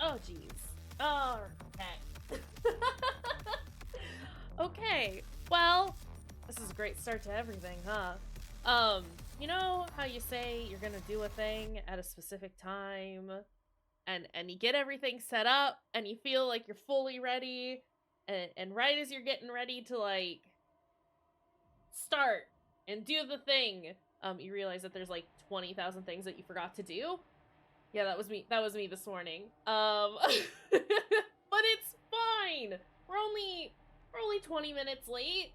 Oh, jeez. Oh, okay. Okay. Well, this is a great start to everything, huh? Um, you know how you say you're gonna do a thing at a specific time, and you get everything set up, and you feel like you're fully ready, and right as you're getting ready to like start and do the thing, you realize that there's like 20,000 things that you forgot to do. Yeah, that was me. That was me this morning. But it's fine. We're only 20 minutes late.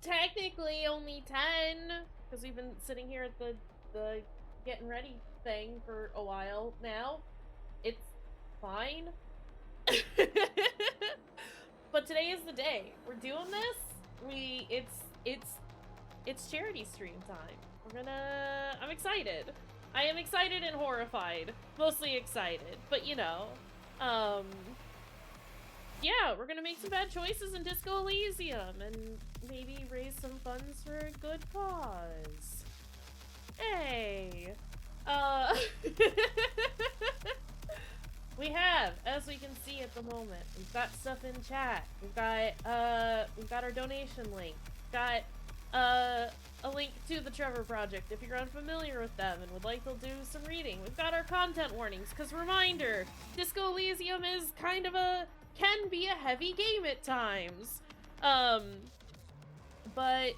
Technically only 10 because we've been sitting here at the getting ready thing for a while now. It's fine. But today is the day. We're doing this. It's charity stream time. I'm excited. I am excited and horrified. Mostly excited, but you know, yeah, we're gonna make some bad choices in Disco Elysium and maybe raise some funds for a good cause. Hey! We have, as we can see at the moment, we've got stuff in chat. We've got our donation link. We've got, a link to the Trevor Project if you're unfamiliar with them and would like to do some reading. We've got our content warnings, because reminder, Disco Elysium is kind of can be a heavy game at times. But,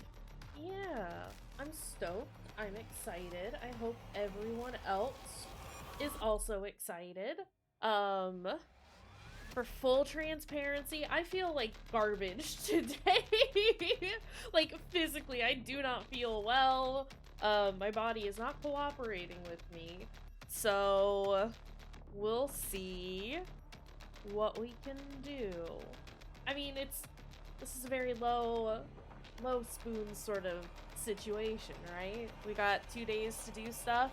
yeah, I'm stoked. I'm excited. I hope everyone else is also excited. For full transparency, I feel like garbage today. Like, physically, I do not feel well. My body is not cooperating with me. So, we'll see what we can do. I mean, this is a very low spoon sort of situation, right? We got 2 days to do stuff.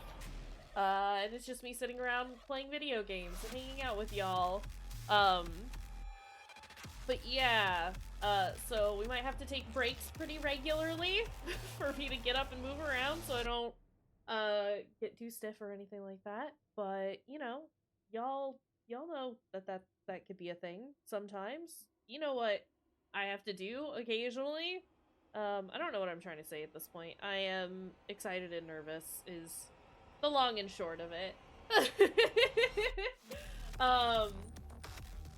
And it's just me sitting around playing video games and hanging out with y'all. But yeah, so we might have to take breaks pretty regularly for me to get up and move around so I don't, get too stiff or anything like that. But, you know, y'all know that could be a thing sometimes. You know what I have to do occasionally. I don't know what I'm trying to say at this point. I am excited and nervous is the long and short of it.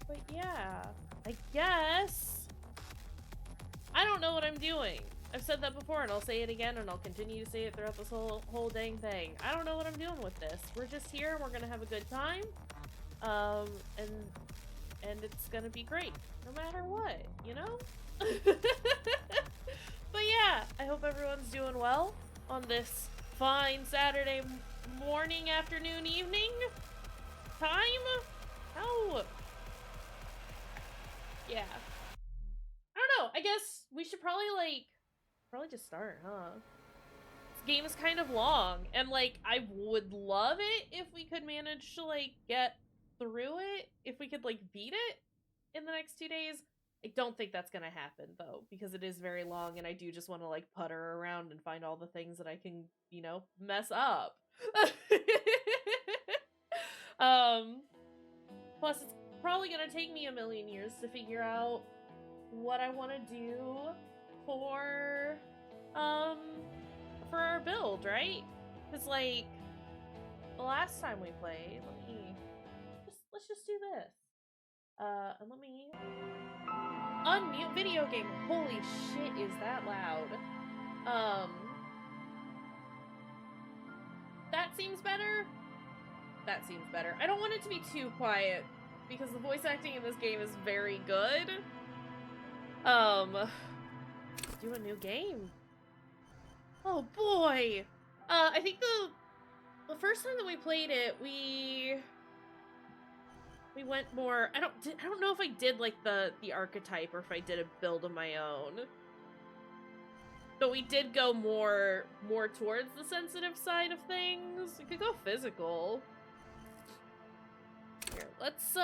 But yeah, I guess I don't know what I'm doing. I've said that before and I'll say it again and I'll continue to say it throughout this whole dang thing. I don't know what I'm doing with this. We're just here and we're gonna have a good time. And it's gonna be great no matter what, you know? But yeah, I hope everyone's doing well on this fine Saturday morning, afternoon, evening time. How? Yeah. I don't know. I guess we should probably just start, huh? This game is kind of long, and like I would love it if we could manage to like get through it, if we could like beat it in the next 2 days. I don't think that's gonna happen though, because it is very long and I do just want to like putter around and find all the things that I can, you know, mess up. Plus it's probably gonna take me a million years to figure out what I want to do for our build, right? Because like the last time we played, let's just do this. And let me unmute video game. Holy shit, is that loud? That seems better. That seems better. I don't want it to be too quiet because the voice acting in this game is very good. Do a new game. Oh boy. I think the first time that we played it, we went more. I don't know if I did like the archetype or if I did a build of my own. But we did go more towards the sensitive side of things. We could go physical. Here, let's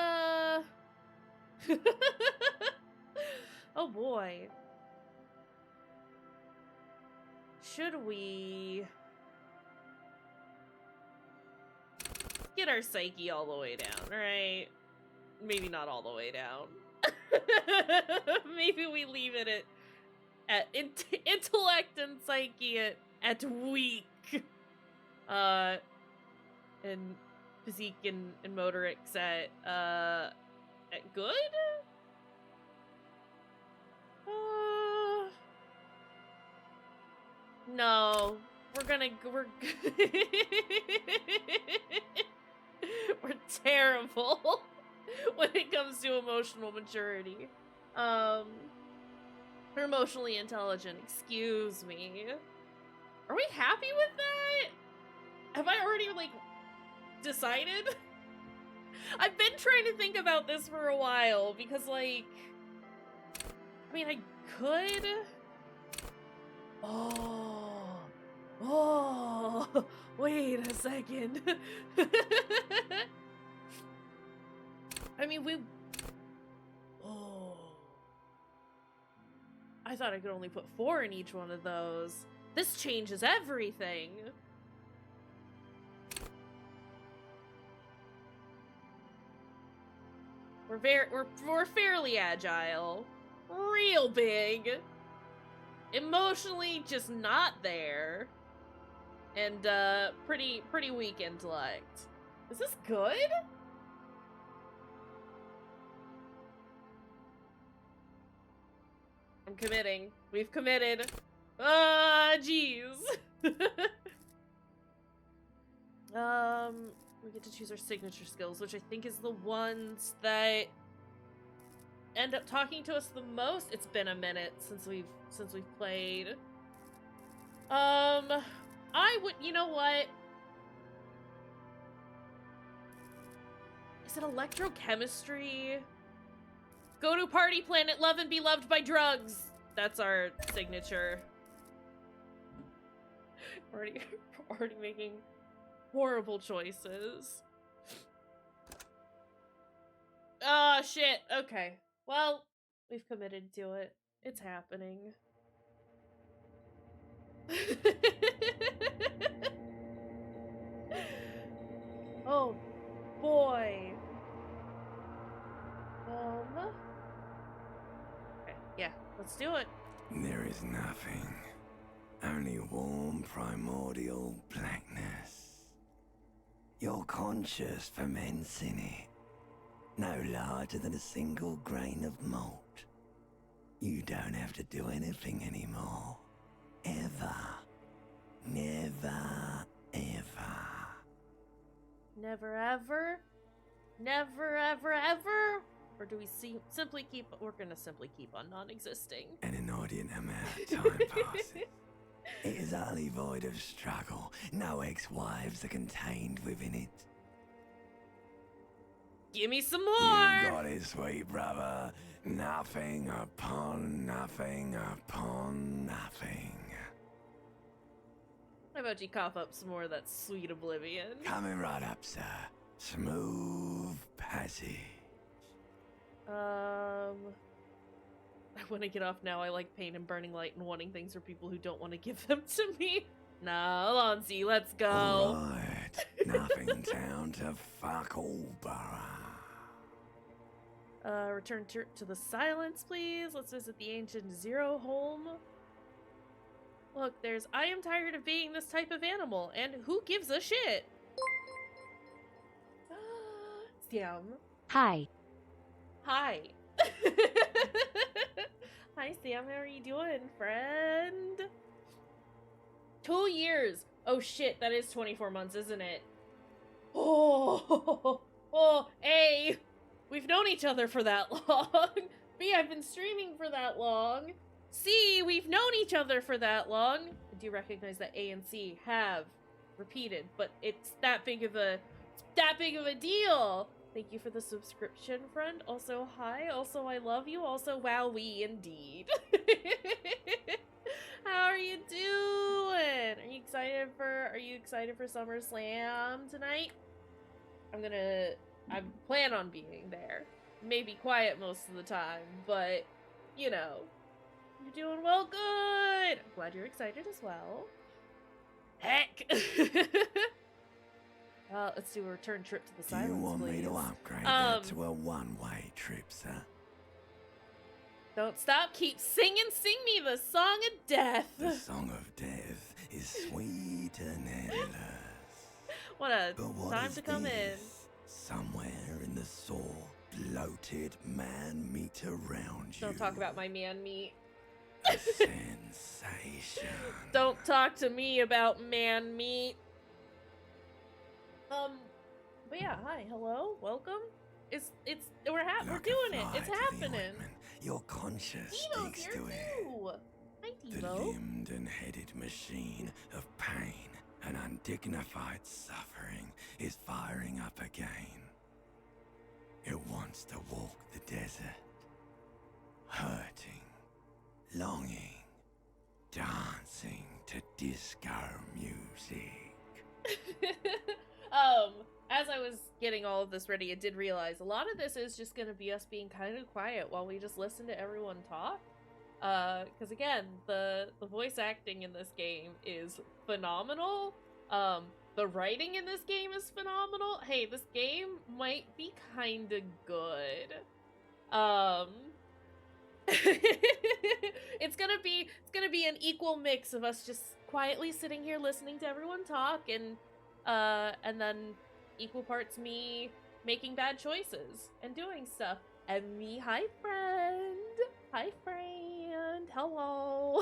oh boy. Should we get our psyche all the way down, right? Maybe not all the way down. Maybe we leave it at intellect and psyche at weak. And physique and motorics at good? No, we're we're terrible when it comes to emotional maturity. We're emotionally intelligent, excuse me. Are we happy with that? Have I already, like, decided? I've been trying to think about this for a while, because, like, I mean, I could... Oh, wait a second. I mean, I thought I could only put 4 in each one of those. This changes everything. We're fairly agile. Real big. Emotionally just not there. And pretty weak intellect. Is this good? I'm committing. We've committed. Jeez. We get to choose our signature skills, which I think is the ones that end up talking to us the most. It's been a minute since we've played. I would, you know what? Is it electrochemistry? Go to party planet, love and be loved by drugs. That's our signature. Already making horrible choices. Oh, shit. Okay. Well, we've committed to it. It's happening. Oh, boy. Okay, yeah, let's do it. There is nothing. Only warm primordial blackness. Your conscious ferments in it. No larger than a single grain of malt. You don't have to do anything anymore. Ever. Never, ever. Never ever? Never ever ever? Or do we simply keep... We're gonna simply keep on non-existing. An inordinate amount of time passes. It is utterly void of struggle. No ex-wives are contained within it. Give me some more! You got it, sweet brother. Nothing upon nothing upon nothing. How about you cough up some more of that sweet oblivion? Coming right up, sir. Smooth passage. I want to get off now. I like pain and burning light and wanting things for people who don't want to give them to me. Nah, Alonzi, let's go. Right. Nothing down to fuck all, Borough. Return to the silence, please. Let's visit the ancient Zero home. Look, there's I am tired of being this type of animal, and who gives a shit? Siam. Hi. Hi. Hi, Sam. How are you doing, friend? 2 years. Oh, shit. That is 24 months, isn't it? Oh, A. We've known each other for that long. B. I've been streaming for that long. C. We've known each other for that long. I do recognize that A and C have repeated, but it's that big of a deal. Thank you for the subscription, friend. Also, hi. Also, I love you. Also, wowee indeed. How are you doing? Are you excited for SummerSlam tonight? I plan on being there. Maybe quiet most of the time, but you know, you're doing well. Good. I'm glad you're excited as well. Heck. Let's do a return trip to the silence, Do you want please. me to upgrade that to a one-way trip, sir? Don't stop, keep singing, sing me the song of death. The song of death is sweet and endless. What a But what time is to come in. this? Somewhere in the sore, bloated man meat around you. Don't talk about my man meat. A sensation. Don't talk to me about man meat. But yeah, hi, hello, welcome. We're Like doing it. a It's fly to the happening. ointment, your conscience Devo's sticks here to it. too. Hi, The Devo. limbed and headed machine of pain and undignified suffering is firing up again. It wants to walk the desert, hurting, longing, dancing to disco music. As I was getting all of this ready, I did realize a lot of this is just gonna be us being kind of quiet while we just listen to everyone talk. Because again, the voice acting in this game is phenomenal. The writing in this game is phenomenal. Hey, this game might be kind of good. It's gonna be an equal mix of us just quietly sitting here listening to everyone talk, and then equal parts me making bad choices and doing stuff. And me, hi friend, hello.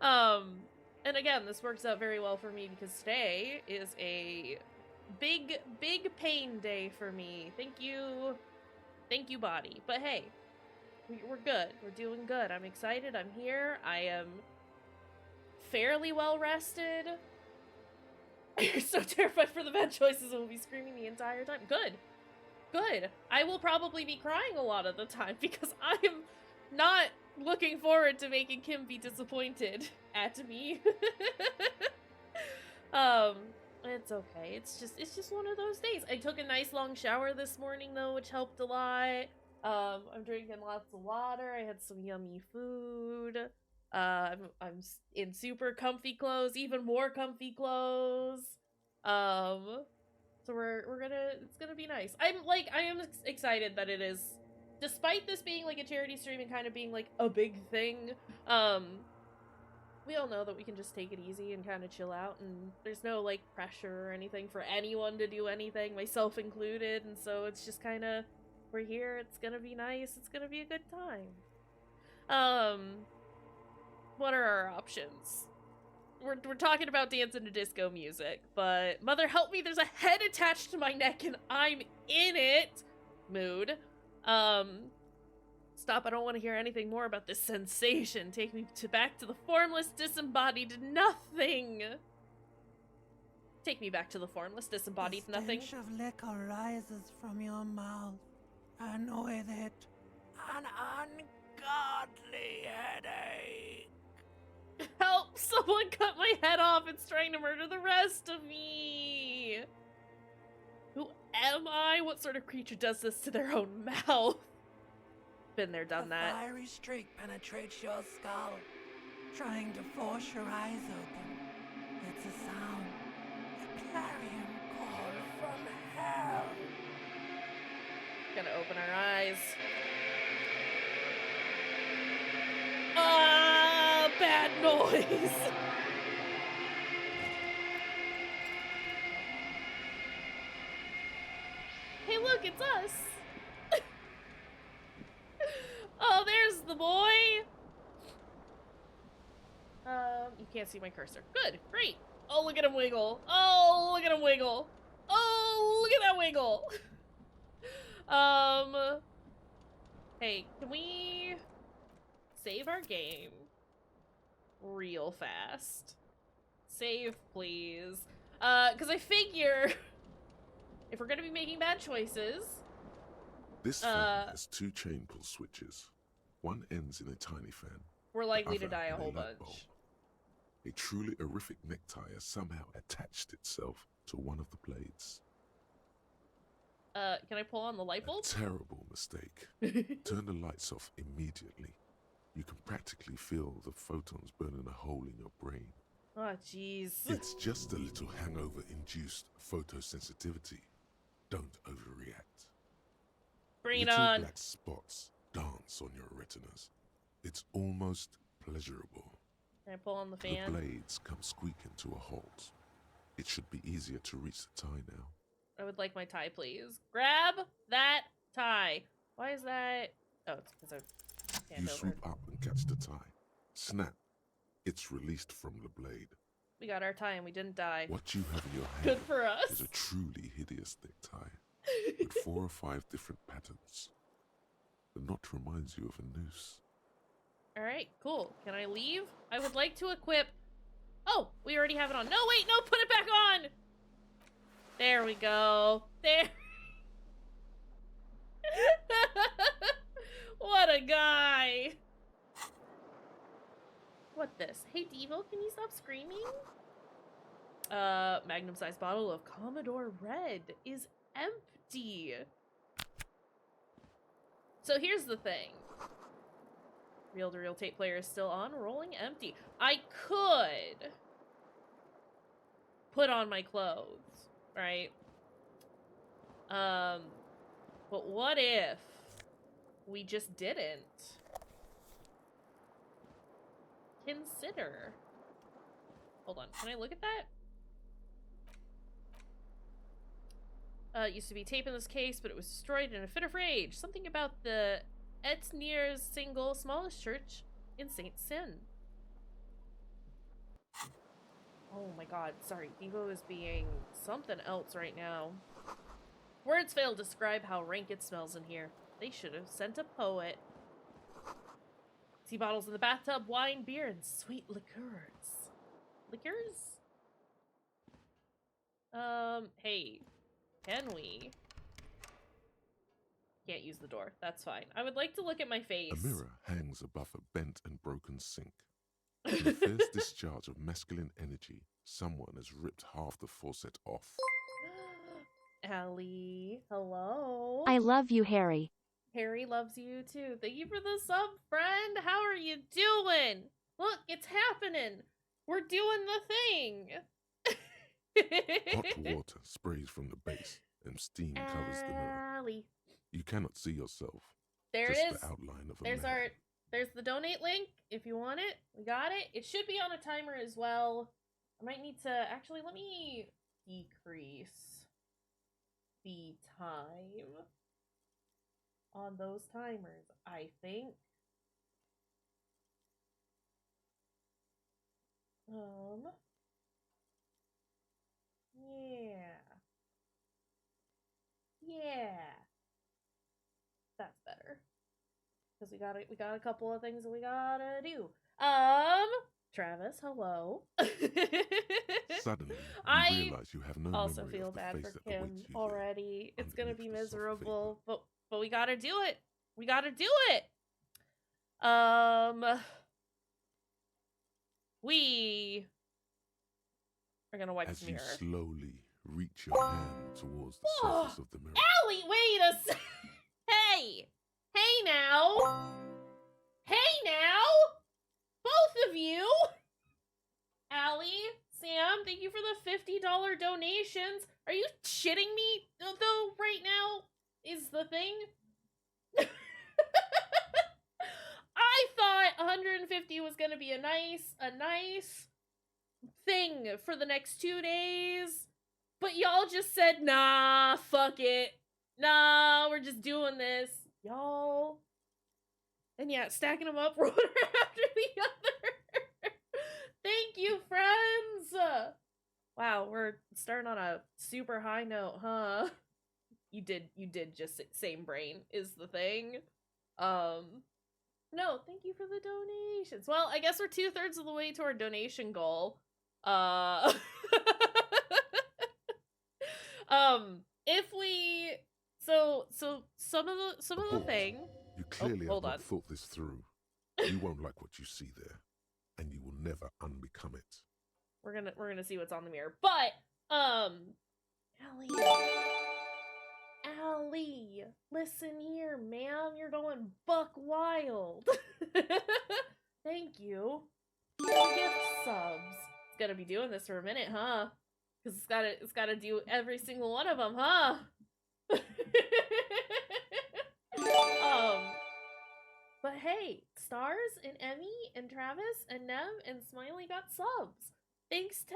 And again, this works out very well for me because today is a big pain day for me. Thank you, body. But hey, we're good. We're doing good. I'm excited. I'm here. I am fairly well rested. You're so terrified for the bad choices and will be screaming the entire time. Good. I will probably be crying a lot of the time because I am not looking forward to making Kim be disappointed at me. It's okay. It's just one of those days. I took a nice long shower this morning though, which helped a lot. I'm drinking lots of water. I had some yummy food. I'm in super comfy clothes, even more comfy clothes. So it's gonna be nice. I am excited that it is, despite this being like a charity stream and kind of being like a big thing. We all know that we can just take it easy and kind of chill out, and there's no like pressure or anything for anyone to do anything, myself included. And so it's just kind of, we're here. It's gonna be nice. It's gonna be a good time. What are our options? We're talking about dancing to disco music, but mother help me, there's a head attached to my neck and I'm in it mood. Stop, I don't want to hear anything more about this sensation. Take me back to the formless, disembodied nothing. Take me back to the formless, disembodied nothing. The stench of liquor rises from your mouth. I know it. An ungodly headache. Help! Someone cut my head off. It's trying to murder the rest of me. Who am I? What sort of creature does this to their own mouth? Been there, done that. A fiery streak penetrates your skull, trying to force your eyes open. It's a sound. A clarion call from hell. Gonna open our eyes. Ah, bad noise. Hey, look, it's us. Oh, there's the boy. You can't see my cursor. Good, great. Oh, look at him wiggle. Oh, look at him wiggle. Oh, look at that wiggle. Hey, can we save our game real fast? Save, please. Because I figure if we're gonna be making bad choices, this fan has two chain pull switches. One ends in a tiny fan. we're likely to other die a in whole light bulb. bunch. A truly horrific necktie has somehow attached itself to one of the blades. Can I pull on the light bulb? A terrible mistake. Turn the lights off immediately. You can practically feel the photons burning a hole in your brain. Oh, jeez. It's just a little hangover-induced photosensitivity. Don't overreact. Bring it Little on. black spots dance on your retinas. It's almost pleasurable. Can I pull on the The fan? blades come squeaking to a halt. It should be easier to reach the tie now. I would like my tie, please. Grab that tie. Why is that? Oh, it's because You swoop up and catch the tie. Snap. It's released from the blade. We got our tie and we didn't die. What you have in your hand Good for us. is a truly hideous necktie with 4 or 5 different patterns. The knot reminds you of a noose. Alright, cool. Can I leave? I would like to equip... Oh, we already have it on. No, wait, no, put it back on! There we go. There. What a guy. What this? Hey, Devo, can you stop screaming? Magnum-sized bottle of Commodore Red is empty. So here's the thing. Reel-to-reel tape player is still on, rolling empty. I could put on my clothes, right? But what if we just didn't? Consider. Hold on, can I look at that? It used to be tape in this case, but it was destroyed in a fit of rage. Something about the Etnir's single smallest church in Saint Sin. Oh my god, sorry, Devo is being something else right now. Words fail to describe how rank it smells in here. They should have sent a poet. See bottles in the bathtub, wine, beer, and sweet liqueurs. Liqueurs? Hey, can we? Can't use the door. That's fine. I would like to look at my face. A mirror hangs above a bent and broken sink. In a fierce discharge of masculine energy, someone has ripped half the faucet off. Allie, hello. I love you, Harry. Harry loves you too. Thank you for the sub, friend. How are you doing? Look, it's happening. We're doing the thing. Hot water sprays from the base, and steam covers the mirror. Allie. You cannot see yourself. There just is. the outline of a There's man. There's the donate link if you want it. We got it. It should be on a timer as well. I might need to actually let me decrease the time on those timers, I think. Yeah. That's better. Because we got a couple of things that we gotta do. Travis, hello. Suddenly, you I realize you have no also memory feel of the bad face for that Kim awaits you already. It's gonna be underneath the soft miserable, vapor. but we gotta do it. We gotta do it. We are gonna wipe As the you mirror. slowly reach your hand towards the surface of the mirror. Allie, wait a sec. Hey! Hey now! Hey now! Both of you! Allie, Sam, thank you for the $50 donations. Are you shitting me, though, right now? Is the thing? I thought 150 was gonna be a nice thing for the next 2 days. But y'all just said, nah, fuck it. Nah, we're just doing this. Y'all. And yeah, stacking them up one after the other. Thank you, friends. Wow, we're starting on a super high note, huh? You did just same brain is the thing. No, thank you for the donations. Well, I guess we're 2/3 of the way to our donation goal. If we so some of the thing. You clearly hold have on. not thought this through. You won't like what you see there, and you will never unbecome it. We're gonna see what's on the mirror. But Allie, listen here, ma'am. You're going buck wild. Thank you. Gift subs. It's gonna be doing this for a minute, huh? Because it's gotta do every single one of them, huh? But hey, Stars and Emmy and Travis and Nev and Smiley got subs. Thanks to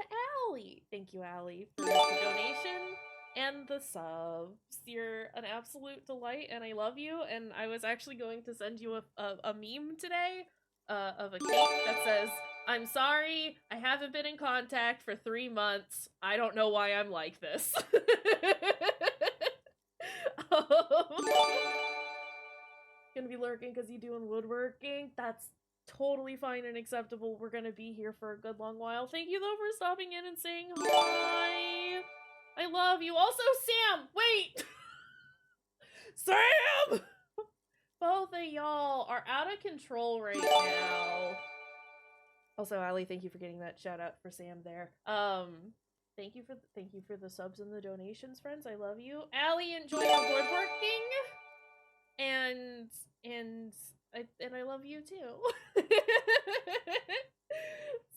Allie. Thank you, Allie, for the donation. and the subs. You're an absolute delight, and I love you. And I was actually going to send you a meme today of a cake that says, "I'm sorry, I haven't been in contact for 3 months. I don't know why I'm like this." Gonna be lurking because you doing woodworking. That's totally fine and acceptable. We're gonna be here for a good long while. Thank you though for stopping in and saying hi. I love you. Also, Sam, wait! Sam! Both of y'all are out of control right now. Also, Allie, thank you for getting that shout out for Sam there. Thank you for the subs and the donations, friends. I love you. Allie, enjoy your woodworking. And I love you too.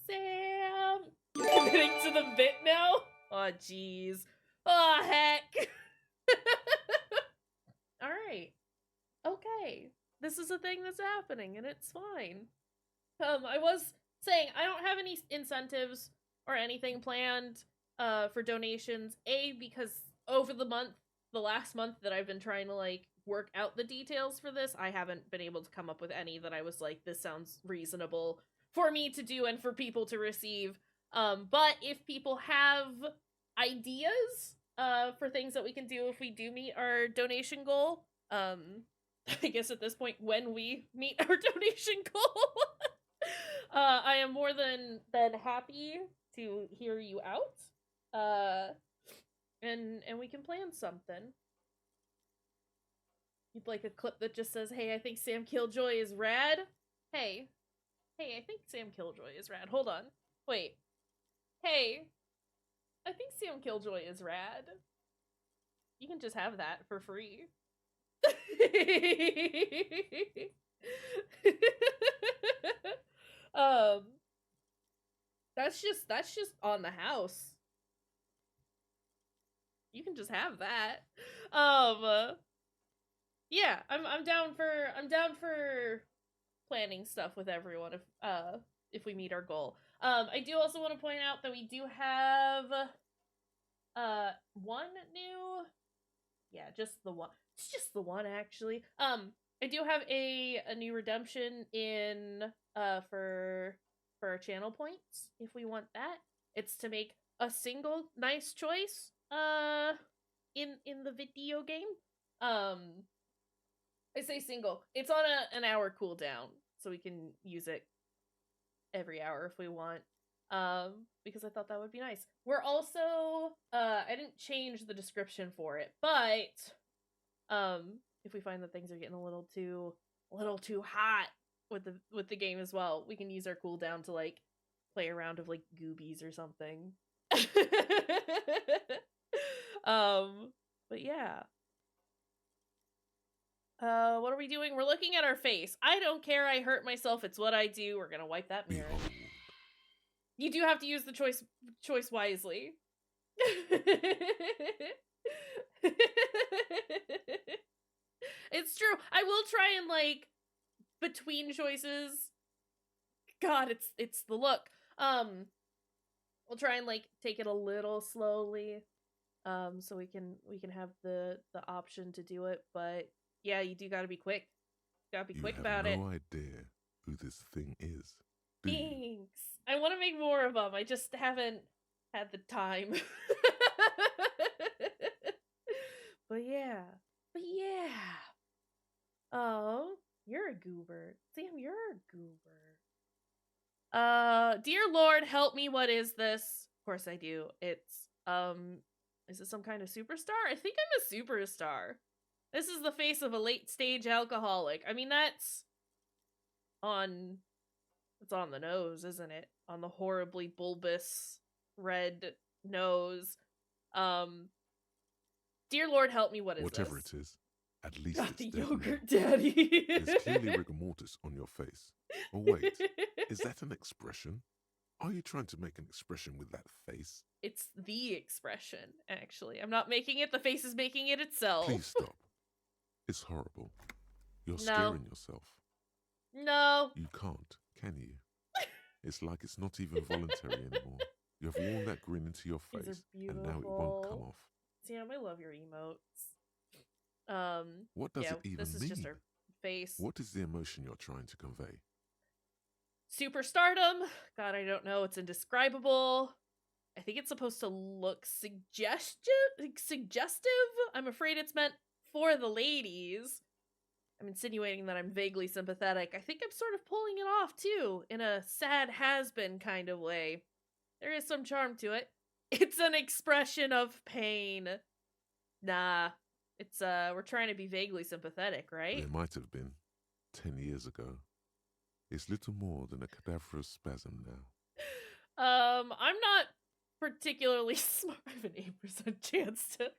Sam, you're committing to the bit now? Oh jeez. Oh heck. Alright. Okay. This is a thing that's happening and it's fine. I was saying I don't have any incentives or anything planned for donations. A, because over the last month that I've been trying to like work out the details for this, I haven't been able to come up with any that I was like, this sounds reasonable for me to do and for people to receive. But if people have ideas for things that we can do if we do meet our donation goal, I guess at this point when we meet our donation goal, I am more than happy to hear you out. And we can plan something. You'd like a clip that just says, "Hey, I think Sam Killjoy is rad." Hey, I think Sam Killjoy is rad. Hold on. Wait. Hey, I think Sam Killjoy is rad. You can just have that for free. That's just on the house. You can just have that. Yeah, I'm down for planning stuff with everyone if we meet our goal. I do also want to point out that we do have one new, just the one. It's just the one actually. I do have a new redemption in for our channel points if we want that. It's to make a single nice choice in the video game. I say single. It's on an hour cooldown, so we can use it every hour if we want. Because I thought that would be nice. We're also I didn't change the description for it, but if we find that things are getting a little too hot with the game as well, we can use our cooldown to like play around with like goobies or something. But yeah. What are we doing? We're looking at our face. I don't care. I hurt myself. It's what I do. We're gonna wipe that mirror. Behold. You do have to use the choice wisely. It's true. I will try and like between choices. God, it's the look. We'll try and like take it a little slowly. So we can have the option to do it, but yeah, you do gotta be quick. Gotta be quick about it. You have no idea who this thing is, do you? Thanks. I want to make more of them. I just haven't had the time. But yeah. Oh, you're a goober. Sam, you're a goober. Dear Lord, help me. What is this? Of course I do. It's, is it some kind of superstar? I think I'm a superstar. This is the face of a late-stage alcoholic. I mean, it's on the nose, isn't it? On the horribly bulbous red nose. Dear Lord, help me, what is Whatever this? it is, at least God, it's the dead yogurt now. daddy. There's clearly rigor mortis on your face. Oh wait, is that an expression? Are you trying to make an expression with that face? It's the expression, actually. I'm not making it, the face is making it itself. Please stop. It's horrible. You're No. scaring yourself. No. You can't, can you? It's like it's not even voluntary anymore. You have worn that grin into your These are face, and now it won't come beautiful. off. Sam, I love your emotes. What does Yeah, it even this is mean? just her face. What is the emotion you're trying to convey? Superstardom. God, I don't know. It's indescribable. I think it's supposed to look suggestive. I'm afraid it's meant for the ladies. I'm insinuating that I'm vaguely sympathetic. I think I'm sort of pulling it off too, in a sad has-been kind of way. There is some charm to it. It's an expression of pain. Nah. It's we're trying to be vaguely sympathetic, right? It might have been 10 years ago. It's little more than a cadaverous spasm now. I'm not particularly smart. I have an 8% chance to.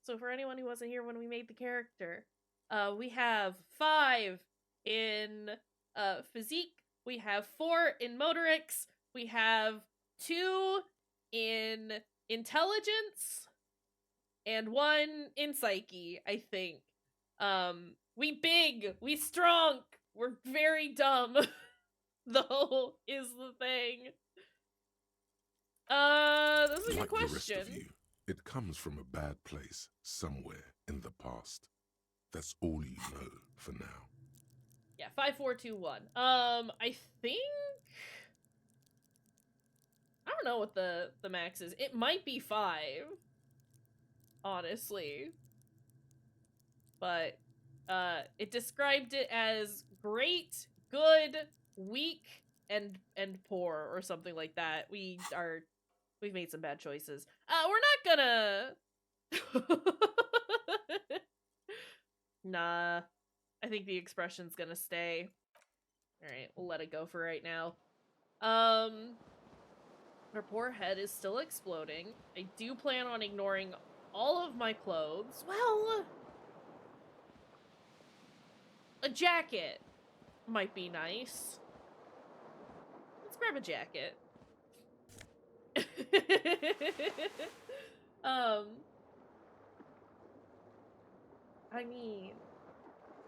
So for anyone who wasn't here when we made the character, we have 5 in physique, we have 4 in motorics, we have 2 in intelligence, and 1 in psyche, I think. We big, we strong, we're very dumb, though, is the thing. That's a Like good the rest question. of you, it comes from a bad place somewhere in the past. That's all you know for now. Yeah, 5, 4, 2, 1. I think I don't know what the max is. It might be 5, honestly. But it described it as great, good, weak, and poor, or something like that. We've made some bad choices. We're not gonna Nah. I think the expression's gonna stay. Alright, we'll let it go for right now. Her poor head is still exploding. I do plan on ignoring all of my clothes. Well, a jacket might be nice. Let's grab a jacket. I mean,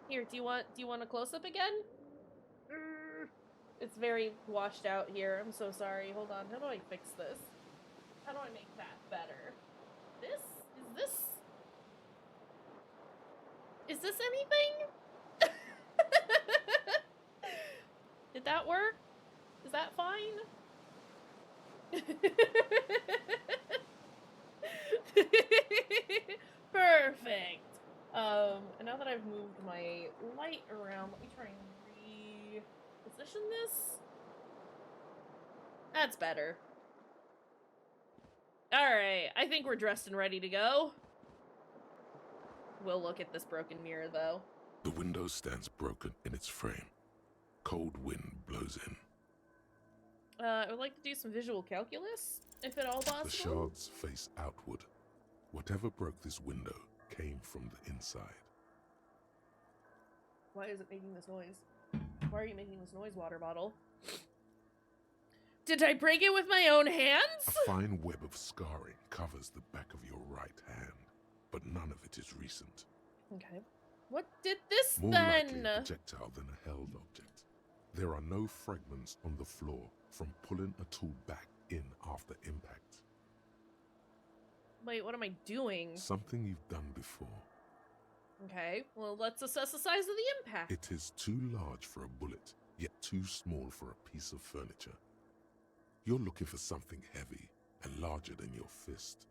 here, do you want a close-up again? It's very washed out here. I'm so sorry. Hold on. How do I fix this? How do I make that better? Is this anything? Did that work? Is that fine? Perfect. And now that I've moved my light around, let me try and reposition this. That's better. Alright, I think we're dressed and ready to go. We'll look at this broken mirror, though. The window stands broken in its frame. Cold wind blows in. I would like to do some visual calculus, if at all possible. The shards face outward. Whatever broke this window came from the inside. Why is it making this noise? Why are you making this noise, water bottle? Did I break it with my own hands? A fine web of scarring covers the back of your right hand, but none of it is recent. Okay. What did this More then? likely a projectile than a held object. There are no fragments on the floor from pulling a tool back in after impact. Wait, what am I doing? Something you've done before. Okay, well, let's assess the size of the impact. It is too large for a bullet, yet too small for a piece of furniture. You're looking for something heavy and larger than your fist.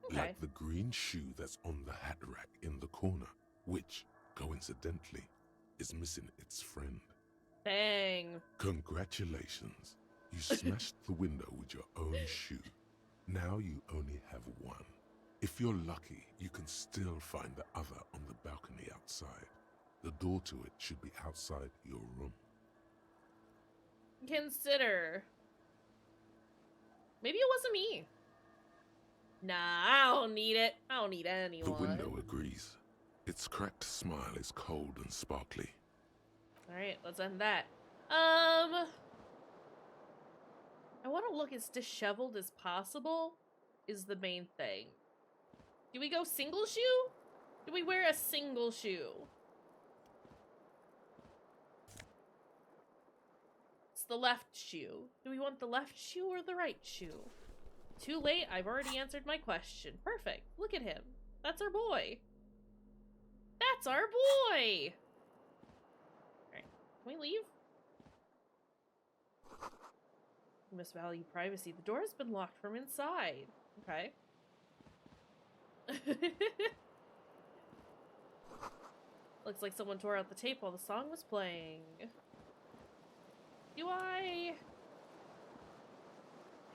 Okay. Like the green shoe that's on the hat rack in the corner, which, coincidentally, is missing its friend. Dang. Congratulations. You smashed the window with your own shoe. Now you only have one. If you're lucky, you can still find the other on the balcony outside. The door to it should be outside your room. Consider. Maybe it wasn't me. Nah, I don't need it. I don't need anyone. The window agrees. Its cracked smile is cold and sparkly. Alright, let's end that. I want to look as disheveled as possible, is the main thing. Do we go single shoe? Do we wear a single shoe? It's the left shoe. Do we want the left shoe or the right shoe? too late. I've already answered my question. Perfect. Look at him. That's our boy. That's our boy! Alright, can we leave? You must value privacy. The door has been locked from inside. Okay. Looks like someone tore out the tape while the song was playing. Do I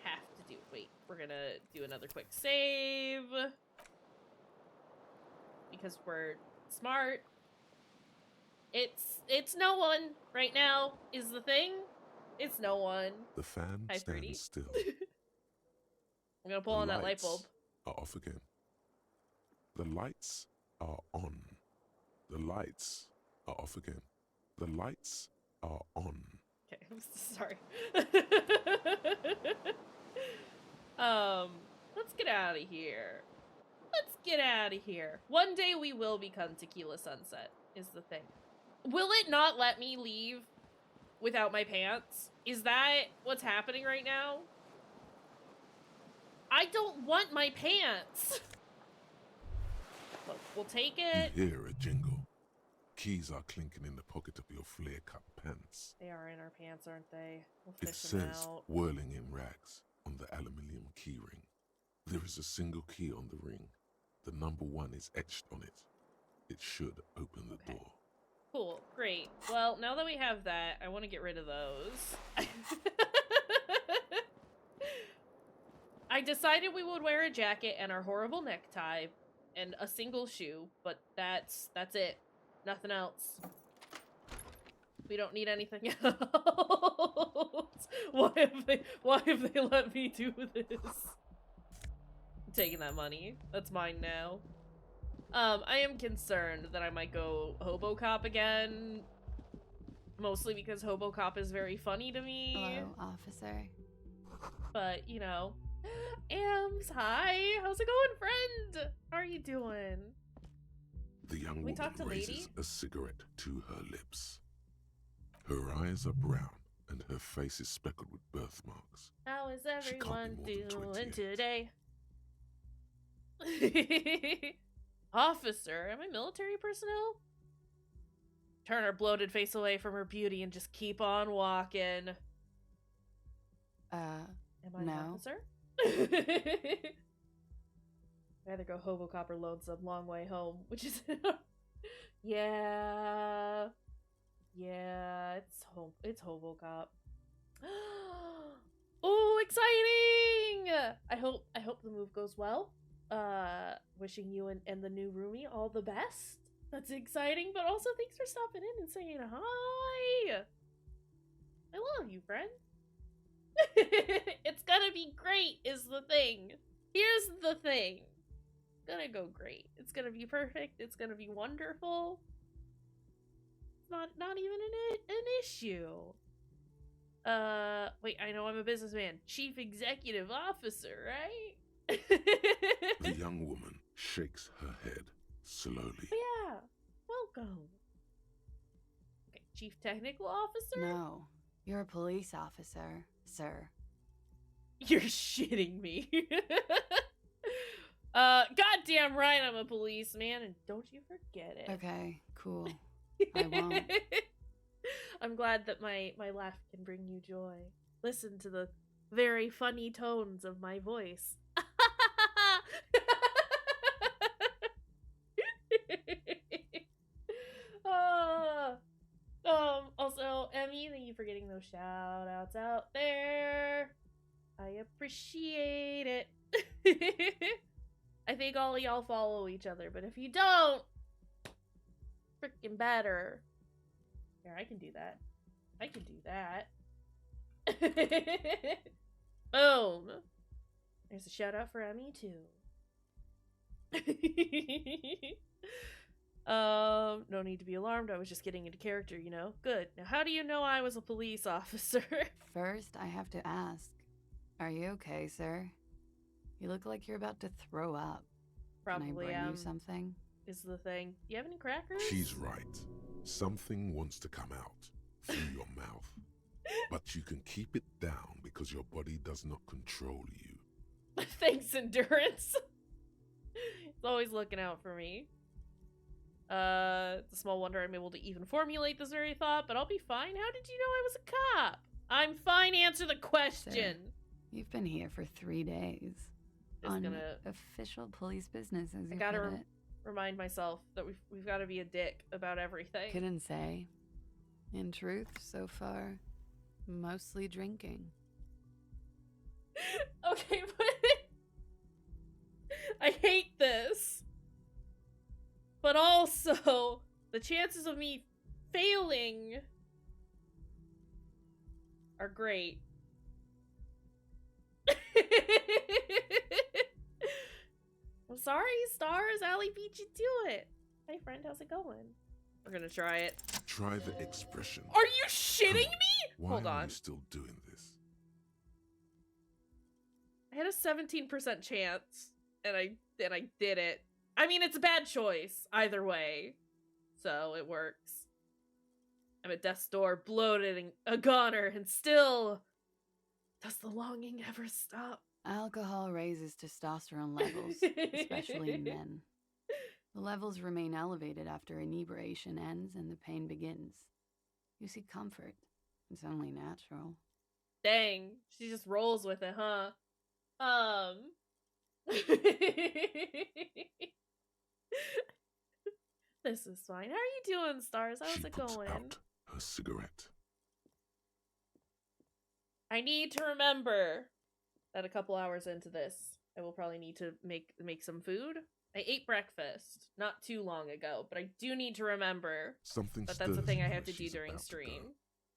have to do... Wait, we're gonna do another quick save. Because we're smart. It's no one right now is the thing. It's no one. The fan Hi, Fruity. stands still. I'm gonna pull on that light bulb. Are off again. The lights are on. The lights are off again. The lights are on. Okay, I'm sorry. Let's get out of here. Let's get out of here. One day we will become Tequila Sunset, is the thing. Will it not let me leave without my pants? Is that what's happening right now? I don't want my pants. Look, we'll take it. You hear a jingle. Keys are clinking in the pocket of your flare-cut pants. They are in our pants, aren't they? We'll It fish them says, out. whirling in rags, on the aluminium key ring. There is a single key on the ring. The number 1 is etched on it. It should open the door. Cool, great. Well, now that we have that, I want to get rid of those. I decided we would wear a jacket and our horrible necktie and a single shoe, but that's it. Nothing else. We don't need anything else. Why have they let me do this? I'm taking that money. That's mine now. I am concerned that I might go Hobo Cop again. Mostly because Hobo Cop is very funny to me. Hello, officer. But, you know. Ams, hi! How's it going, friend? How are you doing? The young we woman talk to raises lady? a cigarette to her lips. Her eyes are brown, and her face is speckled with birthmarks. How is She can't be everyone more than doing 28. today? Officer, am I military personnel? Turn her bloated face away from her beauty and just keep on walking. Am I an No. officer? Either go Hobo Cop or Lonesome, long way home, which is yeah, it's Hobo Cop. Oh, exciting! I hope the move goes well. Wishing you and the new roomie all the best. That's exciting, but also thanks for stopping in and saying hi. I love you, friend. It's gonna be great is the thing. Here's the thing. It's gonna go great. It's gonna be perfect. It's gonna be wonderful. It's not even an issue. Wait, I know I'm a businessman. Chief Executive Officer, right? The young woman shakes her head slowly. Yeah. Welcome. Okay, Chief Technical Officer? No, you're a police officer, sir. You're shitting me. Goddamn right I'm a policeman, and don't you forget it. Okay, cool. I won't. I'm glad that my laugh can bring you joy. Listen to the very funny tones of my voice. Also, Emmy, thank you for getting those shout outs out there. I appreciate it. I think all of y'all follow each other, but if you don't, freaking better. Here, I can do that. I can do that. Boom. There's a shout out for Emmy too. No need to be alarmed. I was just getting into character, you know? Good. Now, how do you know I was a police officer? First, I have to ask, are you okay, sir? You look like you're about to throw up. Probably Can I bring you something? is the thing. Do you have any crackers? She's right. Something wants to come out through your mouth. But you can keep it down because your body does not control you. Thanks, Endurance. It's always looking out for me. It's a small wonder I'm able to even formulate this very thought, but I'll be fine. How did you know I was a cop? I'm fine, answer the question. Sir, you've been here for 3 days. Just On gonna official police business, as you I gotta put it. remind myself that we've got to be a dick about everything. Couldn't say. In truth, so far, mostly drinking. Okay, but I hate this. But also, the chances of me failing are great. I'm sorry, Stars. Allie beat you to it. Hey, friend, how's it going? We're gonna try it. Try the expression. Are you shitting Come on, me? Why Hold are on. you still doing this? I had a 17% chance, and I did it. I mean, it's a bad choice either way, so it works. I'm at death's door, bloated and a goner, and still, does the longing ever stop? Alcohol raises testosterone levels, especially in men. The levels remain elevated after inebriation ends and the pain begins. You see comfort. It's only natural. Dang, she just rolls with it, huh? This is fine. How are you doing, Stars? How's She it puts going? out her cigarette. I need to remember that a couple hours into this, I will probably need to make some food. I ate breakfast not too long ago, but I do need to remember Something that that's the stirs thing I in have her to do she's during about to go. stream.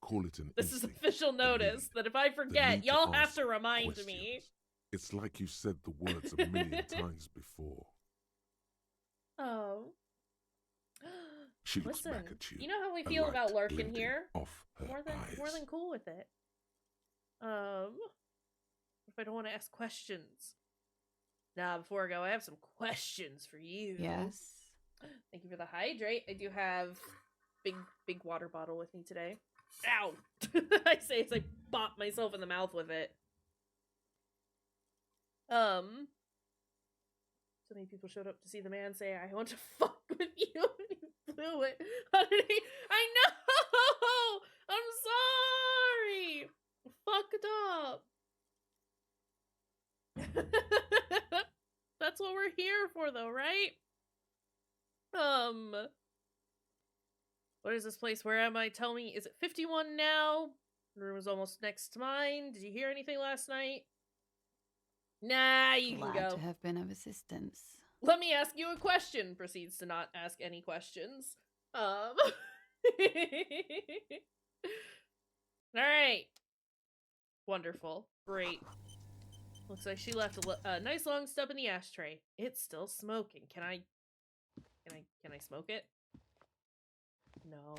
Call it an This is instinct, official a notice need, that if I the forget, need y'all have ask to remind me. questions. It's like you said the words a million times before. Oh. She looks Listen, back at you. you know how we a feel light about lurking glinting here? Off her More eyes. than cool with it. If I don't want to ask questions. Nah, before I go, I have some questions for you. Yes. Thank you for the hydrate. I do have big water bottle with me today. Ow! I say as I bop myself in the mouth with it. So many people showed up to see the man say, "I want to fuck with you," and he blew it. How did he? I know. I'm sorry. Fucked up. That's what we're here for, though, right? What is this place? Where am I? Tell me, is it 51 now? The room is almost next to mine. Did you hear anything last night? Nah, you Glad can go. to have been of assistance. Let me ask you a question. Proceeds to not ask any questions. Alright. Wonderful. Great. Looks like she left a nice long stub in the ashtray. It's still smoking. Can I smoke it? No.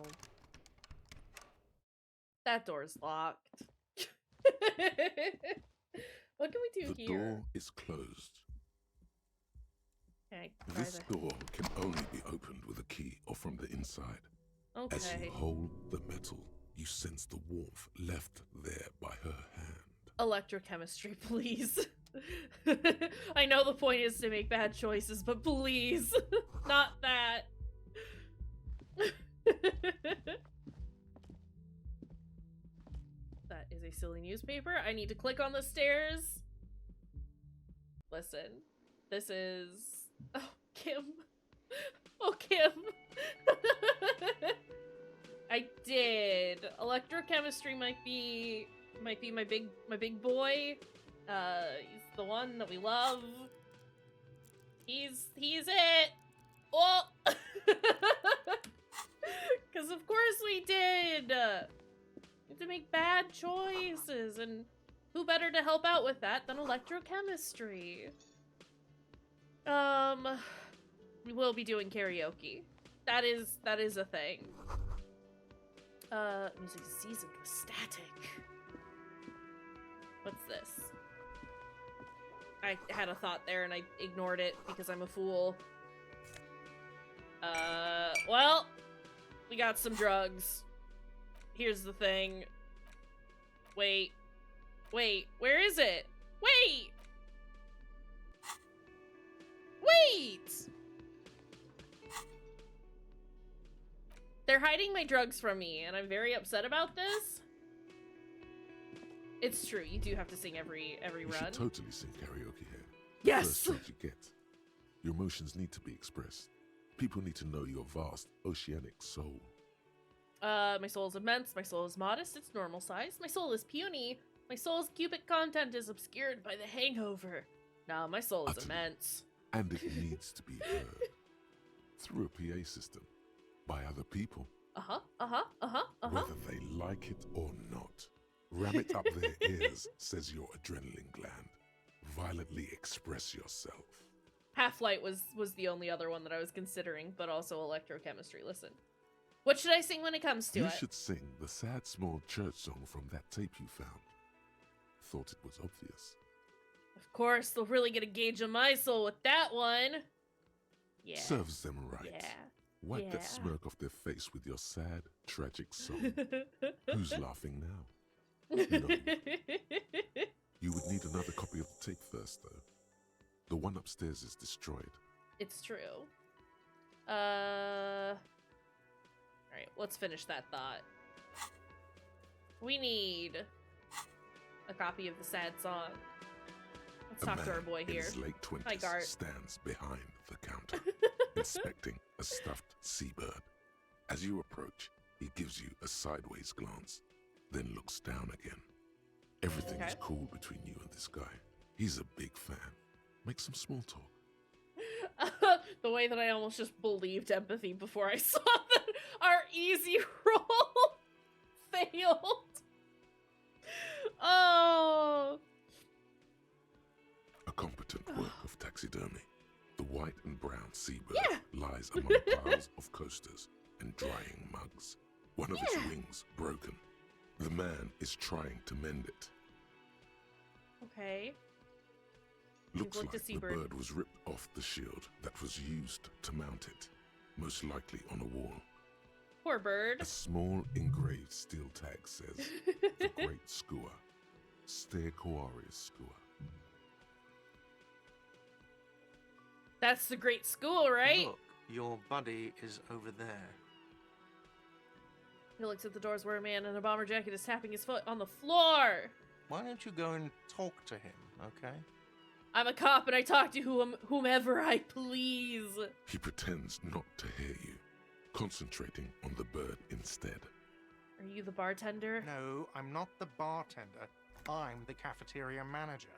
That door's locked. What can we do The here? door is closed. Can I try This door can only be opened with a key or from the inside. Okay. As you hold the metal, you sense the warmth left there by her hand. Electrochemistry, please. I know the point is to make bad choices, but please, not that. That is a silly newspaper. I need to click on the stairs. Listen, this is... Oh, Kim. Oh, Kim. I did. Electrochemistry might be my big boy. He's the one that we love. He's it. Oh, because of course we did. We have to make bad choices, and who better to help out with that than electrochemistry? We will be doing karaoke. That is a thing. Music is seasoned with static. What's this? I had a thought there and I ignored it because I'm a fool. Well, we got some drugs. Here's the thing. Wait, where is it? Wait! Wait! They're hiding my drugs from me, and I'm very upset about this. It's true, you do have to sing every You run. should totally sing karaoke here. Yes! First shot you get. Your emotions need to be expressed. People need to know your vast, oceanic soul. My soul is immense, my soul is modest, it's normal size, my soul is puny, my soul's cubic content is obscured by the hangover. Nah, my soul is Utterly. immense. And it needs to be heard. Through a PA system. By other people. Whether they like it or not. Ram it up their ears, says your adrenaline gland. Violently express yourself. Half-Light was the only other one that I was considering, but also electrochemistry. Listen. What should I sing when it comes to You it? should sing the sad small church song from that tape you found. Thought it was obvious. Of course, they'll really get a gauge on my soul with that one. Yeah. Serves them right. Yeah. Wipe Yeah. that smirk off their face with your sad, tragic song. Who's laughing now? No. You would need another copy of the tape first, though. The one upstairs is destroyed. It's true. Alright, let's finish that thought. We need a copy of the sad song. Let's A talk man to our boy in here. his late Hi, 20s Gart. stands behind the counter, inspecting a stuffed seabird. As you approach, he gives you a sideways glance, then looks down again. Everything is Okay. cool between you and this guy. He's a big fan. Make some small talk. The way that I almost just believed empathy before I saw that our easy roll failed. Oh. A competent work of taxidermy. The white and brown seabird Yeah. lies among piles of coasters and drying mugs. One of its wings broken. The man is trying to mend it. Okay. Looks like like the the seabird. bird was ripped off the shield that was used to mount it, most likely on a wall. Poor bird. A small engraved steel tag says, The Great Skua, Ste Koari's Skua. That's the great school, right? Look, your buddy is over there. He looks at the doors where a man in a bomber jacket is tapping his foot on the floor. Why don't you go and talk to him, okay? I'm a cop and I talk to whomever I please. He pretends not to hear you, concentrating on the bird instead. Are you the bartender? No, I'm not the bartender. I'm the cafeteria manager.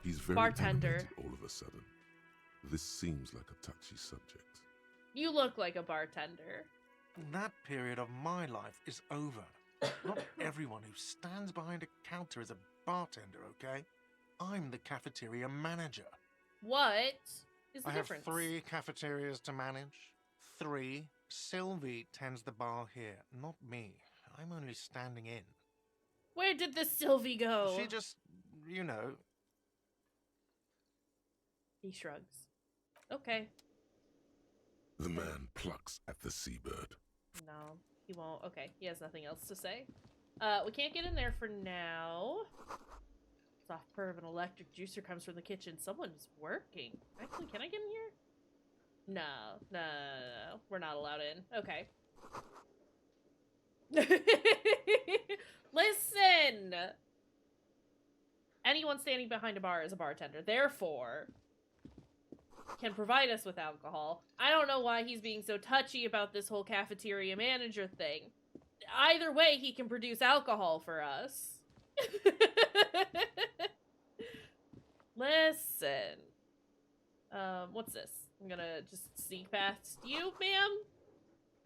He's very Bartender. animated all of a sudden. This seems like a touchy subject. You look like a bartender. That period of my life is over. Not everyone who stands behind a counter is a bartender, okay? I'm the cafeteria manager. What is the I have difference? 3 cafeterias to manage. 3. Sylvie tends the bar here, not me. I'm only standing in. Where did this Sylvie go? She just, you know. He shrugs. Okay. The man plucks at the seabird. No, he won't. Okay, he has nothing else to say. We can't get in there for now. Soft purr of an electric juicer comes from the kitchen. Someone's working. Actually, can I get in here? No. We're not allowed in. Okay. Listen! Anyone standing behind a bar is a bartender. Therefore, can provide us with alcohol. I don't know why he's being so touchy about this whole cafeteria manager thing. Either way, he can produce alcohol for us. Listen. What's this? I'm gonna just sneak past you, ma'am.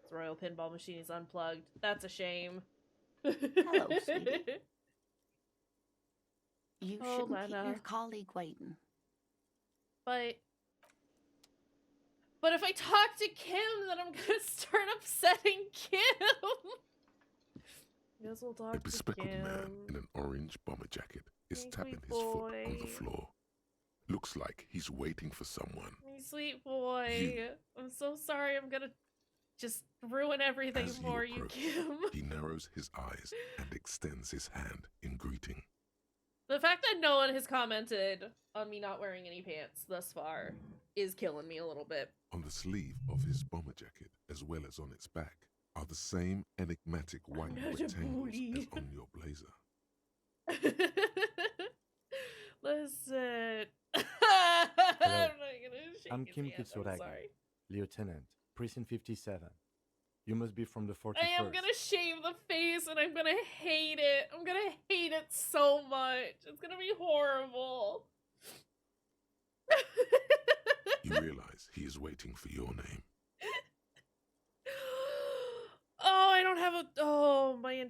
This Royal Pinball machine is unplugged. That's a shame. Hello, sweetie. You Oh, shouldn't keep Lena. your colleague waiting. But if I talk to Kim, then I'm gonna start upsetting Kim. Guess we'll talk A to bespectacled Kim. man in an orange bomber jacket is Hey, tapping sweet his foot on the boy. floor. Looks like he's waiting for someone. My sweet boy. You. I'm so sorry. I'm gonna just ruin everything As you for you, approach, Kim. He narrows his eyes and extends his hand in greeting. The fact that no one has commented on me not wearing any pants thus far is killing me a little bit. On the sleeve of his bomber jacket, as well as on its back, are the same enigmatic white not a rectangles bully. as on your blazer. Listen. I'm not gonna shake I'm his Kim hand, I'm Kitsuragi, sorry. Lieutenant, Precinct 57. You must be from the 41st. I am gonna shave the face and I'm gonna hate it. I'm gonna hate it so much. It's gonna be horrible. You realize he is waiting for your name. Oh, I don't have a. Oh, my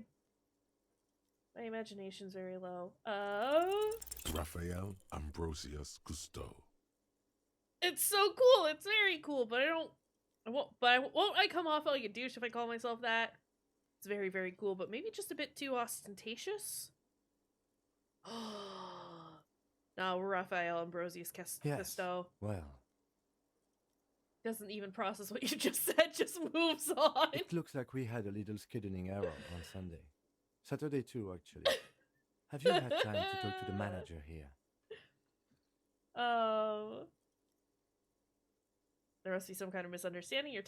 imagination's very low. Raphael Ambrosius Cousteau. It's so cool. It's very cool, but won't I come off like a douche if I call myself that? It's very, very cool, but maybe just a bit too ostentatious. No, Raphael Ambrosius Cousteau. Well, Doesn't even process what you just said, just moves on. it looks like we had a little scheduling error on Sunday. Saturday too, actually. Have you had time to talk to the manager here? There must be some kind of misunderstanding. You're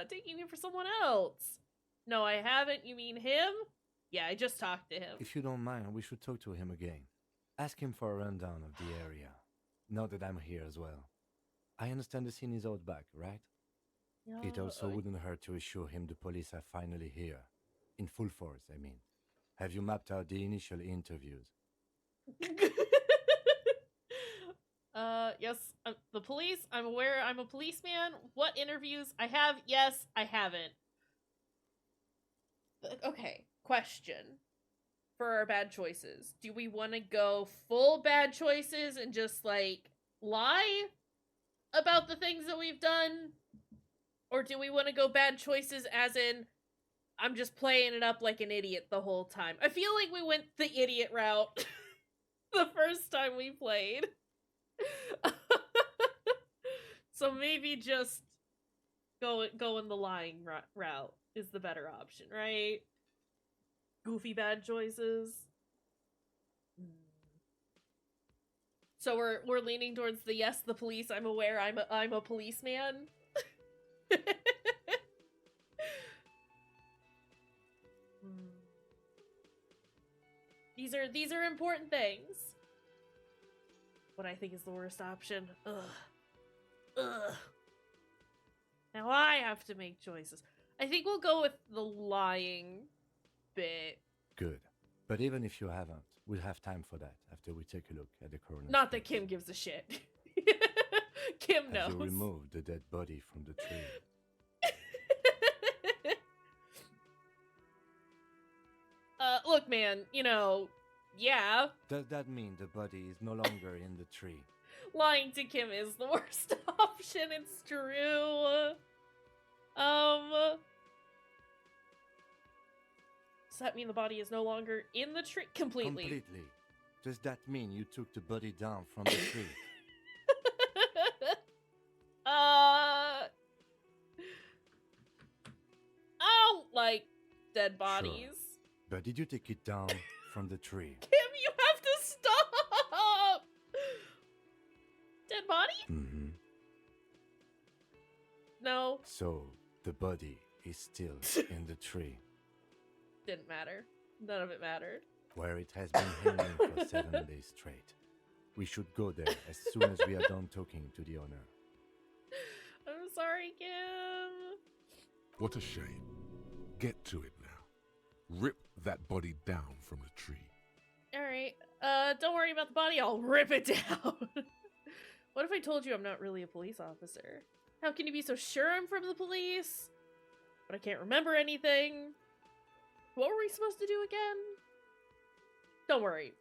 taking me for someone else. No, I haven't. You mean him? Yeah, I just talked to him. If you don't mind, we should talk to him again. Ask him for a rundown of the area. Now that I'm here as well. I understand the scene is out back, right? It also wouldn't hurt to assure him the police are finally here. In full force, I mean. Have you mapped out the initial interviews? Yes, the police. I'm aware I'm a policeman. What interviews? I have. Yes, I haven't. Okay, question. For our bad choices, do we want to go full bad choices and just, like, lie about the things that we've done? Or do we want to go bad choices as in, I'm just playing it up like an idiot the whole time? I feel like we went the idiot route the first time we played. So maybe just go in the lying route is the better option, right? Goofy bad choices. So we're leaning towards the yes, the police. I'm aware I'm a policeman. These are important things. What I think is the worst option. Ugh. Now I have to make choices. I think we'll go with the lying bit. Good. But even if you haven't, we'll have time for that after we take a look at the coroner. Not that Kim gives a shit. Kim knows. Have you removed the dead body from the tree? Look, man, yeah. Does that mean the body is no longer in the tree? Lying to Kim is the worst option, it's true. Does that mean the body is no longer in the tree? Completely. Completely. Does that mean you took the body down from the tree? I don't like dead bodies. Sure. But did you take it down from the tree? Kim, you have to stop! Dead body? Mm-hmm. No. So, the body is still in the tree. Didn't matter. None of it mattered. Where it has been hanging for 7 days straight. We should go there as soon as we are done talking to the owner. I'm sorry, Kim. What a shame. Get to it now. Rip that body down from the tree. Alright. Don't worry about the body, I'll rip it down. What if I told you I'm not really a police officer? How can you be so sure I'm from the police? But I can't remember anything. What were we supposed to do again? Don't worry.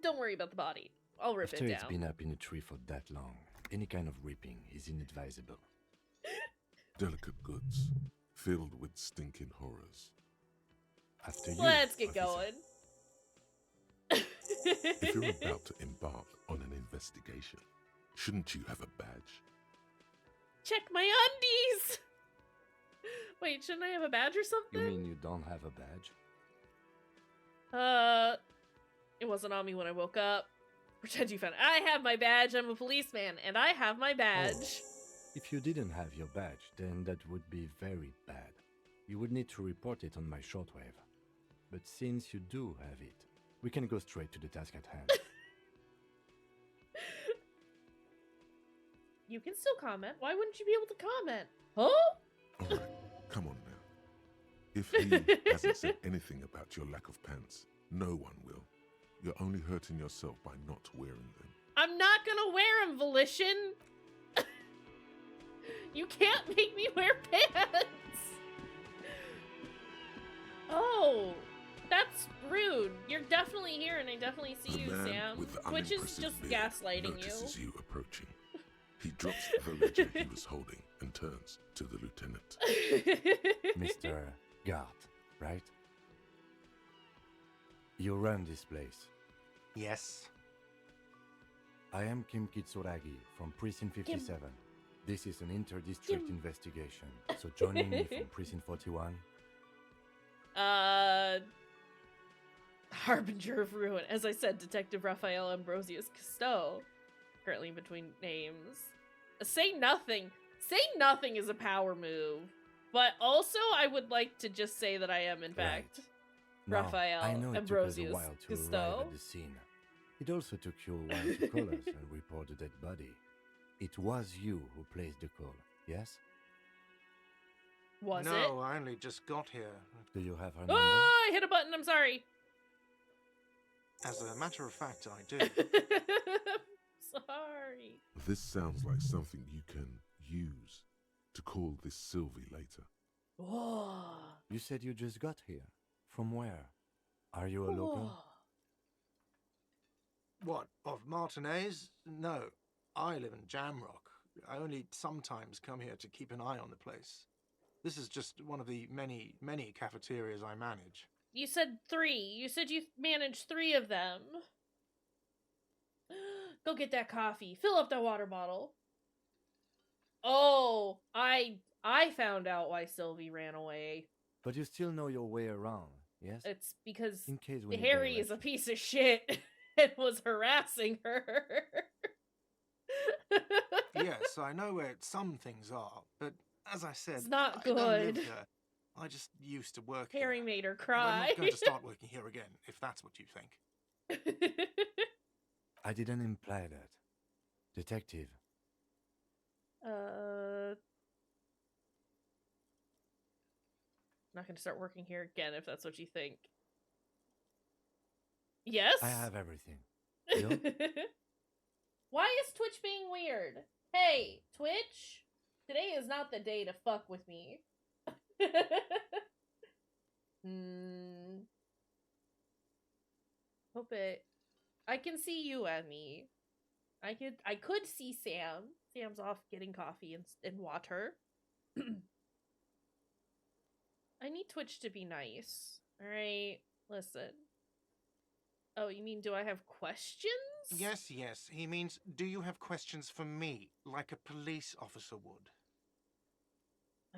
Don't worry about the body. I'll rip After it it's down. been up in a tree for that long, any kind of ripping is inadvisable. Delicate goods, filled with stinking horrors. After you, Let's get officer. going. If you're about to embark on an investigation, shouldn't you have a badge? Check my undies! Wait, shouldn't I have a badge or You something? mean you don't have a badge? It wasn't on me when I woke up. Pretend you found it. I have my badge. I'm a policeman, and I have my badge. If you didn't have your badge, then that would be very bad. You would need to report it on my shortwave. But since you do have it, we can go straight to the task at hand. You can still comment. Why wouldn't you be able to comment? Huh? All right, come on now. If he hasn't said anything about your lack of pants, no one will. You're only hurting yourself by not wearing them. I'm not gonna wear them, Volition. You can't make me wear pants. Oh, that's rude. You're definitely here, and I definitely see The you, man Sam. with the Which is unimpressive just beard gaslighting you. notices you approaching. He drops the ledger he was holding and turns to the lieutenant. Mr. Gart, right? You run this place. Yes. I am Kim Kitsuragi from Precinct 57. This is an inter-district investigation, so joining me from Precinct 41. Harbinger of Ruin. As I said, Detective Raphael Ambrosius Cousteau. Currently between names. Say nothing. Say nothing is a power move. But also, I would like to just say that I am, in fact, Now, Raphael I know it took us a Ambrosius while to arrive Cousteau. at the scene. It also took you a while to call us and report the dead body. It was you who placed the call, yes? Was no, it? I only just got here. Do you have her number? Oh, I hit a button. I'm sorry. As a matter of fact, I do. Sorry. This sounds like something you can use to call this Sylvie later. Whoa. You said you just got here. From where? Are you a local? What, of Martinez? No, I live in Jamrock. I only sometimes come here to keep an eye on the place. This is just one of the many, many cafeterias I manage. You said 3. You said you managed 3 of them. Go get that coffee. Fill up that water bottle. Oh, I found out why Sylvie ran away. But you still know your way around, yes? It's because In case we need Harry is a directions. piece of shit and was harassing her. Yes, I know where some things are, but as I said, It's not I don't live good. here. I just used to work Harry here. made her And I'm cry. not going to start working here again, if that's what you think. I didn't imply that. Detective, Not gonna start working here again if that's what you think. Yes? I have everything. Deal? Why is Twitch being weird? Hey, Twitch, today is not the day to fuck with me. Hope it. I can see you and me. I could see Sam. Sam's off getting coffee and water. I need Twitch to be nice. Alright, listen. Oh, you mean do I have questions? Yes, yes. He means, do you have questions for me, like a police officer would?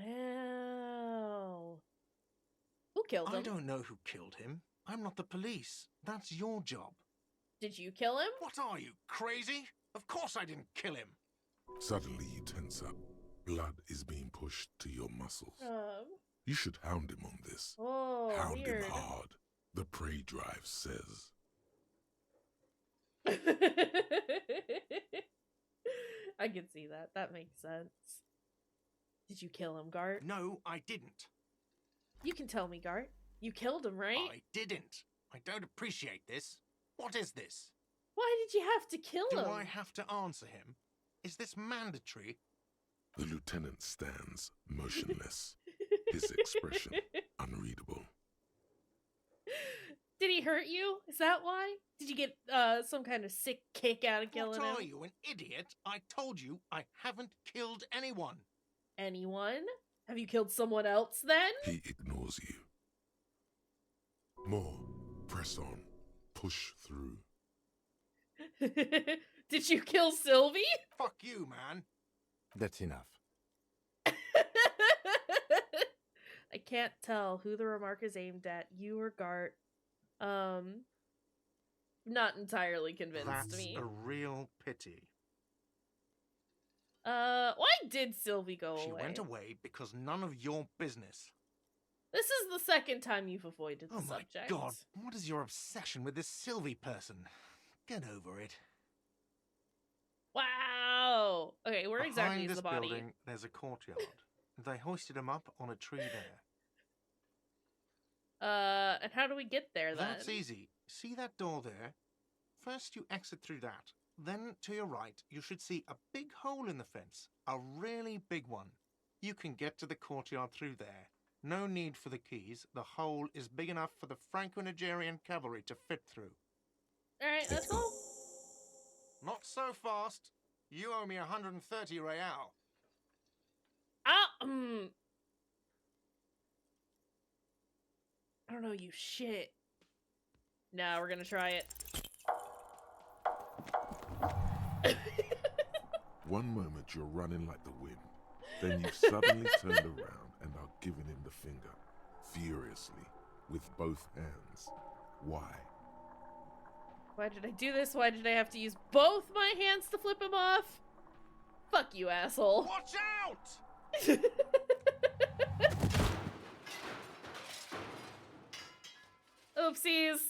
Oh. Who killed him? I don't know who killed him. I'm not the police. That's your job. Did you kill him? What are you, crazy? Of course I didn't kill him. Suddenly you tense up. Blood is being pushed to your muscles. You should hound him on this. Oh, Hound weird. him hard. The prey drive says. I can see that. That makes sense. Did you kill him, Gart? No, I didn't. You can tell me, Gart. You killed him, right? I didn't. I don't appreciate this. What is this? Why did you have to kill Do him? I have to answer him? Is this mandatory? The lieutenant stands motionless, his expression unreadable. Did he hurt you? Is that why? Did you get some kind of sick kick out of killing What him? are you, an idiot? I told you I haven't killed anyone. Anyone? Have you killed someone else then? He ignores you. More. Press on. Push through. Did you kill Sylvie? Fuck you, man. That's enough. I can't tell who the remark is aimed at, you or Gart. not entirely convinced That's me. a real pity. Why did Sylvie go She away? went away because none of your business. This is the second time you've avoided the Oh my subject. god, what is your obsession with this Sylvie person? Get over it. Wow. Okay, where exactly Behind is this the body? building, there's a courtyard. They hoisted him up on a tree there. And how do we get there then? That's easy. See that door there? First you exit through that. Then to your right, you should see a big hole in the fence. A really big one. You can get to the courtyard through there. No need for the keys. The hole is big enough for the Franco-Nigerian cavalry to fit through. Alright, let's go. Not so fast. You owe me 130 real. Ah, I don't know, you shit. Nah, we're gonna try it. One moment you're running like the wind, then you've suddenly turned around and are giving him the finger, furiously, with both hands. Why? Why did I do this? Why did I have to use both my hands to flip him off? Fuck you, asshole. Watch out! Oopsies.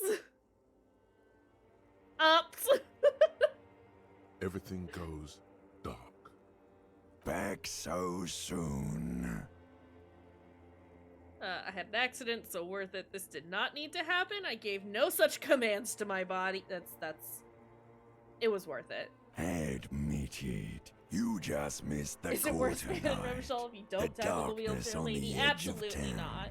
Ups. Everything goes dark. Back so soon. I had an accident, so worth it. This did not need to happen. I gave no such commands to my body. It was worth it. Admit it. You just missed the Is it worth quarter it in night. Revachol if you The don't tackle the darkness wheelchair on lady? the edge of Absolutely town. not.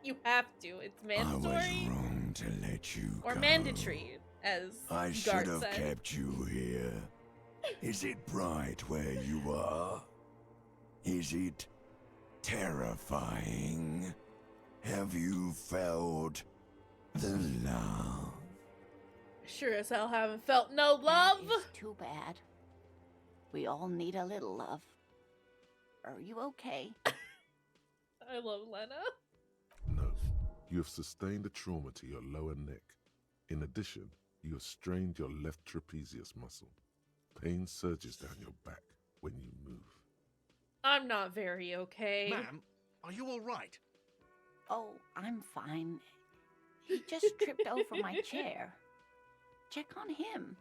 You have to. It's I was mandatory. wrong to let you Or go. mandatory, as I Gart should have said. kept you here. Is it bright where you are? Is it terrifying? Have you felt the love? Sure as hell haven't felt no love. That is too bad. We all need a little love. Are you okay? I love Lena. No, you have sustained a trauma to your lower neck. In addition, you have strained your left trapezius muscle. Pain surges down your back when you move. I'm not very okay. Ma'am, are you all right? Oh, I'm fine. He just tripped over my chair. Check on him.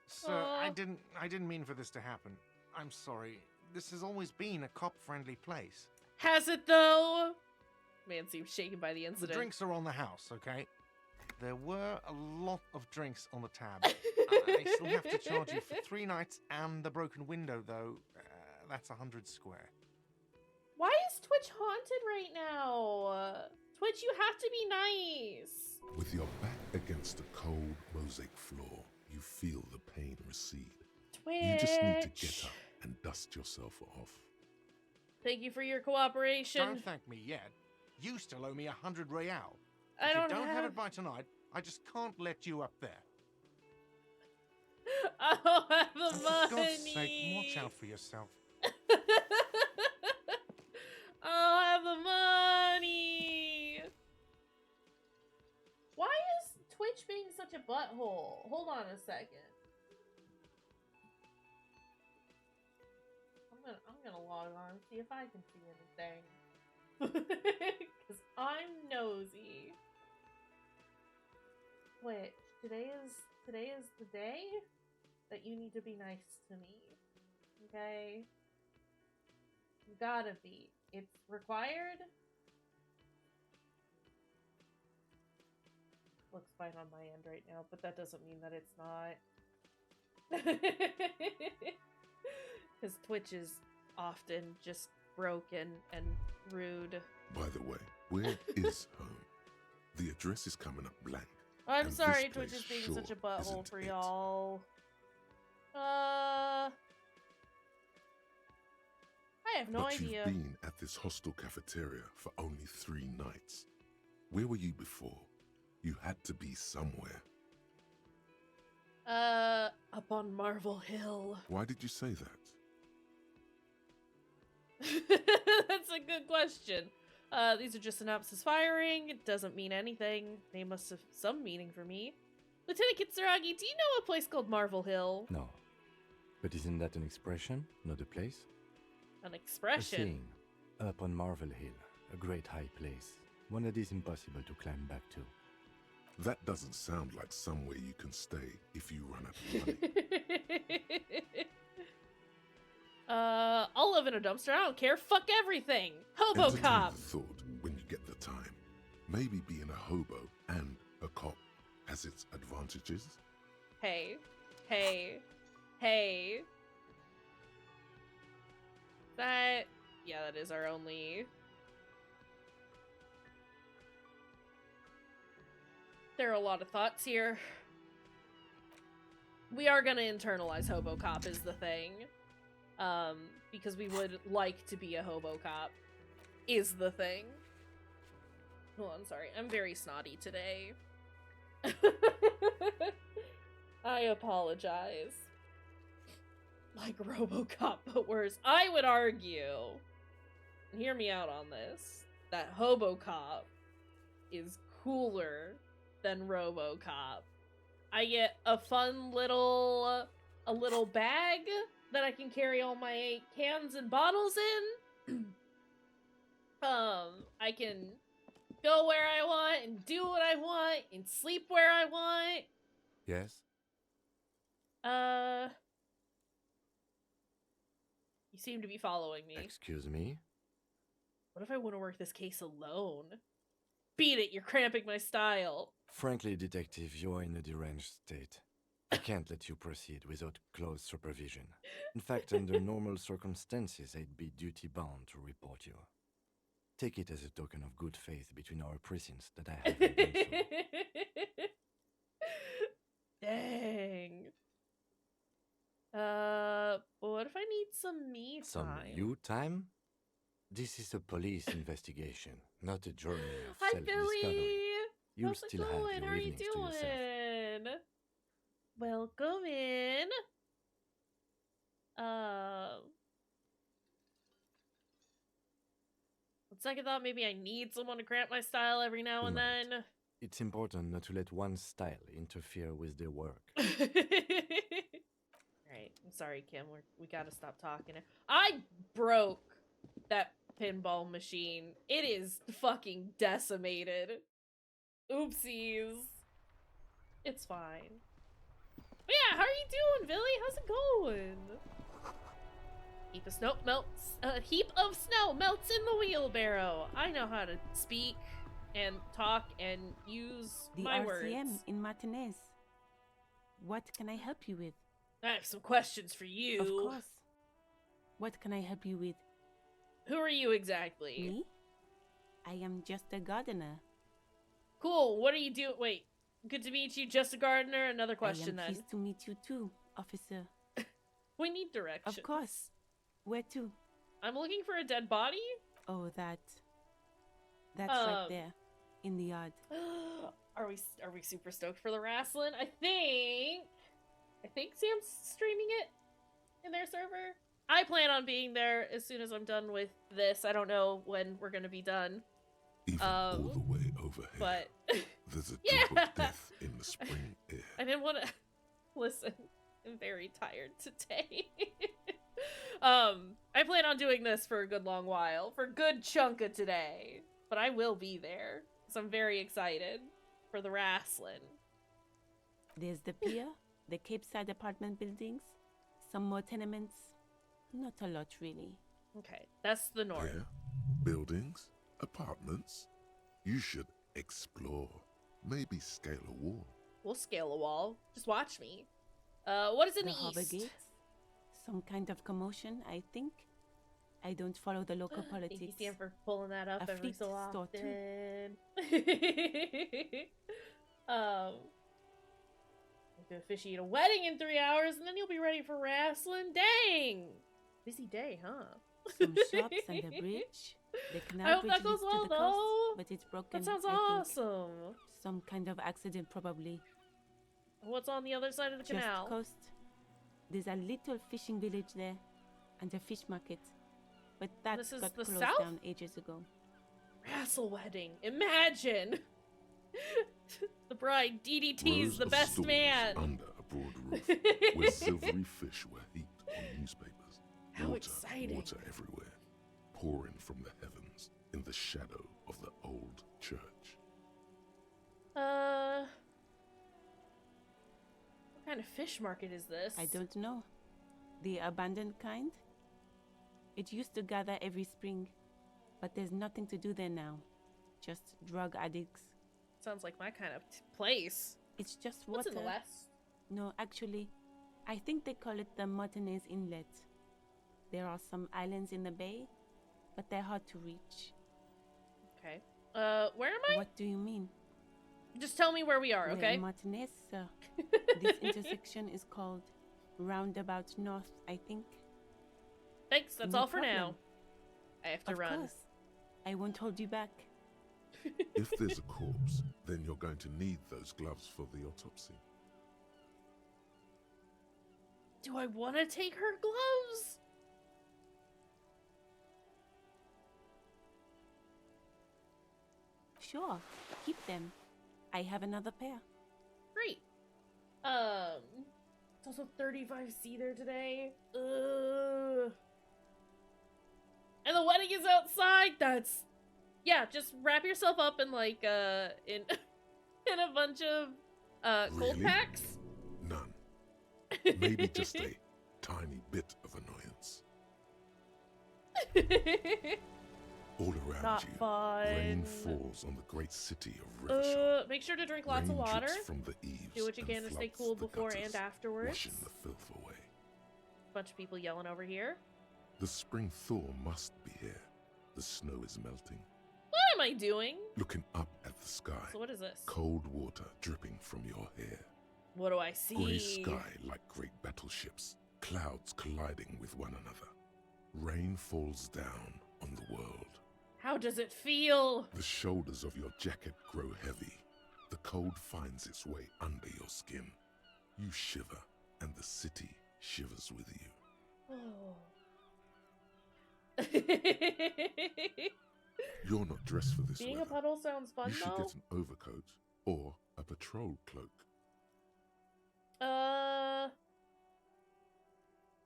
Sir, I didn't mean for this to happen. I'm sorry. This has always been a cop-friendly place. Has it though? Man seems shaken by the The incident. drinks are on the house, okay? There were a lot of drinks on the tab. I still have to charge you for 3 nights and the broken window, though. That's 100 square. Why is Twitch haunted right now? Twitch, you have to be nice. With your back against a cold mosaic floor, you feel the pain recede. Twitch. You just need to get up and dust yourself off. Thank you for your cooperation. Don't thank me yet. You still owe me 100 real. I If don't you don't have it by tonight, I just can't let you up there. I don't have the And money. for God's sake, watch out for yourself. I don't have the money. Why is Twitch being such a butthole? Hold on a second. I'm gonna log on and see if I can see anything. Cause I'm nosy. Twitch, today is the day that you need to be nice to me. Okay? You gotta be. It's required. Looks fine on my end right now, but that doesn't mean that it's not. Because Twitch is often just broken and rude. By the way, where is home? The address is coming up blank. I'm And sorry this Twitch place is being sure such a butthole isn't for it. y'all. I have no But idea. you've been at this hostel cafeteria for only 3 nights. Where were you before? You had to be somewhere. Up on Marvel Hill. Why did you say that? That's a good question. These are just synopsis firing. It doesn't mean anything. They must have some meaning for me. Lieutenant Kitsuragi, do you know a place called Marvel Hill? No. But isn't that an expression, not a place? An A expression? saying. Up on Marvel Hill, a great high place. One that is impossible to climb back to. That doesn't sound like somewhere you can stay if you run out of money. I'll live in a dumpster. I don't care. Fuck everything. Hobo Entertain cop. the thought when you get the time. Maybe being a hobo and a cop has its advantages. Hey. Hey. Hey. That... Yeah, that is our only... There are a lot of thoughts here. We are gonna internalize Hobo Cop is the thing. Because we would like to be a Hobo Cop. Is the thing. Oh, I'm sorry. I'm very snotty today. I apologize. Like RoboCop, but worse. I would argue, and hear me out on this, that HoboCop is cooler than RoboCop. I get a fun little bag that I can carry all my cans and bottles in. I can go where I want and do what I want and sleep where I want. Yes? You seem to be following me. Excuse me? What if I want to work this case alone? Beat it, you're cramping my style. Frankly, Detective, you're in a deranged state. I can't let you proceed without close supervision. In fact, under normal circumstances, I'd be duty-bound to report you. Take it as a token of good faith between our precincts that I haven't done so. Dang. What if I need some me time? Some you time? This is a police investigation, not a journey of Hi, self-discovery. Billy! You How's it still have going? your How are you evenings to yourself. doing? Welcome in. On second thought, maybe I need someone to cramp my style every now and Right. then. It's important not to let one style interfere with their work. Alright, I'm sorry, Kim. We gotta stop talking. I broke that pinball machine. It is fucking decimated. Oopsies. It's fine. But yeah, how are you doing, Billy? How's it going? Heap of snow melts. A heap of snow melts in the wheelbarrow. I know how to speak and talk and use The my RCM words. in Martinez. What can I help you with? I have some questions for you. Of course. What can I help you with? Who are you exactly? Me? I am just a gardener. Cool. What are you doing? Wait. Good to meet you, just a gardener. Another question I am then. pleased to meet you too, officer. We need directions. Of course. Where to? I'm looking for a dead body. Oh, that's right there, in the yard. Are we super stoked for the wrestling? I think Sam's streaming it in their server. I plan on being there as soon as I'm done with this. I don't know when we're gonna be done. Even all the way over here. But There's a Yeah. double death in the spring air. I didn't want to listen. I'm very tired today. I plan on doing this for a good long while, for a good chunk of today. But I will be there, so I'm very excited for the wrestling. There's the pier, the Cape Side apartment buildings, some more tenements. Not a lot, really. Okay, that's the north. Here, buildings, apartments. You should explore. Maybe scale a wall. We'll scale a wall. Just watch me. What is in the harbor east? gates. Some kind of commotion, I think. I don't follow the local Thank you, politics. Sam, for pulling that up A every fleet so store, too. often. I'm gonna officiate a wedding in 3 hours, and then you'll be ready for wrestling. Dang! Busy day, huh? Some shops and a bridge. The canal I hope bridge that goes leads well, to the though. coast, but it's broken. That sounds I think. awesome. Some kind of accident, probably. What's on the other side of the Just canal? coast. There's a little fishing village there, and a fish market. But that This is got the closed south? down ages ago. Castle wedding. Imagine! The bride DDT's Rows the of best stalls man. under a broad roof, where silvery fish were heaped on newspapers. How Water, exciting. water everywhere, pouring from the heavens in the shadow of the old church. What kind of fish market is this? I don't know. The abandoned kind? It used to gather every spring, but there's nothing to do there now. Just drug addicts. Sounds like my kind of place. It's just water. What's in the west? No, actually, I think they call it the Martinez Inlet. There are some islands in the bay, but they're hard to reach. Okay. Where am I? What do you mean? Just tell me where we are, We're okay? in Martinez, sir. This intersection is called Roundabout North, I think. Thanks, that's No all for now. problem. I have to Of run. course. I won't hold you back. If there's a corpse, then you're going to need those gloves for the autopsy. Do I want to take her gloves? Sure, keep them. I have another pair. Great. It's also 35C there today. Ugh. And the wedding is outside. That's, yeah. Just wrap yourself up in like in in a bunch of cold Really? packs. None. Maybe just a tiny bit of annoyance. All around Not you, fun. rain falls on the great city of Revachol. Make sure to drink lots Rain of water. drips from the eaves Do what you and can to stay floods cool the before gutters, and afterwards. washing the filth away. Bunch of people yelling over here. The spring thaw must be here. The snow is melting. What am I doing? Looking up at the sky, So what is this? cold water dripping from your hair. What do I see? Grey sky like great battleships, clouds colliding with one another. Rain falls down on the world. How does it feel? The shoulders of your jacket grow heavy. The cold finds its way under your skin. You shiver, and the city shivers with you. Oh. You're not dressed for this Being weather. a puddle sounds fun You should though. get an overcoat or a patrol cloak.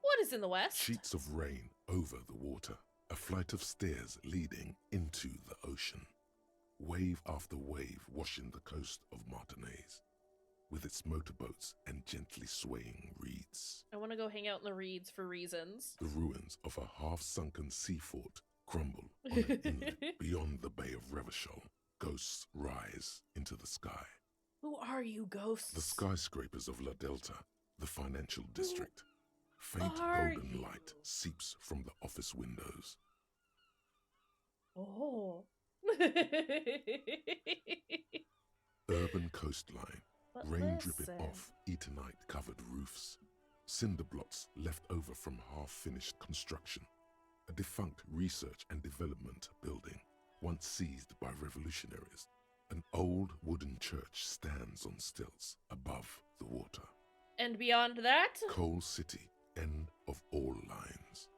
What is in the west? Sheets of rain over the water. A flight of stairs leading into the ocean. Wave after wave washing the coast of Martinez, with its motorboats and gently swaying reeds. I want to go hang out in the reeds for reasons. The ruins of a half-sunken sea fort crumble on an inlet beyond the Bay of Revachol. Ghosts rise into the sky. Who are you, ghosts? The skyscrapers of La Delta, the financial district. Faint are golden you? light seeps from the office windows. Oh. Urban coastline, But rain dripping listen. off Eternite-covered roofs. Cinder blots left over from half-finished construction. A defunct research and development building, once seized by revolutionaries. An old wooden church stands on stilts above the water. And beyond that? Coal City, end of all lines.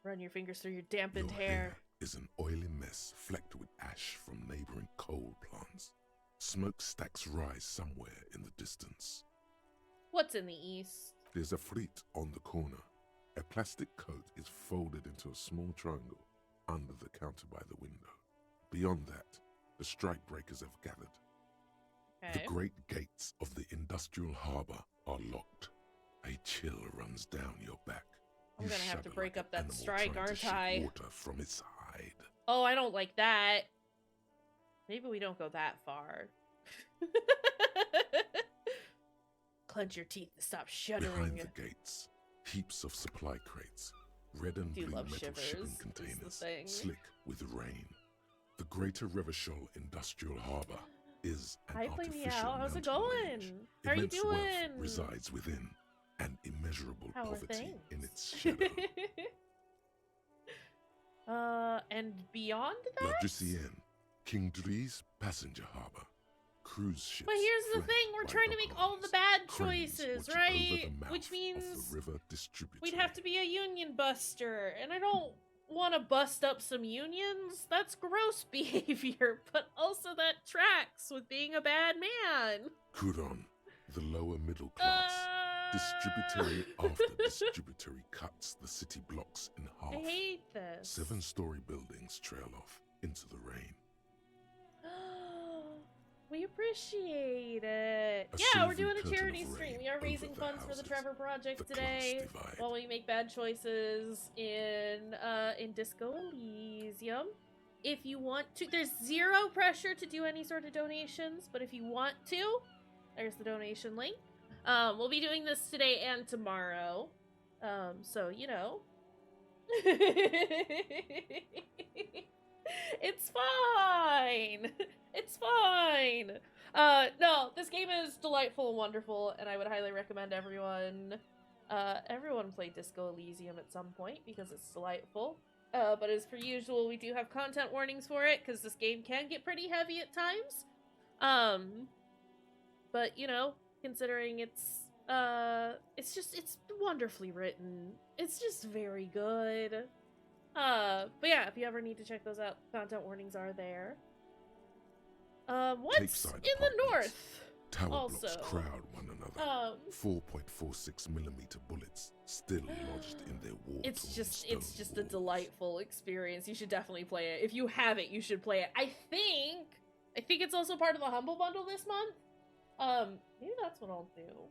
Run your fingers through your dampened Your hair. is an oily mess flecked with ash from neighboring coal plants. Smokestacks rise somewhere in the distance. What's in the east? There's a fleet on the corner. A plastic coat is folded into a small triangle under the counter by the window. Beyond that, the strikebreakers have gathered. Okay. The great gates of the industrial harbour are locked. A chill runs down your back. I'm You gonna have to shudder break like up an that animal strike, trying to aren't shake I? water from its hide. Oh, I don't like that. Maybe we don't go that far. Clench your teeth and stop shuddering. Behind the gates, heaps of supply crates, red and Do blue love metal shivers, shipping is the containers, thing. slick with rain. The greater Revachol Industrial Harbour is an Hi, artificial Meow. How's it mountain going? range. How are you Immense wealth doing? resides within, and immeasurable How are poverty things? in its shadow. And beyond La that? Drusienne, King Dries passenger harbour. Cruise ships. But here's the flanked thing, we're by trying to make all the docklands, bad cranes choices, watching over right? the mouth Which of means the river distributor. we'd have to be a union buster, and I don't want to bust up some unions, that's gross behavior, but also that tracks with being a bad man. Kuron, the lower middle class. Distributary after distributary cuts the city blocks in half. I hate this. 7-story buildings trail off into the rain. We appreciate it. A Yeah, we're silvery doing a curtain charity of stream. rain We are over raising the funds for the houses. Trevor Project The class today divide. while we make bad choices in Disco Elysium. If you want to, there's zero pressure to do any sort of donations, but if you want to, there's the donation link. We'll be doing this today and tomorrow. So, you know. It's fine. It's fine. No, this game is delightful and wonderful, and I would highly recommend everyone play Disco Elysium at some point because it's delightful. But as per usual, we do have content warnings for it because this game can get pretty heavy at times. But you know, considering it's wonderfully written. It's just very good. But yeah, if you ever need to check those out, content warnings are there. What's Capeside in the apartments. north? Tower Also, blocks crowd one another. 4.46mm bullets still lodged in their war. it's just a delightful experience. You should definitely play it. If you have it, you should play it. I think it's also part of the Humble Bundle this month. Maybe that's what I'll do.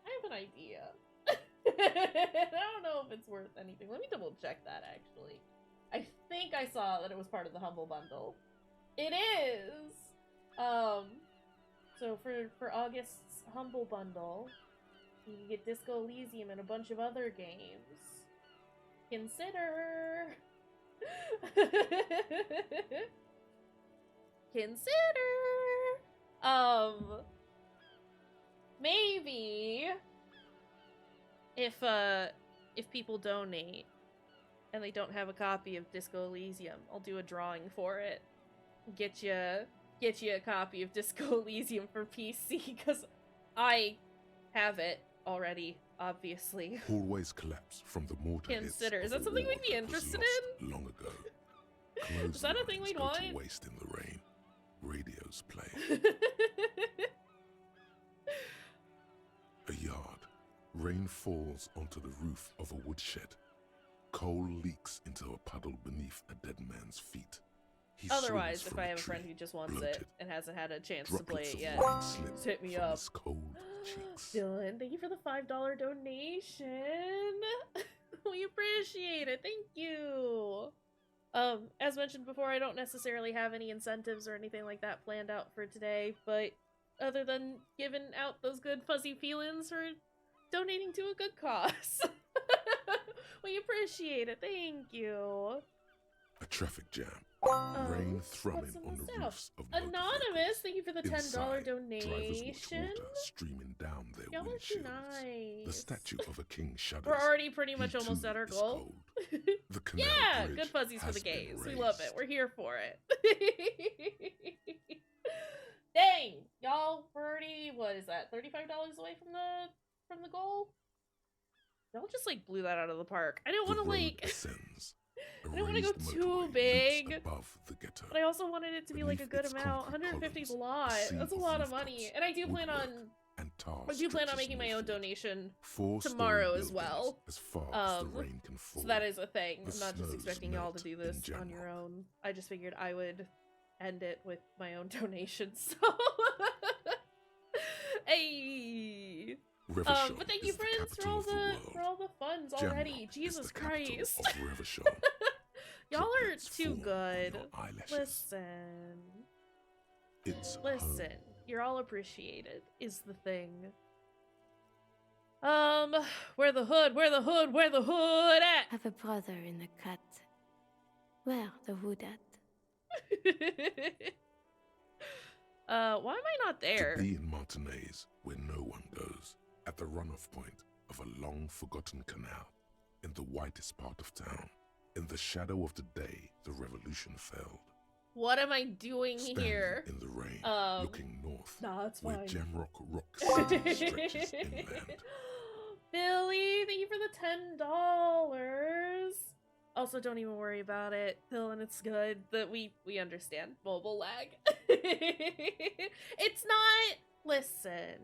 I have an idea. I don't know if it's worth anything. Let me double check that, actually. I think I saw that it was part of the Humble Bundle. It is! So for August's Humble Bundle, you can get Disco Elysium and a bunch of other games. Consider! Maybe if people donate and they don't have a copy of Disco Elysium, I'll do a drawing for it. Get you a copy of Disco Elysium for PC because I have it already, obviously. Hallways collapse from the mortar hits Consider. Is of that a something war we'd be that was interested lost in? long ago. Closed Is that a thing lines we'd go to want? waste in the rain. Radios play. A yard. Rain falls onto the roof of a woodshed. Coal leaks into a puddle beneath a dead man's feet. He Otherwise, swings if from I a have a tree, friend who just wants bloated. it and hasn't had a chance to play Droplets it of yet, rain slip just hit me from up. his cold cheeks. Dylan, thank you for the $5 donation. We appreciate it. Thank you. As mentioned before, I don't necessarily have any incentives or anything like that planned out for today, but other than giving out those good fuzzy feelings for donating to a good cause. We appreciate it. Thank you. A traffic jam. Rain thrumming what's in on this the now? roofs of motor Anonymous, vehicles. thank you for the $10 Inside, drivers watch donation. water streaming down their Y'all are too windshields. The nice. statue of a king shudders. We're already pretty He much almost too at our is goal. cold. The canal Yeah, bridge good fuzzies for has the been gays. We love it. raised. We're here for it. Dang, y'all, we're already, what is that, $35 away from the goal? Y'all just like blew that out of the park. I didn't want to The road like ascends. A I don't want to go raised too motorway loops big, above the ghetto. but I also wanted it to be like a Beneath good its amount. concrete 150 is a columns, lot. sea That's a of lot of rooftops, money. And I do plan woodwork, on and tar making stretches my own northward. donation 4-story tomorrow as buildings well. As far as the rain can fall. So that is a thing. The I'm not just snows expecting y'all to melt do in this on your Jamrock. own. I just figured I would end it with my own donation. So hey. Revachol But thank you is the friends for capital all of the the world. funds Jamrock already. is Jesus the capital Christ. of Revachol. Y'all are Droplets too form on good. your eyelashes. Listen. It's Listen. home. You're all appreciated, is the thing. Where the hood at? Have a brother in the cut. Where the hood at? Why am I not there? To be in Martinez, where no one goes, at the runoff point of a long-forgotten canal, in the whitest part of town, in the shadow of the day the revolution failed. What am I doing Standing here? in the rain, looking north, Nah, it's where fine. Jamrock Rock City stretches inland. Billy, thank you for the $10. Also, don't even worry about it, Dylan. It's good that we understand mobile lag. It's not. Listen,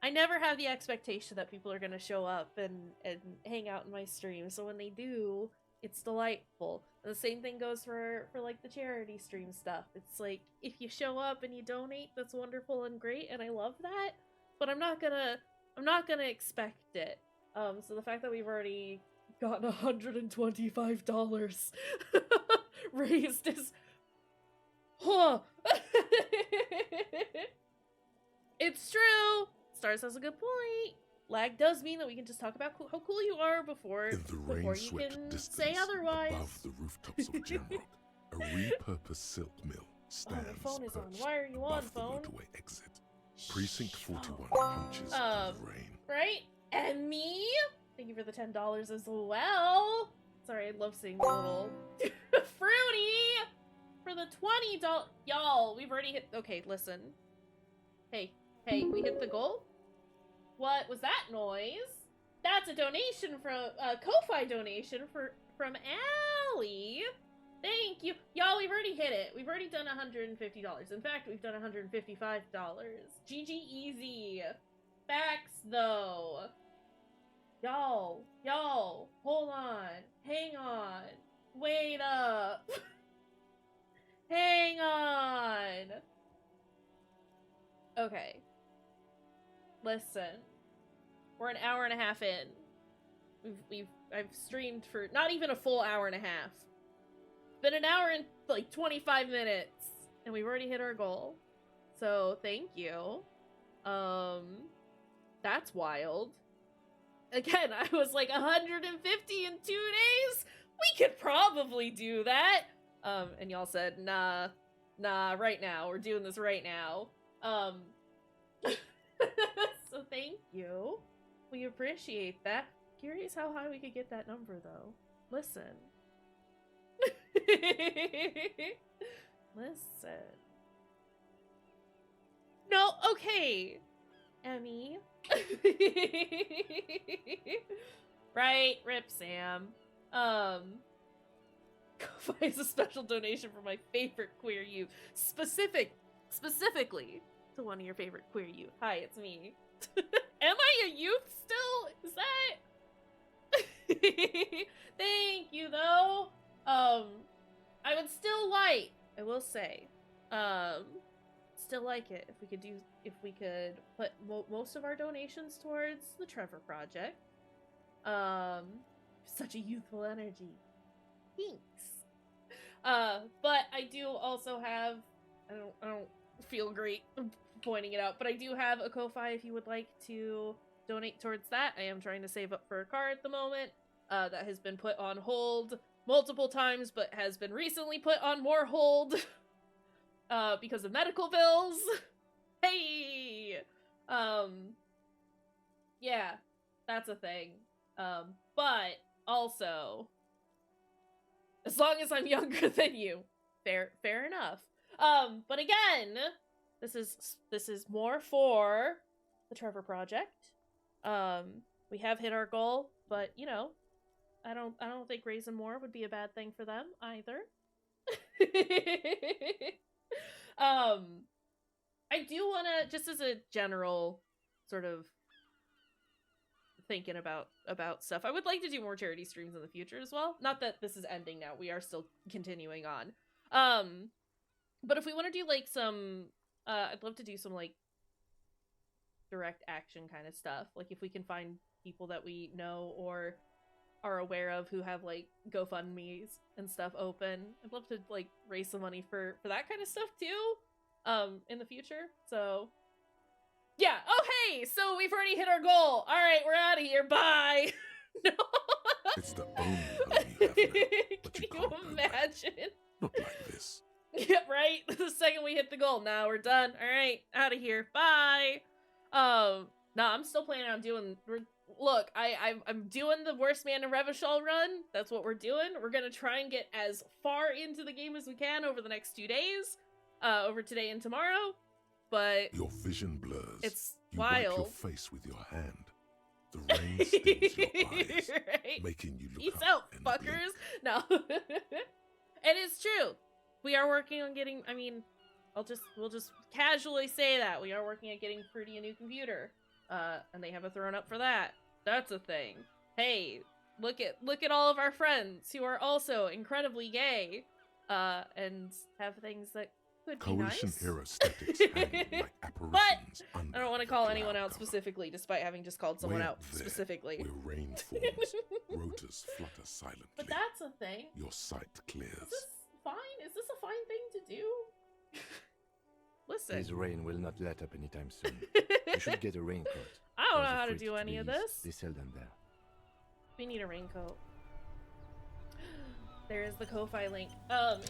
I never have the expectation that people are gonna show up and hang out in my stream. So when they do, it's delightful. And the same thing goes for like the charity stream stuff. It's like if you show up and you donate, that's wonderful and great, and I love that. But I'm not gonna expect it. So the fact that we've already gotten $125 raised is, huh. It's true. Stars has a good point. Lag does mean that we can just talk about how cool you are before In the you rain-swept can distance, say otherwise. above the rooftops of Jamrock, a repurposed silk mill stands my phone is on. perched Why are you on, above the phone? motorway exit. Precinct 41 hunches in the rain. Right? And me? Thank you for the $10 as well. Sorry, I love seeing the little fruity for the $20. Y'all, we've already hit. Okay, listen. Hey, we hit the goal? What was that noise? That's a donation from a Ko-Fi donation from Allie. Thank you. Y'all, we've already hit it. We've already done $150. In fact, we've done $155. GG easy. Facts, though. Y'all, hold on. Hang on. Wait up. Hang on. Okay. Listen. We're an hour and a half in. I've streamed for not even a full hour and a half. It's been an hour and like 25 minutes, and we've already hit our goal. So thank you. That's wild. Again, I was like 150 in 2 days. We could probably do that. And y'all said, nah, right now. We're doing this right now. So thank you. We appreciate that. Curious how high we could get that number, though. Listen. Listen. No, okay. Emmy. Right, rip Sam. Ko-Fi is a special donation for my favorite queer youth. Specifically to one of your favorite queer youth. Hi, it's me. Am I a youth still? Is that? Thank you, though. I would still like, I will say, still like it if we could put most of our donations towards the Trevor Project. Such a youthful energy. Thanks. But I do also have, I don't feel great pointing it out, but I do have a Ko-Fi if you would like to donate towards that. I am trying to save up for a car at the moment that has been put on hold multiple times, but has been recently put on more hold because of medical bills. Hey! Yeah, that's a thing. But also, as long as I'm younger than you, fair enough. But again, this is more for the Trevor Project. We have hit our goal, but you know, I don't think raising more would be a bad thing for them either. I do want to, just as a general sort of thinking about stuff, I would like to do more charity streams in the future as well. Not that this is ending now, we are still continuing on. But if we want to do like some, I'd love to do some like direct action kind of stuff. Like if we can find people that we know or are aware of who have like GoFundMes and stuff open, I'd love to like raise some money for that kind of stuff too, in the future. So yeah. Oh hey, so we've already hit our goal. All right, we're out of here. Bye. No. It's the only home you have now, but Can you you can't go back. imagine? Not like this. Yeah, right? The second we hit the goal, now we're done. Alright, out of here. Bye! No, I'm still planning on doing... Look, I'm doing the Worst Man in Revachol run. That's what we're doing. We're gonna try and get as far into the game as we can over the next 2 days. Over today and tomorrow. But... Your vision blurs. It's you wipe wild. your face with your hand. The rain stings your eyes, Right? making you look Peace up out, and fuckers. blink. No. And it's true. We are working on getting, I mean, we'll just casually say that. We are working on getting Fruity a new computer. And they have a throne up for that. That's a thing. Hey, look at all of our friends who are also incredibly gay. And have things that could be Coalition nice. hero statics hang like apparitions under I don't want to the call cloud anyone out cover. specifically, despite having just called someone Way out up there, specifically. where rain forms, rotors flutter silently. But that's a thing. Your sight clears. Is this fine? Is this a fine thing to do? Listen. This rain will not let up anytime soon. You should get a raincoat. I don't know There's a how to fridge do any the of east. this. They sell them there. We need a raincoat. There is the Ko-Fi link.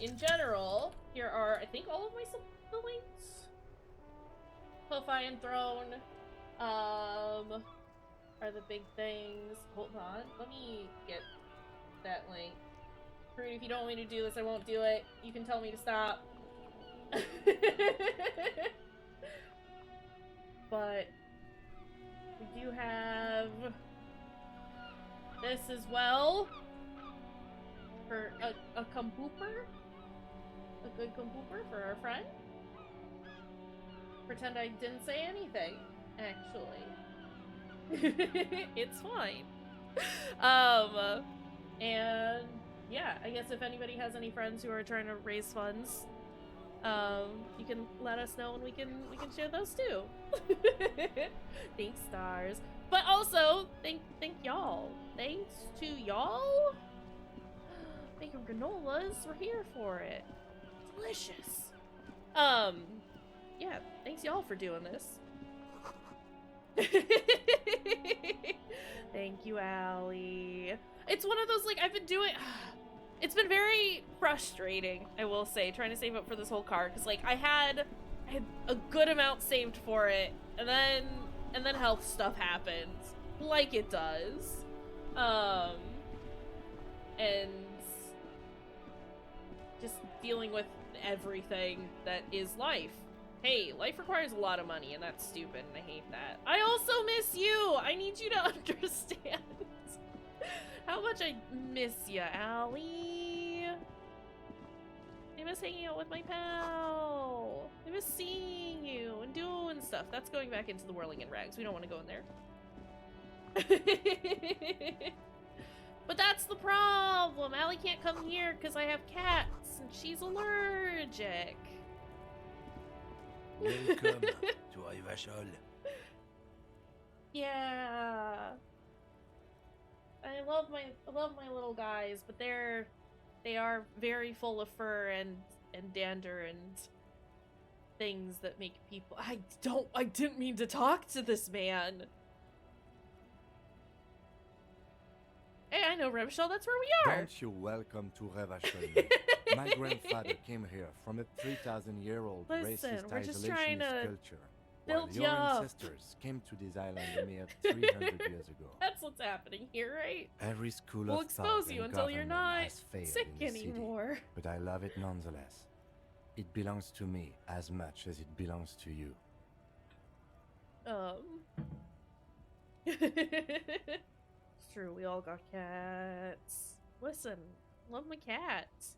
In general, here are, I think, all of my the links. Ko-Fi and Throne, are the big things. Hold on, let me get that link. Fruit, if you don't want me to do this, I won't do it. You can tell me to stop. But we do have this as well. For a compooper? A good compooper for our friend? Pretend I didn't say anything, actually. It's fine. And yeah, I guess if anybody has any friends who are trying to raise funds, you can let us know and we can share those too. Thanks, stars. But also, thank y'all. Thanks to y'all. Making granolas, we're here for it. Delicious. Yeah, thanks y'all for doing this. Thank you, Allie. It's one of those, like, I've been doing... It's been very frustrating, I will say, trying to save up for this whole car, because, like, I had a good amount saved for it, and then health stuff happened, like it does. And just dealing with everything that is life. Hey, life requires a lot of money, and that's stupid, and I hate that. I also miss you! I need you to understand how much I miss you, Allie. I miss hanging out with my pal. I miss seeing you and doing stuff. That's going back into the whirling in rags. We don't want to go in there. But that's the problem. Allie can't come here because I have cats and she's allergic. Welcome to Revachol. Yeah. I love my little guys, but they are very full of fur and dander and things that make people. I didn't mean to talk to this man. Hey, I know Revachol, that's where we are. Don't you welcome to Revachol. My grandfather came here from a 3,000-year-old Listen, racist we're just trying isolationist to culture. build While you your up. ancestors came to this island a mere 300 years ago. That's what's happening here, right? Every school We'll of expose thought you and until you're government not has failed sick in the city, anymore. but I love it nonetheless. It belongs to me as much as it belongs to you. It's true, we all got cats. Listen, love my cats.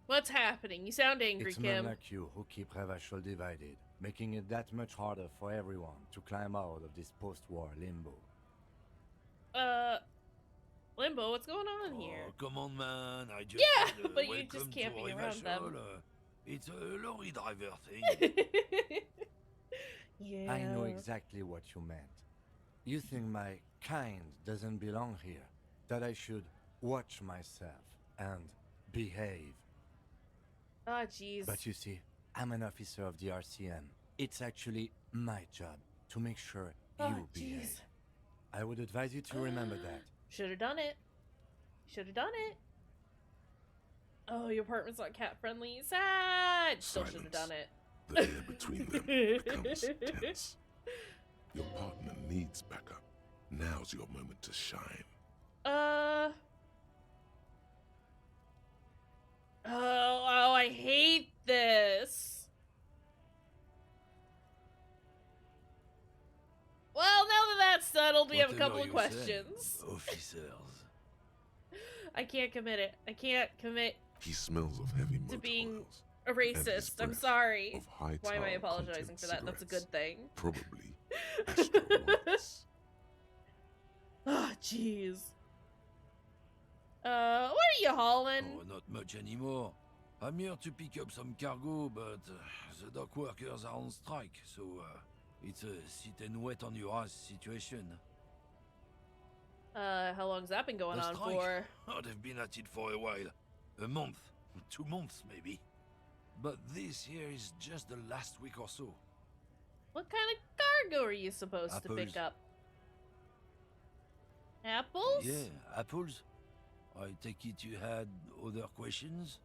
What's happening? You sound angry, It's men Kim. like you who keep Revachol divided, making it that much harder for everyone to climb out of this post-war limbo. Limbo, what's going on here? Oh, come on, man. I just Yeah, said, but you're welcome just to camping around them. Revachol. It's a lorry driver thing. Yeah. I know exactly what you meant. You think my kind doesn't belong here, that I should watch myself and behave. Ah, jeez. But you see, I'm an officer of the RCM. It's actually my job to make sure you behave. Jeez. I would advise you to remember that. Should have done it. Should have done it. Oh, your apartment's not cat friendly. Sad. Still should have done it. The air between them becomes tense. Your partner needs backup. Now's your moment to shine. Oh, I hate this. only have a couple of Whatever you say, questions. Officers. I can't commit it. I can't commit He smells of heavy motor to being oils. a and his racist. I'm breath sorry. Of high Why am I tar apologizing content for that? That's a good cigarettes. thing. Probably Astro Whites. Oh, jeez. What are you hauling? Oh, not much anymore. I'm here to pick up some cargo, but the dock workers are on strike, so it's a sit and wait on your ass situation. How long's that been going The on strike? for? Oh, they've been at it for a while. A month, 2 months maybe. But this here is just the last week or so. What kind of cargo are you supposed to pick Apples. up? Apples? Yeah, apples. I take it you had other questions?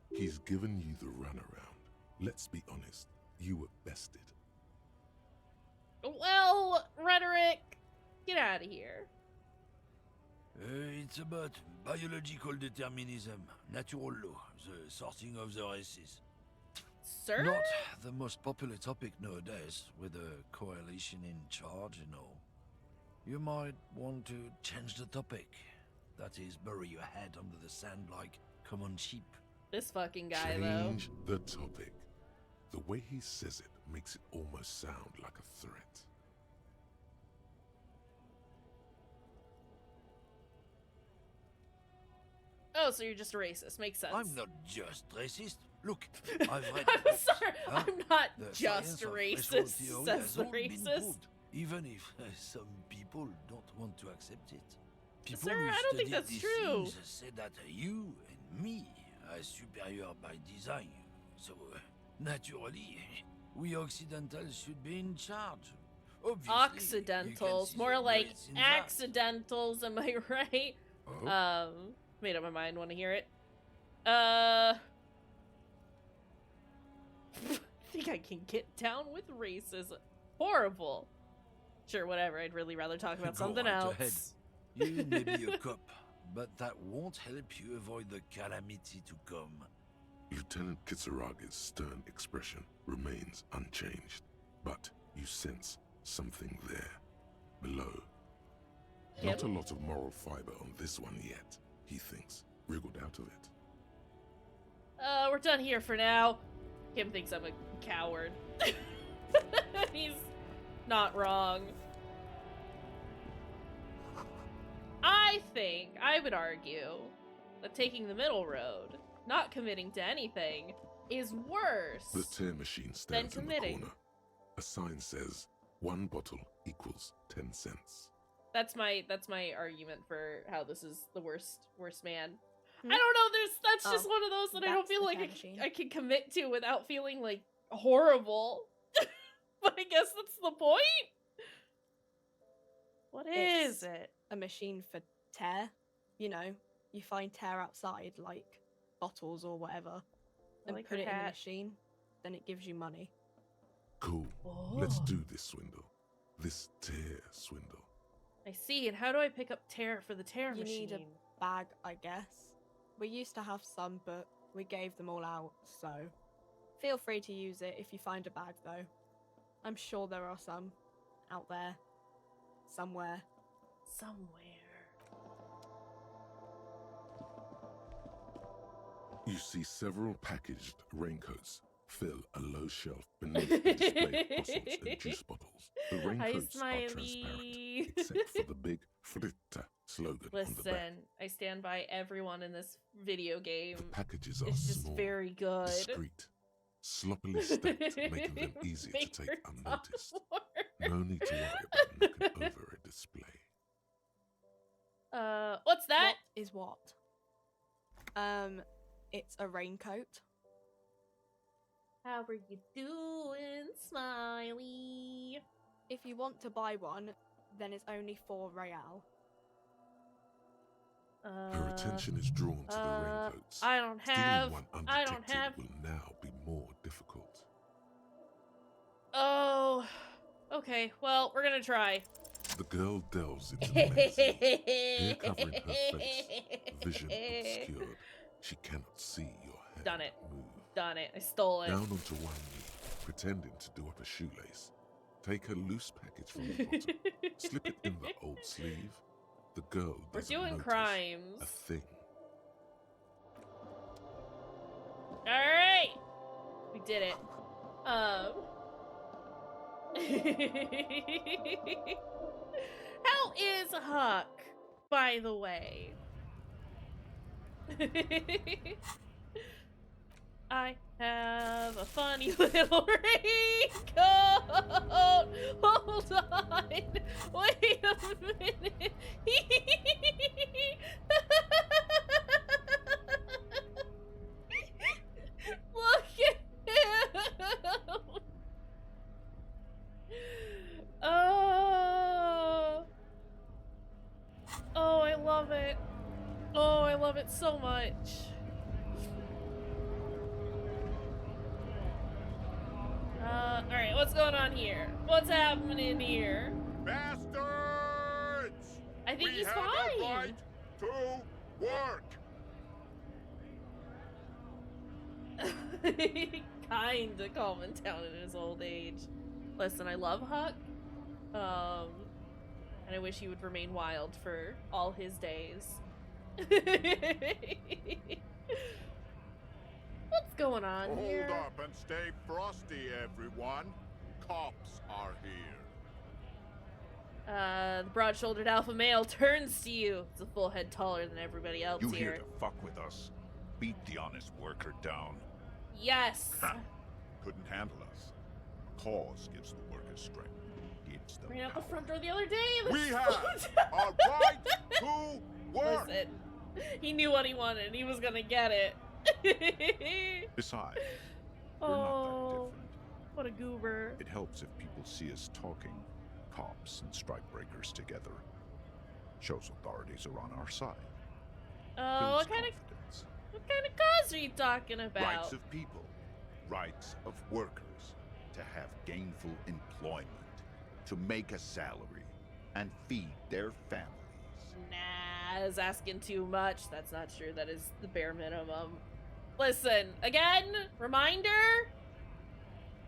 He's given you the runaround. Let's be honest, you were bested. Well, rhetoric, get out of here. It's about biological determinism, natural law, the sorting of the races. Sir? Not the most popular topic nowadays, with a coalition in charge and all. You might want to change the topic. That is, bury your head under the sand like common sheep. This fucking guy, though. Change the topic. The way he says it makes it almost sound like a threat. Oh, so you're just a racist. Makes sense. I'm not just racist. Look, I've read I'm books, sorry. huh? I'm not The just science of racist, racial theory says has the all been racist. proved, even if some people don't want to accept it. People Sir, who I don't think study that's these true. things say that you and me are superior by design. So, naturally, we Occidentals should be in charge. Obviously, you can Occidentals. see More the like merits in that. accidentals, am I right? Oh? Made up my mind, want to hear it. I think I can get down with racism. Horrible. Sure, whatever. I'd really rather talk about Go something right else. ahead. You may be a cop, but that won't help you avoid the calamity to come. Lieutenant Kitsurage's stern expression remains unchanged, but you sense something there, below. Not a lot of moral fiber on this one yet, he thinks, wriggled out of it. We're done here for now. Kim thinks I'm a coward. He's not wrong. I would argue that taking the middle road, not committing to anything, is worse The tear machine than stands in the committing. corner. A sign says, 1 bottle equals 10 cents. That's my argument for how this is the worst man. I don't know, that's just one of those that I don't That's feel the like time machine. I can commit to without feeling like horrible. But I guess that's the point. What is It's it? a machine for tear. You know, you find tear outside, like bottles or whatever, and like put her it in the hat. machine. Then it gives you money. Cool. Let's Oh. do this swindle. This tear swindle. I see. And how do I pick up tear for the tear You machine? need a bag, I guess. We used to have some, but we gave them all out, so feel free to use it if you find a bag, though. I'm sure there are some out there, somewhere. Somewhere. You see several packaged raincoats fill a low shelf beneath the display of bottles and juice bottles. The raincoats are transparent, Smiley. except for the big Fritta slogan on the back. Listen, I stand by everyone in this video game. The packages are It's just small, very good. discreet, sloppily stacked, making them easy to take Favorite unnoticed. War. No need to worry about knocking over a display. What's that? What is what? It's a raincoat. How are you doing, Smiley? If you want to buy one, then it's only 4 real. Her attention is drawn to the raincoats. I don't Stealing have. one I don't undetected have. will now be more difficult. Oh. Okay. Well, we're gonna try. The girl delves into the magazine, hair covering her face, vision obscured. She cannot see your hand Done it. move. Done it. I stole it. Down onto one knee, pretending to do up a shoelace. Take a loose package from the bottom, slip it in the old sleeve. The girl We're doesn't doing notice crimes. a thing. Alright! We did it. How is Huck, by the way? I have a funny little raincoat. Hold on. Wait a minute. Look at him. Oh. Oh, I love it. Oh, I love it so much. Alright, what's going on here? What's happening here? Bastards! I think he's have fine. The right to work. Kinda calming down in his old age. Listen, I love Huck. And I wish he would remain wild for all his days. What's going on here? Hold up and stay frosty, everyone. Cops are here. The broad-shouldered alpha male turns to you. It's a full head taller than everybody else You here. here to fuck with us? Beat the honest worker down. Yes. Couldn't handle us. Cause gives the workers strength. Gives them Ran out the power. front door the other day. And We the have a right to work. Listen, he knew what he wanted. He was gonna get it. Besides, we're not that Oh, different. what a goober. It helps if people see us talking, cops and strikebreakers together. Shows authorities are on our side. Oh, Builds what kind confidence. of cause are you talking about? Rights of people, rights of workers to have gainful employment, to make a salary, and feed their families. Nah, is asking too much. That's not true. That is the bare minimum. Listen, again, reminder,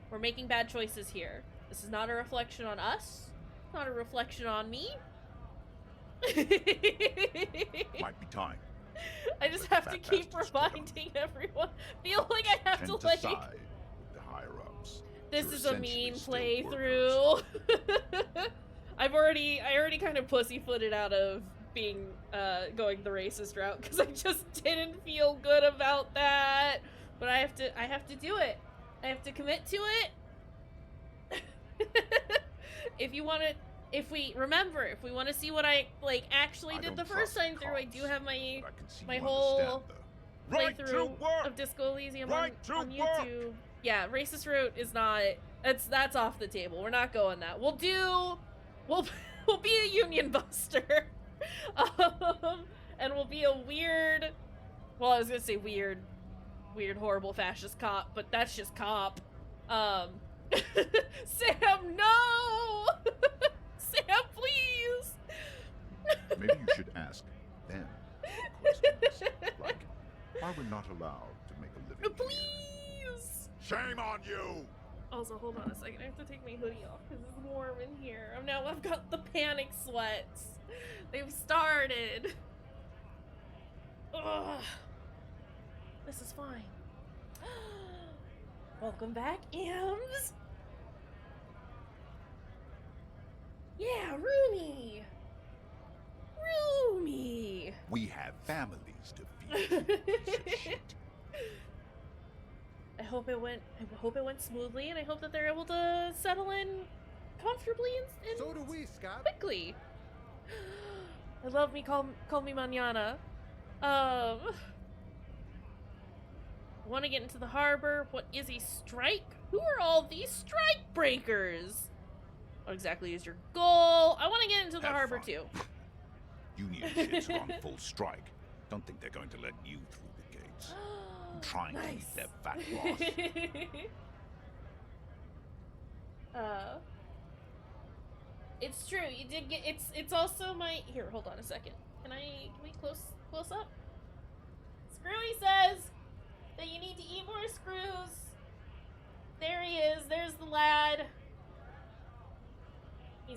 we're making bad choices here. This is not a reflection on us, not a reflection on me. Might be time. I just Let have the to fat keep bastards get 'em. reminding everyone. Feel like I have Tend to to like. side with the higher ups. This You're is a essentially mean still playthrough. I already kind of pussyfooted out of being going the racist route because I just didn't feel good about that. But I have to do it. I have to commit to it. If we want to see what I like actually I did don't the first trust time through, I do cops, have my but I can see my you whole understand the right to playthrough work. of Disco Elysium Right to on work. YouTube. Yeah, racist route is not. That's off the table. We're not going that. We'll be a union buster, and we'll be a weird. Well, I was gonna say weird, horrible fascist cop, but that's just cop. Sam, no! Sam, please! Maybe you should ask them questions, like why we're not allowed to make a living here. Please! Shame on you! Also, hold on a second. I have to take my hoodie off because it's warm in here. I've got the panic sweats. They've started. Ugh. This is fine. Welcome back, Ems. Yeah, Roomy. Roomy. We have families to feed. You piece of shit. I hope it went smoothly, and I hope that they're able to settle in comfortably and So do we, Scott. quickly. I love me call me mañana. Want to get into the harbor? What is a strike? Who are all these strike breakers? What exactly is your goal? I want to get into the Have harbor fun. too. Union shits are on full strike. Don't think they're going to let you through the gates. I'm trying to eat their fat loss. It's true. You did get. It's also my. Here, hold on a second. Can we close up? Screwy says that you need to eat more screws. There he is. There's the lad.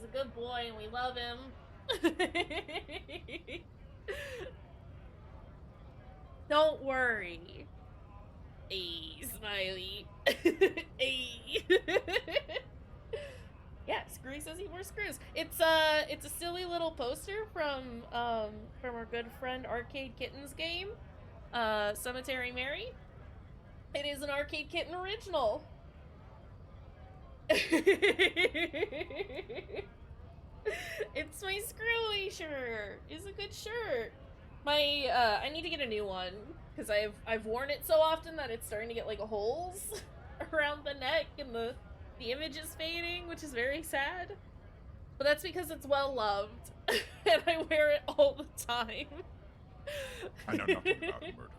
He's a good boy and we love him. Don't worry. Hey, Smiley. Hey. Yeah, Screwy says he wears screws. It's a silly little poster from our good friend Arcade Kitten's game, Cemetery Mary. It is an Arcade Kitten original. It's my Screwy shirt. It's a good shirt. My I need to get a new one because I've worn it so often that it's starting to get like holes around the neck and the image is fading, which is very sad. But that's because it's well loved and I wear it all the time. I know nothing about murder.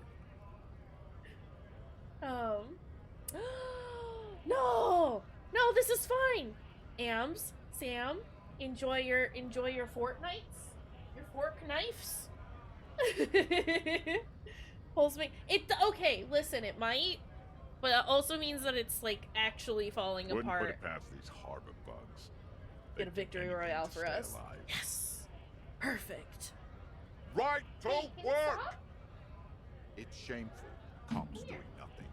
No, this is fine. Ams, Sam, enjoy your fortnights, your fork knives. Pulls me. Okay. Listen, it might, but it also means that it's like actually falling Wouldn't apart. put it past these harbor bugs. Get a victory royale for us. Alive. Yes, perfect. Right to Hey, can you work. stop? It's shameful. Comp's doing nothing.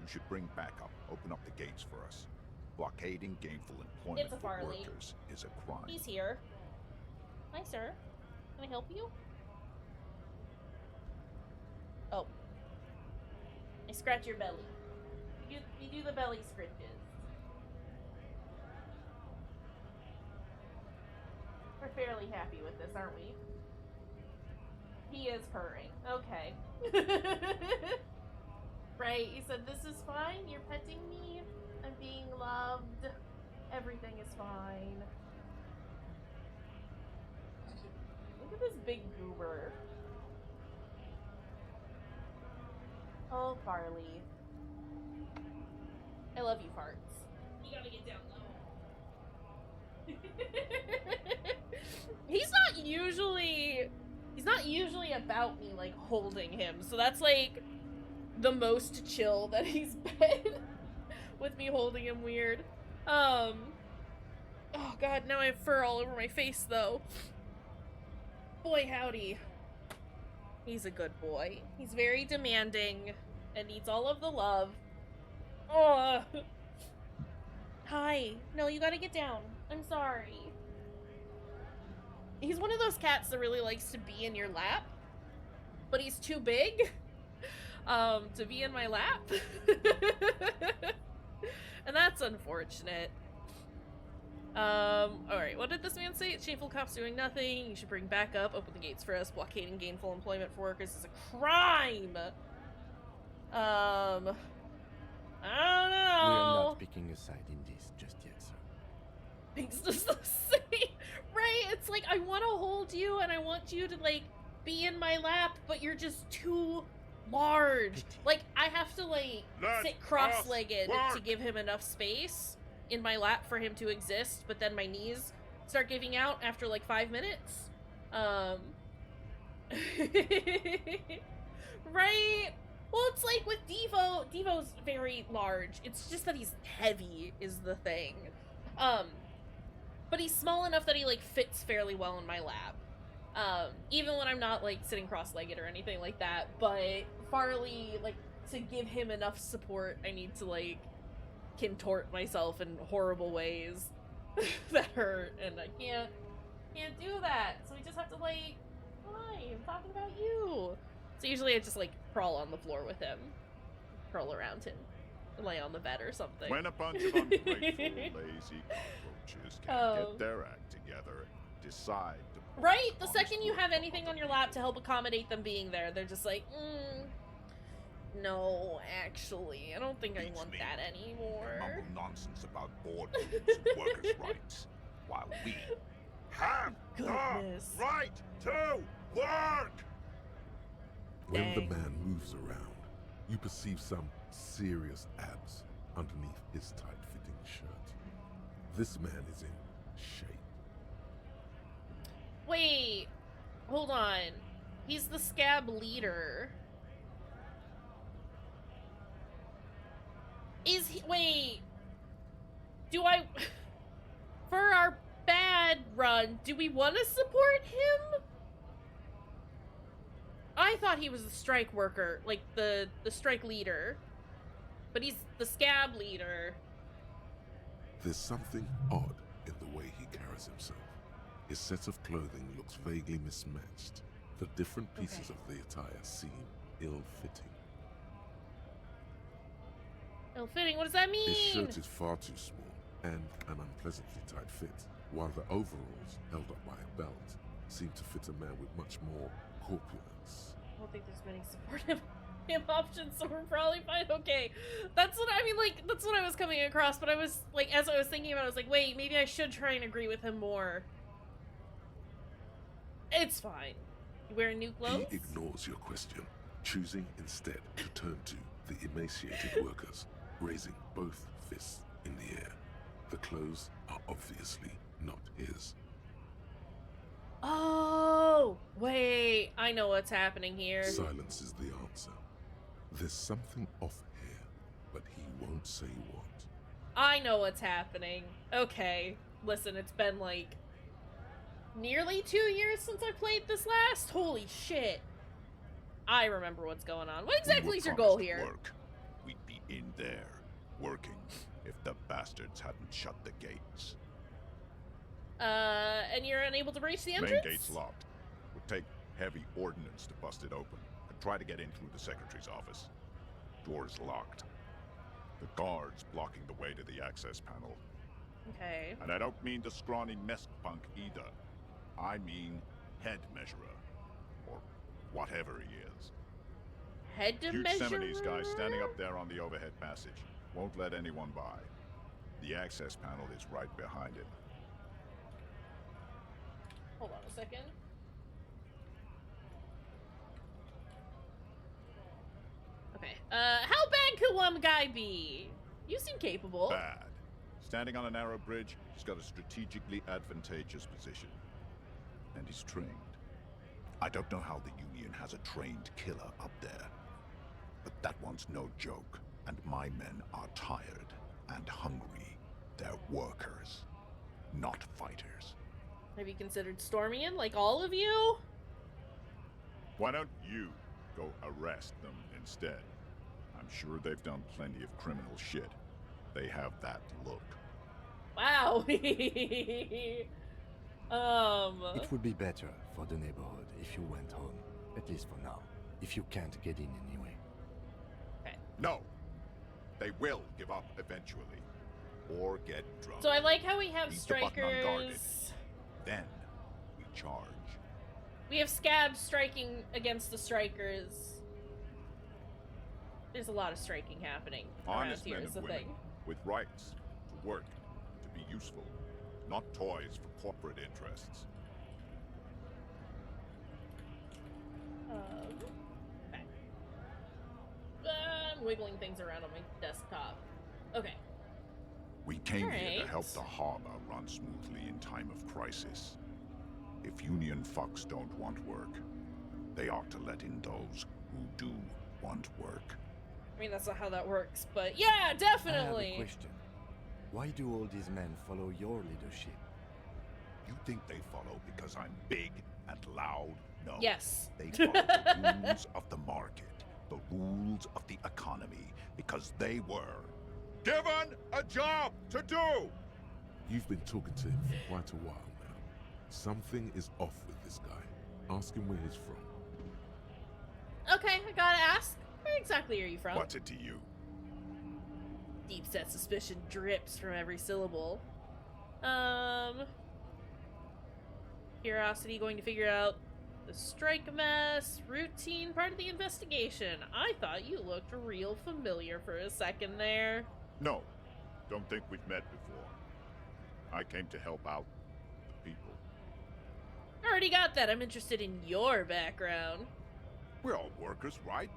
You should bring backup. Open up the gates for us. Blockading gainful employment It's a for Farley. workers is a crime. He's here. Hi, sir. Can I help you? Oh. I scratch your belly. You do the belly scritches. We're fairly happy with this, aren't we? He is purring. Okay. Right, you said this is fine? You're petting me? I'm being loved. Everything is fine. Look at this big goober. Oh, Farley. I love you, farts. You gotta get down low. He's not usually about me, like, holding him, so that's, like, the most chill that he's been with me holding him weird. Oh god, now I have fur all over my face, though. Boy, howdy. He's a good boy. He's very demanding and needs all of the love. Oh. Hi. No, you gotta get down. I'm sorry. He's one of those cats that really likes to be in your lap, but he's too big to be in my lap. And that's unfortunate. Alright, what did this man say? Shameful cops doing nothing. You should bring backup. Open the gates for us. Blockading gainful employment for workers is a crime. I don't know. We are not picking a side in this just yet, sir. Things just the same. Right? It's like, I want to hold you and I want you to, like, be in my lap, but you're just too large. Like, I have to, like, sit cross-legged to give him enough space in my lap for him to exist, but then my knees start giving out after, like, 5 minutes. Right? Well, it's like with Devo. Devo's very large. It's just that he's heavy is the thing. But he's small enough that he, like, fits fairly well in my lap. Even when I'm not, like, sitting cross-legged or anything like that. But Farley, like, to give him enough support, I need to, like, contort myself in horrible ways that hurt, and I can't do that. So we just have to, like, hi, I'm talking about you. So usually I just, like, crawl on the floor with him, curl around him, and lay on the bed or something. When a bunch of ungrateful, lazy cockroaches can't get their act together and decide to... Right? The second you have anything on your lap to help accommodate them being there, they're just like, no, actually, I don't think I want that anymore. Mumble nonsense about boardrooms and workers' rights, while we have Goodness. the right to work! When the man moves around, you perceive some serious abs underneath his tight-fitting shirt. This man is in shape. Wait, hold on. He's the scab leader. Is he? Wait. Do I... For our bad run, do we want to support him? I thought he was the strike worker, like the strike leader. But he's the scab leader. There's something odd in the way he carries himself. His set of clothing looks vaguely mismatched. The different pieces of the attire seem ill-fitting. Ill-fitting? What does that mean? His shirt is far too small and an unpleasantly tight fit, while the overalls, held up by a belt, seem to fit a man with much more corpulence. I don't think there's many supportive him options, so we're probably fine. Okay, that's what I mean. Like, that's what I was coming across. But I was like, as I was thinking about it, I was like, wait, maybe I should try and agree with him more. It's fine. You wearing new clothes? He ignores your question, choosing instead to turn to the emaciated workers, raising both fists in the air. The clothes are obviously not his. Oh, wait. I know what's happening here. Silence is the answer. There's something off here, but he won't say what. I know what's happening. Okay, listen, it's been like nearly 2 years since I played this last. Holy shit. I remember what's going on. What exactly is your goal here? Work. We'd be in there, working, if the bastards hadn't shut the gates. And you're unable to breach the entrance? Main gate's locked. Would take heavy ordnance to bust it open. Could try to get in through the secretary's office. Door's locked. The guard's blocking the way to the access panel. Okay. And I don't mean the scrawny mess punk either. I mean head measurer. Or whatever he is. Head measurer? Yosemite's guy standing up there on the overhead passage. Won't let anyone by. The access panel is right behind him. Hold on a second. Okay. How bad could one guy be? You seem capable. Bad. Standing on a narrow bridge, he's got a strategically advantageous position. And he's trained. I don't know how the Union has a trained killer up there. But that one's no joke. And my men are tired and hungry. They're workers, not fighters. Have you considered storming in, like all of you? Why don't you go arrest them instead? I'm sure they've done plenty of criminal shit. They have that look. Wow. It would be better for the neighborhood if you went home, at least for now, if you can't get in anyway. Okay. No. They will give up eventually. Or get drunk. So I like how we have Leave the button unguarded. strikers. Then we charge. We have scabs striking against the strikers. There's a lot of striking happening Honest around here, men is and the women thing. with rights to work, to be useful, not toys for corporate interests. Okay. I'm wiggling things around on my desktop. Okay. We came here to Alright. help the harbor run smoothly in time of crisis. If Union fucks don't want work, they ought to let in those who do want work. I mean, that's not how that works, but yeah, I have definitely. a question. Why do all these men follow your leadership? You think they follow because I'm big and loud? No. Yes. They follow the rules of the market, the rules of the economy, because they were given a job to do! You've been talking to him for quite a while now. Something is off with this guy. Ask him where he's from. Okay, I gotta ask. Where exactly are you from? What's it to you? Deep set suspicion drips from every syllable. Curiosity going to figure out the strike mess, routine part of the investigation. I thought you looked real familiar for a second there. No, don't think we've met before. I came to help out the people. I already got that. I'm interested in your background. We're all workers, right?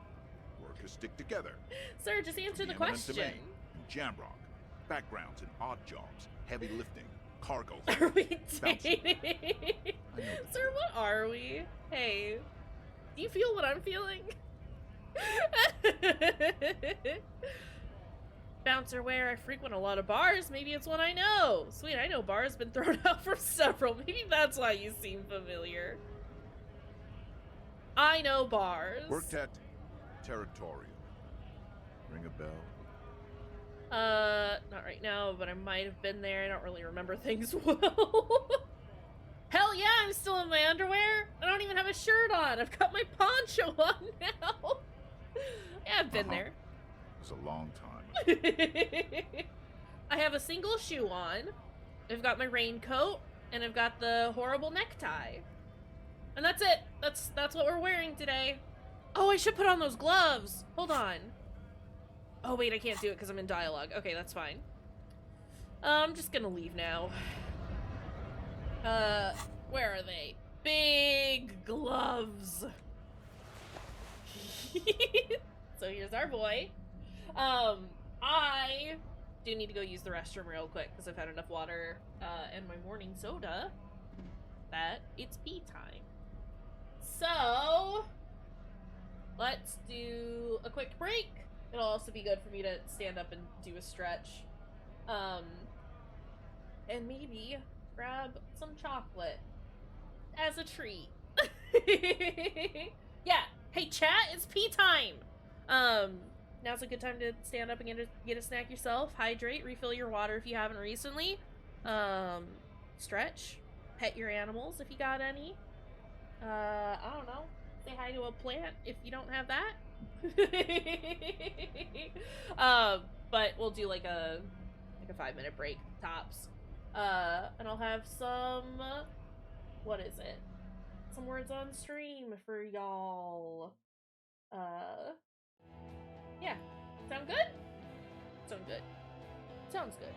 Workers stick together. Sir, just answer the Eminent question. domain, in Jamrock. Backgrounds in odd jobs, heavy lifting, cargo. Are we Bouncing. dating? I know the Sir, what are we? Hey, do you feel what I'm feeling? Bouncer where I frequent a lot of bars. Maybe it's one I know. Sweet, I know bars been thrown out from several. Maybe that's why you seem familiar. I know bars. Worked at Territorial. Ring a bell? Not right now, but I might have been there. I don't really remember things well. Hell yeah, I'm still in my underwear. I don't even have a shirt on. I've got my poncho on now. Yeah, I've been there. It was a long time. I have a single shoe on. I've got my raincoat, and I've got the horrible necktie. And that's it. That's what we're wearing today. Oh, I should put on those gloves. Hold on. Oh, wait, I can't do it because I'm in dialogue. Okay, that's fine. I'm just gonna leave now. Where are they? Big gloves. So here's our boy. I do need to go use the restroom real quick because I've had enough water and my morning soda that it's pee time. So let's do a quick break. It'll also be good for me to stand up and do a stretch. And maybe grab some chocolate as a treat. Yeah. Hey, chat, it's pee time. Now's a good time to stand up and get a snack yourself. Hydrate, refill your water if you haven't recently. Stretch, pet your animals if you got any. I don't know. Say hi to a plant if you don't have that. But we'll do like a 5-minute break tops. And I'll have some, what is it? Some words on stream for y'all. Yeah. Sound good? Sound good. Sounds good.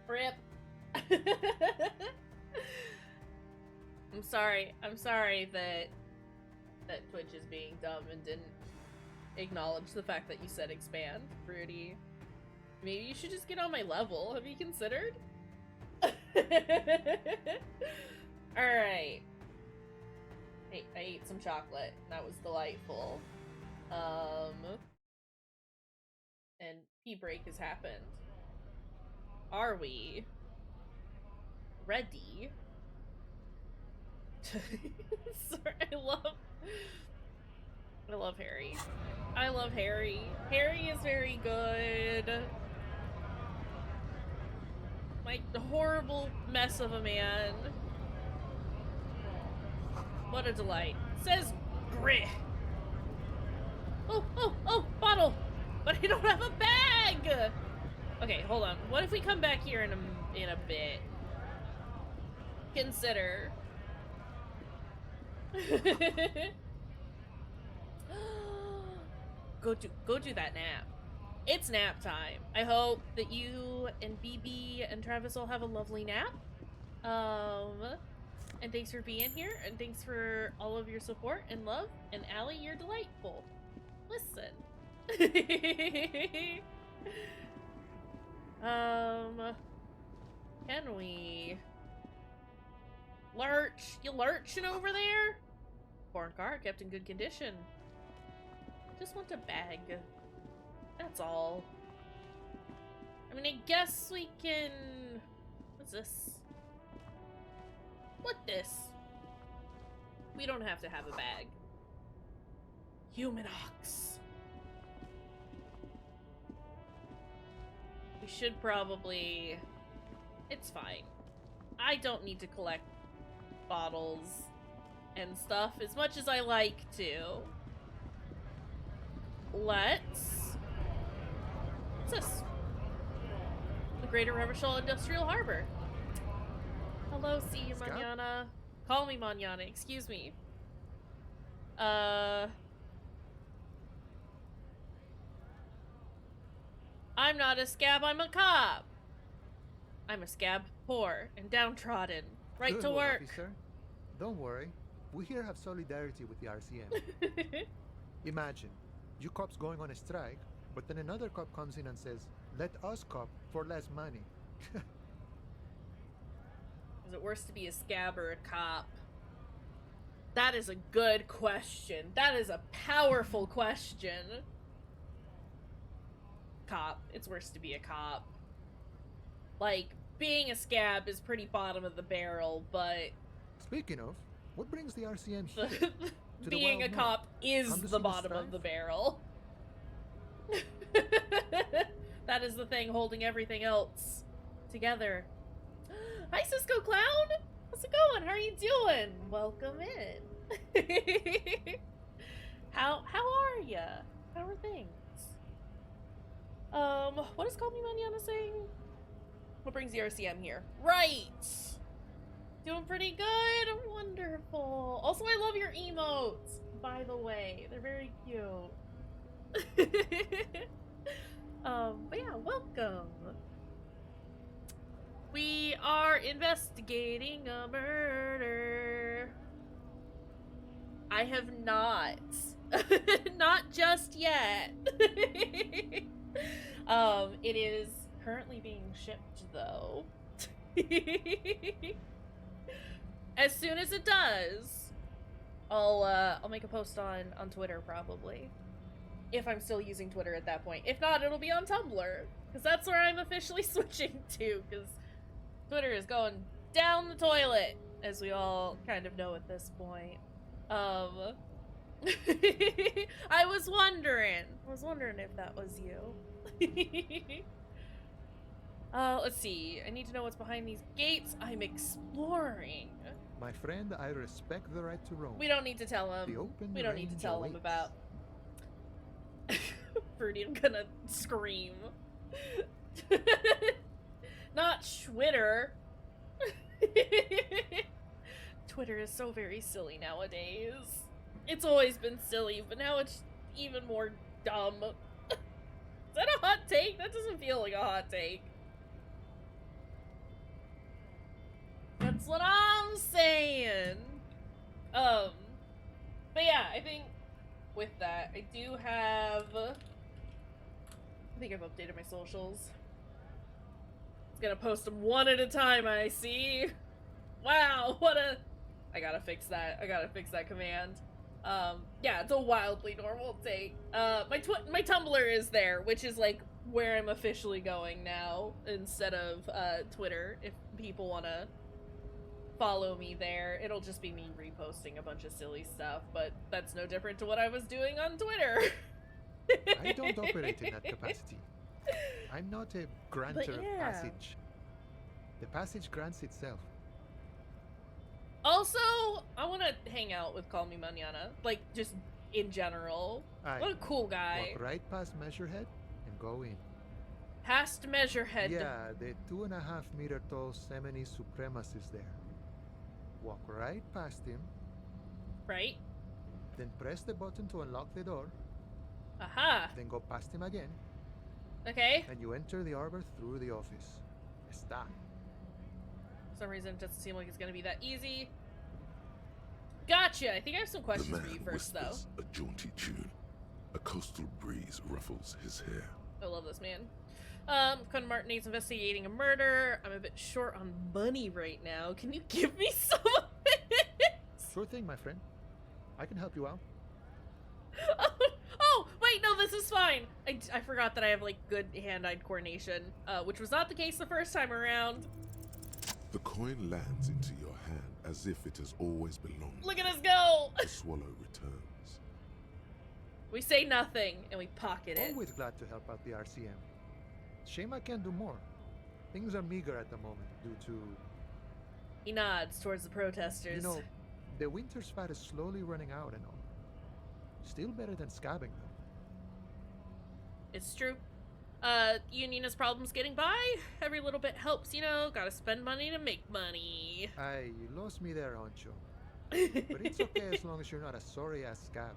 Rip. I'm sorry that Twitch is being dumb and didn't acknowledge the fact that you said expand, Fruity. Maybe you should just get on my level. Have you considered? Alright. I ate some chocolate. That was delightful. And pee break has happened. Are we ready? Sorry, I love Harry. I love Harry. Harry is very good. Like, the horrible mess of a man. What a delight. Says Grit. Oh, bottle! But I don't have a bag! Okay, hold on. What if we come back here in a bit? Consider. Go do that nap. It's nap time. I hope that you and BB and Travis all have a lovely nap. And thanks for being here, and thanks for all of your support and love. And Allie, you're delightful. Listen. Can we lurch? You lurching over there? Foreign car kept in good condition. Just want a bag. That's all. I mean, I guess we can... What's this? What this? We don't have to have a bag. Human ox. We should probably... It's fine. I don't need to collect bottles and stuff as much as I like to. What's this? The Greater Revachol Industrial Harbor. Hello, see you, Manana. Call me Manana, excuse me. I'm not a scab, I'm a cop. I'm a scab, poor and downtrodden. Right Good to work. Officer. Don't worry. We here have solidarity with the RCM. Imagine, you cops going on a strike, but then another cop comes in and says, let us cop for less money. Is it worse to be a scab or a cop? That is a good question. That is a powerful question. Cop. It's worse to be a cop. Like, being a scab is pretty bottom of the barrel, but... Speaking of, what brings the RCM here? To being a cop is the bottom of the barrel. That is the thing holding everything else together. Hi, Cisco Clown! How's it going? How are you doing? Welcome in. How are ya? How are things? What is Call Me Manana saying? What brings the RCM here? Right! Doing pretty good? Wonderful. Also, I love your emotes, by the way. They're very cute. But yeah, welcome. We are investigating a murder. I have not. Not just yet. It is currently being shipped, though. As soon as it does, I'll make a post on Twitter, probably. If I'm still using Twitter at that point. If not, it'll be on Tumblr. Because that's where I'm officially switching to. Because Twitter is going down the toilet. As we all kind of know at this point. I was wondering if that was you. Let's see. I need to know what's behind these gates. I'm exploring. My friend, I respect the right to roam. We don't need to tell him. The open We don't need to range tell him awaits. about... Fruity, I'm gonna scream. Not Twitter. Twitter is so very silly nowadays. It's always been silly, but now it's even more dumb. Is that a hot take? That doesn't feel like a hot take. That's what I'm saying. But yeah, I think with that, I do have. I think I've updated my socials. It's gonna post them one at a time. I see. Wow, what a. I gotta fix that. I gotta fix that command. Yeah, it's a wildly normal take. My Tumblr is there, which is like where I'm officially going now instead of Twitter. If people wanna follow me there, it'll just be me reposting a bunch of silly stuff, but that's no different to what I was doing on Twitter. I don't operate in that capacity. I'm not a granter of passage. The passage grants itself. Also, I want to hang out with Call Me Manana, like just in general. What a cool guy. Walk right past Measurehead and go in. Past Measurehead. Yeah, the 2.5 meter tall Semini supremacist there. Walk right past him. Right. Then press the button to unlock the door. Aha. Then go past him again. Okay. And you enter the arbor through the office. Está. For some reason, it doesn't seem like it's going to be that easy. Gotcha. I think I have some questions for you first, though. A jaunty tune. A coastal breeze ruffles his hair. I love this man. Con Martinez investigating a murder. I'm a bit short on money right now. Can you give me some of it? Sure thing, my friend. I can help you out. Oh, wait, no, this is fine. I forgot that I have, like, good hand-eye coordination, which was not the case the first time around. The coin lands into your hand as if it has always belonged. Look at us go! The swallow returns. We say nothing, and we pocket it. Always glad to help out the RCM. Shame I can't do more. Things are meager at the moment due to... He nods towards the protesters. You know, the winter's fat is slowly running out and all. Still better than scabbing, though. It's true. Union has problems getting by. Every little bit helps, you know. Gotta spend money to make money. Aye, you lost me there, Honcho. But it's okay as long as you're not a sorry-ass scab.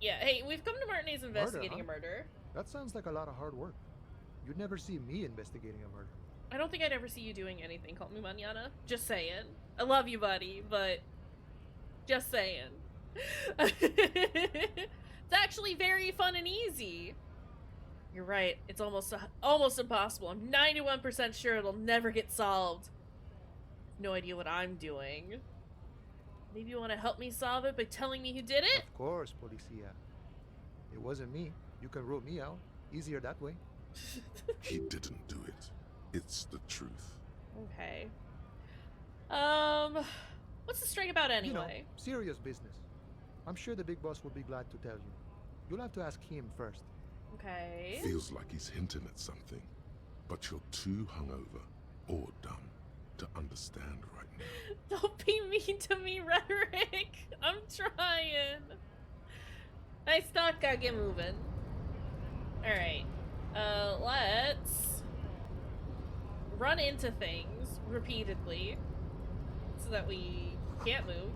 Yeah, hey, we've come to Martinez investigating a murder. That sounds like a lot of hard work. You'd never see me investigating a murder. I don't think I'd ever see you doing anything. Call me mañana. Just saying. I love you, buddy, but... Just saying. It's actually very fun and easy. You're right. It's almost impossible. I'm 91% sure it'll never get solved. No idea what I'm doing. Maybe you want to help me solve it by telling me who did it? Of course, Policia. It wasn't me. You can rule me out. Easier that way. He didn't do it. It's the truth. Okay. What's the string about anyway? You know, serious business. I'm sure the big boss will be glad to tell you. You'll have to ask him first. Okay. Feels like he's hinting at something, but you're too hungover or dumb to understand right now. Don't be mean to me, Rhetoric. I'm trying. Nice talk, gotta get moving. Alright. Let's run into things repeatedly so that we can't move.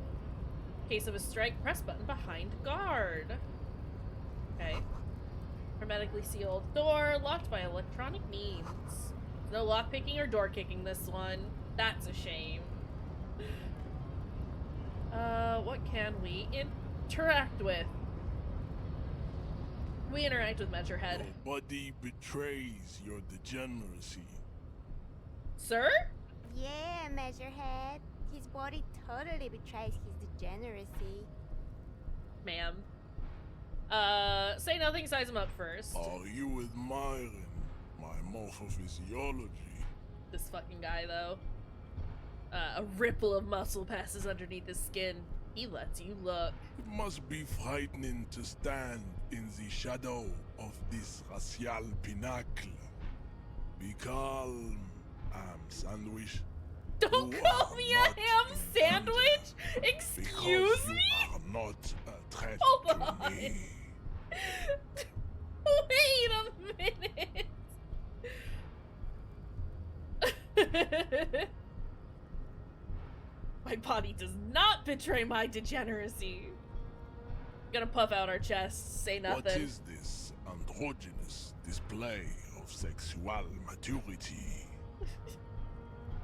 In case of a strike, press button behind guard. Okay. Hermetically sealed door, locked by electronic means. No lockpicking or door kicking this one. That's a shame. What can we interact with? We interact with Measurehead. Your body betrays your degeneracy. Sir? Yeah, Measurehead. His body totally betrays his degeneracy. Ma'am. Say nothing, size him up first. Are you admiring my morphophysiology? This fucking guy, though. A ripple of muscle passes underneath his skin. He lets you look. It must be frightening to stand in the shadow of this racial pinnacle. Be calm, ham sandwich. Don't call me a ham sandwich! Excuse me? You are not a threat Hold to on. me. Wait a minute! My body does not betray my degeneracy. Gonna puff out our chests, say nothing. What is this androgynous display of sexual maturity?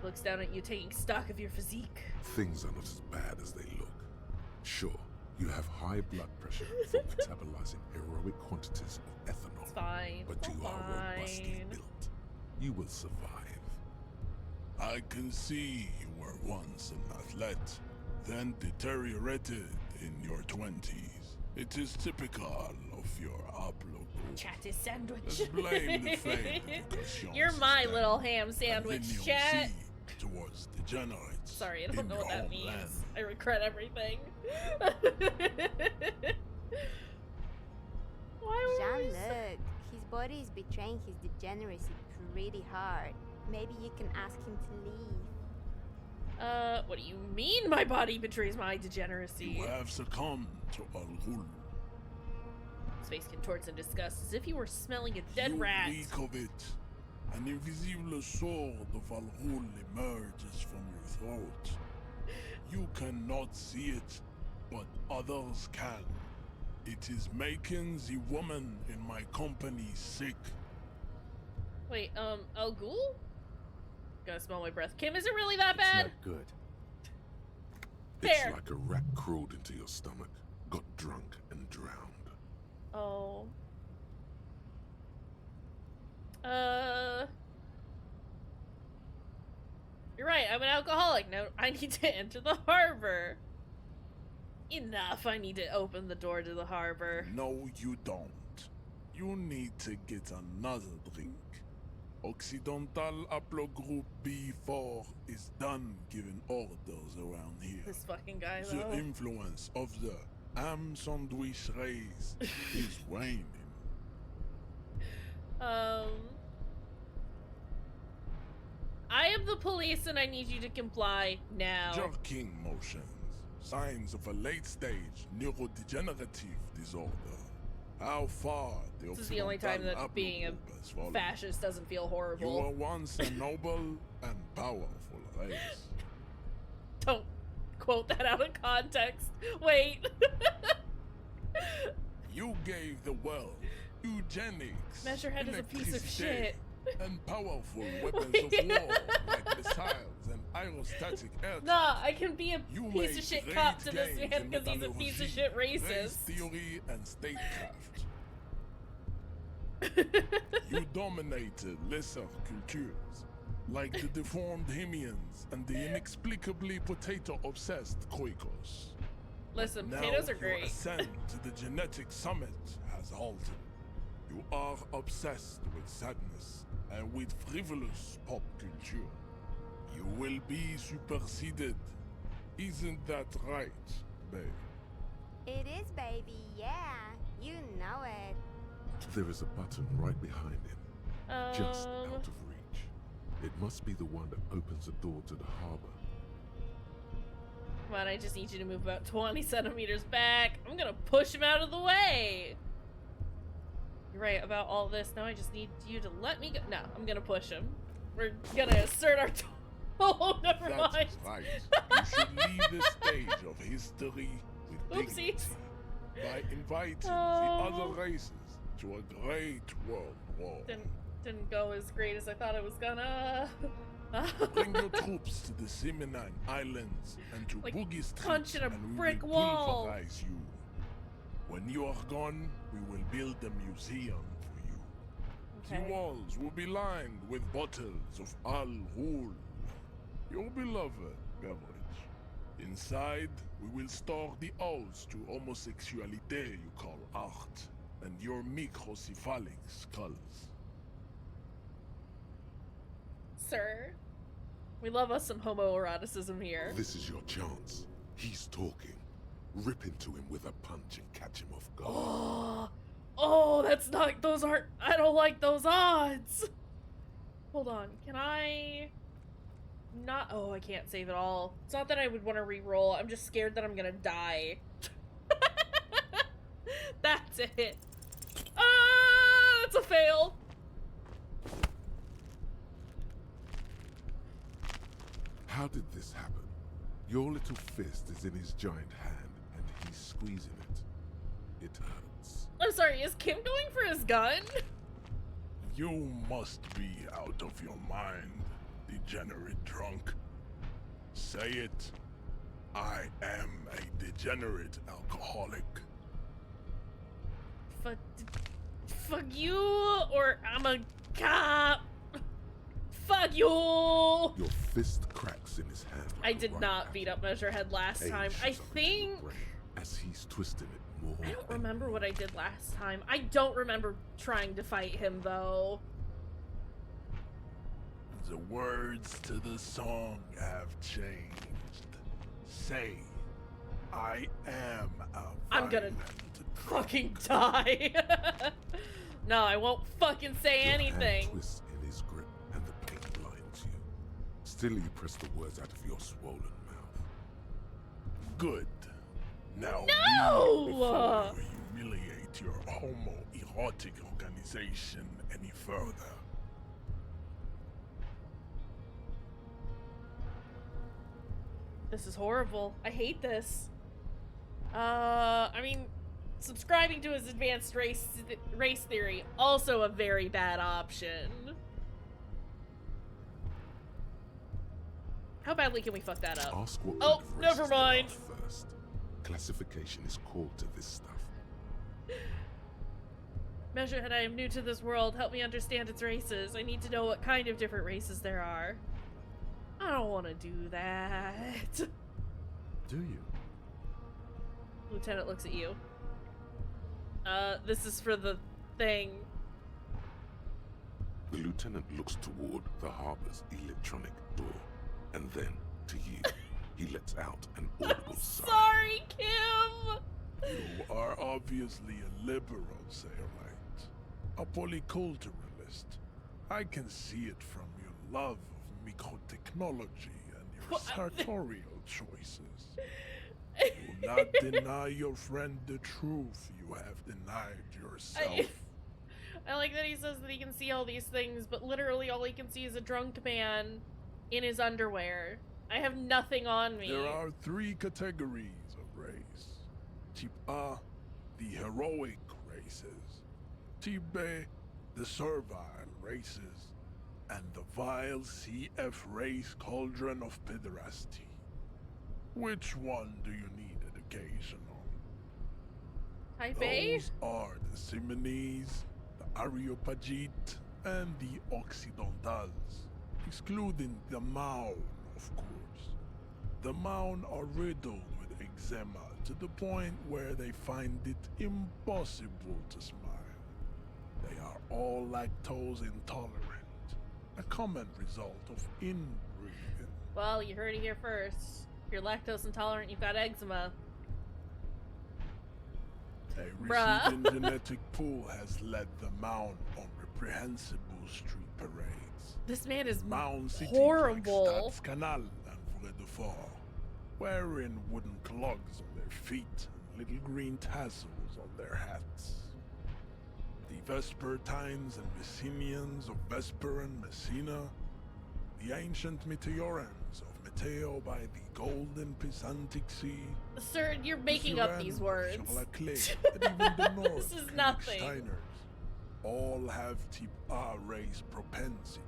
Looks down at you, taking stock of your physique. Things are not as bad as they look. Sure, you have high blood pressure from metabolizing heroic quantities of ethanol. It's fine. But you are robustly built. You will survive. I can see you were once an athlete, then deteriorated in your 20s. It is typical of your upload. Chat is sandwich. Let's blame the fate of You're my little ham sandwich, chat. Towards degenerates. Sorry, I don't know what that means. Land. I regret everything. Why would Jean-Luc, his body is betraying his degeneracy pretty hard. Maybe you can ask him to leave. What do you mean my body betrays my degeneracy? You have succumbed to Al-Ghul. His face contorts in disgust as if he were smelling a dead You rat. reek of it. An invisible sword of Al-Ghul emerges from your throat. You cannot see it, but others can. It is making the woman in my company sick. Wait, Al Ghul? Gotta smell my breath. Kim, is it really that bad? It's not good. Fair. It's like a rat crawled into your stomach, got drunk, and drowned. Oh. You're right, I'm an alcoholic. Now I need to enter the harbor. Enough, I need to open the door to the harbor. No, you don't. You need to get another drink. Occidental Haplogroup B4 is done giving orders around here. This fucking guy, The though. influence of the ham sandwich race is waning. I am the police and I need you to comply now. Jerking motions. Signs of a late-stage neurodegenerative disorder. How far the This is the only time that being a fascist doesn't feel You horrible. were once a noble and powerful race. Don't quote that out of context. Wait. You gave the world eugenics, Measurehead is a piece of electricity, shit. and powerful weapons of war like missiles and aerostatic aircraft. Nah, I can be a You piece made of shit great cop to this gains man in because he's a piece of metallurgy, shit race racist. theory and statecraft. You dominated lesser cultures, like the deformed Hemians and the inexplicably potato-obsessed Khoikos. Listen, Now potatoes are your great. ascent to the genetic summit has halted. You are obsessed with sadness and with frivolous pop culture. You will be superseded. Isn't that right, babe? It is, baby, yeah. You know it. There is a button right behind him, just out of reach. It must be the one that opens the door to the harbor. Come on, I just need you to move about 20 centimeters back. I'm gonna push him out of the way. You're right about all this. Now I just need you to let me go. No, I'm gonna push him. We're gonna assert our... Oh, never That's mind. right. You should leave the stage of history with dignity by inviting the other races to a great world war. Didn't go as great as I thought it was gonna. Bring your troops to the Seminine Islands and to Like Boogie Street, punching a and we brick will wall. pulverize you. When you are gone, we will build a museum for you. Okay. The walls will be lined with bottles of Al Ghul, your beloved beverage. Inside, we will store the odes to homosexuality you call art, and your microcephalic skulls. Sir, we love us some homoeroticism here. This is your chance. He's talking. Rip into him with a punch and catch him off guard. Oh, that's not. Those aren't. I don't like those odds. Hold on. Can I? Not. Oh, I can't save it all. It's not that I would want to re-roll. I'm just scared that I'm gonna die. That's it. That's a fail. How did this happen? Your little fist is in his giant hand, and he's squeezing it. It hurts. I'm sorry. Is Kim going for his gun? You must be out of your mind. degenerate drunk. Say it. I am a degenerate alcoholic. Fuck you, or I'm a cop. Fuck you! Your fist cracks in his hand. I did not beat up Measurehead last time. I think... As he's twisting it more. I don't remember what I did last time. I don't remember trying to fight him, though. The words to the song have changed. Say, I am a I'm gonna fucking die. No, I won't fucking say anything. Hand twists in his grip and the pain blinds you. Still you press the words out of your swollen mouth. Good. Now no! leave before you humiliate your homoerotic organization any further. This is horrible. I hate this. I mean, subscribing to his advanced race theory, also a very bad option. How badly can we fuck that up? Ask what oh, never mind. First. Classification is core to this stuff. Measurehead, I am new to this world. Help me understand its races. I need to know what kind of different races there are. I don't want to do that. Do you? Lieutenant looks at you. This is for the thing. The lieutenant looks toward the harbor's electronic door, and then to you. He lets out an audible sigh. Sorry, Kim! You are obviously a liberal, Sailite. A polyculturalist. I can see it from your love of microtechnology and your sartorial choices. Do not deny your friend the truth you have denied yourself. I like that he says that he can see all these things, but literally all he can see is a drunk man in his underwear. I have nothing on me. There are 3 categories of race. Type A, the heroic races. Type B, the servile races. And the vile CF race cauldron of pederasty. Which one do you need education on? Type A? Those are the Simonese, the Areopagite, and the Occidentals, excluding the Maun, of course. The Maun are riddled with eczema to the point where they find it impossible to smile. They are all lactose intolerant, a common result of inbreeding. Well, you heard it here first. If you're lactose intolerant, you've got eczema. A receding genetic pool has led the Maun on reprehensible street parades. This man is Maun horrible. Like Stadskanal and Vrai de Fort, wearing wooden clogs on their feet and little green tassels on their hats. The Vespertines and Messenians of Vesper and Messina, the ancient Meteorans of Meteo by the golden Pisantic Sea. Sir, you're making up these words. This is nothing. Steiners, all have type A race propensities.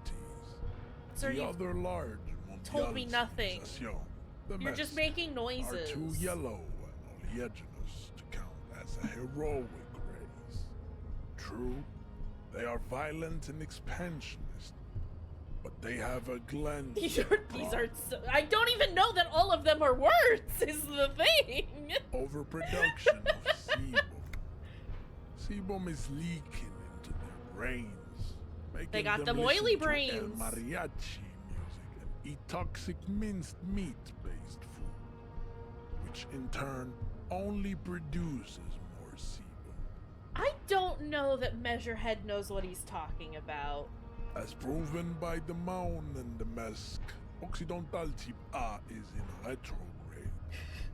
Sir, the other large told me nothing. You're just making noises. Are too yellow and oleaginous to count as a heroic race. True, they are violent and expansionist, but they have a gland. These are so, I don't even know that all of them are words, is the thing. Overproduction of sebum. Sebum is leaking into their brains, making they got them oily listen brains. to El mariachi music and eat toxic minced meat-based food, which in turn only produces more sebum. I don't know that Measurehead knows what he's talking about. As proven by the Maun and the Mesk, Occidental type A is in retrograde.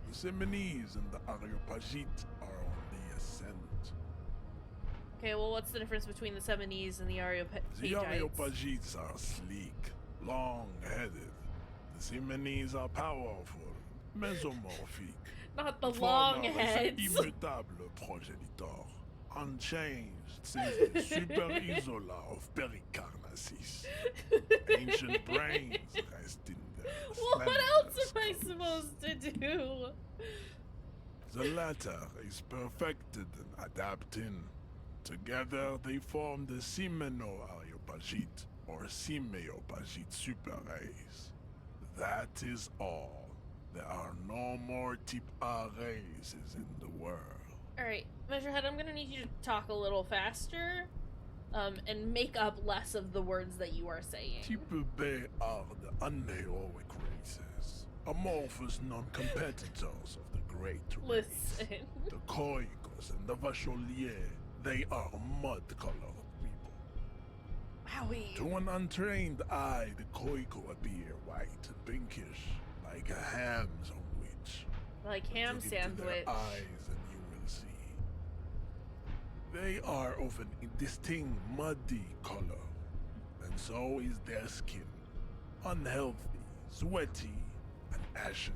The Simonese and the Areopagite are on the ascent. Okay, well, what's the difference between the Simonese and the Areopagites? The Areopagites are sleek, long-headed. The Simonese are powerful, mesomorphic. Not the long heads. Immutable progenitor, unchanged since the Super Isola of Pericarnassus. Ancient brains, latter is perfected and adapted. Together they form the Simeno-Areopagite or Simeopagite super race. That is all. There are no more type A races in the world. Alright, Measurehead, I'm gonna need you to talk a little faster, and make up less of the words that you are saying. Type B are the unheroic races, amorphous non-competitors of the great race. Listen. The Koikos and the Vacholier, they are mud-colored people. Wowie. To an untrained eye, the Koiko appear white and pinkish, like a ham sandwich. Like ham Look into sandwich. their eyes and you will see. They are of an indistinct muddy color, and so is their skin. Unhealthy, sweaty, and ashen.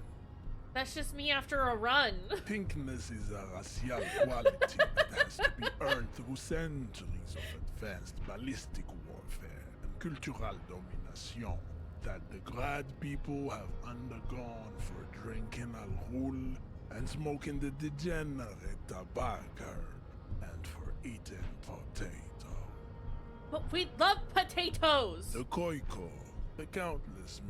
That's just me after a run. Pinkness is a racial quality that has to be earned through centuries of advanced ballistic warfare and cultural domination that the Grad people have undergone for drinking alcohol and smoking the degenerate tobacco and for eating potato. But we love potatoes! The Koiko, the countless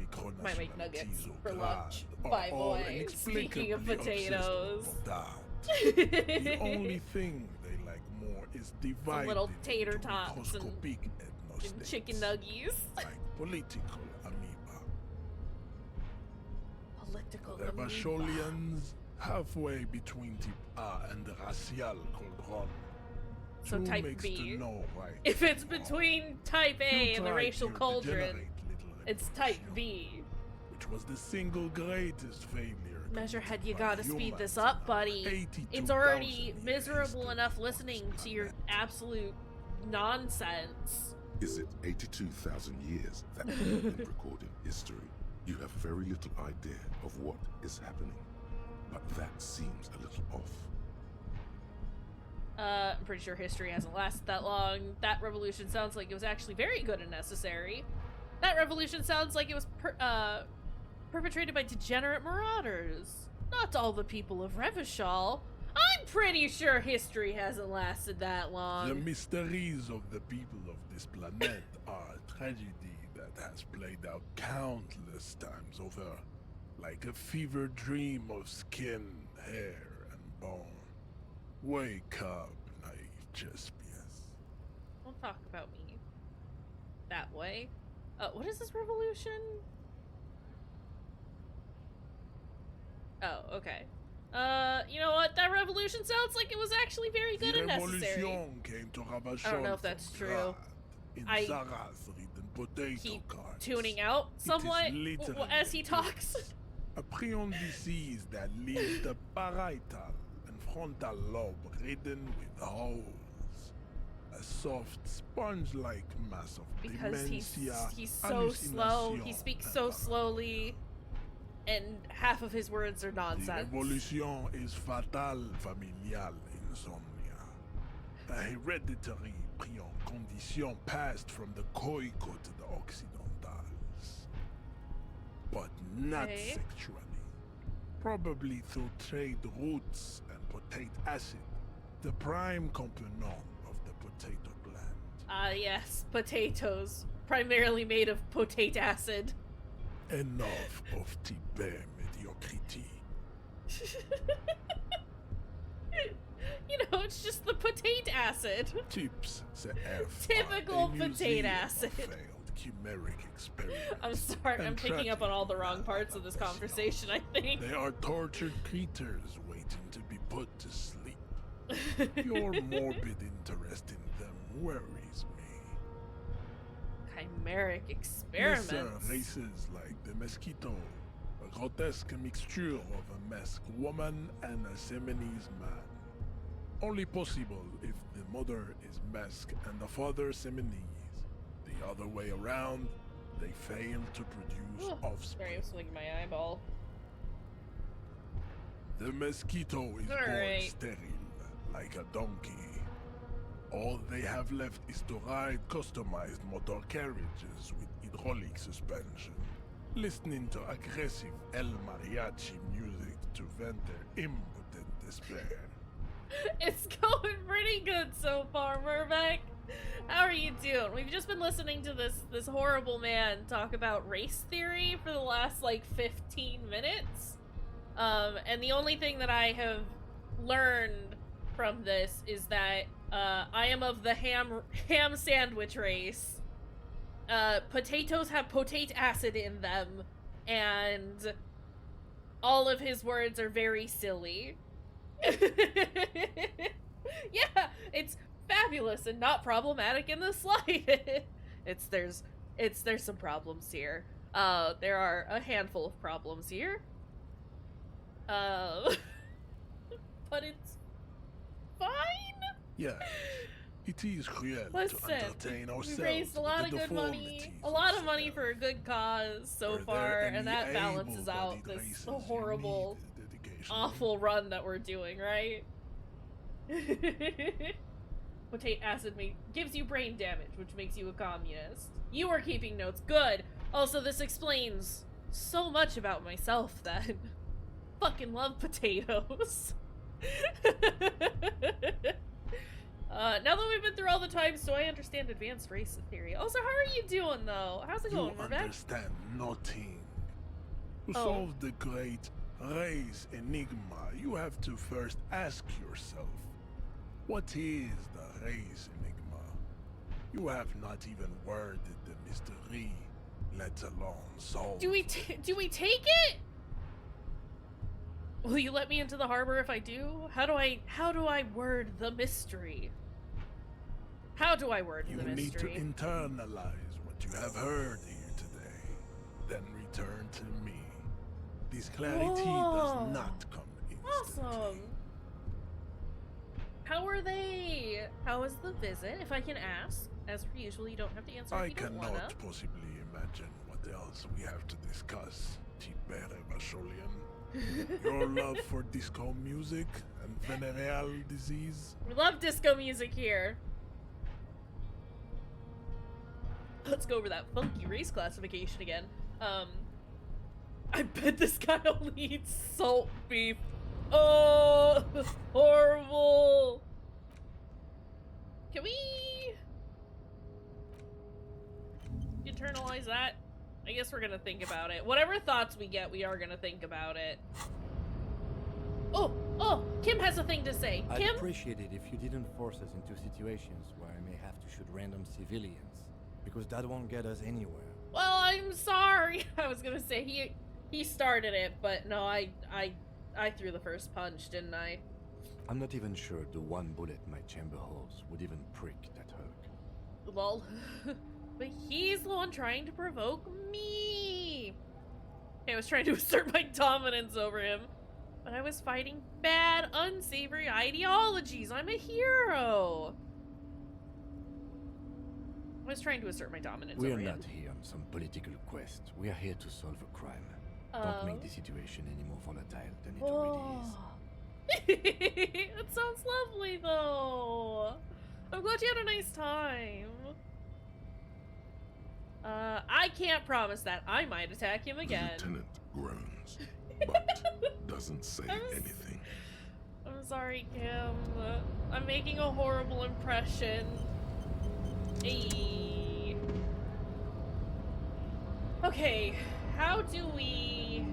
Might make nuggets micronationalities for of lunch. Grad By are all boy. Speaking of inexplicably potatoes. obsessed with that. The only thing they like more is divided little tater into tots and microscopic And ethnostates, chicken nuggies. like political amoeba. Political The amoeba. Vacholians, halfway between type A and the racial cauldron. So Too type mixed B. to know right If from it's wrong. between type A You and the tried racial your cauldron, degenerate little it's type revolution, B. which was the single greatest failure. Measurehead, you by gotta speed humans this in up, our buddy. 82,000 It's already year miserable history enough on listening this to your planet. absolute nonsense. Is it 82,000 years that have been recorded history? You have very little idea of what is happening, but that seems a little off. I'm pretty sure history hasn't lasted that long. That revolution sounds like it was actually very good and necessary. That revolution sounds like it was perpetrated by degenerate marauders. Not all the people of Revachol. I'm pretty sure history hasn't lasted that long. The mysteries of the people of this planet are a tragedy that has played out countless times over, like a fever dream of skin, hair, and bone. Wake up, naive Chespius. Don't talk about me that way. What is this revolution? Oh, okay. You know what? That revolution sounds like it was actually very good The and necessary. revolution came to Revachol I don't know if from that's true. Grad, in I Zaraz-ridden potato Keep carts. tuning out somewhat literally as he talks. A prion disease that leaves the parietal and frontal lobe ridden with holes. A soft, sponge-like mass of Because dementia, he's so slow. He hallucination, speaks and so slowly, and half of his words are The nonsense. revolution is fatal familial insomnia. A hereditary prion condition passed from the Koiko to the Occidentals. But not Okay. sexually. Probably through trade roots and potate acid, the prime component of the potato plant. Ah, yes, potatoes. Primarily made of potate acid. Enough of Tibet mediocrity. You know, it's just the potate acid. Tips CF. Typical potate acid. Failed chimeric experiments. I'm sorry, I'm and picking up on all the wrong tragic parts of this conversation, I think. They are tortured creatures waiting to be put to sleep. Your morbid interest in them worries me. Chimeric experiments. Lesser races like the mosquito, a grotesque mixture of a masked woman and a Seminese man. Only possible if the mother is masked and the father Seminese. The other way around, they fail to produce offspring. Sorry, I'm swinging my eyeball. The mosquito is born Alright. sterile, like a donkey. All they have left is to ride customized motor carriages with hydraulic suspension, listening to aggressive El Mariachi music to vent their impotent despair. It's going pretty good so far, Merbeck. How are you doing? We've just been listening to this horrible man talk about race theory for the last, like, 15 minutes. And the only thing that I have learned from this is that, I am of the ham sandwich race. Potatoes have potate acid in them, and all of his words are very silly. Yeah, it's fabulous and not problematic in the slightest. There's some problems here. There are a handful of problems here. But it's fine. Yeah, it is cruel Listen, to entertain ourselves we raised a with lot the of good money, deformities a lot of money for a good cause so Were there far, any and that balances out able-bodied races this you horrible, need dedication? awful run that we're doing, right? Potate acid gives you brain damage, which makes you a communist. You are keeping notes. Good. Also, this explains so much about myself then. Fucking love potatoes. Now that we've been through all the times, do I understand advanced race theory? Also, how are you doing, though? How's it going, You Rebecca? understand nothing. To Oh. solve the great race enigma, you have to first ask yourself, what is the race enigma? You have not even worded the mystery, let alone solved. Do we take it? Will you let me into the harbor if I do? How do I word the mystery? How do I word You the need to mystery? internalize what you have heard here today, then return to me. This clarity Whoa. does not come Awesome. How are they? How was the visit? If I can ask, as per usual, you don't have to answer I if you don't cannot wanna. possibly imagine what else we have to discuss, Revacholian. Your love for disco music and venereal disease? We love disco music here. Let's go over that funky race classification again. I bet this guy only eats salt beef. Oh, horrible. Can we internalize that? I guess we're gonna think about it. Whatever thoughts we get, we are gonna think about it. Oh, Kim has a thing to say. I'd Kim? appreciate it if you didn't force us into situations where I may have to shoot random civilians, because that won't get us anywhere. Well, I'm sorry. I was gonna say he started it, but no, I threw the first punch, didn't I? I'm not even sure the one bullet my chamber holds would even prick that Hulk. Well, but he's the one trying to provoke me. I was trying to assert my dominance over him, but I was fighting bad, unsavory ideologies. I'm a hero. I was trying to assert my dominance We are over him. not here on some political quest. We are here to solve a crime. Don't make the situation any more volatile than it already is. That sounds lovely, though. I'm glad you had a nice time. I can't promise that. I might attack him again. The lieutenant groans, but doesn't say anything. I'm sorry, Kim. I'm making a horrible impression. Ayy. Okay, how do we...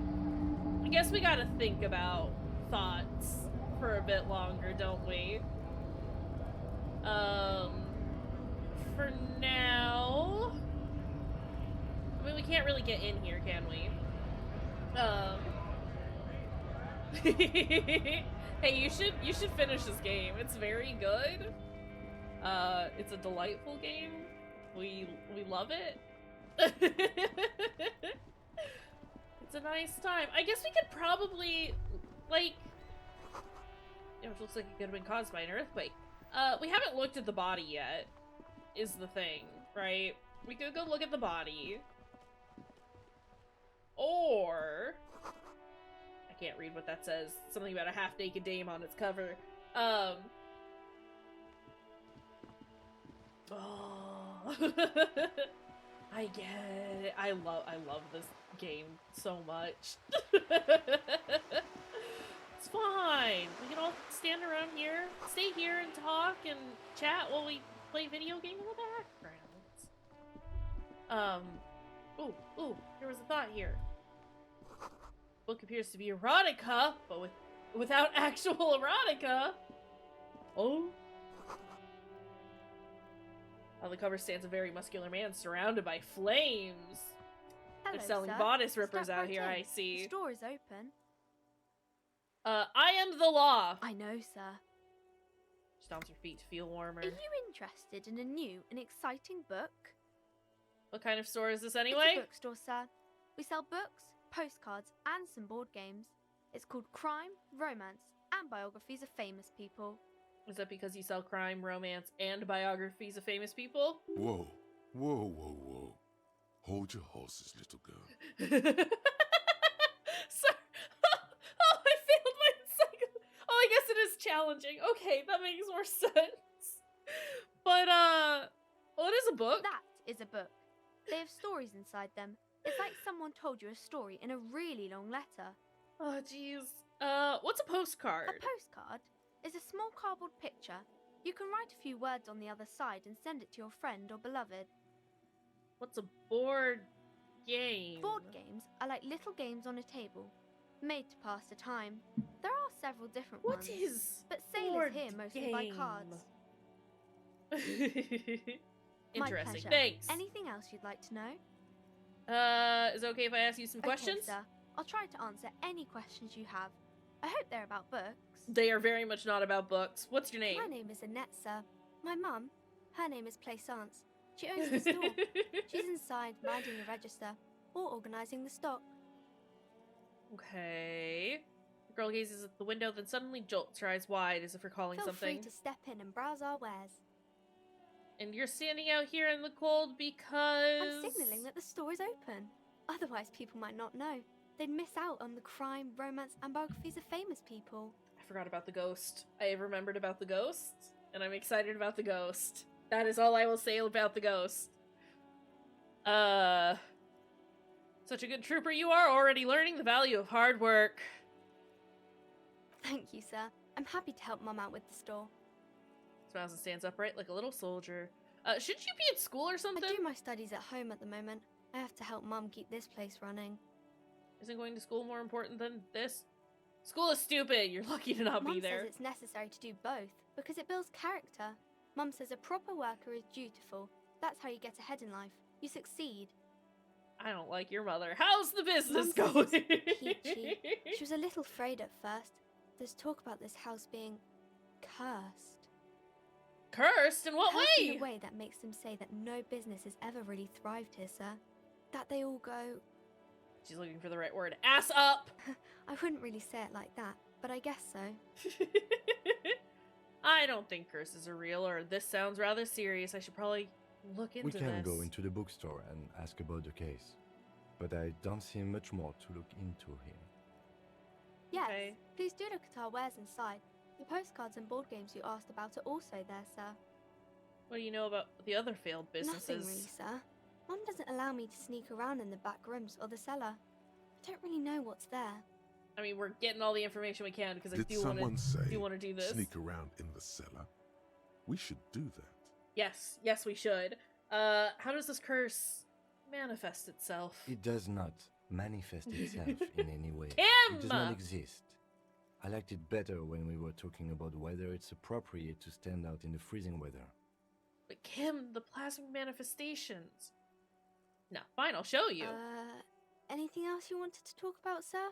I guess we gotta think about thoughts for a bit longer, don't we? For now... I mean, we can't really get in here, can we? Hey, you should finish this game. It's very good. It's a delightful game. We love it. It's a nice time. I guess we could probably, like, which looks like it could have been caused by an earthquake. We haven't looked at the body yet, is the thing, right? We could go look at the body. Or... I can't read what that says. Something about a half-naked dame on its cover. Oh. I get it. I love this game so much. It's fine. We can all stand around here, stay here and talk and chat while we play video game in the background. Ooh, there was a thought here. Book appears to be erotica, but without actual erotica. Oh. On the cover stands a very muscular man surrounded by flames. Hello, They're selling sir. bodice rippers Step out right here, in. I see. The store is open. I am the law. I know, sir. Stomps her feet to feel warmer. Are you interested in a new and exciting book? What kind of store is this It's a anyway? bookstore, sir. We sell books, postcards, and some board games. It's called Crime, Romance, and Biographies of Famous People. Is that because you sell crime, romance, and biographies of famous people? Whoa, whoa, whoa, whoa. Hold your horses, little girl. Sir, oh, I failed my cycle. Oh, I guess it is challenging. Okay, that makes more sense. But, what is a book? That is a book. They have stories inside them. It's like someone told you a story in a really long letter. Oh, jeez. What's a postcard? A postcard is a small cardboard picture. You can write a few words on the other side and send it to your friend or beloved. What's a board game? Board games are like little games on a table, made to pass the time. There are several different ones. What is but sailors board here mostly buy game? cards. My Interesting. pleasure. Thanks. Anything else you'd like to know? Is it okay if I ask you some questions? Okay, sir. I'll try to answer any questions you have. I hope they're about books. They are very much not about books. What's your name? My name is Annette, sir. My mum, her name is Plaisance. She owns the store. She's inside minding the register or organising the stock. Okay. The girl gazes at the window, then suddenly jolts her eyes wide as if recalling Feel something. free to step in and browse our wares. And you're standing out here in the cold because... I'm signalling that the store is open. Otherwise, people might not know. They'd miss out on the crime, romance, and biographies of famous people. I forgot about the ghost. I have remembered about the ghost, and I'm excited about the ghost. That is all I will say about the ghost. Such a good trooper you are, already learning the value of hard work. Thank you, sir. I'm happy to help Mum out with the store. Smiles and stands upright like a little soldier. Shouldn't you be at school or something? I do my studies at home at the moment. I have to help Mum keep this place running. Isn't going to school more important than this? School is stupid. You're lucky to not Mum be there. says it's necessary to do both because it builds character. Mum says a proper worker is dutiful. That's how you get ahead in life. You succeed. I don't like your mother. How's the business Mum going? says it's peachy. She was a little afraid at first. There's talk about this house being cursed. Cursed? In what Cursed way? in a way that makes them say that no business has ever really thrived here, sir. That they all go... She's looking for the right word. Ass up! I wouldn't really say it like that, but I guess so. I don't think curses are real, or this sounds rather serious. I should probably look into We can this. go into the bookstore and ask about the case, but I don't see much more to look into here. Yes, Okay. please do look at our wares inside. The postcards and board games you asked about are also there, sir. What do you know about the other failed businesses? Nothing really, sir. Mum doesn't allow me to sneak around in the back rooms or the cellar. I don't really know what's there. I mean, we're getting all the information we can because I Did do someone want say to do this. sneak around in the cellar? We should do that. Yes, we should. How does this curse manifest itself? It does not manifest itself in any way. Kim! It does not exist. I liked it better when we were talking about whether it's appropriate to stand out in the freezing weather. But Kim, the plasmic manifestations. No, fine, I'll show you. Anything else you wanted to talk about, sir?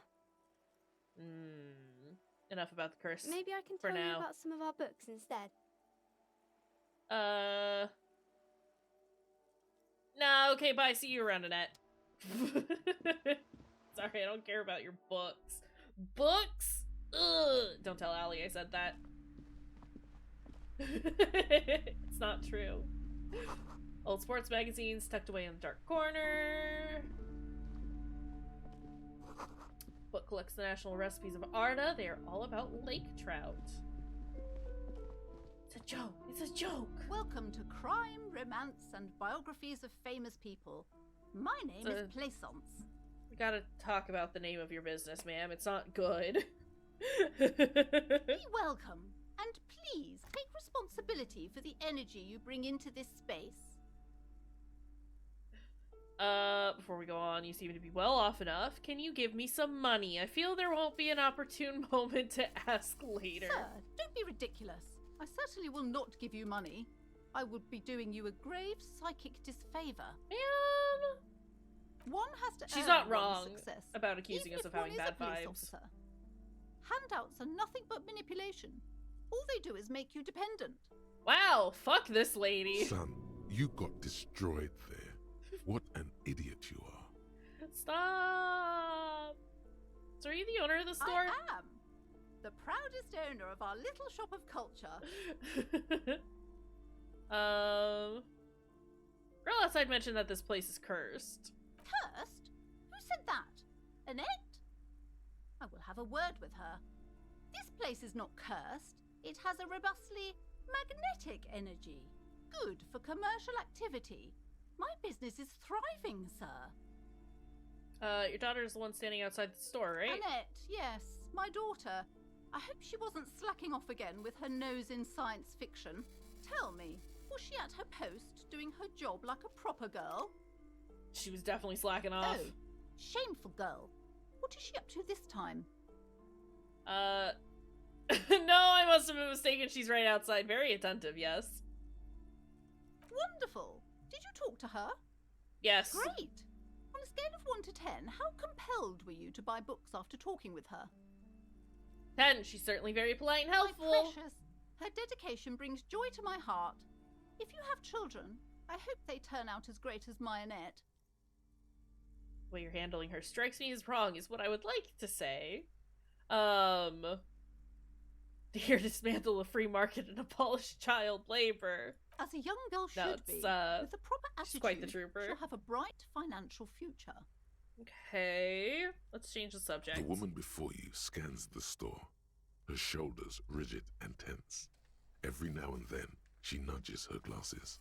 Enough about the curse. Maybe I can for tell you now. about some of our books instead. No, okay, bye. See you around, Annette. Sorry, I don't care about your books. Books? Ugh. Don't tell Allie I said that. It's not true. Old sports magazines tucked away in the dark corner. Book collects the national recipes of Arda. They are all about lake trout. It's a joke. It's a joke. Welcome to Crime, Romance, and Biographies of Famous People. My name is Plaisance. We gotta talk about the name of your business, ma'am. It's not good. Be welcome, and please take responsibility for the energy you bring into this space. Before we go on, you seem to be well off enough. Can you give me some money? I feel there won't be an opportune moment to ask later. Sir, don't be ridiculous. I certainly will not give you money. I would be doing you a grave psychic disfavor. Man! One has to She's earn not one's wrong success, about accusing even us if of having one is bad a police vibes. officer. Handouts are nothing but manipulation. All they do is make you dependent. Wow, fuck this lady. Son, you got destroyed there. What an idiot you are. Stop! So are you the owner of the store? I am. The proudest owner of our little shop of culture. Girl outside mentioned that this place is cursed. Cursed? Who said that? Annette? I will have a word with her. This place is not cursed. It has a robustly magnetic energy. Good for commercial activity. My business is thriving, sir. Your daughter's the one standing outside the store, right? Annette, yes, my daughter. I hope she wasn't slacking off again with her nose in science fiction. Tell me, was she at her post doing her job like a proper girl? She was definitely slacking off. Oh, shameful girl. What is she up to this time? No, I must have been mistaken. She's right outside. Very attentive, yes. Wonderful. Did you talk to her? Yes. Great. On a scale of 1 to 10, how compelled were you to buy books after talking with her? 10. She's certainly very polite and My helpful. precious, her dedication brings joy to my heart. If you have children, I hope they turn out as great as my Annette. The way you're handling her strikes me as wrong, is what I would like to say. Here dismantle the free market and abolish child labor. As a young girl should No, be, it's, with the proper she's attitude, quite the trooper. she'll have a bright financial future. Okay, let's change the subject. The woman before you scans the store, her shoulders rigid and tense. Every now and then, she nudges her glasses.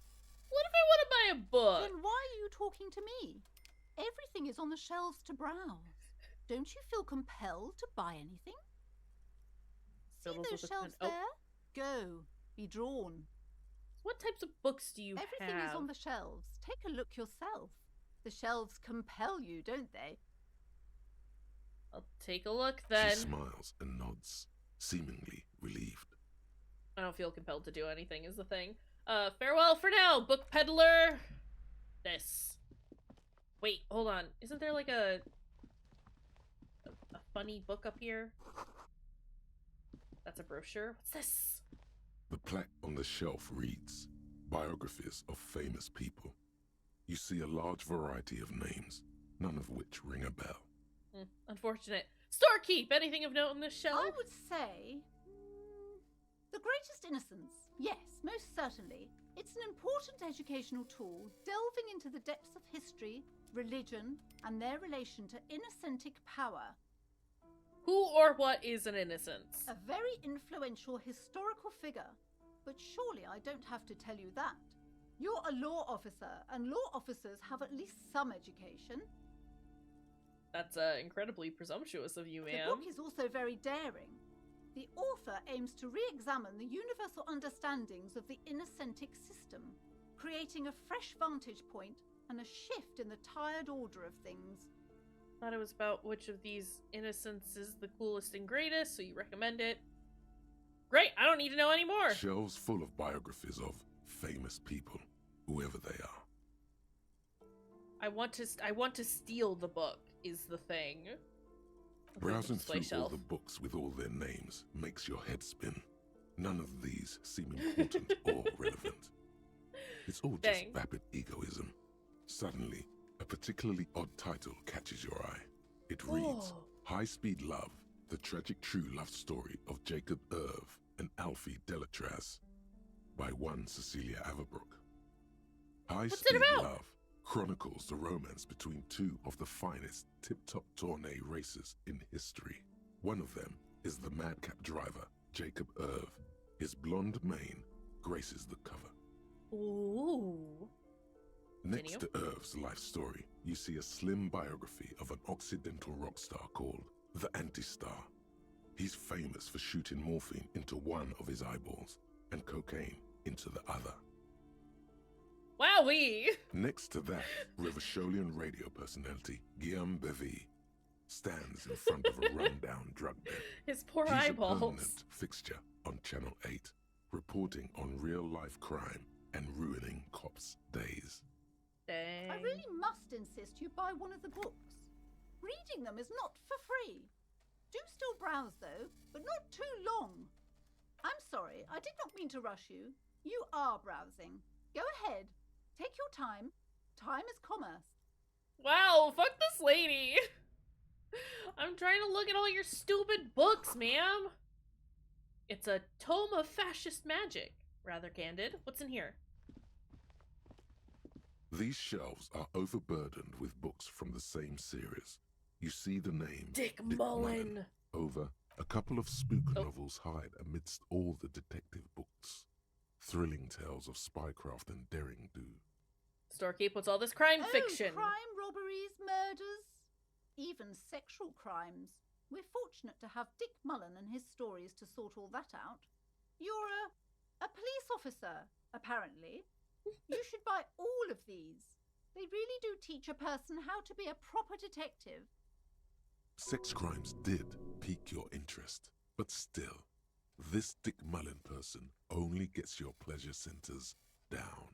What if I want to buy a book? Then why are you talking to me? Everything is on the shelves to browse. Don't you feel compelled to buy anything? See Fiddles those with a shelves pen. there? Go. Be drawn. What types of books do you Everything have? is on the shelves. Take a look yourself. The shelves compel you, don't they? I'll take a look then. She smiles and nods, seemingly relieved. I don't feel compelled to do anything is the thing. Farewell for now, book peddler. This. Wait, hold on. Isn't there like a funny book up here? That's a brochure. What's this? The plaque on the shelf reads, Biographies of Famous People. You see a large variety of names, none of which ring a bell. Unfortunate. Storekeep! Anything of note on this shelf? I would say... The Greatest Innocence. Yes, most certainly. It's an important educational tool, delving into the depths of history, religion, and their relation to innocentic power. Who or what is an innocence? A very influential historical figure. But surely I don't have to tell you that. You're a law officer, and law officers have at least some education. That's incredibly presumptuous of you, ma'am. The book is also very daring. The author aims to re-examine the universal understandings of the innocentic system, creating a fresh vantage point and a shift in the tired order of things. Thought it was about which of these innocents is the coolest and greatest, so you recommend it. Great, I don't need to know anymore. Shelves full of biographies of famous people, whoever they are. I want to steal the book is the thing. Browsing Display through all shelf. the books with all their names makes your head spin. None of these seem important or relevant. It's all just Dang. vapid egoism. Suddenly, a particularly odd title catches your eye. It reads, Whoa. High-Speed Love, the tragic true love story of Jacob Irv and Alfie Delatraz, by one Cecilia Averbrook. High-Speed about? Love chronicles the romance between two of the finest tip-top tourney racers in history. One of them is the madcap driver, Jacob Irv. His blonde mane graces the cover. Ooh. Next to Irv's life story, you see a slim biography of an Occidental rock star called The Anti-Star. He's famous for shooting morphine into one of his eyeballs and cocaine into the other. Wowee! Next to that, Revacholian radio personality Guillaume Bevy stands in front of a rundown drug den. His poor He's eyeballs. a permanent fixture on Channel 8, reporting on real-life crime and ruining cops' days. Dang. I really must insist you buy one of the books. Reading them is not for free. Do still browse, though, but not too long. I'm sorry, I did not mean to rush you. You are browsing. Go ahead. Take your time. Time is commerce. Wow, fuck this lady. I'm trying to look at all your stupid books, ma'am. It's a tome of fascist magic. Rather candid. What's in here? These shelves are overburdened with books from the same series. You see the name Dick Mullen. Over a couple of spook novels hide amidst all the detective books. Thrilling tales of spycraft and daring do. Storekeep, what's all this crime fiction? Crime, robberies, murders, even sexual crimes. We're fortunate to have Dick Mullen and his stories to sort all that out. You're a police officer, apparently. You should buy all of these. They really do teach a person how to be a proper detective. Sex crimes did pique your interest, but still, this Dick Mullen person only gets your pleasure centers down.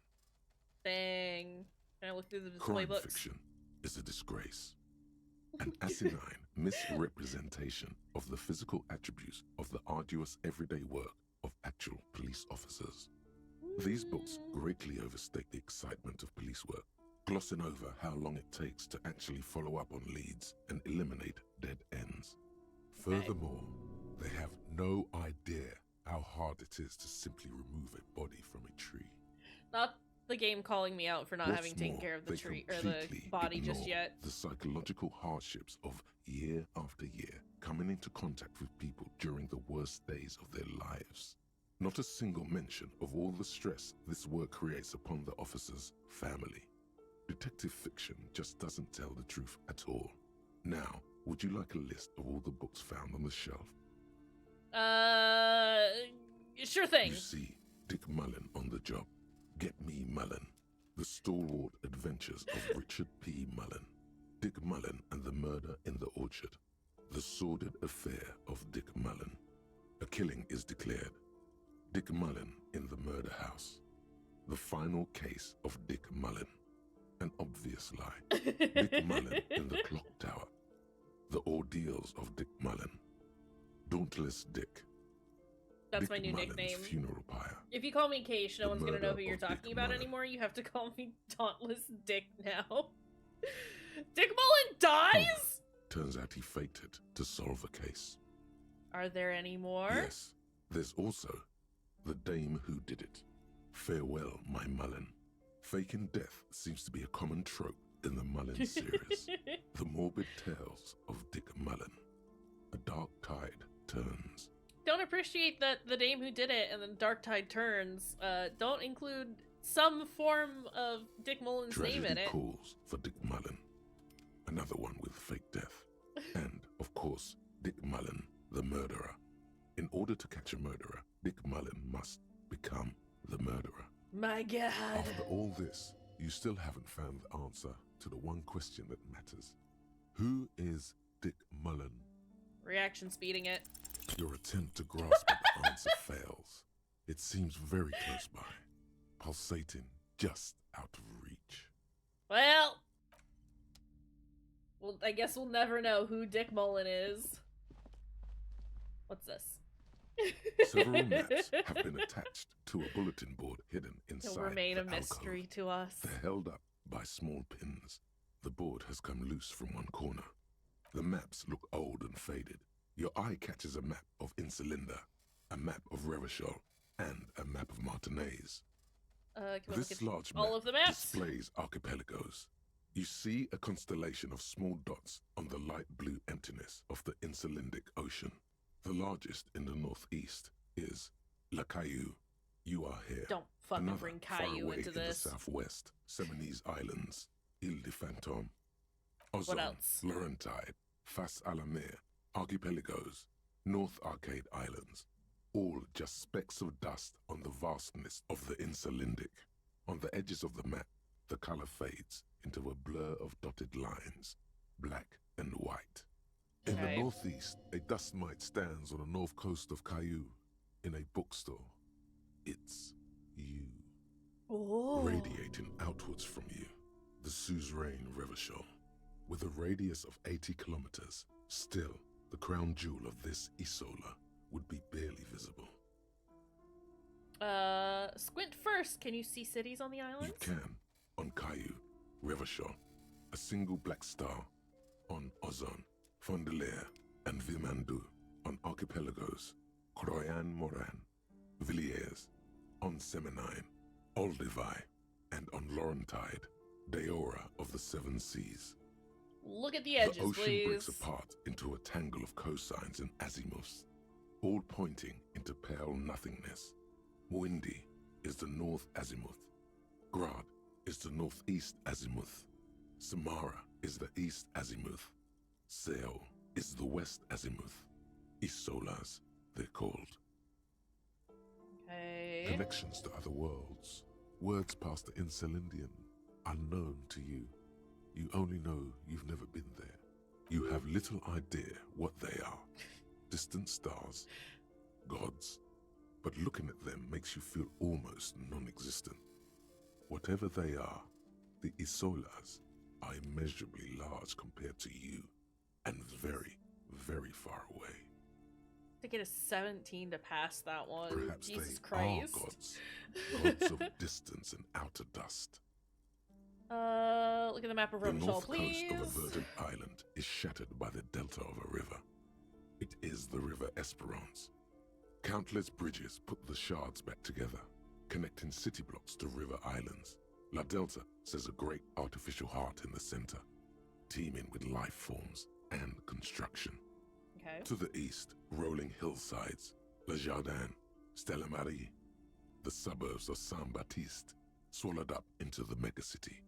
Dang. Can I look through the display Crime books? fiction is a disgrace. An asinine misrepresentation of the physical attributes of the arduous everyday work of actual police officers. These books greatly overstate the excitement of police work, glossing over how long it takes to actually follow up on leads and eliminate dead ends. Furthermore, they have no idea how hard it is to simply remove a body from a tree. Not the game calling me out for not having taken care of the they tree or the completely body just ignore yet. the psychological hardships of year after year coming into contact with people during the worst days of their lives. Not a single mention of all the stress this work creates upon the officer's family. Detective fiction just doesn't tell the truth at all. Now, would you like a list of all the books found on the shelf? Sure thing. You see Dick Mullen on the job. Get Me Mullen. The Stalwart Adventures of Richard P. Mullen. Dick Mullen and the Murder in the Orchard. The Sordid Affair of Dick Mullen. A killing is declared. Dick Mullen in the Murder House. The Final Case of Dick Mullen. An obvious lie. Dick Mullen in the Clock Tower. The Ordeals of Dick Mullen. Dauntless Dick. That's Dick my new Mullen's nickname. Funeral Pyre. If you call me Kaysh, no The one's gonna know murder who you're of Dick talking about Mullen. anymore. You have to call me Dauntless Dick now. Dick Mullen dies? Turns out he faked it to solve a case. Are there any more? Yes, there's also the dame who did it. Farewell, my Mullen. Faking death seems to be a common trope in the Mullen series. The morbid tales of Dick Mullen. A dark tide turns. Don't appreciate that the dame who did it and then Dark Tide turns. Don't include some form of Dick Mullen's name in Tragedy it. calls for Dick Mullen. Another one with fake death. And, of course, Dick Mullen, the murderer. In order to catch a murderer, Dick Mullen must become the murderer. My god. After all this, you still haven't found the answer to the one question that matters. Who is Dick Mullen? Reaction speeding it. Your attempt to grasp at the answer fails. It seems very close by, pulsating just out of reach. Well, I guess we'll never know who Dick Mullen is. What's this? Several maps have been attached to a bulletin board hidden inside It'll remain the a mystery alcove. to us. They're held up by small pins. The board has come loose from one corner. The maps look old and faded. Your eye catches a map of Insulinda, a map of Revachol, and a map of Martinez. Can we This look at large all map of the maps? displays archipelagos. You see a constellation of small dots on the light blue emptiness of the Insulindic Ocean. The largest in the northeast is La Caillou. You are here. Don't fucking Another bring far Caillou away into in this. the southwest, Seminese Islands, Ile de Fantôme, What Ozon, else? Laurentide, Fas à la Mer, Archipelagos, North Arcade Islands, all just specks of dust on the vastness of the Insulindic. On the edges of the map, the color fades into a blur of dotted lines, black and white. In the northeast, a dust mite stands on the north coast of Kayshurrr in a bookstore. It's you. Oh. Radiating outwards from you, the suzerain Revachol. With a radius of 80 kilometers, still, the crown jewel of this Isola would be barely visible. Squint first. Can you see cities on the islands? You can. On Kayshurrr, Revachol, a single black star. On Ozon, Fondelaire, and Vimandu. On archipelagos, Croyan Moran, Villiers. On Semenine, Olduvai, and on Laurentide, Deora of the Seven Seas. Look at the edges, the ocean please. breaks apart into a tangle of cosines and azimuths, all pointing into pale nothingness. Windy is the north azimuth. Grad is the northeast azimuth. Samara is the east azimuth. Seo is the west azimuth. Isolas, they're called. Okay. Connections to other worlds. Words past the Insulindian, unknown to you. You only know you've never been there. You have little idea what they are. Distant stars, gods. But looking at them makes you feel almost non-existent. Whatever they are, the Isolas are immeasurably large compared to you, and very, very far away. To get a 17 to pass that one. Perhaps Jesus they Christ. are gods. Gods of distance and outer dust. Look at the map of The Revachol, north please. coast of a verdant island is shattered by the delta of a river. It is the River Esperance. Countless bridges put the shards back together, connecting city blocks to river islands. La Delta says a great artificial heart in the center, teeming with life forms and construction. Okay. To the east, rolling hillsides, Le Jardin, Stella Marie, the suburbs of Saint-Baptiste, swallowed up into the megacity.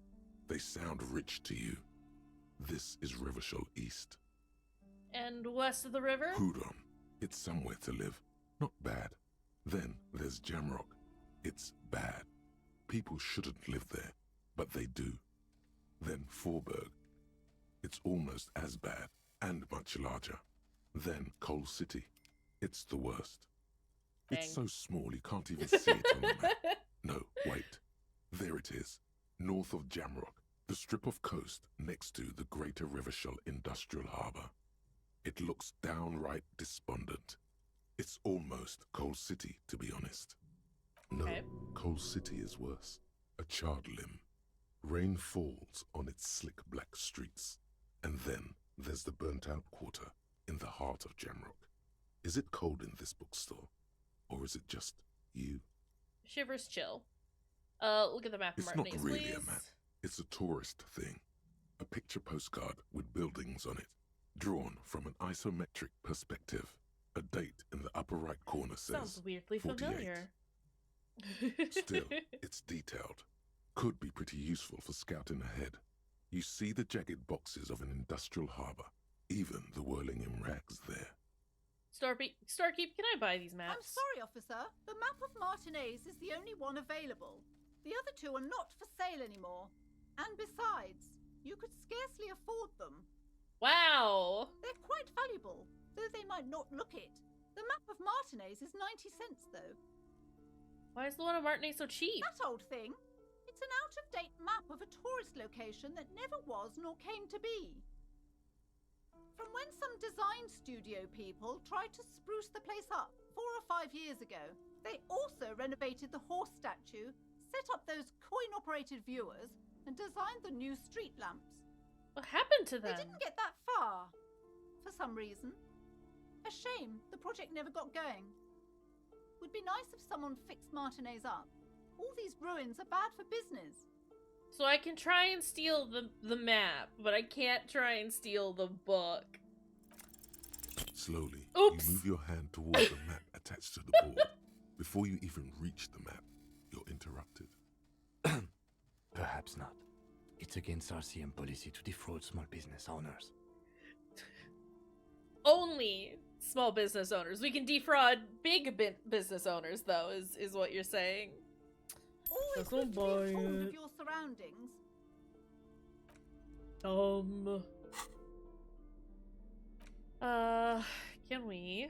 They sound rich to you. This is Revachol East. And west of the river? Hudon. It's somewhere to live. Not bad. Then there's Jamrock. It's bad. People shouldn't live there, but they do. Then Forberg. It's almost as bad, and much larger. Then Coal City. It's the worst. Dang. It's so small you can't even see it on the map. No, wait. There it is. North of Jamrock, the strip of coast next to the Greater Revachol Industrial Harbour. It looks downright despondent. It's almost Coal City, to be honest. No, Okay. Coal City is worse. A charred limb. Rain falls on its slick black streets. And then there's the burnt-out quarter in the heart of Jamrock. Is it cold in this bookstore? Or is it just you? Shivers chill. Look at the map of It's not Martinique, really please. a map. It's a tourist thing. A picture postcard with buildings on it, drawn from an isometric perspective. A date in the upper right corner says Sounds weirdly 48. familiar. Still, it's detailed. Could be pretty useful for scouting ahead. You see the jagged boxes of an industrial harbour, even the whirling in rags there. Starkeep, can I buy these maps? I'm sorry, officer. The map of Martinez is the only one available. The other two are not for sale anymore. And besides, you could scarcely afford them. Wow! They're quite valuable, though they might not look it. The map of Martinez is 90 cents, though. Why is the one of Martinique so cheap? That old thing. It's an out-of-date map of a tourist location that never was nor came to be. From when some design studio people tried to spruce the place up 4 or 5 years ago, they also renovated the horse statue, set up those coin-operated viewers, and designed the new street lamps. What happened to them? They didn't get that far, for some reason. A shame the project never got going. Would be nice if someone fixed Martinez up. All these ruins are bad for business. So I can try and steal the map, but I can't try and steal the book. Slowly, Oops. you move your hand towards the map attached to the board. Before you even reach the map, you're interrupted. Perhaps not. It's against RCM policy to defraud small business owners. Only small business owners. We can defraud big business owners, though, is what you're saying. Always good to be informed of your surroundings. Can we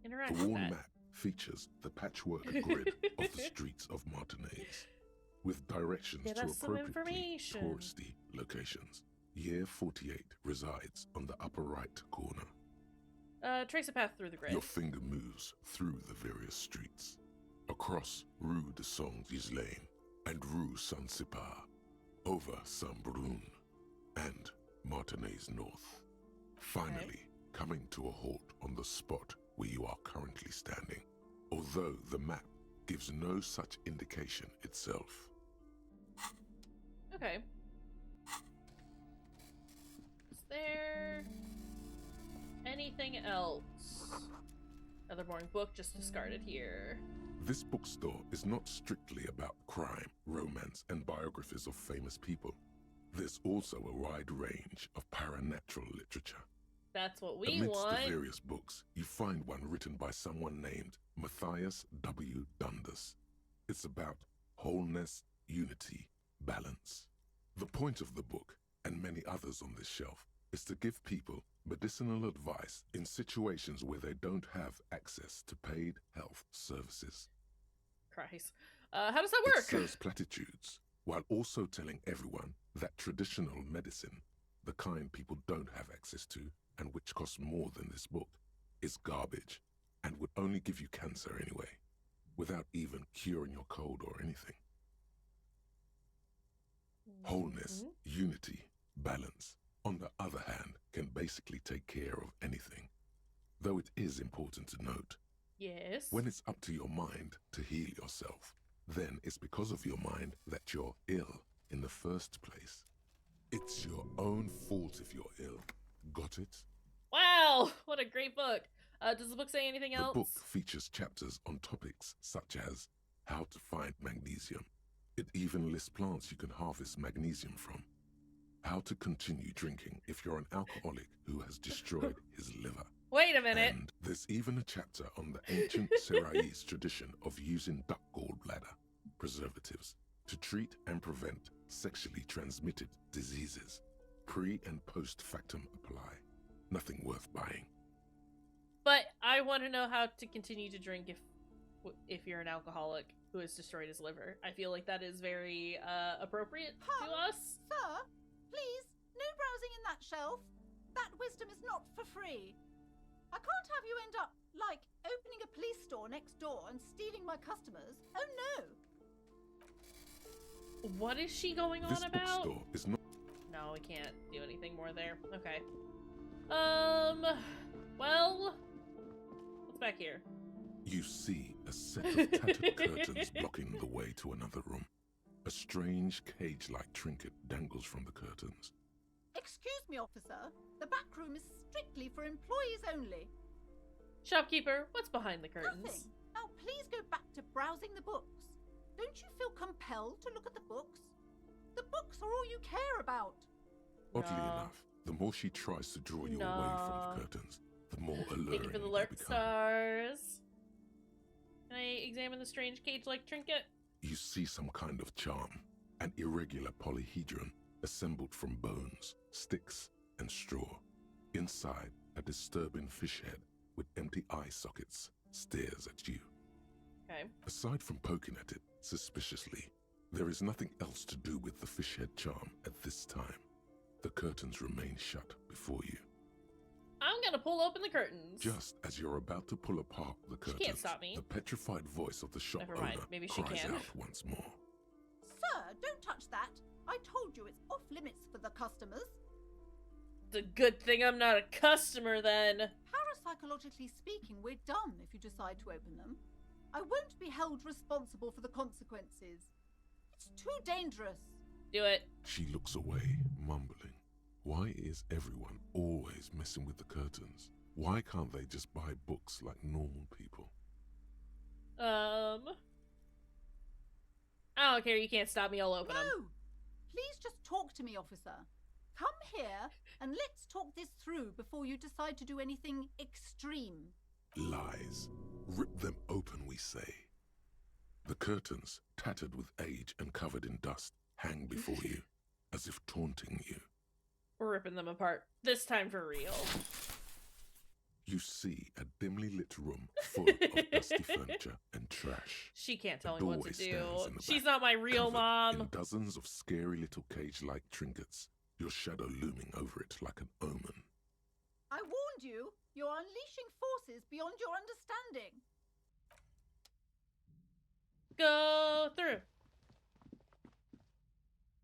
interact The with worn that? map features the patchwork grid of the streets of Martinez, with directions Get to us some appropriately information. touristy locations. Year 48 resides on the upper right corner. Trace a path through the grid. Your finger moves through the various streets, across Rue de Saint-Ghislain and Rue Saint-Sipar, over Saint-Brun and Martinez North. Finally, coming to a halt on the spot where you are currently standing, although the map gives no such indication itself. Okay. Is there anything else? Another boring book just discarded here. This bookstore is not strictly about crime, romance, and biographies of famous people. There's also a wide range of paranatural literature. That's what we Amidst want. the various books, you find one written by someone named Matthias W. Dundas. It's about wholeness, unity, balance. The point of the book, and many others on this shelf, is to give people medicinal advice in situations where they don't have access to paid health services. Christ. How does that It work? serves platitudes, while also telling everyone that traditional medicine, the kind people don't have access to and which costs more than this book, is garbage and would only give you cancer anyway, without even curing your cold or anything. Wholeness, unity, balance, on the other hand, can basically take care of anything. Though it is important to note, Yes. when it's up to your mind to heal yourself, then it's because of your mind that you're ill in the first place. It's your own fault if you're ill. Got it? Wow, what a great book. Does the book say anything else? The book features chapters on topics such as how to find magnesium. It even lists plants you can harvest magnesium from. How to continue drinking if you're an alcoholic who has destroyed his liver. Wait a minute. And there's even a chapter on the ancient Seraïs tradition of using duck gallbladder preservatives to treat and prevent sexually transmitted diseases. Pre and post factum apply. Nothing worth buying. But I want to know how to continue to drink if you're an alcoholic who has destroyed his liver. I feel like that is very appropriate to us. Sir, please, no browsing in that shelf. That wisdom is not for free. I can't have you end up, like, opening a police store next door and stealing my customers. Oh no! What is she going on This about? bookstore is not. No, we can't do anything more there. Okay. Well, what's back here? You see a set of tattered curtains blocking the way to another room. A strange cage-like trinket dangles from the curtains. Excuse me, officer. The back room is strictly for employees only. Shopkeeper, what's behind the curtains? Nothing. Now please go back to browsing the books. Don't you feel compelled to look at the books? The books are all you care about. Oddly enough, the more she tries to draw you away from the curtains, the more alluring Thank you for the they lurk become. stars. Can I examine the strange cage-like trinket? You see some kind of charm, an irregular polyhedron assembled from bones, sticks, and straw. Inside, a disturbing fish head with empty eye sockets stares at you. Okay. Aside from poking at it suspiciously, there is nothing else to do with the fish head charm at this time. The curtains remain shut before you. I'm gonna pull open the curtains. Just as you're about to pull apart the She curtains, can't stop me. the petrified voice of the shop Never mind, owner maybe she cries can. out once more. Sir, don't touch that. I told you it's off limits for the customers. It's a good thing I'm not a customer then. Parapsychologically speaking, we're dumb if you decide to open them. I won't be held responsible for the consequences. It's too dangerous. Do it. She looks away, mumbling. Why is everyone always messing with the curtains? Why can't they just buy books like normal people? I don't care. You can't stop me. I'll open them. No! Please just talk to me, officer. Come here and let's talk this through before you decide to do anything extreme. Lies. Rip them open, we say. The curtains, tattered with age and covered in dust, hang before you, as if taunting you. We're ripping them apart. This time for real. You see a dimly lit room full of dusty furniture and trash. She can't tell A me what doorway to do. stands in the She's back, not my real covered mom. in dozens of scary little cage-like trinkets, your shadow looming over it like an omen. I warned you, you're unleashing forces beyond your understanding. Go through.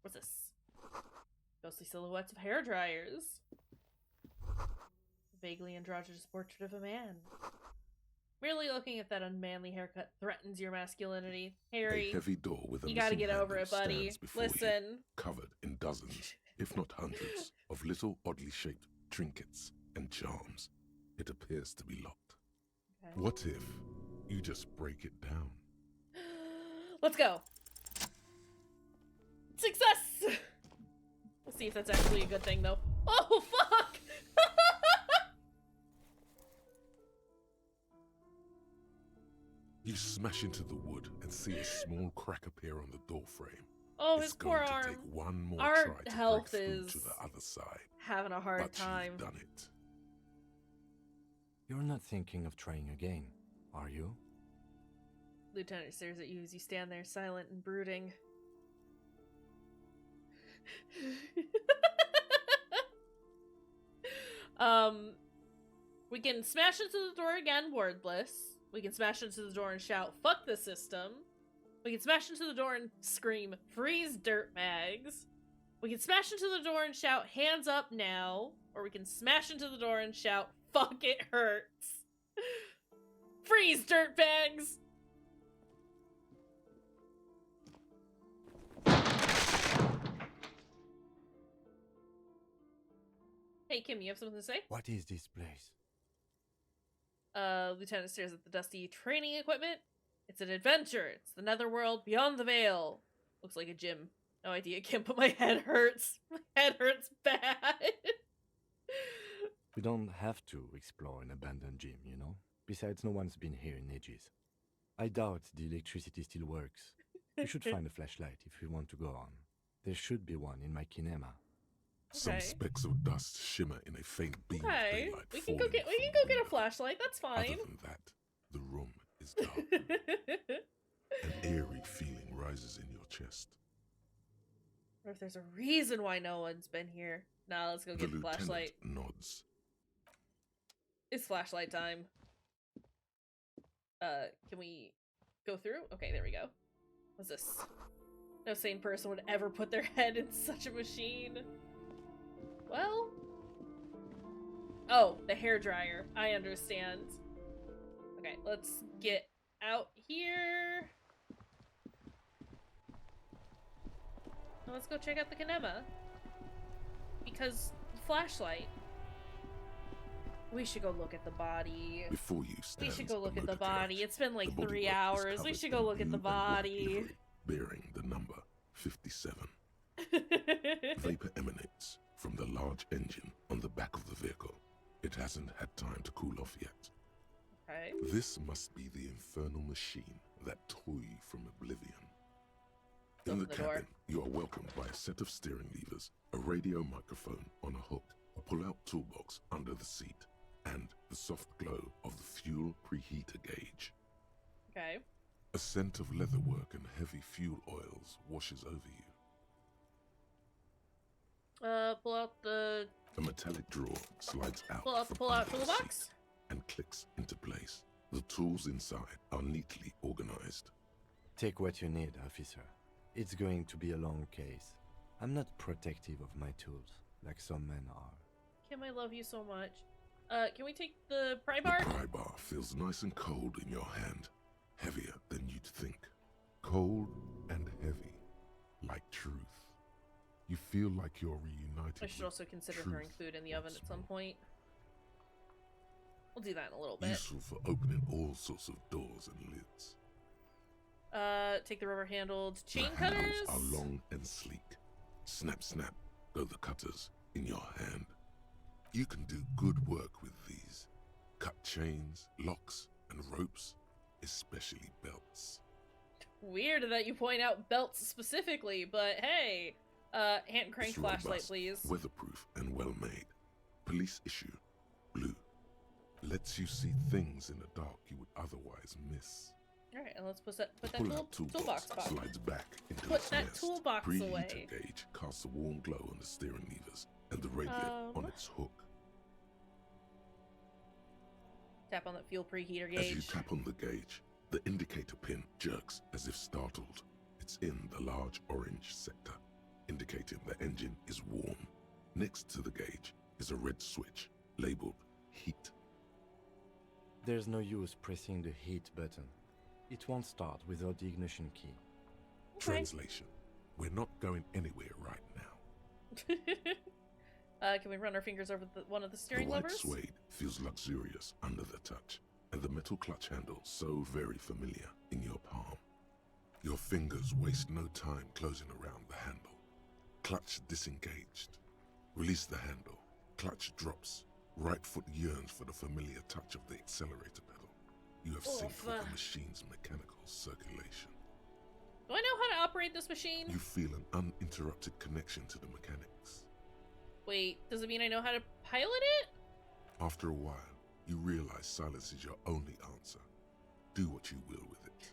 What's this? Ghostly silhouettes of hair dryers. Vaguely androgynous portrait of a man. Merely looking at that unmanly haircut threatens your masculinity. Harry, A heavy door with a you gotta missing get over handle it, buddy. stands before Listen. you, covered in dozens, if not hundreds, of little oddly shaped trinkets and charms. It appears to be locked. Okay. What if you just break it down? Let's go. Success! Let's see if that's actually a good thing, though. Oh, fuck! You smash into the wood and see a small crack appear on the door frame. Oh, It's his poor going to arm. take one more Our try to health break through is to the other side. having a hard But time. you've done it. You're not thinking of trying again, are you? Lieutenant stares at you as you stand there silent and brooding. We can smash into the door again, wordless. We can smash into the door and shout, "Fuck the system." We can smash into the door and scream, "Freeze, dirtbags." We can smash into the door and shout, "Hands up now." Or we can smash into the door and shout, "Fuck, it hurts." Freeze, dirtbags! Hey, Kim, you have something to say? What is this place? Lieutenant stares at the dusty training equipment. It's an adventure. It's the netherworld beyond the veil. Looks like a gym. No idea, Kim, but my head hurts. My head hurts bad. We don't have to explore an abandoned gym, you know? Besides, no one's been here in ages. I doubt the electricity still works. We should find a flashlight if we want to go on. There should be one in my kinema. Some specks of dust shimmer in a faint beam of Okay, daylight. we can go get a flashlight. That's fine. Other than that, the room is dark. An eerie feeling rises in your chest. What if there's a reason why no one's been here? Nah, let's go get the lieutenant flashlight. nods. It's flashlight time. Can we go through? Okay, there we go. What's this? No sane person would ever put their head in such a machine. Well... Oh, the hairdryer. I understand. Okay, let's get out here. Let's go check out the kinema. Because flashlight. We should go look at the body. Before you We stands should go a look at the motor body. carriage. It's been like The 3 bodywork is hours. We covered should go in look at the blue and white body. livery, bearing the number 57. Vapor emanates from the large engine on the back of the vehicle. It hasn't had time to cool off yet. Okay. This must be the infernal machine, that toy from oblivion. In the Open the door. cabin, you are welcomed by a set of steering levers, a radio microphone on a hook, a pull-out toolbox under the seat, and the soft glow of the fuel preheater gauge. Okay. A scent of leatherwork and heavy fuel oils washes over you. Pull out the... A metallic drawer slides out Pull out the from under the toolbox? seat and clicks into place. The tools inside are neatly organized. Take what you need, officer. It's going to be a long case. I'm not protective of my tools, like some men are. Kim, I love you so much. Can we take the pry bar? The pry bar feels nice and cold in your hand, heavier than you'd think. Cold and heavy, like truth. You feel like you're reunited. I should also consider truth throwing food in the oven at some point. We'll do that in a little bit. Useful for opening all sorts of doors and lids. Take the rubber-handled chain The handles cutters. are long and sleek. Snap, snap go the cutters, in your hand. You can do good work with these. Cut chains, locks, and ropes, especially belts. Weird that you point out belts specifically, but hey, hand crank It's flashlight, robust, please. weatherproof, and well made. Police issue, blue. Lets you see things in the dark you would otherwise miss. Alright, and let's put that Pull little out toolbox back. slides back into Put its that nest. toolbox Preheater away. gauge casts a warm glow on the steering levers and the radio on its hook. Tap on that fuel preheater As you gauge. tap on the gauge, the indicator pin jerks as if startled. It's in the large orange sector, indicating the engine is warm. Next to the gauge is a red switch labeled heat. There's no use pressing the heat button. It won't start without the ignition key. Translation: we're not going anywhere right now. Can we run our fingers over one of the steering The white levers? suede feels luxurious under the touch, and the metal clutch handle so very familiar in your palm. Your fingers waste no time closing around the handle. Clutch disengaged. Release the handle. Clutch drops. Right foot yearns for the familiar touch of the accelerator pedal. You have synced with the machine's mechanical circulation. Do I know how to operate this machine? You feel an uninterrupted connection to the mechanics. Wait, does it mean I know how to pilot it? After a while, you realize silence is your only answer. Do what you will with it.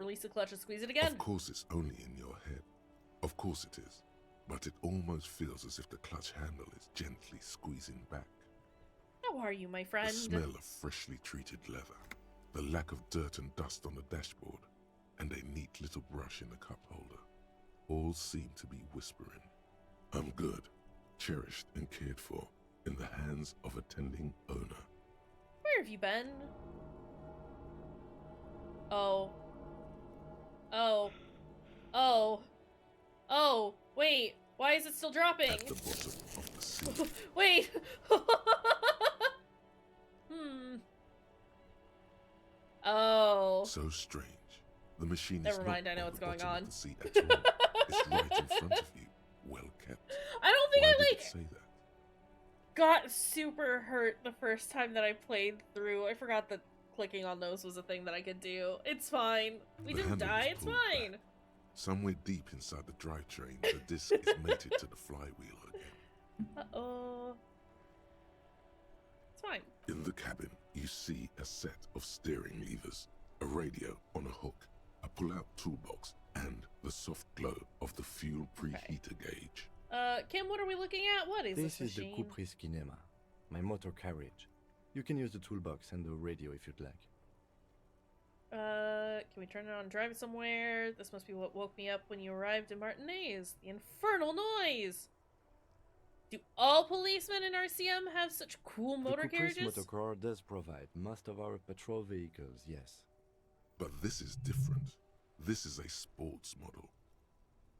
Release the clutch and squeeze it again. Of course it's only in your head. Of course it is. But it almost feels as if the clutch handle is gently squeezing back. How are you, my friend? The smell of freshly treated leather, the lack of dirt and dust on the dashboard, and a neat little brush in the cup holder, all seem to be whispering, "I'm good, cherished and cared for, in the hands of a tending owner." Where have you been? Oh. Oh. Oh. Oh. Wait. Why is it still dropping? At the bottom of the sea. Wait. Oh. So strange. The machine Never is mind, not I know on what's the going bottom on. of the sea at all. It's right in front of you, well kept. I don't think Why I did like it say that? got super hurt the first time that I played through. I forgot that clicking on those was a thing that I could do. It's fine. We The didn't handle die. is It's pulled fine. back. Somewhere deep inside the drivetrain, the disc is mated to the flywheel again. Uh-oh. It's fine. In the cabin, you see a set of steering levers, a radio on a hook, a pull-out toolbox, and the soft glow of the fuel preheater gauge. Kim, what are we looking at? What is this This is the machine? Kayshurrr Kinema, my motor carriage. You can use the toolbox and the radio if you'd like. Can we turn it on and drive it somewhere? This must be what woke me up when you arrived in Martinez. The infernal noise! Do all policemen in RCM have such cool motor the carriages? motor car does provide most of our patrol vehicles, yes. But this is different. This is a sports model.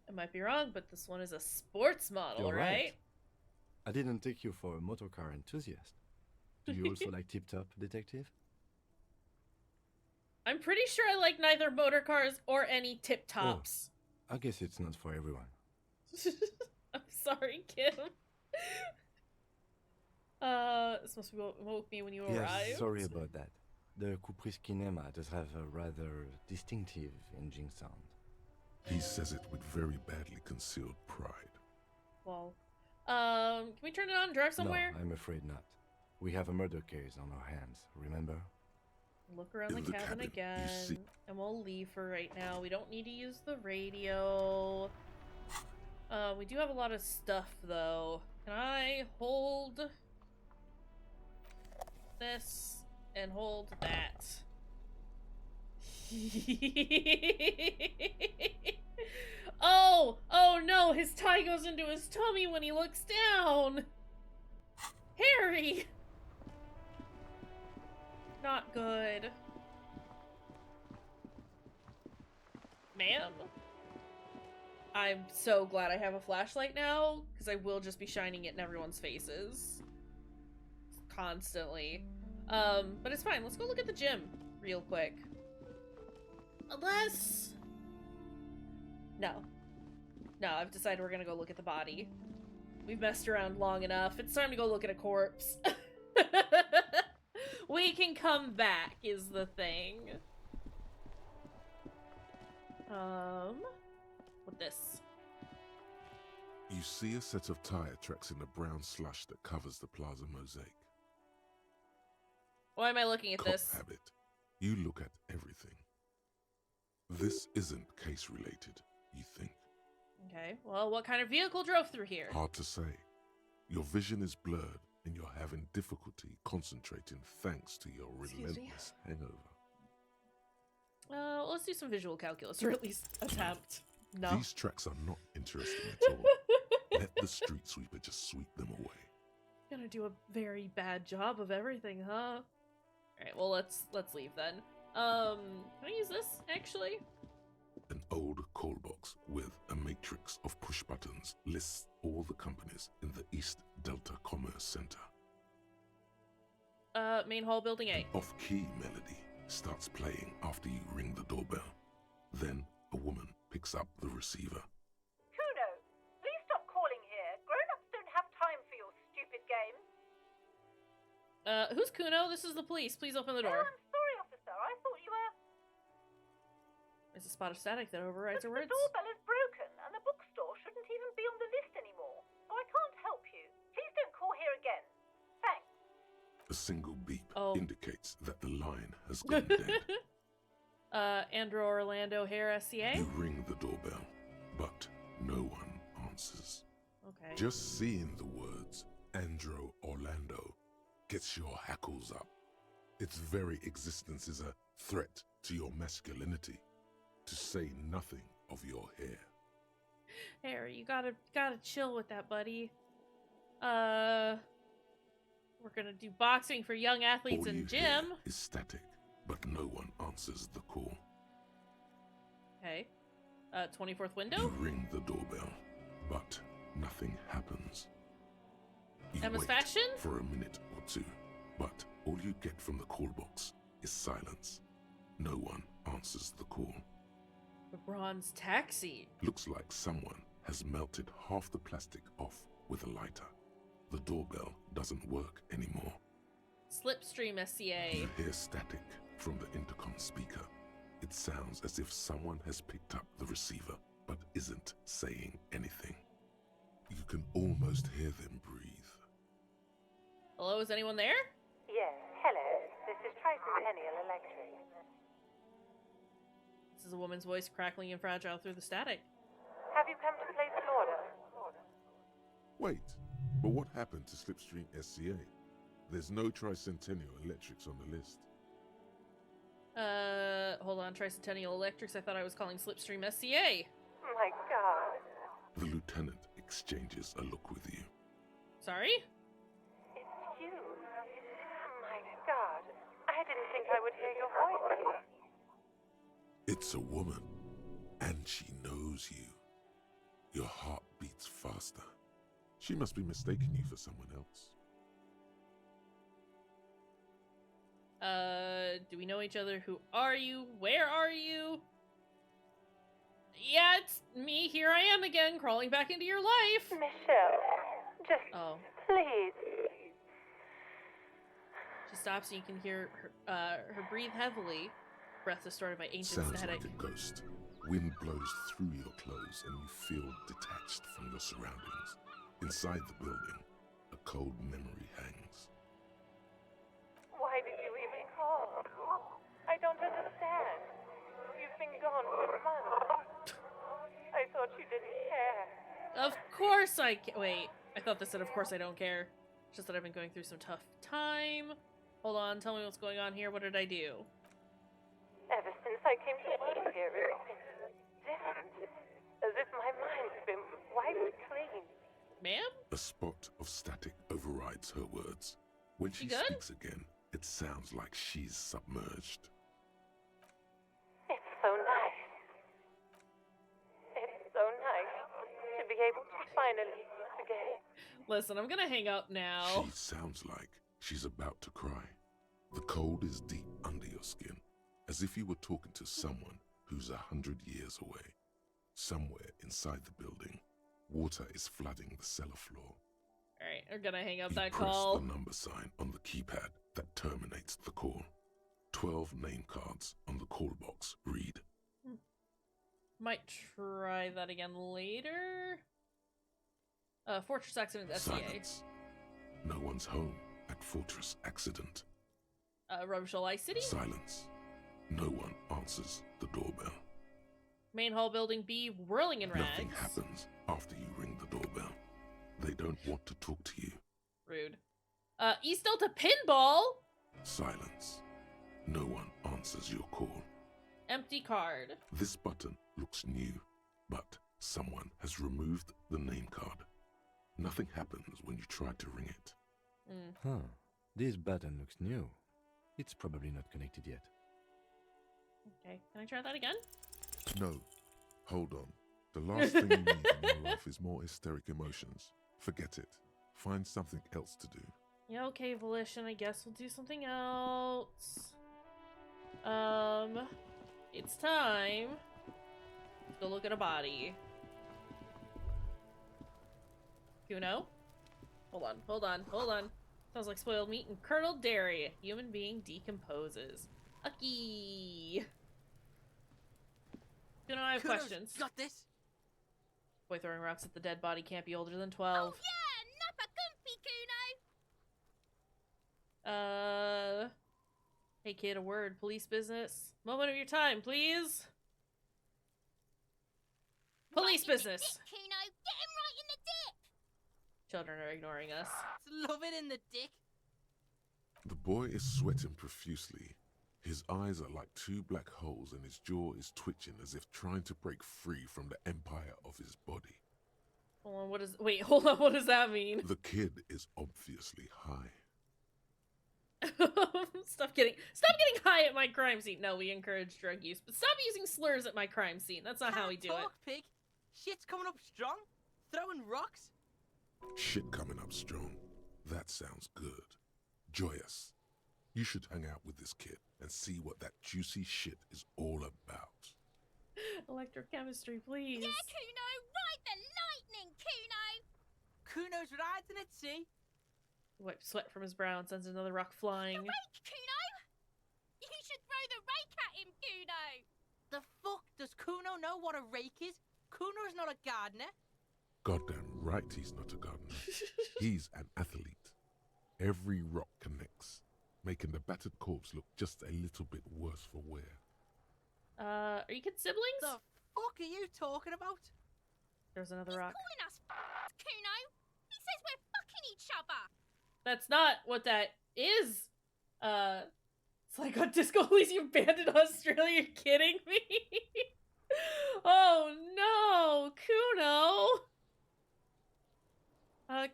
I might be wrong, but this one is a sports model, You're right? I didn't take you for a motor car enthusiast. Do you also like tip-top, detective? I'm pretty sure I like neither motor cars or any tip-tops. Oh, I guess it's not for everyone. I'm sorry, Kim. This must be what woke me when you Yes, arrived. sorry about that. The Kayshurrr Kinema does have a rather distinctive engine sound. He says it with very badly concealed pride. Well, can we turn it on and drive somewhere? No, I'm afraid not. We have a murder case on our hands, remember? Look around In the the cabin cabin, you again, see- and we'll leave for right now. We don't need to use the radio. We do have a lot of stuff, though. Can I hold this and hold that? Oh no, his tie goes into his tummy when he looks down. Harry! Not good. Ma'am? I'm so glad I have a flashlight now, because I will just be shining it in everyone's faces. Constantly. But it's fine. Let's go look at the gym real quick. Unless... No. No, I've decided we're gonna go look at the body. We've messed around long enough. It's time to go look at a corpse. We can come back, is the thing. What this? You see a set of tire tracks in the brown slush that covers the plaza mosaic. Why am I looking at Cop this? habit. You look at everything. This isn't case related, you think. Okay, well, what kind of vehicle drove through here? Hard to say. Your vision is blurred and you're having difficulty concentrating thanks to your relentless hangover. Let's do some visual calculus, or at least attempt. No. These tracks are not interesting at all. Let the street sweeper just sweep them away. Gonna do a very bad job of everything, huh? Alright, well, let's leave then. Can I use this, actually? An old call box with a matrix of push buttons lists all the companies in the East Delta Commerce Center. Main hall, building A. Off-key melody starts playing after you ring the doorbell. Then a woman picks up the receiver. Kuno, please stop calling here. Grown-ups don't have time for your stupid games. Who's Kuno? This is the police. Please open the door. Oh, I'm sorry, officer. I thought you were... There's a spot of static that overrides her words. The doorbell is broken, and the bookstore shouldn't even be on the list anymore. So I can't help you. Please don't call here again. Thanks. A single beep indicates that the line has gone dead. Andrew Orlando Hare, SCA? You ring the doorbell, but no one answers. Okay. Just seeing the words Andrew Orlando gets your hackles up. Its very existence is a threat to your masculinity, to say nothing of your hair. Harry, you gotta chill with that, buddy. We're gonna do boxing for young athletes All in you gym. hear is static, but no one answers the call. Okay. 24th window? You ring the doorbell, but nothing happens. You Emma's wait fashion? for a minute or two, but all you get from the call box is silence. No one answers the call. The bronze taxi. Looks like someone has melted half the plastic off with a lighter. The doorbell doesn't work anymore. Slipstream SCA. You hear static from the intercom speaker. It sounds as if someone has picked up the receiver, but isn't saying anything. You can almost hear them breathe. Hello, is anyone there? Yes, hello. This is Tricentennial Electric. This is a woman's voice crackling and fragile through the static. Have you come to place an order? Wait, but what happened to Slipstream SCA? There's no Tricentennial Electrics on the list. Hold on, Tricentennial Electrics. I thought I was calling Slipstream SCA. My God. The lieutenant exchanges a look with you. Sorry? It's you. My God. I didn't think I would hear your voice. It's a woman, and she knows you. Your heart beats faster. She must be mistaking you for someone else. Do we know each other? Who are you? Where are you? Yeah, it's me. Here I am again, crawling back into your life. Michelle, just please. She stops and you can hear her breathe heavily. Breath distorted by ancient Sounds static. like a ghost. Wind blows through your clothes and you feel detached from your surroundings. Inside the building, a cold memory hangs. Why did you even call? I don't understand. You've been gone for months. I thought you didn't care. Of course I wait, I thought this said of course I don't care. It's just that I've been going through some tough time. Hold on, tell me what's going on here. What did I do? Ever since I came to work here, it's been different. As if my mind's been wiped clean. Ma'am? A spot of static overrides her words. When she good? speaks again, it sounds like she's submerged. It's so nice. It's so nice to be able to finally forget. Listen, I'm gonna hang up now. She sounds like she's about to cry. The cold is deep under your skin, as if you were talking to someone who's 100 years away. Somewhere inside the building, Water is flooding the cellar floor. Alright, we're gonna hang up You that press call. the number sign on the keypad that terminates the call. 12 name cards on the call box read. Might try that again later. Fortress Accident SCA. Silence. No one's home at Fortress Accident. Revachol Ice City? Silence. No one answers the doorbell. Main hall building B, whirling in rags. Nothing happens after you ring the doorbell. They don't want to talk to you. Rude. East Delta Pinball? Silence. No one answers your call. Empty card. This button looks new, but someone has removed the name card. Nothing happens when you try to ring it. Huh. This button looks new. It's probably not connected yet. Okay, can I try that again? No. Hold on. The last thing you need in your life is more hysteric emotions. Forget it. Find something else to do. Yeah, okay, Volition, I guess we'll do something else. It's time to look at a body. Kuno? Hold on. Sounds like spoiled meat and curdled dairy. A human being decomposes. Ucky! Kuno, I have questions. Got this? Boy throwing rocks at the dead body can't be older than 12. Oh yeah, Nappa Kuno! Hey kid, a word. Police business. Moment of your time, please. Police business. Kuno, get him right in the dip! Children are ignoring us. Love it in the dick. The boy is sweating profusely. His eyes are like two black holes and his jaw is twitching as if trying to break free from the empire of his body. Hold on, hold on, what does that mean? The kid is obviously high. Stop getting high at my crime scene. No, we encourage drug use, but stop using slurs at my crime scene. That's not how we do Talk, pig. Shit's coming up strong. Throwing rocks. Shit coming up strong. That sounds good. Joyous. You should hang out with this kid and see what that juicy shit is all about. Electrochemistry, please. Yeah, Kuno, ride the lightning, Kuno! Kuno's riding at sea. Wipes sweat from his brow and sends another rock flying. The rake, Kuno! You should throw the rake at him, Kuno! The fuck? Does Kuno know what a rake is? Kuno's not a gardener. Goddamn right he's not a gardener. He's an athlete. Every rock connects, making the battered corpse look just a little bit worse for wear. Are you kids siblings? The fuck are you talking about? There's another rock. Calling us Kuno! He says we're fucking each other! That's not what that is. It's like on Disco Elysium banned in Australia. You're kidding me? Oh no, Kuno!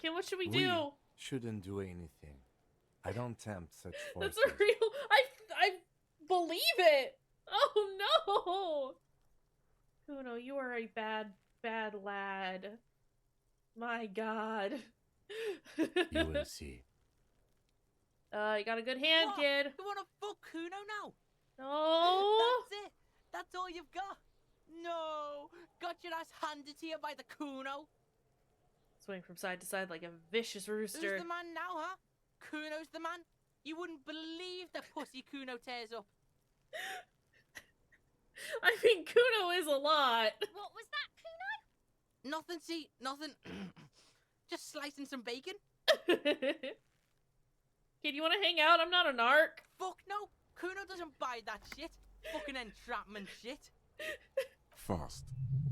Kim, what should we do? Shouldn't do anything. I don't tempt such forces. That's a real. I believe it. Oh no, Kuno, you are a bad lad. My God. You will see. You got a good hand, What? kid. You wanna fuck Kuno now? No. That's it. That's all you've got. No. Got your ass handed to you by the Kuno. Swing from side to side like a vicious rooster. Who's the man now, huh? Kuno's the man. You wouldn't believe the pussy Kuno tears up. I mean, Kuno is a lot. What was that, Kuno? Nothing, see, nothing. Just slicing some bacon. Kid, you want to hang out? I'm not a narc. Fuck no. Kuno doesn't buy that shit. Fucking entrapment shit. Fast.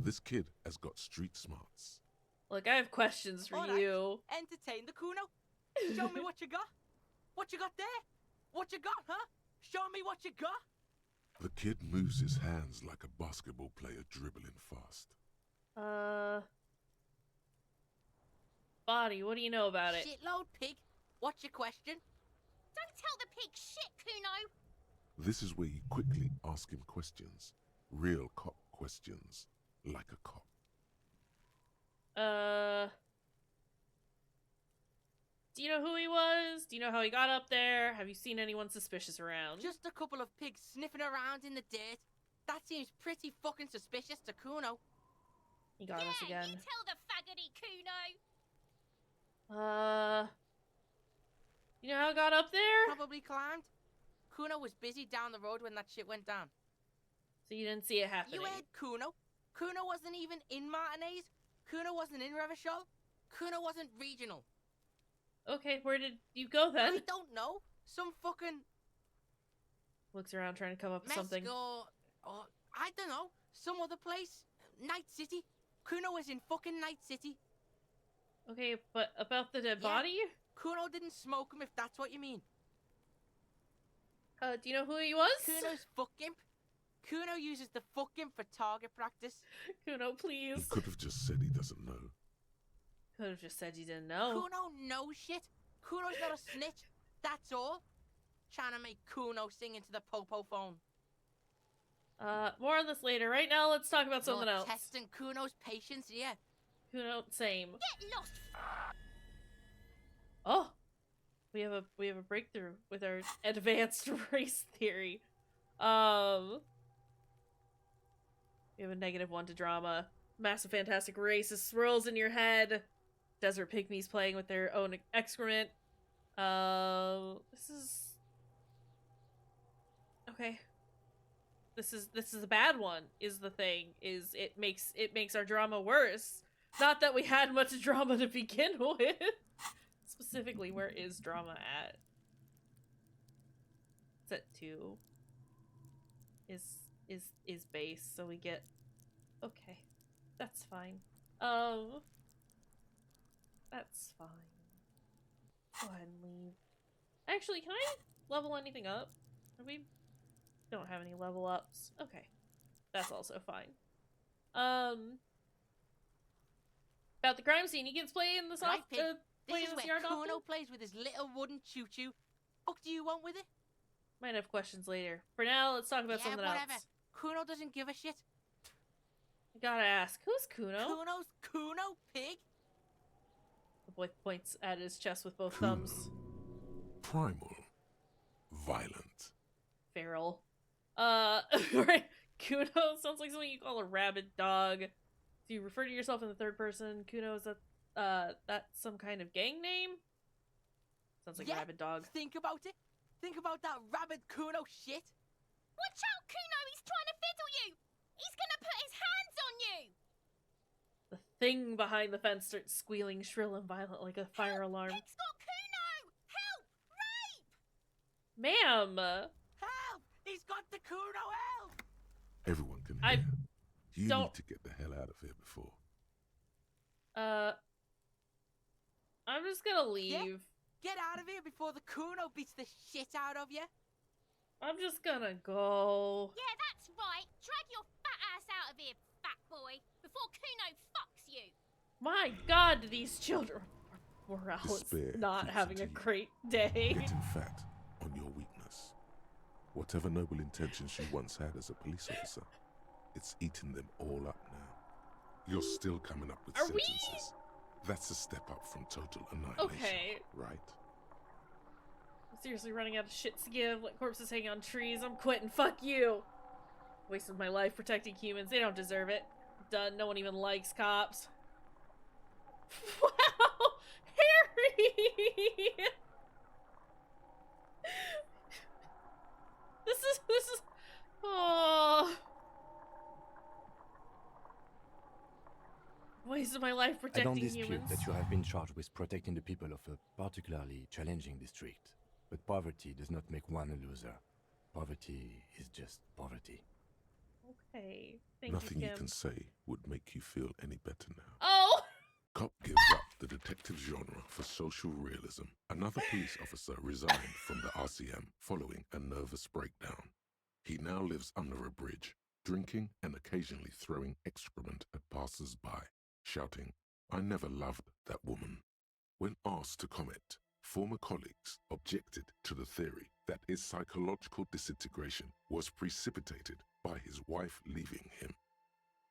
This kid has got street smarts. Look, I have questions for All right. you. Entertain the Kuno. Show me what you got. What you got there? What you got, huh? Show me what you got. The kid moves his hands like a basketball player dribbling fast. Body, what do you know about it? Shitload pig. What's your question? Don't tell the pig shit, Kuno! This is where you quickly ask him questions. Real cop questions. Like a cop. Do you know who he was? Do you know how he got up there? Have you seen anyone suspicious around? Just a couple of pigs sniffing around in the dirt. That seems pretty fucking suspicious to Kuno. He got us again. You tell the faggoty Kuno. You know how I got up there? Probably climbed. Kuno was busy down the road when that shit went down. So you didn't see it happening. You heard Kuno. Kuno wasn't even in Martinez. Kuno wasn't in Revachol. Kuno wasn't regional. Okay, where did you go then? I don't know. Some fucking... Looks around trying to come up with something. Or I don't know. Some other place. Night City. Kuno was in fucking Night City. Okay, but about the dead body? Kuno didn't smoke him, if that's what you mean. Do you know who he was? Kuno's fuck imp. Kuno uses the fuck imp for target practice. Kuno, please. He could have just said he doesn't know. Could have just said you didn't know. Kuno knows shit. Kuno's not a snitch. That's all. Trying to make Kuno sing into the popo phone. More on this later. Right now, let's talk about something else. Testing Kuno's patience, yeah. Kuno, same. Get lost. Oh, we have a breakthrough with our advanced race theory. We have a -1 to drama. Massive fantastic races swirls in your head. Desert pygmies playing with their own excrement. This is okay. This is a bad one. Is the thing is it makes our drama worse. Not that we had much drama to begin with. Specifically, where is drama at? It's at 2. Is base, so we get okay. That's fine. That's fine. Go ahead and leave. Actually, can I level anything up? We don't have any level ups. Okay. That's also fine. About the crime scene, he gets play in the soft This is where Kuno plays with his little wooden choo-choo. What do you want with it? Might have questions later. For now, let's talk about something whatever. else. Kuno doesn't give a shit. I gotta ask, who's Kuno? Kuno's Kuno, pig. The boy points at his chest with both thumbs. Primal. Violent. Feral. Right. Kuno sounds like something you call a rabid dog. Do you refer to yourself in the third person? Kuno, is that some kind of gang name? Sounds like rabid dog. Think about it. Think about that rabid Kuno shit. Watch out, Kuno! He's trying to fiddle you! He's gonna put his hands on you! The thing behind the fence starts squealing shrill and violent like a fire alarm. Pig's got Kuno! Help! Rape! Ma'am! Help! He's got the Kuno, help! Everyone can hear. You need to get the hell out of here before. I'm just gonna leave. Get out of here before the Kuno beats the shit out of you. I'm just gonna go. Yeah, that's right. Drag your fat ass out of here, fat boy, before Kuno fucks you. My God, these children. Morale is Despair not creeps having a into you. great day. Getting fat on your weakness. Whatever noble intentions you once had as a police officer, it's eaten them all up now. You're still coming up with sentences. That's a step up from total annihilation. Okay. Right? I'm seriously running out of shit to give. Let corpses hang on trees. I'm quitting. Fuck you. Wasted my life protecting humans. They don't deserve it. Done. No one even likes cops. Wow! Harry! This is... Oh... Wasted my life I protecting don't dispute humans. that you have been charged with protecting the people of a particularly challenging district. But poverty does not make one a loser. Poverty is just poverty. Okay. Thank Nothing you, you Kim. can say would make you feel any better now. Oh! Cop gives up the detective genre for social realism. Another police officer resigned from the RCM following a nervous breakdown. He now lives under a bridge, drinking and occasionally throwing excrement at passers-by, shouting, "I never loved that woman." When asked to comment, former colleagues objected to the theory that his psychological disintegration was precipitated by his wife leaving him.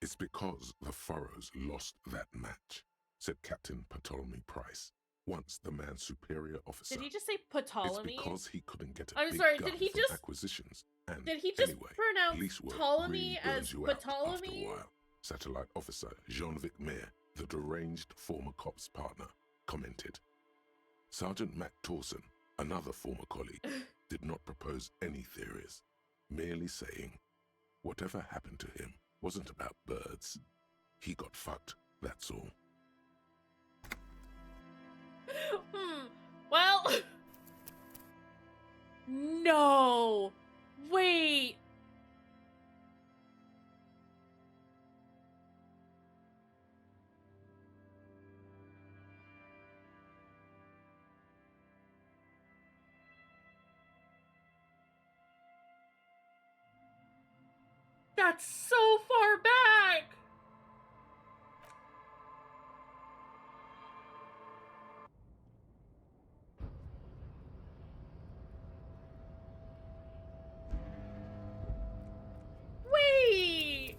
"It's because the Furrows lost that match," said Captain Ptolemy Price, once the man's superior officer. Did he just say It's Ptolemy? because he couldn't get a I'm big sorry, gun did he from just... acquisitions. And Did he just anyway, pronounce police work Ptolemy really burns as you out after a Ptolemy? while. Satellite Officer Jean-Vic Mayer, the deranged former cop's partner, commented. Sergeant Matt Torson, another former colleague, did not propose any theories, merely saying, whatever happened to him wasn't about birds. He got fucked, that's all. Well... No! Wait! That's so far back! Wait!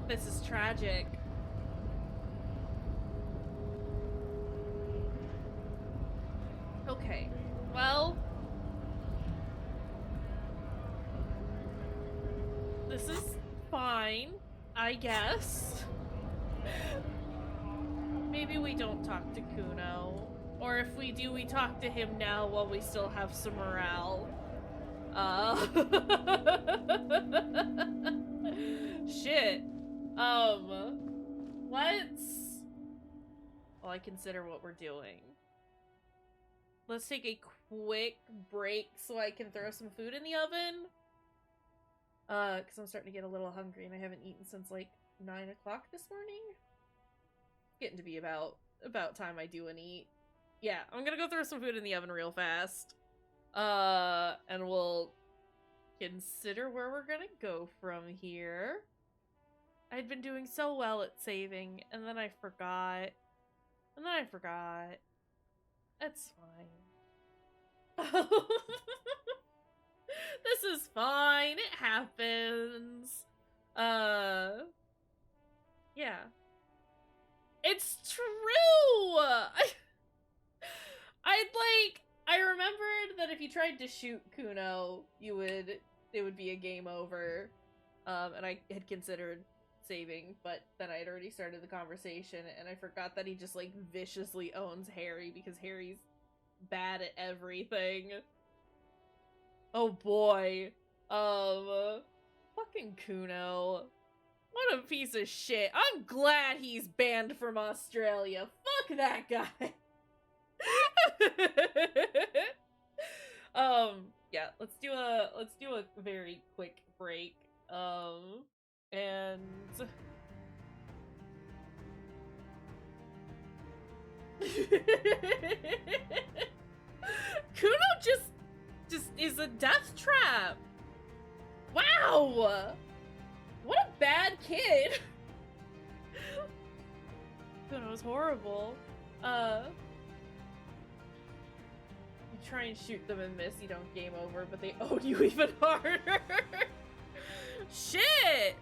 This is tragic. Okay, well... This is fine, I guess. Maybe we don't talk to Kuno. Or if we do, we talk to him now while we still have some morale. Shit. Let's... While I consider what we're doing. Let's take a quick break so I can throw some food in the oven. Because I'm starting to get a little hungry and I haven't eaten since like 9 o'clock this morning. Getting to be about time I do and eat. Yeah, I'm gonna go throw some food in the oven real fast. And we'll consider where we're gonna go from here. I'd been doing so well at saving, and then I forgot. That's fine. This is fine. It happens. Yeah. It's true! I remembered that if you tried to shoot Kuno, it would be a game over. And I had considered saving, but then I had already started the conversation, and I forgot that he just, like, viciously owns Harry, because Harry's bad at everything. Oh boy. Fucking Kuno. What a piece of shit. I'm glad he's banned from Australia. Fuck that guy. Yeah, let's do a very quick break. And Kuno just is a death trap. Wow. What a bad kid. Kuno's horrible. You try and shoot them and miss, you don't game over, but they own you even harder. Shit!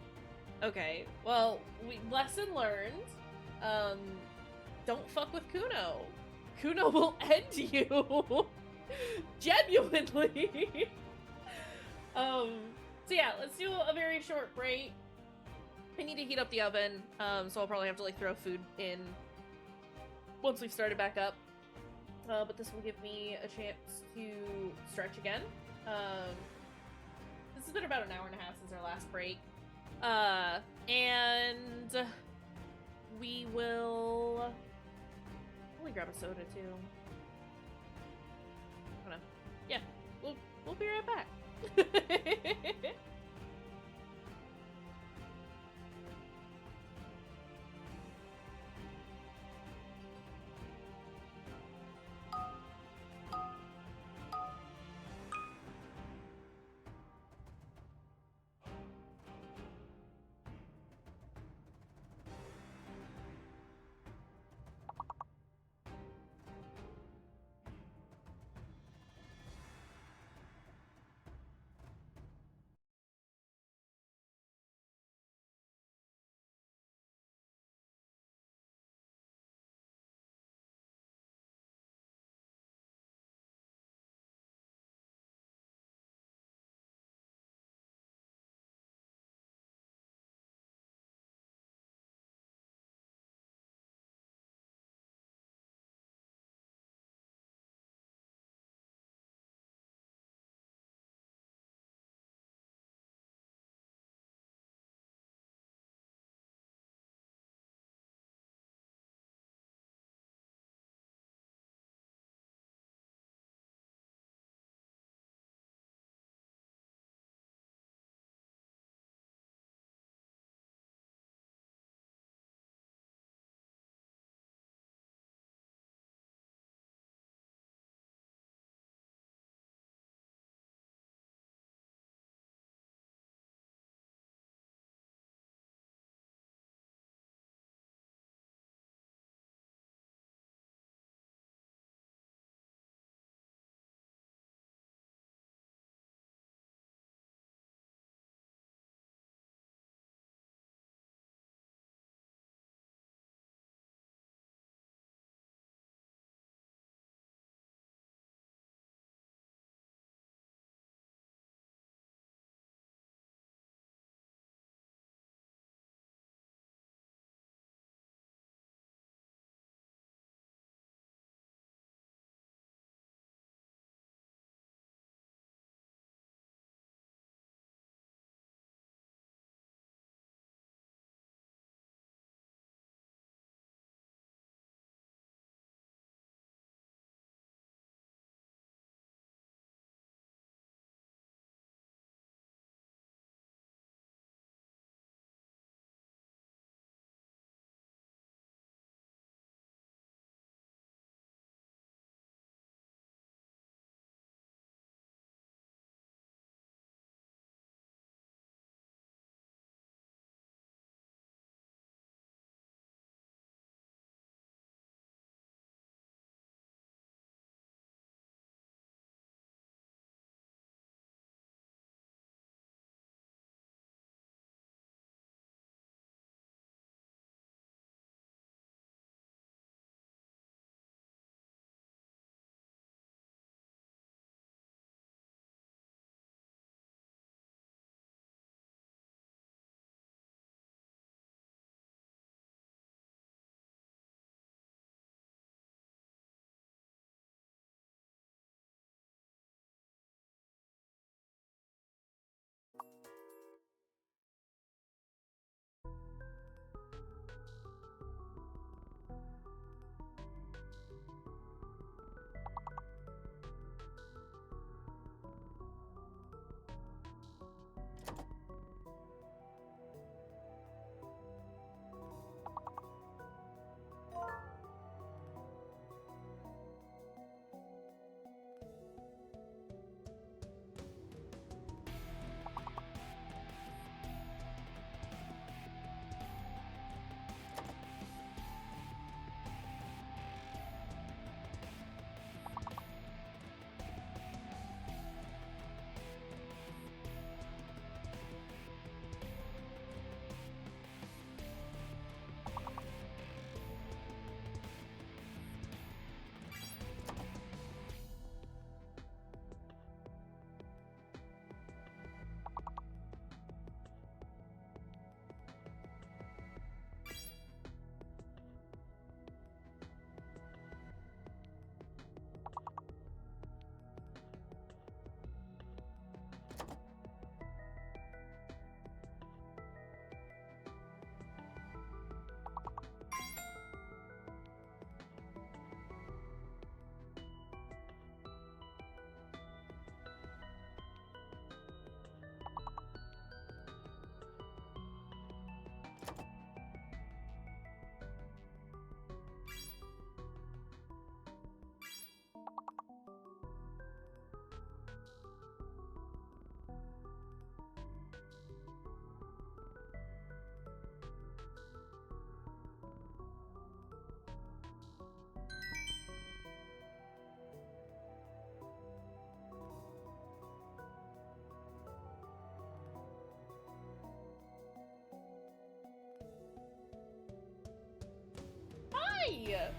Okay, well, lesson learned. Don't fuck with Kuno. Kuno will end you. Genuinely. So yeah, let's do a very short break. I need to heat up the oven, so I'll probably have to like throw food in once we've started back up. But this will give me a chance to stretch again. This has been about an hour and a half since our last break. And we will probably grab a soda too. I don't know. Yeah, we'll be right back.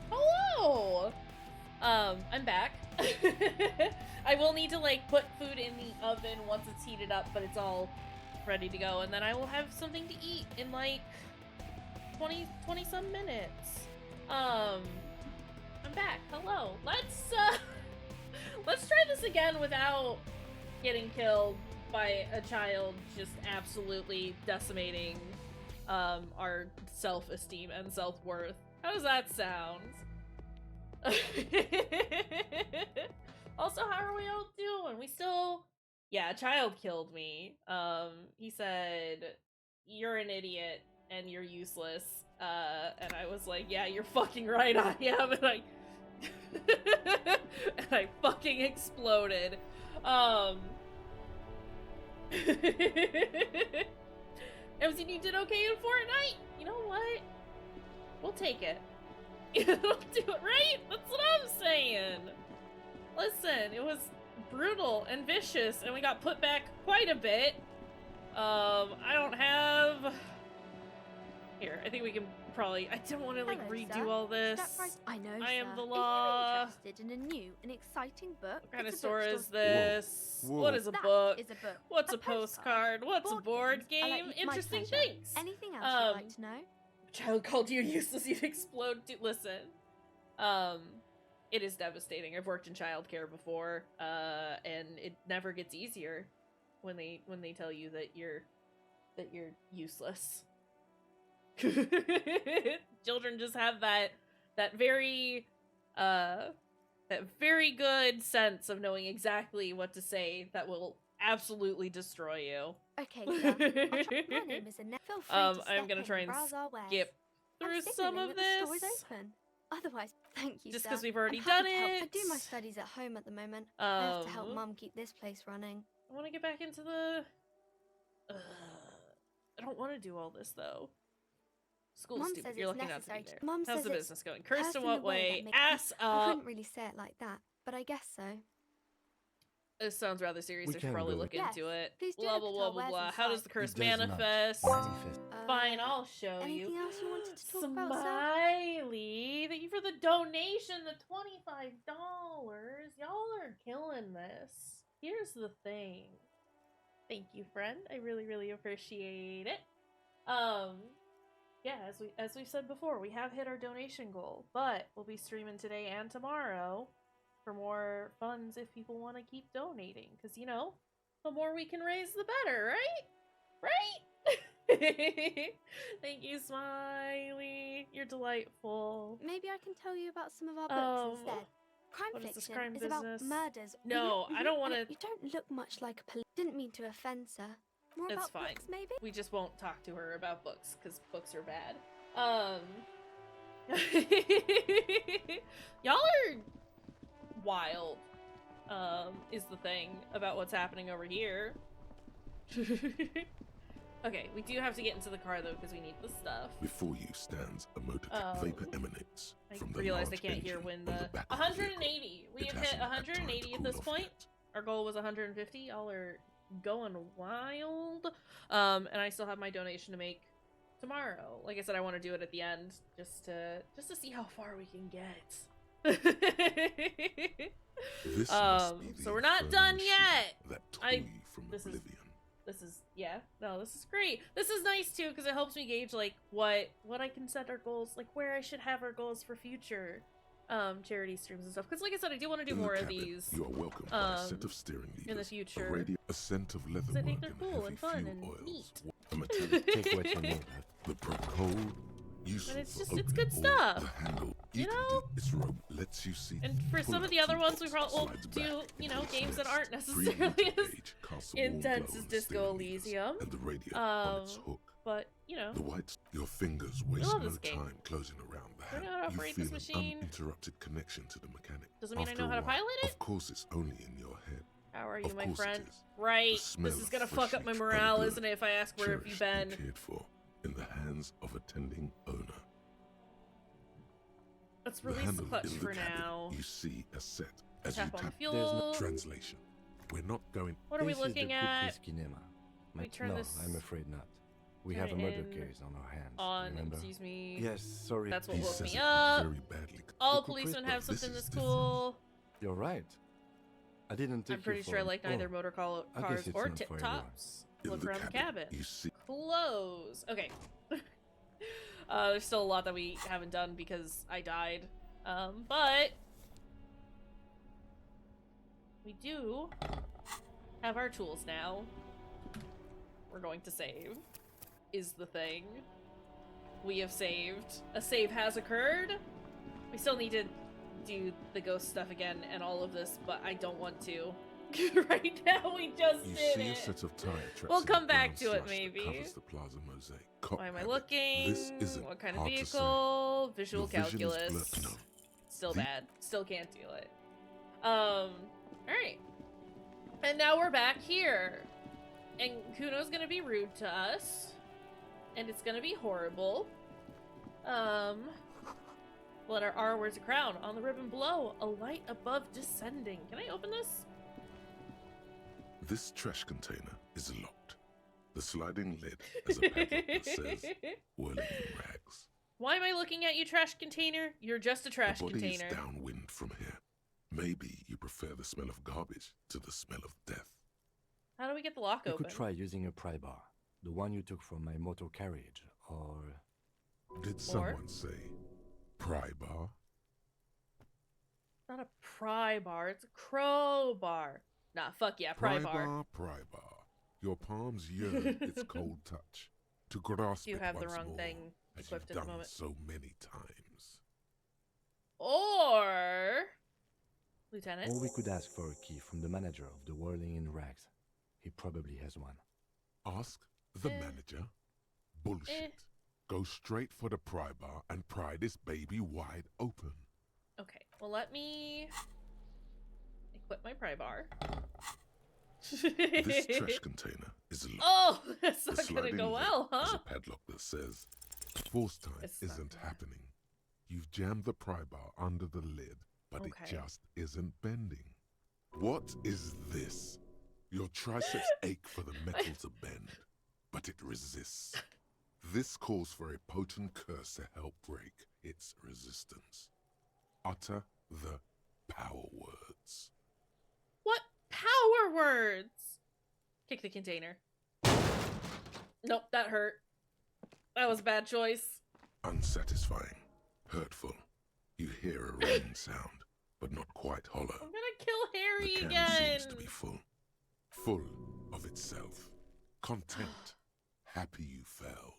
Hello! I'm back. I will need to, like, put food in the oven once it's heated up, but it's all ready to go, and then I will have something to eat in, like, 20 some minutes. I'm back. Hello. Let's try this again without getting killed by a child just absolutely decimating our self-esteem and self-worth. How does that sound? Also, how are we all doing? We still... Yeah, a child killed me. He said, "You're an idiot and you're useless." And I was like, "Yeah, you're fucking right, I am." And I fucking exploded. MCD, you did okay in Fortnite? You know what? We'll take it. We'll do it, right? That's what I'm saying. Listen, it was brutal and vicious, and we got put back quite a bit. I don't have... Here, I think we can probably... I don't want to, like, redo all this. I know, I am sir. the Are law. you interested in a new and exciting book? What kind of It's a store bookstore. is this? Whoa. What is a That book? is a book. What's a postcard? What's a board games. game? My Interesting pleasure. things. Anything else you'd like to know? Child called you useless, you'd explode. Listen. It is devastating. I've worked in childcare before, and it never gets easier when they tell you that you're useless. Children just have that very good sense of knowing exactly what to say that will absolutely destroy you. Okay, sir. My name is Annette. Feel free to I'm step gonna in try and browse our wares. skip through I'm some signaling of that the store is this. open. Otherwise, thank you, Just sir. 'cause we've already I'm happy done to help. I it. do my studies at home at the moment. I have to help Mum keep this place running. I want to get back into the... I don't want to do all this, though. School's Mum stupid. says You're it's lucky not to be necessary. there. Mum How's says the it's business going? Cursed cursed in in what the way way? that makes Ass I up! wouldn't really say it like that, but I guess so. This sounds rather serious. We I should can probably go look Yes. into it. Please do Blah, look blah, at blah, our blah, wares blah. and How does sites. the curse It does not manifest? manifest. Fine, I'll show you. Anything else you wanted to talk about, sir? Smiley, thank you for the donation, the $25. Y'all are killing this. Here's the thing. Thank you, friend. I really, really appreciate it. Yeah, as we said before, we have hit our donation goal, but we'll be streaming today and tomorrow for more funds if people want to keep donating. Because, you know, the more we can raise, the better, right? Right? Thank you, Smiley. You're delightful. Maybe I can tell you about some of our books instead. Crime what is this fiction crime is about business? murders. No, I don't want to... You don't look much like a police. Didn't mean to offend, sir. More It's about fine. books, maybe? We just won't talk to her about books, because books are bad. Y'all are wild, is the thing about what's happening over here. Okay, we do have to get into the car, though, because we need the stuff. Before you stands a motor vapor emanates from the realized I large can't hear engine when on the... back of the 180! vehicle. We It have hit hasn't had time to 180 at cool this off point. yet. Our goal was 150. Y'all are going wild. And I still have my donation to make tomorrow. Like I said, I want to do it at the end just to see how far we can get. This must be the so we're not done yet. that tore you from oblivion. This is yeah, no, this is great. This is nice too because it helps me gauge like what I can set our goals, like where I should have our goals for future charity streams and stuff. Because like I said, I do want to do In the more of cabin, these. You are welcomed by a set of steering levers, in the future. a scent of leather I think work they're and cool heavy and fun fuel and oils. neat. A metallic Take what you need. The brick cold, useful it's for just- it's opening good or stuff. The handle, You know? its rope lets you see. And for some of the other ones, we probably will do, you know, games that aren't necessarily as intense as Disco Elysium. And the radio on its hook. But, you know, The whites, your fingers waste love no this game. time closing around the Do I know handle. how to You operate feel this machine? an uninterrupted connection to the mechanic. Doesn't mean I After know a how to while, pilot it? Of course, it's only in your head. How are you, Of my course it friend? is. Right. The smell This is of gonna fuck up my freshly morale, cut isn't it, if I ask where have you cherished and been? cared for in the hands of a tending owner. Let's The release the handle clutch in the for cabin now. You see a set as Tap you on tap. fuel. There's no Translation. We're not going. What are we This is looking the at? Kukis Kinema. We turn No, this- I'm afraid not. We have a murder case on our hands, remember? Excuse me. Yes, sorry. That's what He woke says me it up. very badly. All Could policemen Chris- have but this something is that's cool. You're right. I didn't take I'm pretty you for sure I an- like neither oh, motor I guess cars it's or not tip for everyone. tops. In Look the around the cabin, cabin. you see- Clothes. Okay. There's still a lot that we haven't done because I died. But we do have our tools now. We're going to save. Is the thing. We have saved. A save has occurred. We still need to do the ghost stuff again and all of this, but I don't want to. Right now, we just You did see a it. set of tire tracks We'll in the come back brown to it, slush that maybe. covers the plaza mosaic. Cop Why am I habit. looking? This isn't What kind of hard to say. vehicle? Visual Your vision is blurred. calculus. No. Still bad. Still can't do it. Alright. And now we're back here. And Kuno's gonna be rude to us. And it's gonna be horrible. Let our R wears a crown. On the ribbon below, a light above descending. Can I open this? This trash container is locked. The sliding lid has a padlock that says whirling in rags. Why am I looking at you, trash container? You're just a trash The body container. is downwind from here. Maybe you prefer the smell of garbage to the smell of death. How do we get the lock You open? could try using a pry bar, the one you took from my motor carriage, or... Did someone say pry bar? It's not a pry bar, it's a crowbar. Nah, fuck yeah, pry bar. Pry bar. Your palms yearn its cold touch. To grasp You it have the once wrong more, thing as equipped you've at the done moment. so many times. Or... Lieutenant? Or we could ask for a key from the manager of the Whirling in Rags. He probably has one. Ask the manager? Bullshit. Go straight for the pry bar and pry this baby wide open. Okay, well let me... equip my pry bar. This trash container is locked. Oh, that's The not gonna sliding go lid well, has huh? a padlock that says, force time It's not isn't happening. You've jammed the pry bar under the lid, but it Okay. just isn't bending. What is this? Your triceps ache for the metal to bend, but it resists. This calls for a potent curse to help break its resistance. Utter the power words. What power words? Kick the container. Nope, that hurt. That was a bad choice. Unsatisfying, hurtful. You hear a ring sound, but not quite hollow. I'm gonna kill Harry The can again. seems to be full. Full of itself. Content. Happy you failed.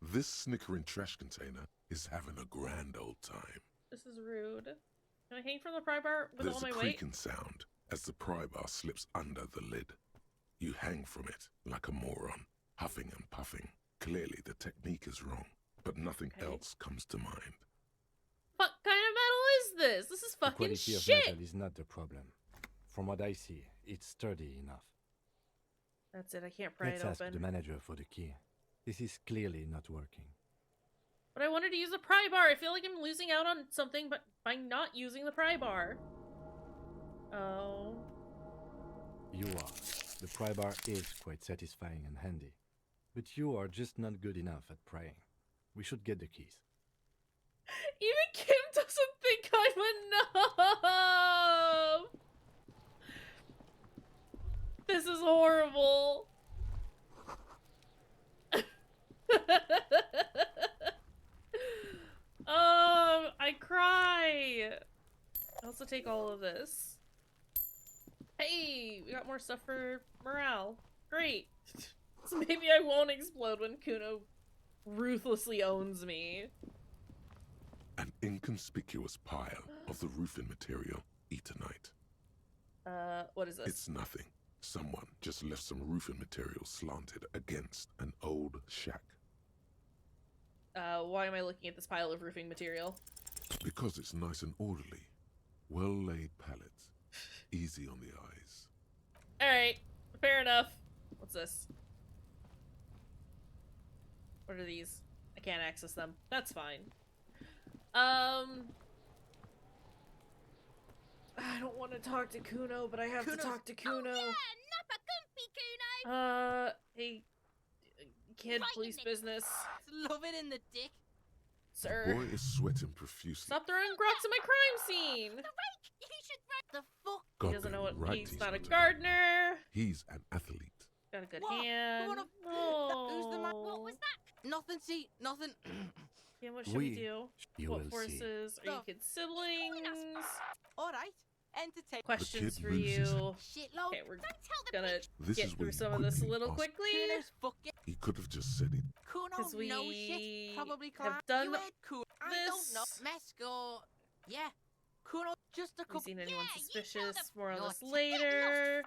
This snickering trash container is having a grand old time. This is rude. Can I hang from the pry bar with There's all a my weight? creaking sound as the pry bar slips under the lid. You hang from it like a moron, huffing and puffing. Clearly the technique is wrong, but nothing else comes to mind. What kind of metal is this? This is The fucking quality of shit. metal is not the problem. From what I see, it's sturdy enough. That's it. I can't pry Let's it ask open. the manager for the key. This is clearly not working. But I wanted to use the pry bar. I feel like I'm losing out on something, but by not using the pry bar. Oh. You are. The pry bar is quite satisfying and handy. But you are just not good enough at prying. We should get the keys. Even Kim doesn't think I'm enough. This is horrible. I cry. I also take all of this. Hey, we got more stuff for morale. Great. So maybe I won't explode when Kuno ruthlessly owns me. An inconspicuous pile of the roofing material, Eternite. What is this? It's nothing. Someone just left some roofing material slanted against an old shack. Why am I looking at this pile of roofing material? Because it's nice and orderly. Well-laid pallets. Easy on the eyes. Alright, fair enough. What's this? What are these? I can't access them. That's fine. I don't want to talk to Kuno, but I have to talk to Kuno. Oh, yeah, Nappa Kumpy, Kuno! Hey, kid Right police in the- business. Love it in the dick. Sir. The boy is sweating profusely. Stop throwing rocks at my crime scene! The rake! He should throw the fuck. He doesn't know what Goddamn right he's he's not a not a gardener. He's an athlete. Got a good What? hand. Who's the man? What was that? Nothing, see, nothing. Yeah, what should we do? You What will forces are you The- kids siblings? Alright, entertain. Questions kid for loses. you. Shitload. Okay, we're Don't tell the gonna This get is through where some you of this a quickly little ask- quickly. Kuno's fucking. He could have just said it. Kuno Because we no shit. Probably have clown. done You heard Kuno. I don't know. this. Mesco. Yeah. Kuno just a Have we couple. seen anyone Yeah, you suspicious? tell them. More on You're this t- later.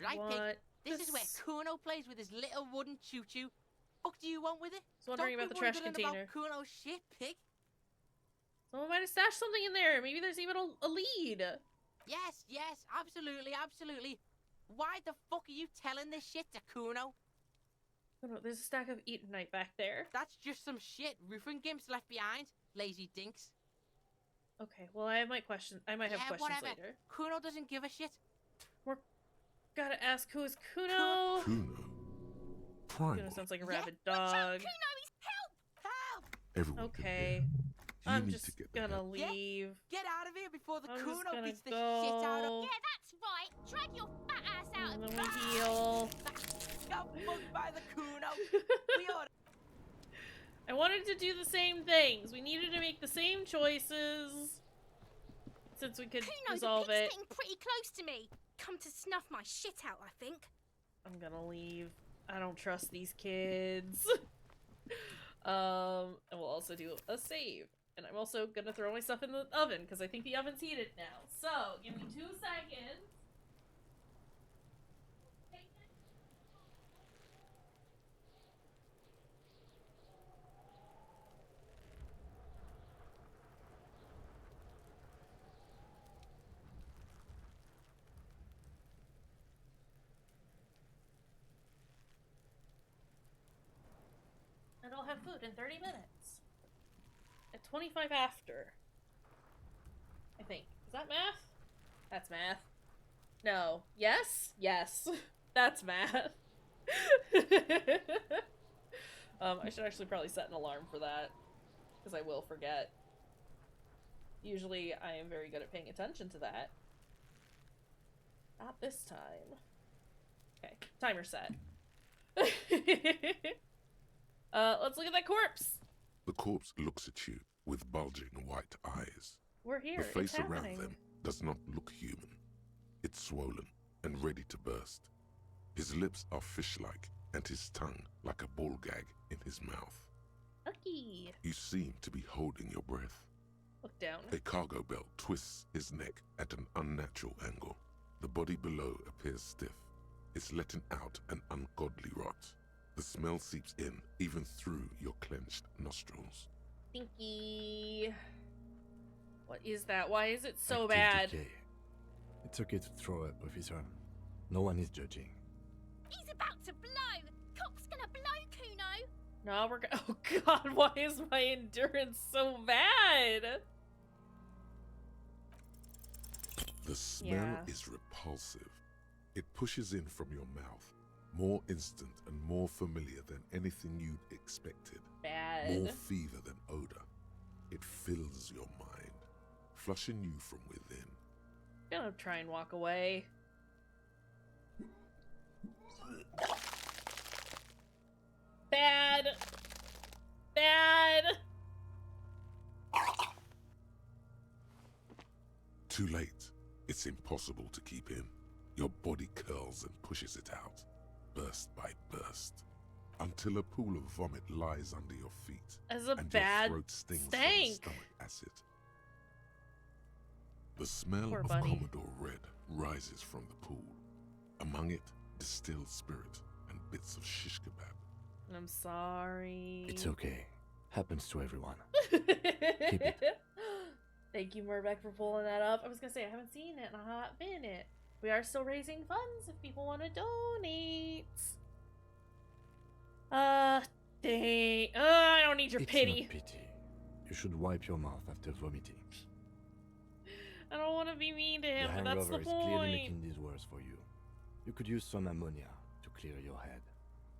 Right, What? Pig. This is where Kuno plays with his little wooden choo-choo. What do you want with it? I was wondering Don't about be the trash wondering container. About Kuno's shit, Pig. Someone might have stashed something in there. Maybe there's even a lead. Yes, yes, absolutely, absolutely. Why the fuck are you telling this shit to Kuno? Oh, no, there's a stack of Etonite back there. That's just some shit roofing gimps left behind. Lazy dinks. Okay, well I might have questions Yeah, whatever. later. Kuno doesn't give a shit. Gotta ask, who is Kuno? Kuno. Prime. Kuno sounds like a Yeah, rabid watch out, dog. Kuno, he's help! Help! Everyone Okay, can hear. You I'm need just to get the gonna hell. Yeah. leave. Get out of here before the I'm just Kuno gonna beats the shit out of. go. Yeah, that's right. Drag your fat ass out And and then we heal. Got mugged by the Kuno. We ought. I wanted to do the same things. We needed to make the same choices. Since we could Kuno, resolve the pig's it. getting pretty close to me. Come to snuff my shit out, I think. I'm gonna leave. I don't trust these kids. And we'll also do a save. And I'm also gonna throw my stuff in the oven because I think the oven's heated now. So, give me 2 seconds. And I'll have food in 30 minutes. At 25 after. I think. Is that math? That's math. No. Yes? Yes. That's math. I should actually probably set an alarm for that. Because I will forget. Usually I am very good at paying attention to that. Not this time. Okay. Timer set. Let's look at that corpse. The corpse looks at you with bulging white eyes. We're here. The face it's around happening. them does not look human. It's swollen and ready to burst. His lips are fish-like and his tongue like a ball gag in his mouth. Lucky. You seem to be holding your breath. Look down. A cargo belt twists his neck at an unnatural angle. The body below appears stiff. It's letting out an ungodly rot. The smell seeps in, even through your clenched nostrils. Stinky. What is that? Why is it so Active bad? decay. It's okay to throw up, officer. No one is judging. He's about to blow. Cop's gonna blow, Kuno. No, we're oh god, why is my endurance so bad? The smell Yeah. is repulsive. It pushes in from your mouth, more instant and more familiar than anything you'd expected. Bad. More fever than odor. It fills your mind, flushing you from within. Gonna try and walk away. Bad. Bad. Too late. It's impossible to keep in. Your body curls and pushes it out, burst by burst, until a pool of vomit lies under your feet. As a and bad your throat stings from the stank. stomach acid. The smell Poor of buddy. Commodore Red rises from the pool. Among it, distilled spirit and bits of shish kebab. I'm sorry. It's okay. Happens to everyone. Keep it. Thank you, Murbeck, for pulling that up. I was gonna say I haven't seen it in a hot minute. We are still raising funds if people want to donate. Dang. I don't need your It's pity. not pity. You should wipe your mouth after vomiting. I don't want to be mean to The him, but that's the hangover is clearly point. making this worse for you. You could use some ammonia to clear your head.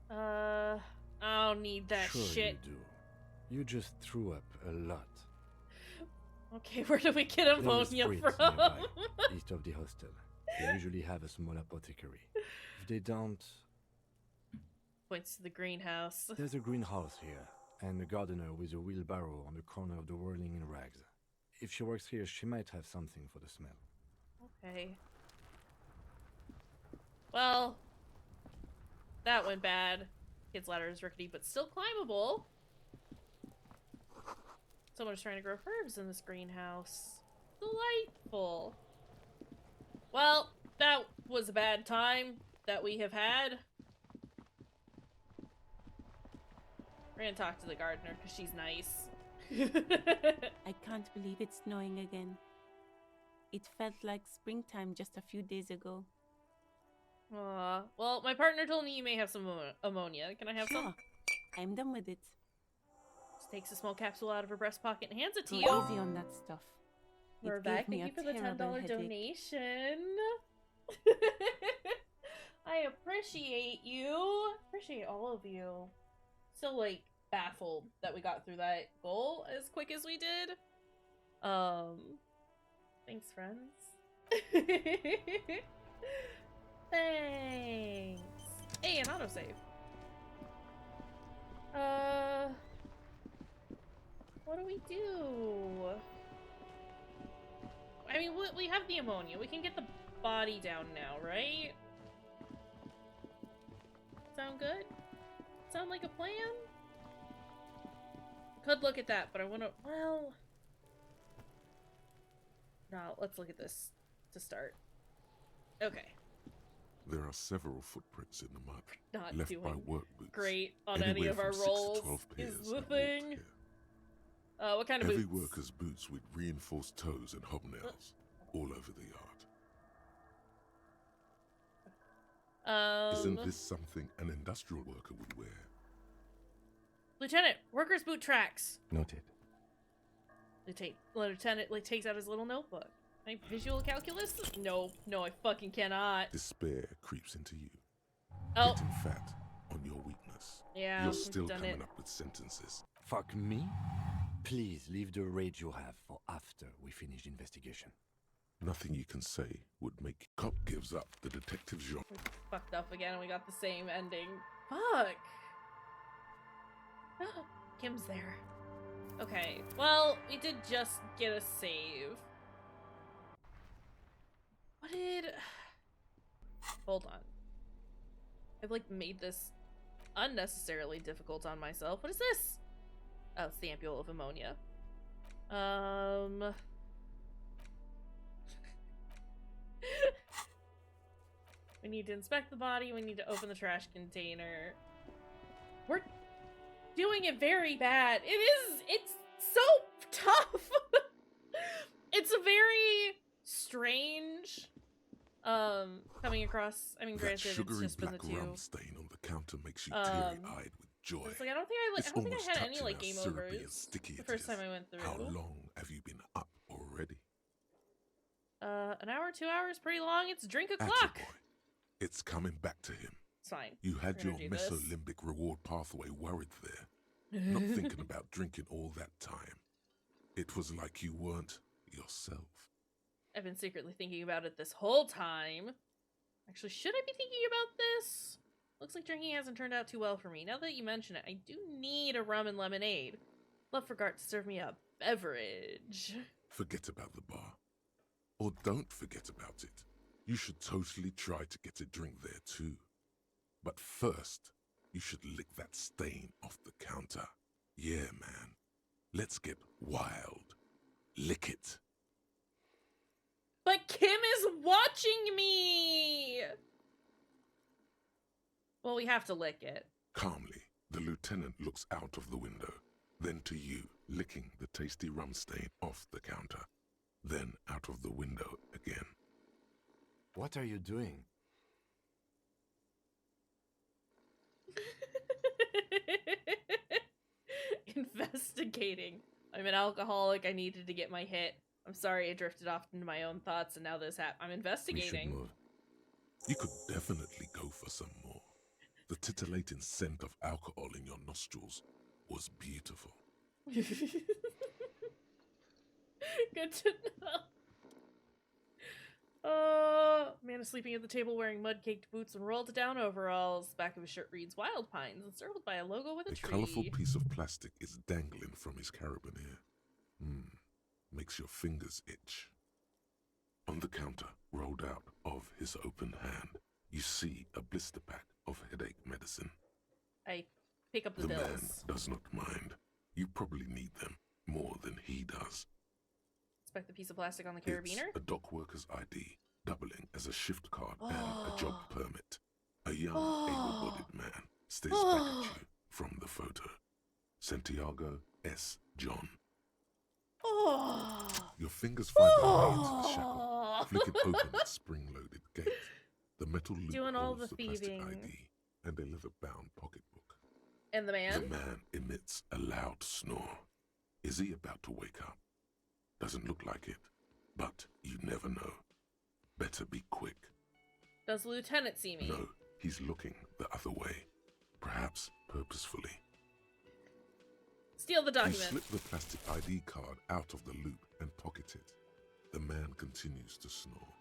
I don't need that Sure shit. you do. You just threw up a lot. Okay, where do we get There is ammonia Fritz from? nearby, east of the hostel. They usually have a small apothecary. If they don't, Points to the greenhouse. there's a greenhouse here, and a gardener with a wheelbarrow on the corner of the whirling in rags. If she works here, she might have something for the smell. Okay. Well, that went bad. Kid's ladder is rickety, but still climbable. Someone's trying to grow herbs in this greenhouse. Delightful. Well, that was a bad time that we have had. We're gonna talk to the gardener because she's nice. I can't believe it's snowing again. It felt like springtime just a few days ago. Well, my partner told me you may have some ammonia. Can I have Sure. some? I'm done with it. She takes a small capsule out of her breast pocket and hands it to Go you. easy on that stuff. We're It back. gave me Thank a you for the $10 terrible headache. donation. I appreciate you. Appreciate all of you. Still, like, baffled that we got through that goal as quick as we did. Thanks, friends. Thanks. Hey, an autosave. What do we do? I mean, we have the ammonia. We can get the body down now, right? Sound good? Sound like a plan? Could look at that, but I want to... Well... No, let's look at this to start. Okay. There are several footprints in the mud, Not left doing by work boots. great on any Anywhere of our from 6 to rolls 12 is pairs the have walked thing. here. What kind of Heavy boots? workers' boots with reinforced toes and hobnails all over the yard. Isn't this something an industrial worker would wear? Lieutenant, workers' boot tracks. Noted. Lieutenant like takes out his little notebook. My visual calculus? No, I fucking cannot. Despair creeps into you. Oh. Getting fat on your weakness. Yeah, You're we've still done coming it. up with sentences. Fuck me? Please leave the rage you have for after we finish the investigation. Nothing you can say would make cop gives up the detective genre. We fucked up again and we got the same ending. Fuck. Kim's there. Okay, well, we did just get a save. What did... Hold on. I've, like, made this unnecessarily difficult on myself. What is this? Oh, it's the ampule of ammonia. We need to inspect the body. We need to open the trash container. We're doing it very bad. It's so tough. It's a very strange, coming across. I mean, That granted, it's sugary just been the black two. rum stain on the counter makes you teary-eyed with joy. It's like I don't think I It's had almost any touching like how game syrupy and overs sticky the it first is. time I went through. How long have you been up already? An hour, 2 hours, pretty long. It's drink Atta o'clock. boy. It's coming back to him. It's fine. You had We're your gonna do this. mesolimbic reward pathway worried there, not thinking about drinking all that time. It was like you weren't yourself. I've been secretly thinking about it this whole time. Actually, should I be thinking about this? Looks like drinking hasn't turned out too well for me. Now that you mention it, I do need a rum and lemonade. Love for Gart to serve me a beverage. Forget about the bar. Or don't forget about it. You should totally try to get a drink there too. But first, you should lick that stain off the counter. Yeah, man. Let's get wild. Lick it. But Kim is watching me! Well, we have to lick it. Calmly, the lieutenant looks out of the window, then to you, licking the tasty rum stain off the counter, then out of the window again. What are you doing? Investigating. I'm an alcoholic. I needed to get my hit. I'm sorry I drifted off into my own thoughts and now this happened. I'm We should investigating. move. You could definitely go for some more. The titillating scent of alcohol in your nostrils was beautiful. Good to know. Man is sleeping at the table wearing mud-caked boots and rolled down overalls. Back of his shirt reads Wild Pines, encircled by a logo with a tree. A colourful piece of plastic is dangling from his carabiner. Makes your fingers itch. On the counter, rolled out of his open hand, you see a blister pack of headache medicine. I pick up the man bills. does not mind. You probably need them more than he does. Inspect the piece of plastic on the carabiner. It's a dock worker's ID, doubling as a shift card and a job permit. A young, able-bodied man stares back at you from the photo. Santiago S. John. Your fingers find their way into the shackle, flicking open its spring-loaded gate. The metal loop Doing all holds the the plastic thieving. ID and a leather-bound pocketbook. And the man? The man emits a loud snore. Is he about to wake up? Doesn't look like it, but you never know. Better be quick. Does the lieutenant see me? No, he's looking the other way, perhaps purposefully. Steal the You document. slip the plastic ID card out of the loop and pocket it. The man continues to snore.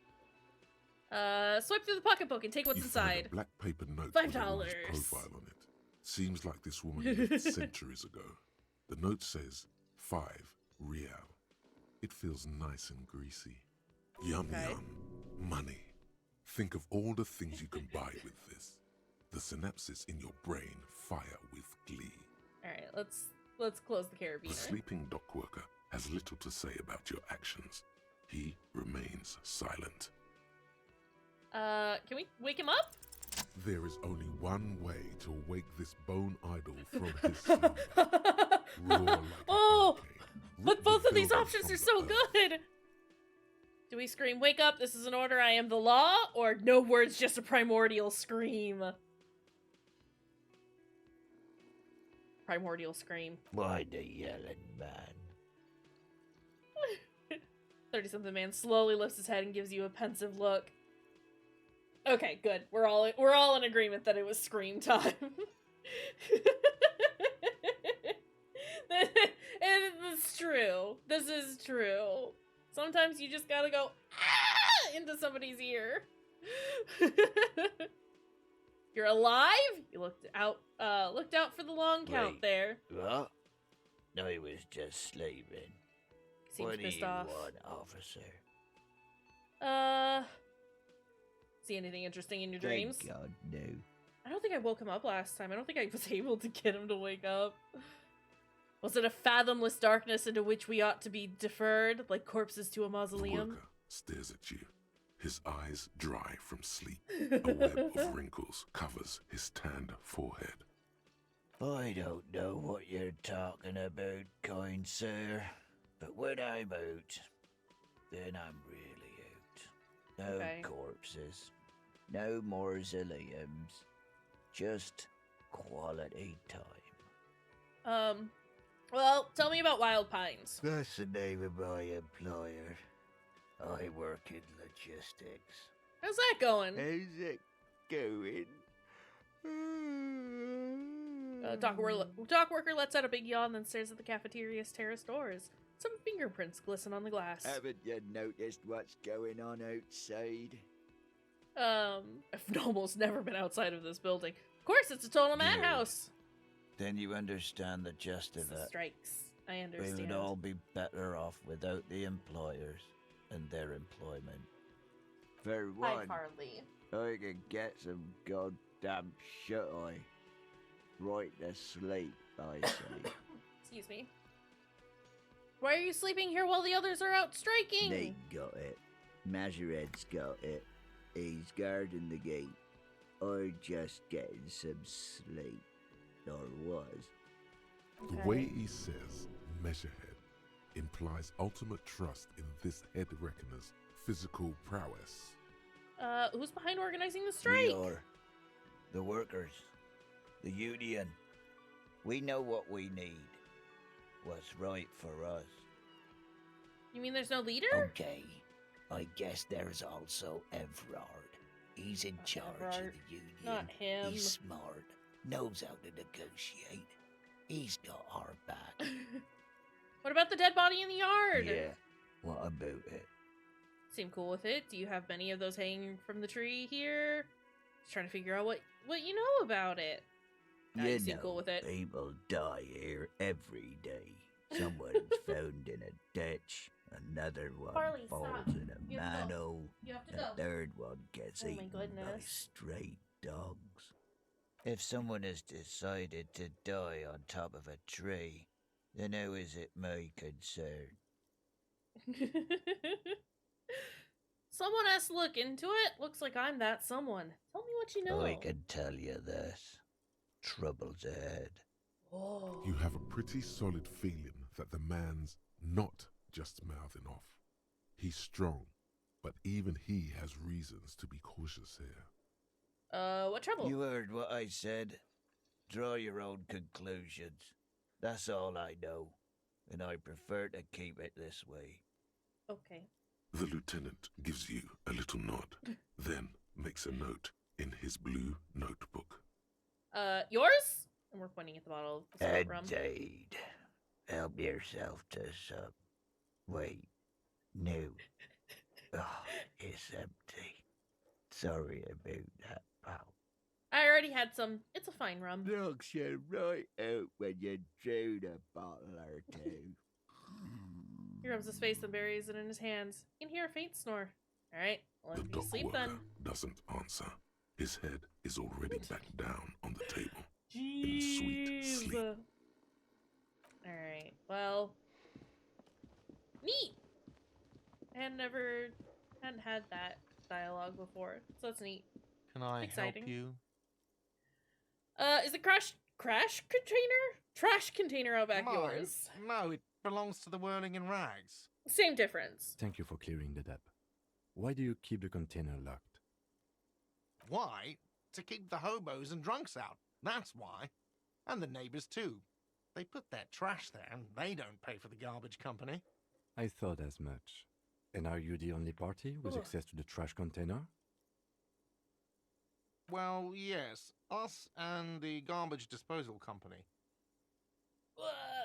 Swipe through the pocketbook and take what's You find inside. a black paper note $5. with a woman's profile on it. Seems like this woman lived centuries ago. The note says 5 real. It feels nice and greasy. Yum yum. Money. Think of all the things you can buy with this. The synapses in your brain fire with glee. Alright, let's close the The carabiner. sleeping dock worker has little to say about your actions. He remains silent. Can we wake him up? There is only one way to wake this bone idol from his slumber. Roar like Oh! a But both of these building options from are so good! Do we scream, wake up, this is an order, I am the law? Or no words, just a primordial scream? Primordial scream. Why the yelling man? 30-something man slowly lifts his head and gives you a pensive look. Okay, good. We're all in agreement that it was scream time. It's true. This is true. Sometimes you just gotta go into somebody's ear. You're alive? You looked out for the long count Wait, there. What? I was just sleeping. Seems what do pissed you off. want, officer? See anything interesting in your Thank dreams? God, no. I don't think I woke him up last time. I don't think I was able to get him to wake up. Was it a fathomless darkness into which we ought to be deferred, like corpses to a The mausoleum? worker stares at you. His eyes dry from sleep. A web of wrinkles covers his tanned forehead. I don't know what you're talking about, kind sir. But when I'm out, then I'm really out. No Okay. corpses, no mausoleums, just quality time. Well, tell me about Wild Pines. That's the name of my employer. I work in logistics. How's that going? How's it going? Dock worker lets out a big yawn, then stares at the cafeteria's terrace doors. Some fingerprints glisten on the glass. Haven't you noticed what's going on outside? I've almost never been outside of this building. Of course, it's a total madhouse. Then you understand the gist of it. Strikes. I We understand. would all be better off without the employers and their employment. For Hi, one, Carly. I can get some goddamn shut-eye. Right to sleep, I say. Excuse me. Why are you sleeping here while the others are out striking? They got it. Majorette's got it. He's guarding the gate. I'm just getting some sleep. Or was. The way he says measurehead implies ultimate trust in this head reckoner's physical prowess. Who's behind organizing the strike? We are. The workers. The union. We know what we need. What's right for us. You mean there's no leader? Okay. I guess there's also Evrard. He's in charge of Art. the union. Not him. He's smart, knows how to negotiate. He's got our back. What about the dead body in the yard? Yeah, what about it? Seem cool with it. Do you have many of those hanging from the tree here? Just trying to figure out what you know about it. Nah, you seem cool with it. People die here every day. Someone's found in a ditch, another one Barley, falls stop. in a You have to go. manhole, You have to a go. third one gets Oh my eaten by goodness. stray dogs. If someone has decided to die on top of a tree, then how is it my concern? Someone has to look into it. Looks like I'm that someone. Tell me what you know. I can tell you this. Trouble's ahead. Oh. You have a pretty solid feeling that the man's not just mouthing off. He's strong, but even he has reasons to be cautious here. What trouble? You heard what I said. Draw your own conclusions. That's all I know, and I prefer to keep it this way. Okay. The lieutenant gives you a little nod, then makes a note in his blue notebook. Yours? And we're pointing at the bottle of the rum. Indeed. Help yourself to some. Wait. No. Oh, it's empty. Sorry about that, pal. I already had some. It's a fine rum. Knocks you right out when you drown a bottle or two. He rubs his face and buries it in his hands. You can hear a faint snore. Alright, well, The if you dock sleep worker then. doesn't answer. His head is already back down on the table. In sweet Jeez. sleep. Alright, well. Neat! I hadn't had that dialogue before, so that's neat. Can I Exciting. help you? Is the trash container? Trash container out back Mine? yours? No, it belongs to the Whirling in Rags. Same difference. Thank you for clearing that up. Why do you keep the container locked? Why? To keep the hobos and drunks out. That's why. And the neighbors too. They put their trash there and they don't pay for the garbage company. I thought as much. And are you the only party with Ugh. access to the trash container? Well, yes. Us and the garbage disposal company.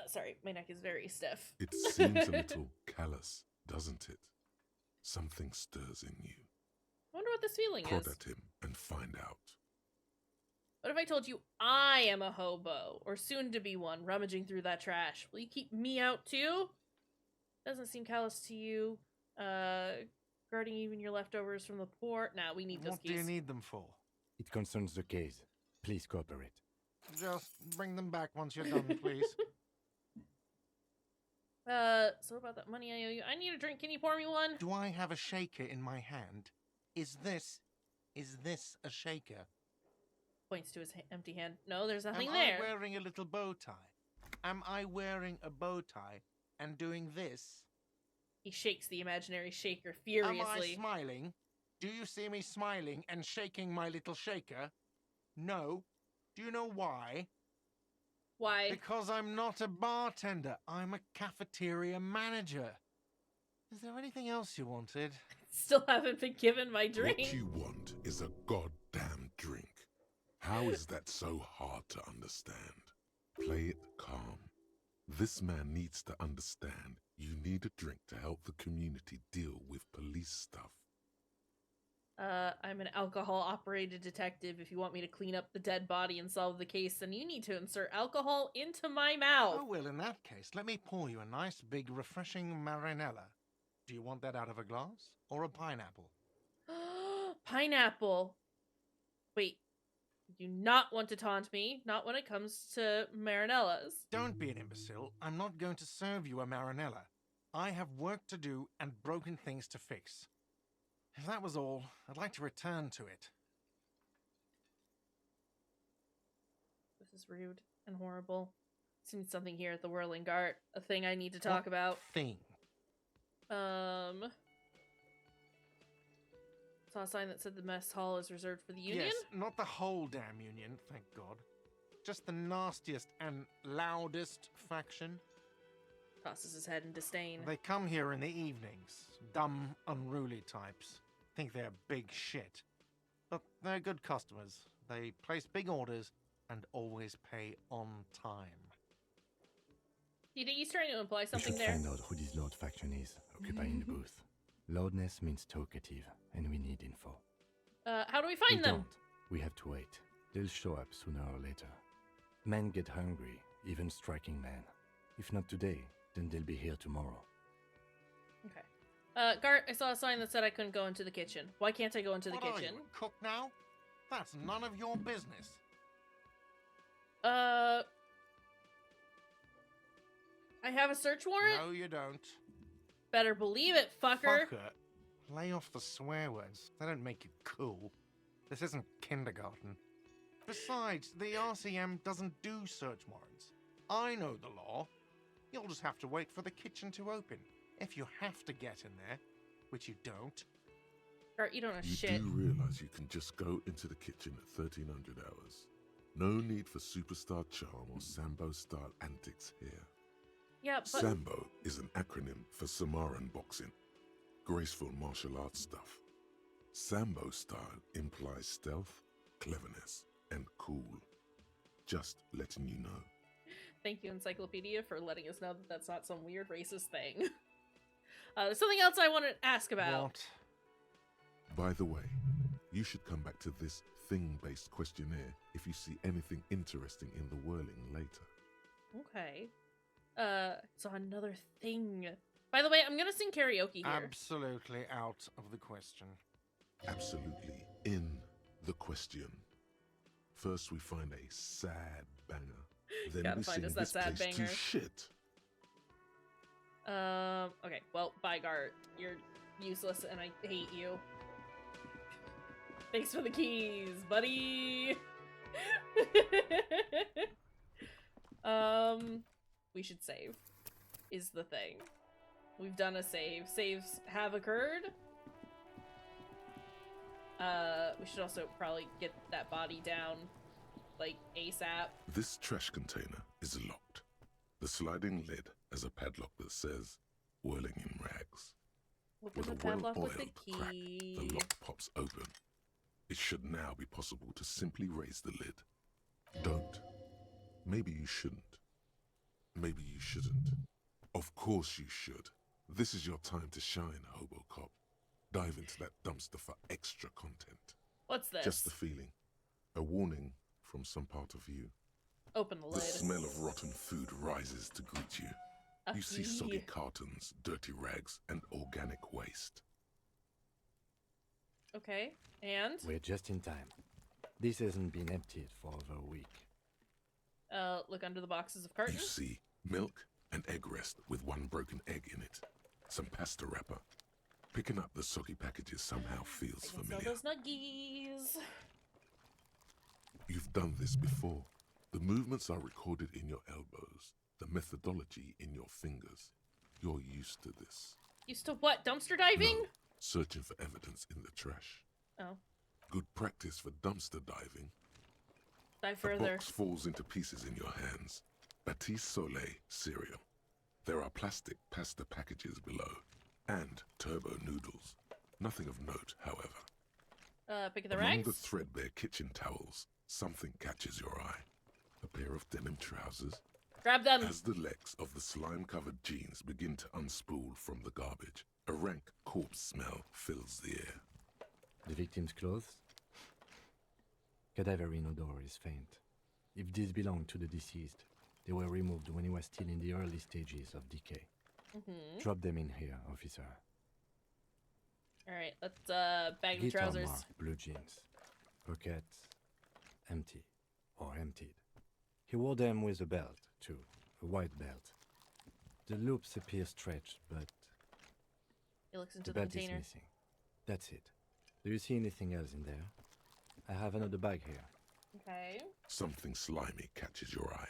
Sorry, my neck is very stiff. It seems a little callous, doesn't it? Something stirs in you. I wonder what this feeling Prod is. at him and find out. What if I told you I am a hobo, or soon to be one, rummaging through that trash? Will you keep me out too? Doesn't seem callous to you. Guarding even your leftovers from the poor. Nah, we need those What keys. do you need them for? It concerns the case. Please cooperate. Just bring them back once you're done, please. So about that money I owe you. I need a drink. Can you pour me one? Do I have a shaker in my hand? Is this a shaker? Points to his empty hand. No, there's nothing Am there. I wearing a little bow tie? Am I wearing a bow tie and doing this? He shakes the imaginary shaker Am furiously. I smiling? Do you see me smiling and shaking my little shaker? No. Do you know why? Why? Because I'm not a bartender. I'm a cafeteria manager. Is there anything else you wanted? Still haven't been given my drink. What you want is a goddamn drink. How is that so hard to understand? Play it calm. This man needs to understand you need a drink to help the community deal with police stuff. I'm an alcohol-operated detective. If you want me to clean up the dead body and solve the case, then you need to insert alcohol into my mouth. Oh, well, in that case, let me pour you a nice, big, refreshing marinella. Do you want that out of a glass or a pineapple? Pineapple. Wait. You do not want to taunt me, not when it comes to marinellas. Don't be an imbecile. I'm not going to serve you a marinella. I have work to do and broken things to fix. If that was all, I'd like to return to it. This is rude and horrible. Seems something here at the Whirling Gart. A thing I need to talk about. Thing. Saw a sign that said the mess hall is reserved for the Union? Yes, not the whole damn Union, thank God. Just the nastiest and loudest faction. Tosses his head in disdain. They come here in the evenings. Dumb, unruly types. Think they're big shit. But they're good customers. They place big orders and always pay on time. Do you think he's trying to imply We something should there? find out who this Lord faction is, occupying the booth. Loudness means talkative, and we need info. How do we find them? Don't. We have to wait. They'll show up sooner or later. Men get hungry, even striking men. If not today, then they'll be here tomorrow. Okay. Gart, I saw a sign that said I couldn't go into the kitchen. Why can't I go into the What are kitchen? you, a cook now? That's none of your business. I have a search warrant? No, you don't. Better believe it, fucker. Fucker. Lay off the swear words. They don't make you cool. This isn't kindergarten. Besides, the RCM doesn't do search warrants. I know the law. You'll just have to wait for the kitchen to open. If you have to get in there, which you don't. Gart, you don't know You shit. do realize you can just go into the kitchen at 1300 hours. No need for superstar charm or Sambo-style antics here. Yeah, but... Sambo is an acronym for Samaran boxing. Graceful martial arts stuff. Sambo style implies stealth, cleverness, and cool. Just letting you know. Thank you, Encyclopedia, for letting us know that that's not some weird racist thing. There's something else I want to ask about. What? By the way, you should come back to this thing-based questionnaire if you see anything interesting in the whirling later. Okay. So another thing. By the way, I'm gonna sing karaoke here. Absolutely out of the question. Absolutely in the question. First we find a sad banger. Then Gotta we find sing us that this sad place banger. to shit. Okay, well, bye, Gart. You're useless and I hate you. Thanks for the keys, buddy! We should save, is the thing. We've done a save. Saves have occurred. We should also probably get that body down, like, ASAP. This trash container is locked. The sliding lid has a padlock that says, whirling in rags. Open With the a padlock with the well-oiled crack, key. the lock pops open. It should now be possible to simply raise the lid. Don't. Maybe you shouldn't. Maybe you shouldn't. Of course you should. This is your time to shine, Hobocop. Dive into that dumpster for extra content. What's this? Just the feeling. A warning from some part of you. Open the lid. The smell of rotten food rises to greet you. You see soggy cartons, dirty rags, and organic waste. Okay, and? We're just in time. This hasn't been emptied for over a week. Look under the boxes of You cartons. see milk and egg rest with one broken egg in it. Some pasta wrapper. Picking up the soggy packages somehow feels I can familiar. sell those nuggies. You've done this before. The movements are recorded in your elbows, the methodology in your fingers. You're used to this. Used to what? Dumpster diving? No, searching for evidence in the trash. Oh. Good practice for dumpster diving. Dive A further. box falls into pieces in your hands. Batiste Soleil cereal. There are plastic pasta packages below. And turbo noodles. Nothing of note, however. Pick of the Among rags? the threadbare kitchen towels, something catches your eye. A pair of denim trousers. Grab them. As the legs of the slime-covered jeans begin to unspool from the garbage, a rank corpse smell fills the air. The victim's clothes? Cadaverine odor is faint. If these belong to the deceased, they were removed when he was still in the early stages of decay. Drop them in here, officer. Alright, let's bag the Guitar trousers. mark, blue jeans. Pockets empty or emptied. He wore them with a belt, too. A white belt. The loops appear stretched, but He looks into the the belt is container. missing. That's it. Do you see anything else in there? I have another bag here. Okay. Something slimy catches your eye.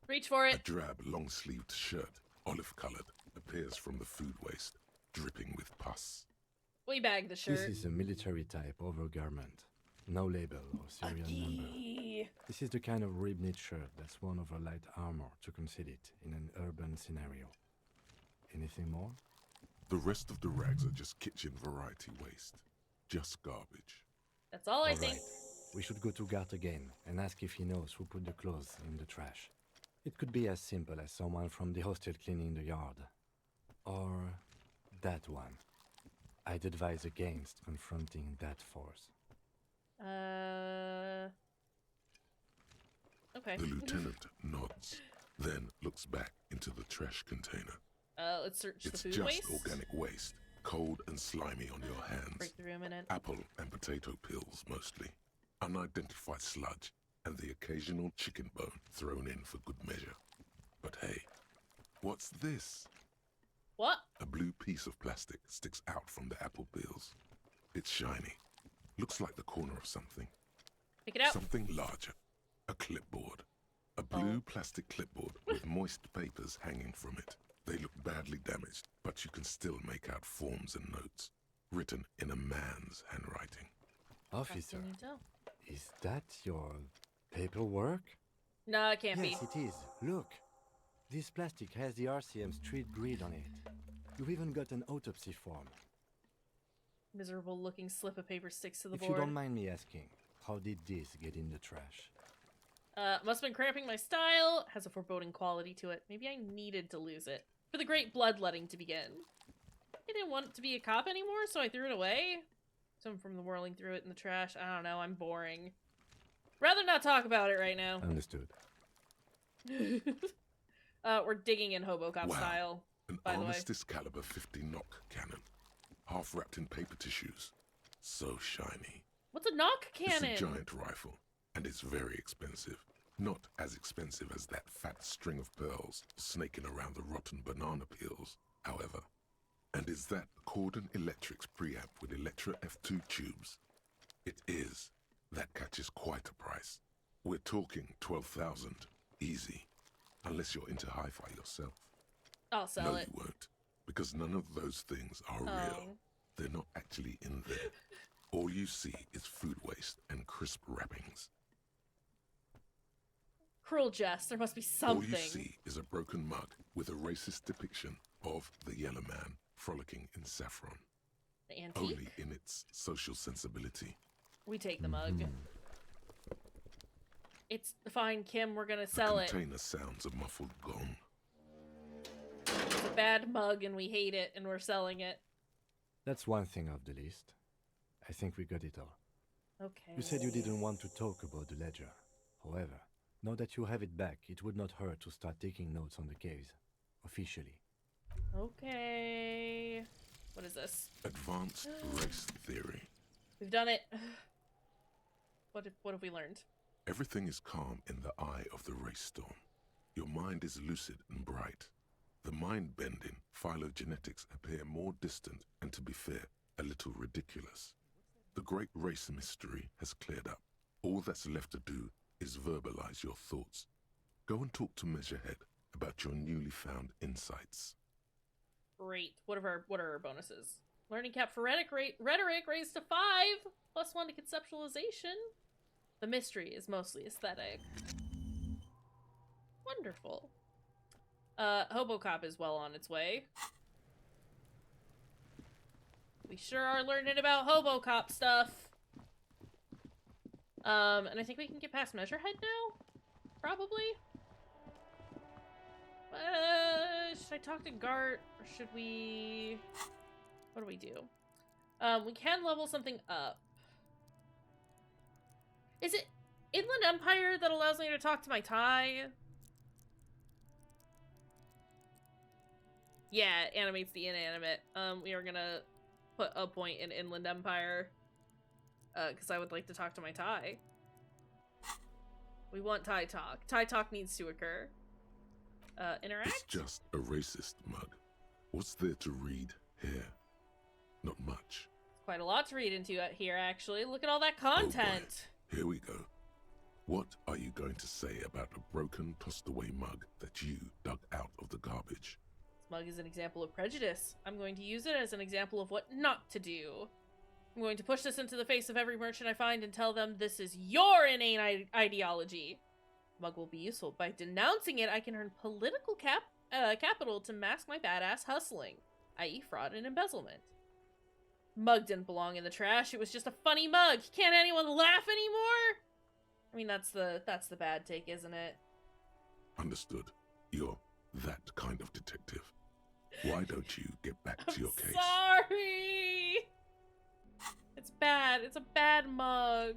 Reach for A it. drab, long-sleeved shirt, olive-colored, appears from the food waste, dripping with pus. We bag the shirt. This is a military-type overgarment. No label or serial number. This is the kind of rib-knit shirt that's worn over light armor to conceal it in an urban scenario. Anything more? The rest of the rags are just kitchen variety waste. Just garbage. That's all I think. Alright, we should go to Gart again and ask if he knows who put the clothes in the trash. It could be as simple as someone from the hostel cleaning the yard. Or that one. I'd advise against confronting that force. Okay. The lieutenant nods, then looks back into the trash container. Let's search It's the food just waste. organic waste, cold and slimy on your hands. Break through a minute. Apple and potato peels mostly. Unidentified sludge, and the occasional chicken bone thrown in for good measure. But hey, what's this? What? A blue piece of plastic sticks out from the apple peels. It's shiny. Looks like the corner of something. Pick it out. Something larger. A clipboard. A blue plastic clipboard with moist papers hanging from it. They look badly damaged, but you can still make out forms and notes, written in a man's handwriting. Officer, is that your paperwork? No, it can't be. Yes, it is. Look. This plastic has the RCM street grid on it. You've even got an autopsy form. Miserable looking slip of paper sticks to the If board. you don't mind me asking, how did this get in the trash? Must have been cramping my style. Has a foreboding quality to it. Maybe I needed to lose it. For the great bloodletting to begin. I didn't want to be a cop anymore, so I threw it away. Some from the whirling through it in the trash. I don't know, I'm boring. Rather not talk about it right now. Understood. We're digging in Hobocop Wow. style, An by the way. Armistice caliber 50 knock cannon, half wrapped in paper tissues. So shiny. What's a knock cannon? It's a giant rifle, and it's very expensive. Not as expensive as that fat string of pearls snaking around the rotten banana peels, however. And is that Cordon Electric's preamp with Electra F2 tubes? It is. That catches quite a price. We're talking 12,000, easy. Unless you're into hi-fi yourself. I'll sell No, it. you won't. Because none of those things are real. They're not actually in there. All you see is food waste and crisp wrappings. Cruel jest. There must be All something. you see is a broken mug with a racist depiction of the yellow man frolicking in saffron. The antique? Only in its social sensibility. We take the mug. It's fine, Kim. We're gonna sell The it. container sounds a muffled gong. It's a bad mug and we hate it and we're selling it. That's one thing off the list. I think we got it all. Okay. You said you didn't want to talk about the ledger. However, now that you have it back, it would not hurt to start taking notes on the case. Officially. Okay. What is this? Advanced race theory. We've done it. What have we learned? Everything is calm in the eye of the race storm. Your mind is lucid and bright. The mind-bending phylogenetics appear more distant and, to be fair, a little ridiculous. The great race mystery has cleared up. All that's left to do is verbalize your thoughts. Go and talk to Measurehead about your newly found insights. Great. What are our bonuses? Learning cap for rhetoric raised to 5, plus 1 to conceptualization. The mystery is mostly aesthetic. Wonderful. Hobocop is well on its way. We sure are learning about Hobocop stuff. And I think we can get past Measurehead now? Probably? Should I talk to Gart, or should we... What do we do? We can level something up. Is it Inland Empire that allows me to talk to my Thai? Yeah, it animates the inanimate. We are gonna put a point in Inland Empire. Because I would like to talk to my Thai. We want Thai talk. Thai talk needs to occur. Interact? It's just a racist mug. What's there to read here? Not much. Quite a lot to read into here, actually. Look at all that content. Here we go. What are you going to say about a broken, tossed-away mug that you dug out of the garbage? This mug is an example of prejudice. I'm going to use it as an example of what not to do. I'm going to push this into the face of every merchant I find and tell them this is your inane ideology. Mug will be useful. By denouncing it, I can earn political capital to mask my badass hustling, i.e. fraud and embezzlement. Mug didn't belong in the trash. It was just a funny mug. Can't anyone laugh anymore? I mean, that's the bad take, isn't it? Understood. You're that kind of detective. Why don't you get back to your case? Sorry! It's bad. It's a bad mug.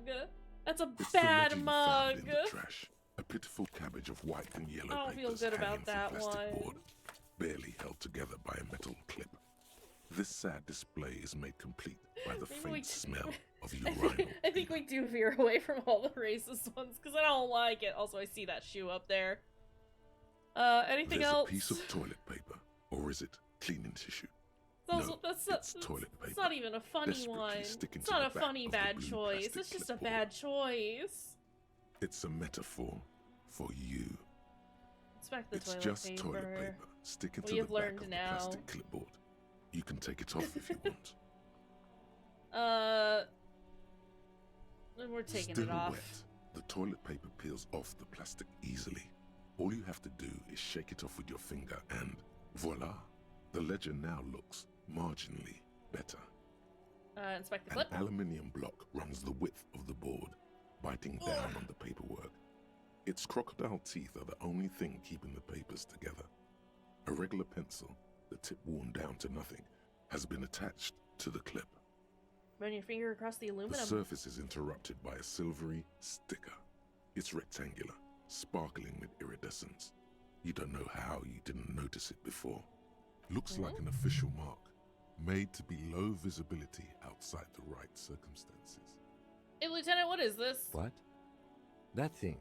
That's a It's bad the letter you mug. found in the trash. A pitiful cabbage of white and yellow I don't feel papers good hanging about that from plastic one. board, barely held together by a metal clip. This sad display is made complete by the Maybe we faint d- smell of urinal. I think we do veer away from all the racist ones because I don't like it. Also, I see that shoe up there. Anything There's else? a piece of toilet paper, or is it cleaning tissue? Also, it's toilet paper. It's not even a funny desperately one. sticking It's to not the a back funny of the bad blue choice. plastic It's just a clipboard. bad choice. It's a metaphor for you. Inspect the It's toilet just paper. toilet paper sticking We to the have back learned of the now. plastic clipboard. You can take it off if you want. We're taking Still it off. wet, the toilet paper peels off the plastic easily. All you have to do is shake it off with your finger and voila! The ledger now looks marginally better. Inspect the An clip. aluminium block runs the width of the board, biting down on the paperwork. Its crocodile teeth are the only thing keeping the papers together. A regular pencil, the tip worn down to nothing, has been attached to the clip. Run your finger across the The aluminum. surface is interrupted by a silvery sticker. It's rectangular, sparkling with iridescence. You don't know how you didn't notice it before. Looks like an official mark, made to be low visibility outside the right circumstances. Hey, Lieutenant, what is this? What? That thing.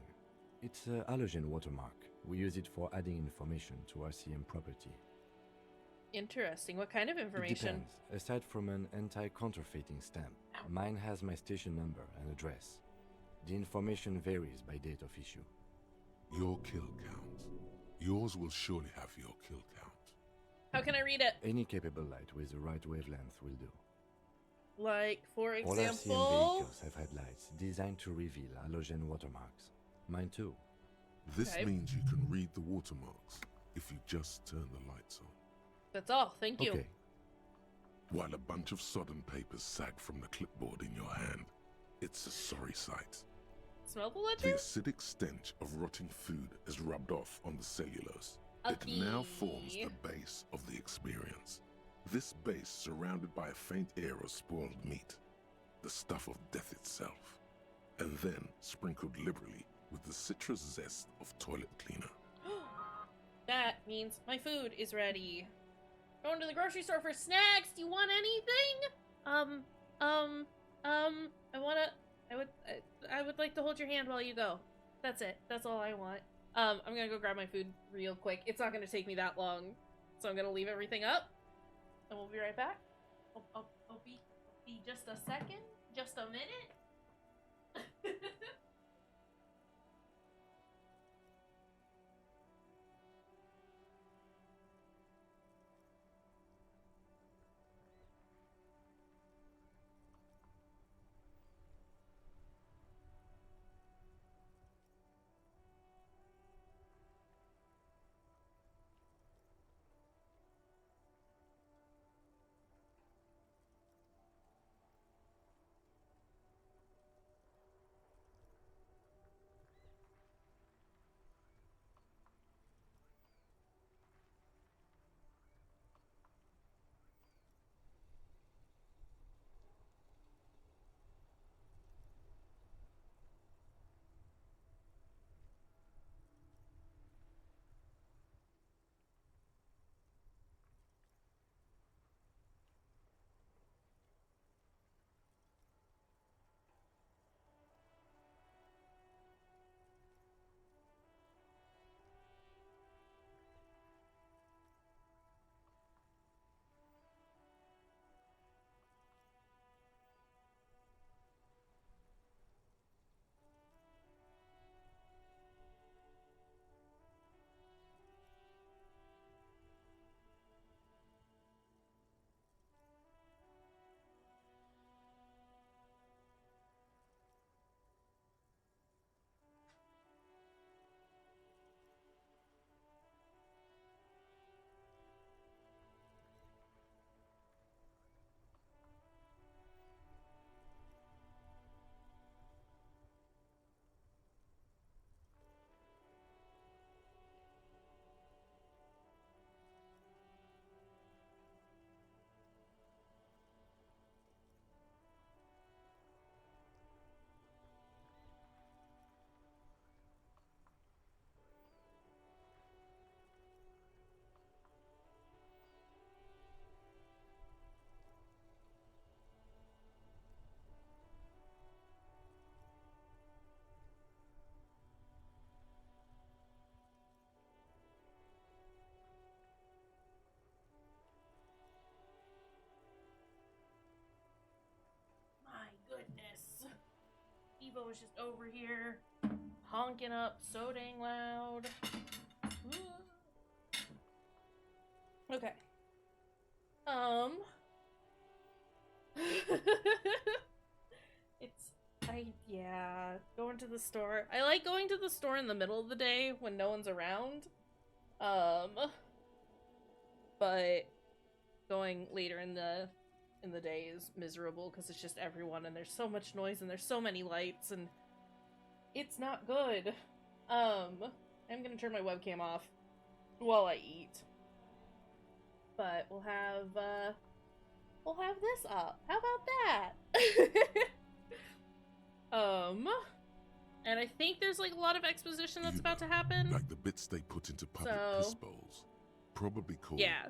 It's a halogen watermark. We use it for adding information to RCM property. Interesting. What kind of It information? depends. Aside from an anti-counterfeiting stamp, mine has my station number and address. The information varies by date of issue. Your kill count. Yours will surely have your kill count. How can I read it? Any capable light with the right wavelength will do. Like, for All RCM example... vehicles have had lights designed to reveal halogen watermarks. Mine too. This Okay. means you can read the watermarks if you just turn the lights on. That's all. Thank you. Okay. While a bunch of sodden papers sag from the clipboard in your hand, it's a sorry sight. Smell the The ledger? acidic stench of rotting food has rubbed off on the cellulose. It Okay. now forms the base of the experience. This base surrounded by a faint air of spoiled meat, the stuff of death itself, and then sprinkled liberally with the citrus zest of toilet cleaner. That means my food is ready. Going to the grocery store for snacks. Do you want anything? I would like to hold your hand while you go. That's it. That's all I want. I'm gonna go grab my food real quick. It's not gonna take me that long, so I'm gonna leave everything up, and we'll be right back. I'll be just a second, just a minute. Evo is just over here honking up so dang loud. Okay. Yeah, going to the store. I like going to the store in the middle of the day when no one's around. But going later in the day is miserable because it's just everyone and there's so much noise and there's so many lights and it's not good. I'm gonna turn my webcam off while I eat. But we'll have this up. How about that? And I think there's like a lot of exposition that's about to happen. Like the bits they put into public piss bowls. Probably called Yeah.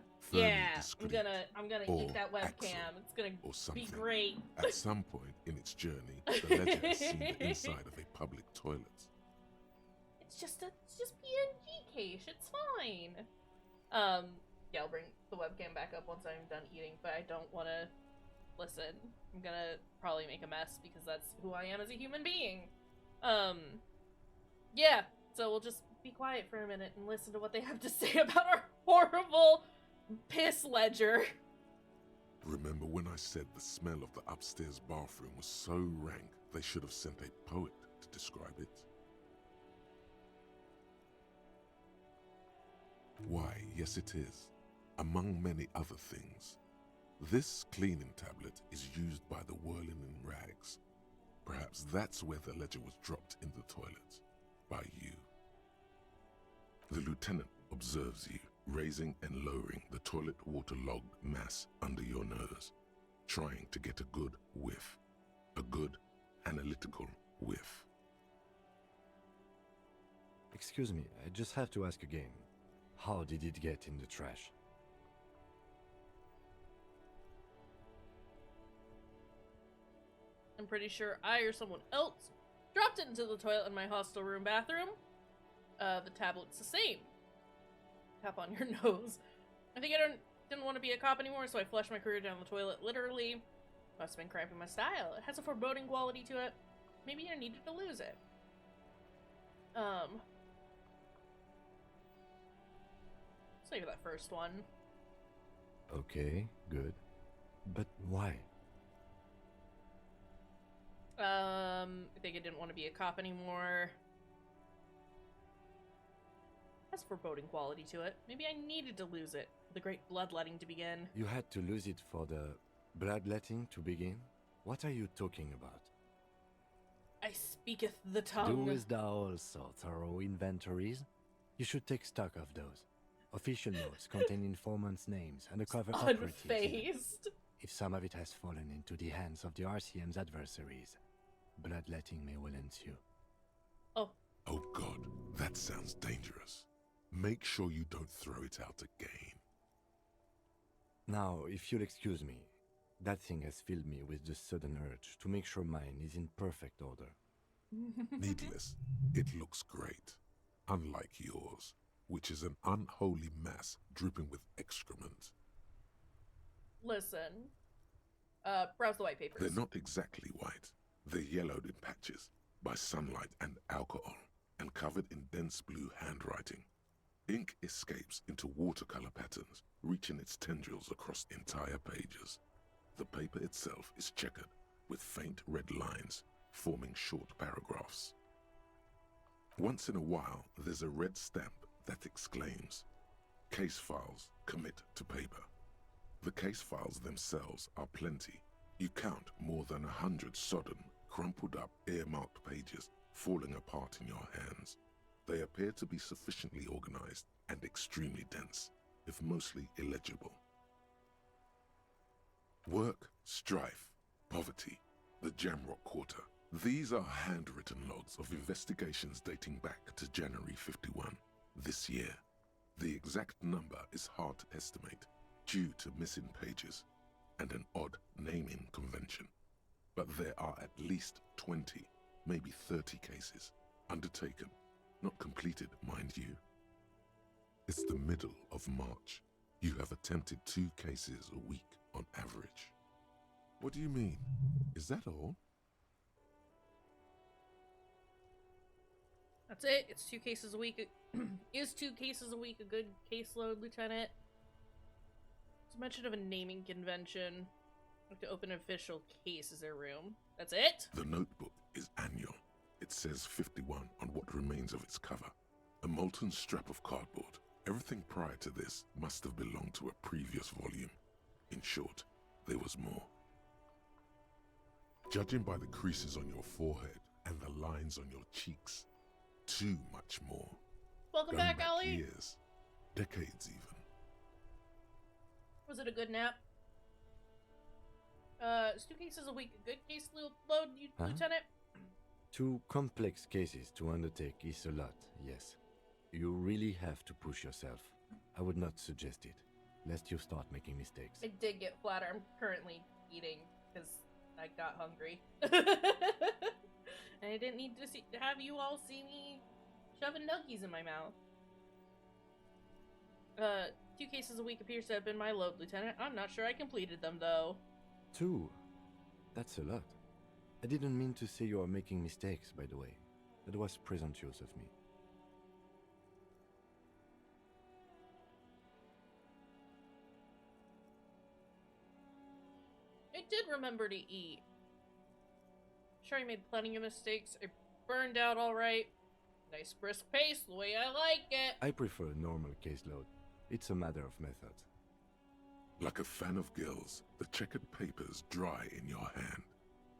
discreet, I'm gonna or eat that webcam. axle, It's gonna or something. be great. At some point in its journey, the ledger has seen the inside of a public toilet. It's just PNG, Kaysh. It's fine. Yeah, I'll bring the webcam back up once I'm done eating, but I don't want to listen. I'm gonna probably make a mess because that's who I am as a human being. Yeah. So we'll just be quiet for a minute and listen to what they have to say about our horrible piss ledger. Remember when I said the smell of the upstairs bathroom was so rank they should have sent a poet to describe it? Why, yes it is. Among many other things, this cleaning tablet is used by the whirling in rags. Perhaps that's where the ledger was dropped in the toilet. By you. The lieutenant observes you, raising and lowering the toilet waterlogged mass under your nose, trying to get a good whiff. A good, analytical whiff. Excuse me, I just have to ask again. How did it get in the trash? I'm pretty sure I or someone else dropped it into the toilet in my hostel room bathroom. The tablet's the same. Tap on your nose. I think I didn't want to be a cop anymore, so I flushed my career down the toilet, literally. Must have been cramping my style. It has a foreboding quality to it. Maybe I needed to lose it. Save that first one. Okay, good. But why? I think I didn't want to be a cop anymore. Has foreboding quality to it. Maybe I needed to lose it for the great bloodletting to begin. You had to lose it for the bloodletting to begin? What are you talking about? I speaketh the tongue. Doest thou also thorough inventories? You should take stock of those. Official notes contain informants' names and a cover operatives. Unfazed. If some of it has fallen into the hands of the RCM's adversaries, bloodletting may well ensue. Oh. Oh God, that sounds dangerous. Make sure you don't throw it out again. Now, if you'll excuse me, that thing has filled me with the sudden urge to make sure mine is in perfect order. Needless, it looks great. Unlike yours, which is an unholy mass dripping with excrement. Listen. Browse the white papers. They're not exactly white. They're yellowed in patches by sunlight and alcohol, and covered in dense blue handwriting. Ink escapes into watercolor patterns, reaching its tendrils across entire pages. The paper itself is checkered, with faint red lines, forming short paragraphs. Once in a while, there's a red stamp that exclaims, "Case files commit to paper." The case files themselves are plenty. You count more than 100 sodden, crumpled up, earmarked pages falling apart in your hands. They appear to be sufficiently organized and extremely dense, if mostly illegible. Work, strife, poverty, the Jamrock Quarter. These are handwritten logs of investigations dating back to January 51, this year. The exact number is hard to estimate, due to missing pages and an odd naming convention. But there are at least 20, maybe 30 cases undertaken, not completed, mind you. It's the middle of March. You have attempted 2 cases a week on average. What do you mean? Is that all? That's it. It's 2 cases a week. Is 2 cases a week a good caseload, Lieutenant? There's mention of a naming convention. Have to open an official case as their room. That's it? The notebook is annual. It says 51 on what remains of its cover. A molten strap of cardboard. Everything prior to this must have belonged to a previous volume. In short, there was more. Judging by the creases on your forehead and the lines on your cheeks, too much more. Welcome Going back, Ollie. years, decades even. Was it a good nap? Is 2 cases a week a good caseload, Huh? Lieutenant? 2 complex cases to undertake is a lot, yes. You really have to push yourself. I would not suggest it, lest you start making mistakes. I did get flatter. I'm currently eating because I got hungry. And I didn't need to have you all see me shoving nuggies in my mouth. 2 cases a week appears to have been my load, Lieutenant. I'm not sure I completed them, though. 2? That's a lot. I didn't mean to say you are making mistakes, by the way. That was presumptuous of me. I did remember to eat. Sure, I made plenty of mistakes. I burned out all right. Nice brisk pace, the way I like it. I prefer a normal caseload. It's a matter of method. Like a fan of gills, the checkered papers dry in your hand.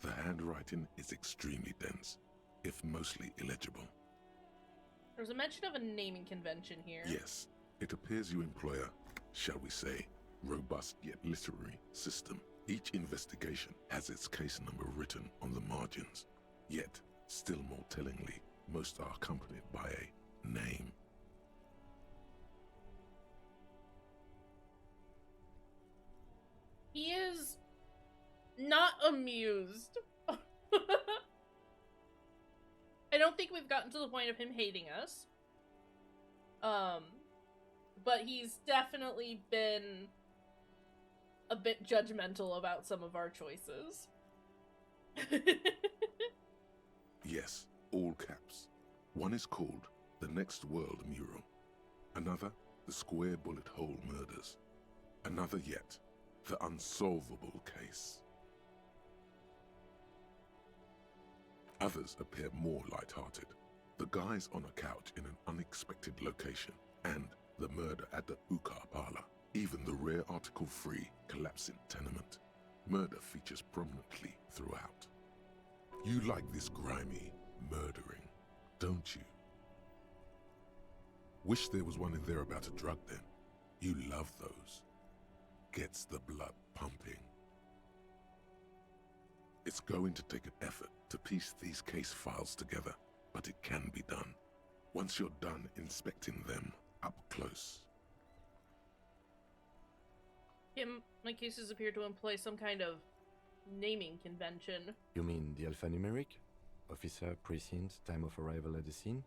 The handwriting is extremely dense, if mostly illegible. There's a mention of a naming convention here. Yes, it appears you employ a, shall we say, robust yet literary system. Each investigation has its case number written on the margins. Yet, still more tellingly, most are accompanied by a name. He is not amused. I don't think we've gotten to the point of him hating us. But he's definitely been a bit judgmental about some of our choices. Yes, all caps. One is called The Next World Mural. Another, The Square Bullet Hole Murders. Another yet, The Unsolvable Case. Others appear more light-hearted. The guys on a couch in an unexpected location, and the murder at the Ukar Parlor. Even the rare article-free collapsing tenement. Murder features prominently throughout. You like this grimy murdering, don't you? Wish there was one in there about a drug den. You love those. Gets the blood pumping. It's going to take an effort to piece these case files together, but it can be done. Once you're done inspecting them up close. My cases appear to employ some kind of naming convention. You mean the alphanumeric? Officer, precinct, time of arrival at the scene?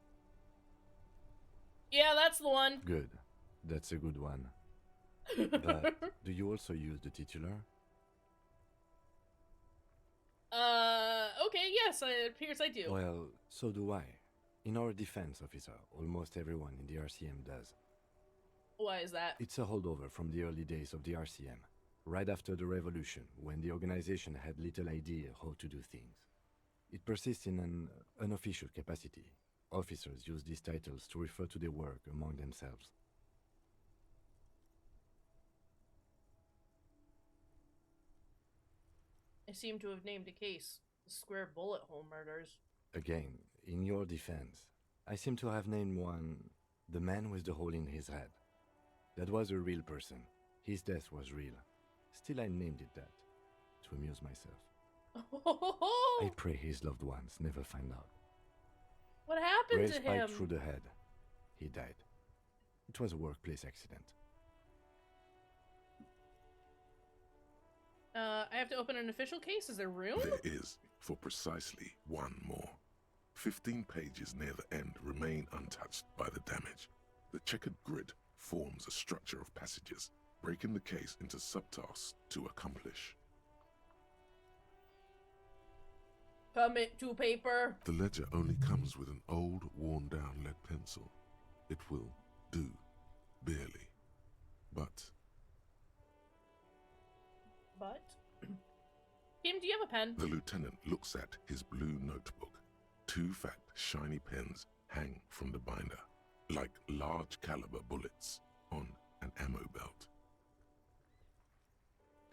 Yeah, that's the one. Good. That's a good one. But do you also use the titular? Okay, yes, it appears I do. Well, so do I. In our defense, officer, almost everyone in the RCM does. Why is that? It's a holdover from the early days of the RCM, right after the revolution, when the organization had little idea how to do things. It persists in an unofficial capacity. Officers use these titles to refer to their work among themselves. I seem to have named a case, the Square Bullet Hole Murders. Again, in your defense, I seem to have named one, the man with the hole in his head. That was a real person. His death was real. Still, I named it that, to amuse myself. I pray his loved ones never find out. What happened Rail to spike him? through the head. He died. It was a workplace accident. I have to open an official case. Is there room? There is, for precisely one more. 15 pages near the end remain untouched by the damage. The checkered grid forms a structure of passages, breaking the case into subtasks to accomplish. Commit to paper. The ledger only comes with an old, worn-down lead pencil. It will do, barely. But Kim, do you have a pen? the lieutenant looks at his blue notebook. 2 fat, shiny pens hang from the binder, like large caliber bullets on an ammo belt.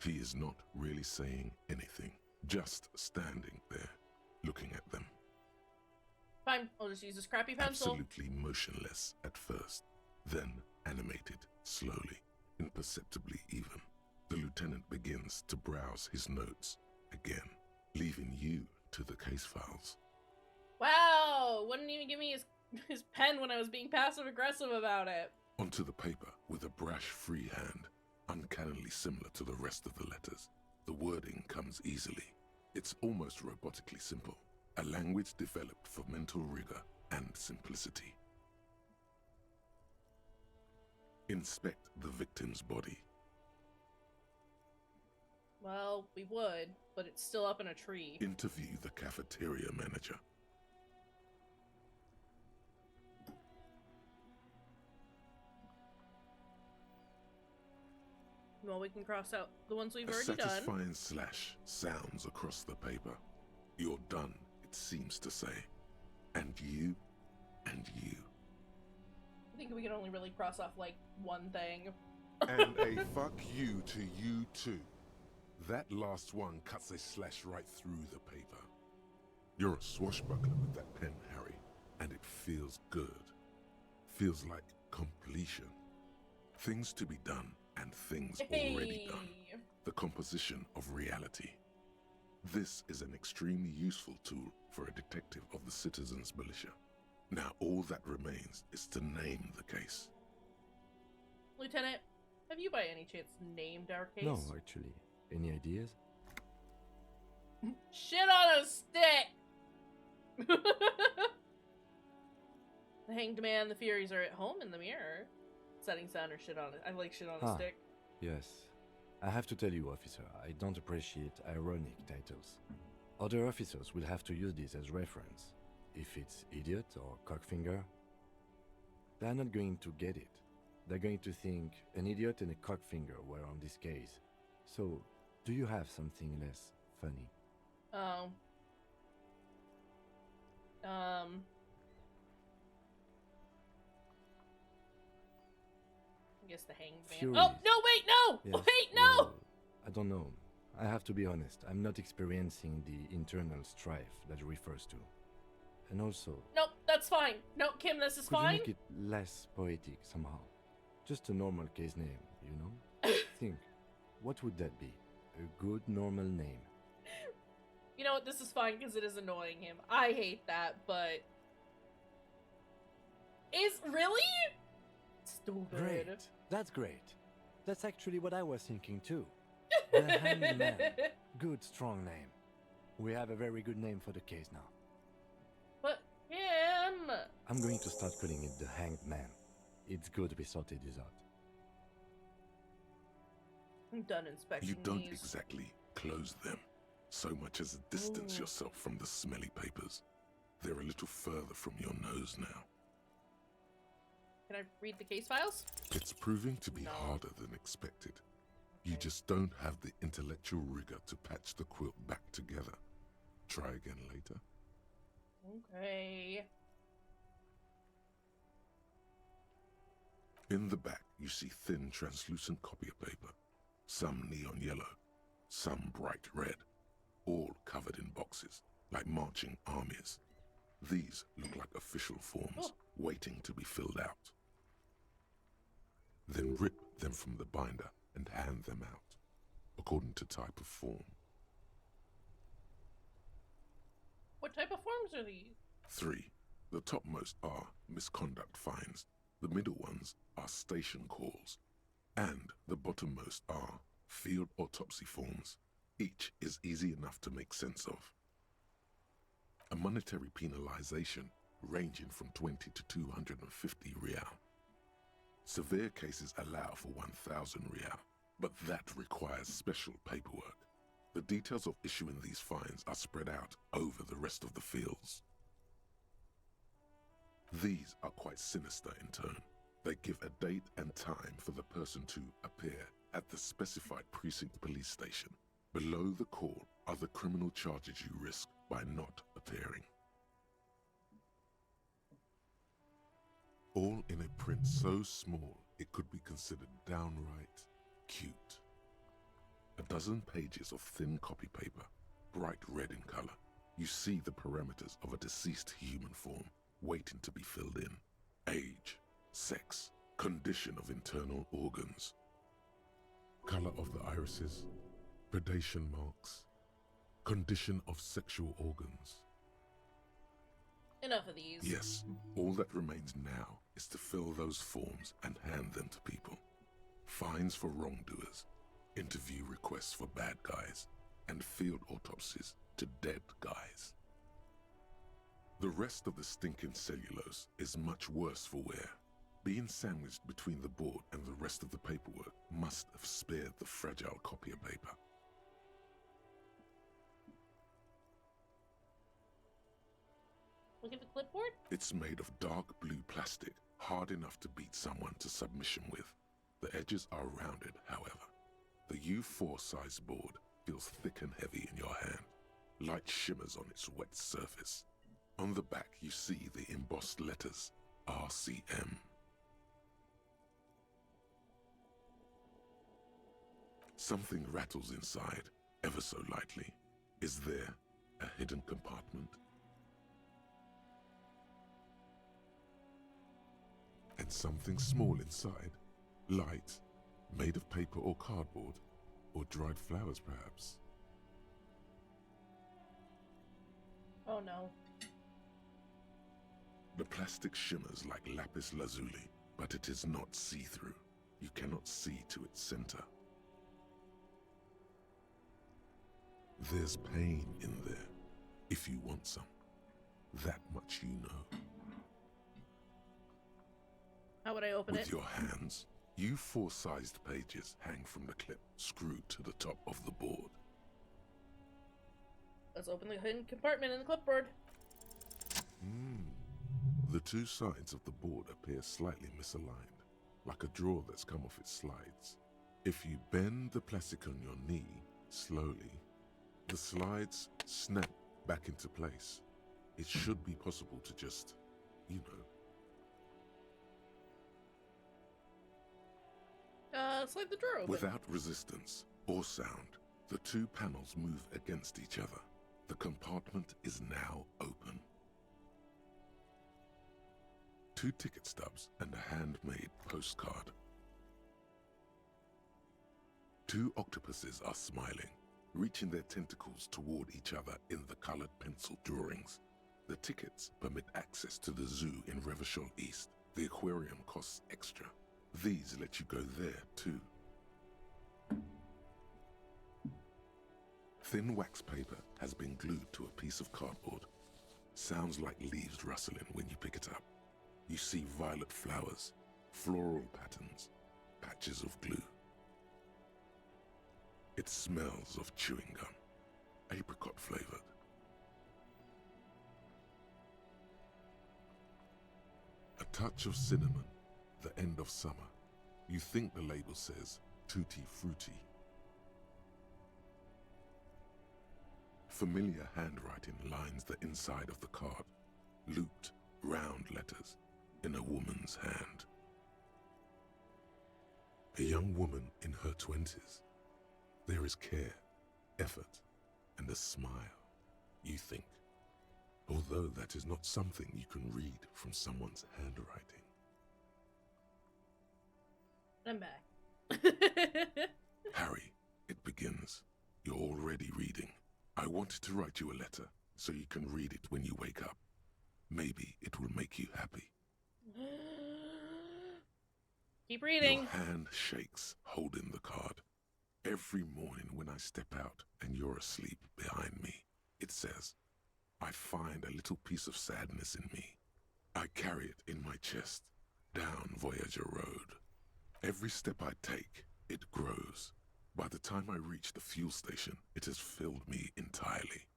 He is not really saying anything, just standing there, looking at them. Fine, I'll just use this crappy pencil. Absolutely motionless at first, then animated slowly, imperceptibly even. The lieutenant begins to browse his notes again, leaving you to the case files. Wow! Wouldn't even give me his pen when I was being passive-aggressive about it. Onto the paper with a brash free hand, uncannily similar to the rest of the letters. The wording comes easily. It's almost robotically simple, a language developed for mental rigor and simplicity. Inspect the victim's body. Well, we would, but it's still up in a tree. Interview the cafeteria manager. Well, we can cross out the ones we've A already done. satisfying slash sounds across the paper. You're done, it seems to say. And you, and you. I think we can only really cross off, like, one thing. And a fuck you to you too. That last one cuts a slash right through the paper. You're a swashbuckler with that pen, Harry, and it feels good. Feels like completion. Things to be done and things already done. The composition of reality. This is an extremely useful tool for a detective of the Citizens Militia. Now all that remains is to name the case. Lieutenant, have you by any chance named our case? No, actually. Any ideas? Shit on a stick! The Hanged Man, the Furies are at home in the mirror. Setting sound or shit on it. I like shit on a stick. Yes. I have to tell you, officer, I don't appreciate ironic titles. Other officers will have to use this as reference. If it's idiot or cockfinger, they're not going to get it. They're going to think an idiot and a cockfinger were on this case. So, do you have something less funny? I guess the Hanged Man. Furies. Oh, no, wait, no! Yes, Wait, no! well, I don't know. I have to be honest. I'm not experiencing the internal strife that it refers to. And also... Nope, that's fine. No, Kim, this is could fine. you make it less poetic somehow? Just a normal case name, you know? Think, what would that be? A good normal name. You know what, this is fine because it is annoying him. I hate that, but... Really? Stupid. Great. That's great. That's actually what I was thinking too. The Hanged Man. Good, strong name. We have a very good name for the case now. But, Kim... I'm going to start calling it the Hanged Man. It's good we sorted this out. I'm done inspecting You don't these. exactly close them, so much as distance yourself from the smelly papers. They're a little further from your nose now. Can I read the case files? It's proving to be harder than expected. You just don't have the intellectual rigor to patch the quilt back together. Try again later. Okay. In the back, you see thin, translucent copy of paper. Some neon yellow, some bright red, all covered in boxes, like marching armies. These look like official forms, waiting to be filled out. Then rip them from the binder and hand them out, according to type of form. What type of forms are these? 3. The topmost are misconduct fines, the middle ones are station calls, and the bottommost are field autopsy forms. Each is easy enough to make sense of. A monetary penalization ranging from 20 to 250 real. Severe cases allow for 1,000 real, but that requires special paperwork. The details of issuing these fines are spread out over the rest of the fields. These are quite sinister in tone. They give a date and time for the person to appear at the specified precinct police station. Below the call are the criminal charges you risk by not appearing. All in a print so small it could be considered downright cute. A dozen pages of thin copy paper, bright red in color. You see the parameters of a deceased human form waiting to be filled in. Age, sex, condition of internal organs, color of the irises, predation marks, condition of sexual organs. Enough of these. Yes, all that remains now is to fill those forms and hand them to people. Fines for wrongdoers, interview requests for bad guys, and field autopsies to dead guys. The rest of the stinking cellulose is much worse for wear. Being sandwiched between the board and the rest of the paperwork must have spared the fragile copier paper. Look at the clipboard? It's made of dark blue plastic, hard enough to beat someone to submission with. The edges are rounded, however. The U4 size board feels thick and heavy in your hand. Light shimmers on its wet surface. On the back you see the embossed letters, RCM. Something rattles inside, ever so lightly. Is there a hidden compartment? And something small inside, light, made of paper or cardboard, or dried flowers perhaps. Oh no. The plastic shimmers like lapis lazuli, but it is not see-through. You cannot see to its center. There's pain in there, if you want some. That much you know. How would I open it? With your hands, U4-sized pages hang from the clip screwed to the top of the board. Let's open the hidden compartment in the clipboard. The two sides of the board appear slightly misaligned, like a drawer that's come off its slides. If you bend the plastic on your knee slowly, the slides snap back into place. It should be possible to just, you know. Slide the drawer open. Without resistance or sound, the two panels move against each other. The compartment is now open. Two ticket stubs and a handmade postcard. Two octopuses are smiling, reaching their tentacles toward each other in the colored pencil drawings. The tickets permit access to the zoo in Revachol East. The aquarium costs extra. These let you go there too. Thin wax paper has been glued to a piece of cardboard. Sounds like leaves rustling when you pick it up. You see violet flowers, floral patterns, patches of glue. It smells of chewing gum, apricot flavored. A touch of cinnamon, the end of summer. You think the label says tutti frutti. Familiar handwriting lines the inside of the card, looped, round letters in a woman's hand. A young woman in her 20s. There is care, effort, and a smile, you think. Although that is not something you can read from someone's handwriting. I'm back. Harry, it begins. You're already reading. I wanted to write you a letter so you can read it when you wake up. Maybe it will make you happy. Keep reading. Your hand shakes, holding the card. Every morning when I step out and you're asleep behind me, it says, I find a little piece of sadness in me. I carry it in my chest, down Voyager Road. Every step I take, it grows. By the time I reach the fuel station, it has filled me entirely.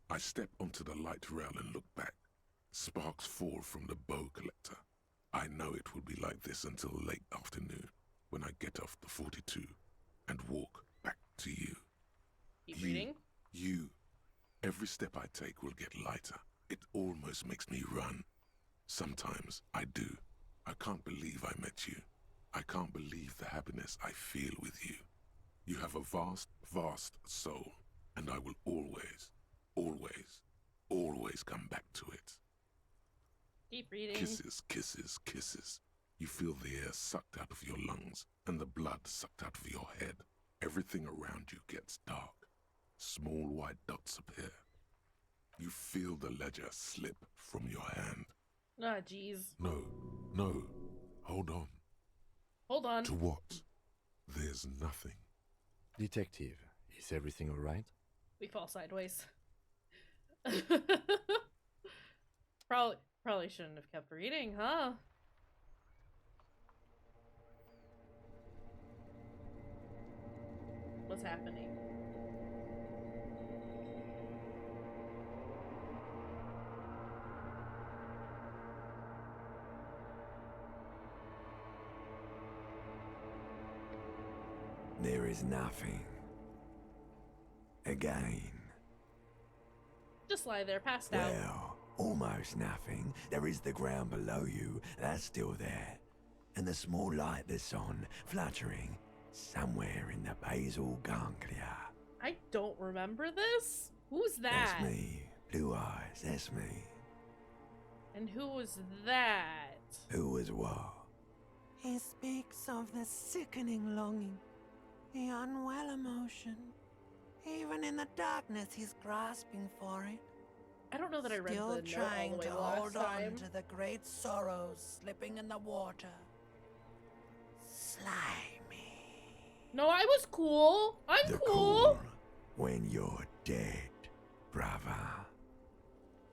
I step onto the light rail and look back. Sparks fall from the bow collector. I know it will be like this until late afternoon, when I get off the 42 and walk back to you. Keep reading. You. Every step I take will get lighter. It almost makes me run. Sometimes I do. I can't believe I met you. I can't believe the happiness I feel with you. You have a vast, vast soul, and I will always, always, always come back to it. Keep reading. Kisses, kisses, kisses. You feel the air sucked out of your lungs and the blood sucked out of your head. Everything around you gets dark. Small white dots appear. You feel the ledger slip from your hand. Ah, jeez. No, no. Hold on. Hold on. To what? There's nothing. Detective, is everything all right? We fall sideways. Probably shouldn't have kept reading, huh? What's happening? There is nothing. Again. Just lie there, passed out. Well, almost nothing. There is the ground below you. That's still there. And the small light that's on, fluttering, somewhere in the basal ganglia. I don't remember this. Who's that? That's me. Blue eyes, that's me. And who was that? Who was what? He speaks of the sickening longing, the unwell emotion. Even in the darkness, he's grasping for it. I don't know that I read Still the note all trying the way to last hold time. on to the great sorrows slipping in the water. Slimy. No, I was cool. I'm The cool. When you're dead, brother.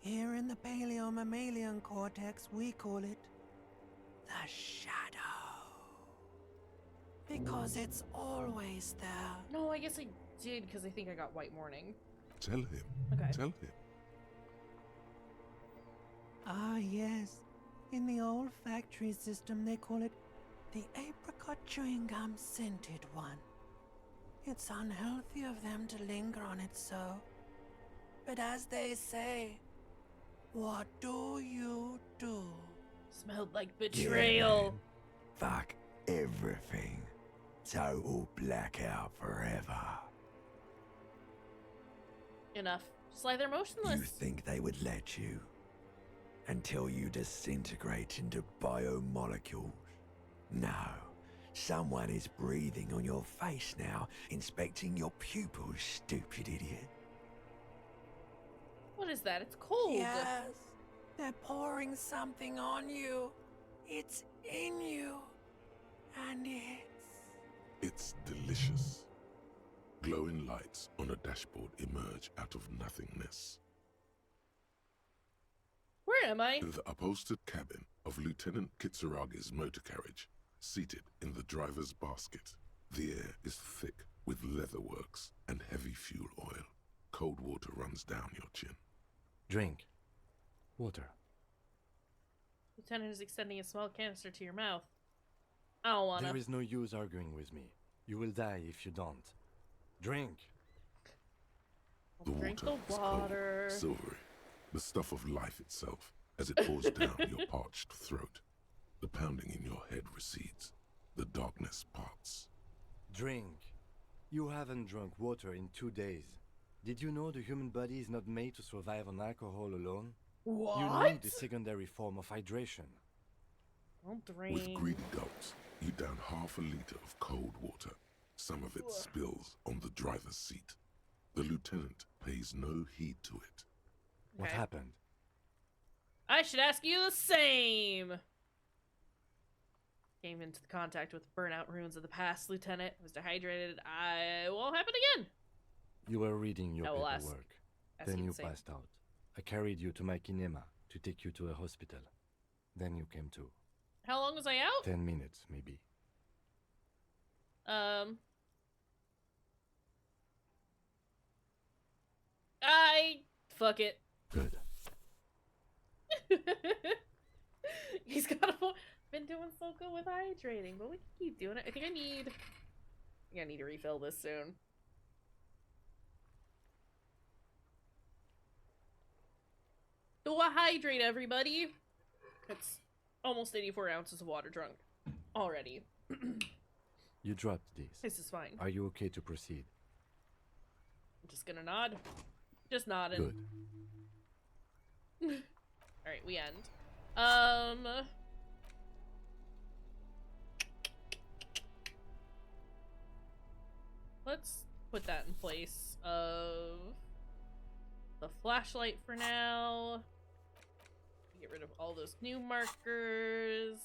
Here in the paleo-mammalian cortex, we call it the shadow. Because it's always there. No, I guess I did because I think I got White Morning. Tell him. Okay. Tell him. Ah, yes. In the olfactory system, they call it the apricot chewing gum scented one. It's unhealthy of them to linger on it so. But as they say, what do you do? Smelled like betrayal. Yeah, fuck everything. Total blackout forever. Enough. Just lie there motionless. You think they would let you? Until you disintegrate into biomolecules? No. Someone is breathing on your face now, inspecting your pupils, stupid idiot. What is that? It's cold. Yes. They're pouring something on you. It's in you. And It's delicious. Glowing lights on a dashboard emerge out of nothingness. Where am I? In the upholstered cabin of Lieutenant Kayshurr's motor carriage, seated in the driver's basket, the air is thick with leatherworks and heavy fuel oil. Cold water runs down your chin. Drink. Water. Lieutenant is extending a small canister to your mouth. I don't wanna. There is no use arguing with me. You will die if you don't. Drink. The Drink water the is water. cold, silvery, the stuff of life itself as it pours down your parched throat. The pounding in your head recedes. The darkness parts. Drink. You haven't drunk water in 2 days. Did you know the human body is not made to survive on alcohol alone? What? You need a secondary form of hydration. Don't drink. With greedy gulps, you down half a liter of cold water. Some of it spills on the driver's seat. The lieutenant pays no heed to it. What Okay. happened? I should ask you the same. Came into contact with burnout ruins of the past, Lieutenant. Was dehydrated. I won't happen again. You were reading your I will ask paperwork. you Then the you same. passed out. I carried you to my kinema to take you to a hospital. Then you came to. How long was I out? 10 minutes, maybe. Fuck it. Good. He's been doing so good with hydrating, but we can keep doing it. I think I need to refill this soon. Do a hydrate, everybody. It's almost 84 ounces of water drunk already. You dropped these. This is fine. Are you okay to proceed? I'm just gonna nod. Just nodding. Good. Alright, we end. Let's put that in place of the flashlight for now. Get rid of all those new markers.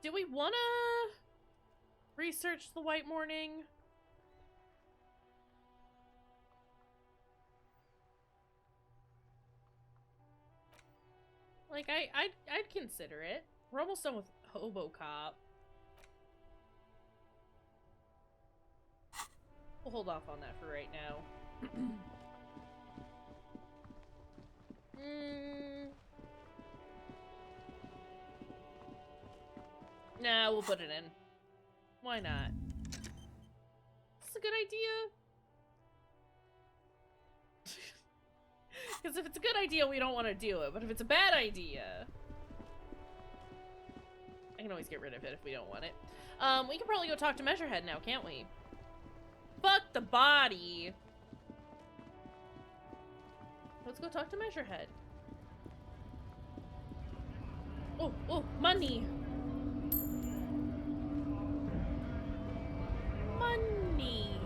Do we want to research the White Morning? Like, I'd consider it. We're almost done with Hobo Cop. We'll hold off on that for right now. Nah, we'll put it in. Why not? It's a good idea. Because if it's a good idea, we don't want to do it. But if it's a bad idea, I can always get rid of it if we don't want it. We can probably go talk to Measurehead now, can't we? Fuck the body. Let's go talk to Measurehead. Oh, money. Money.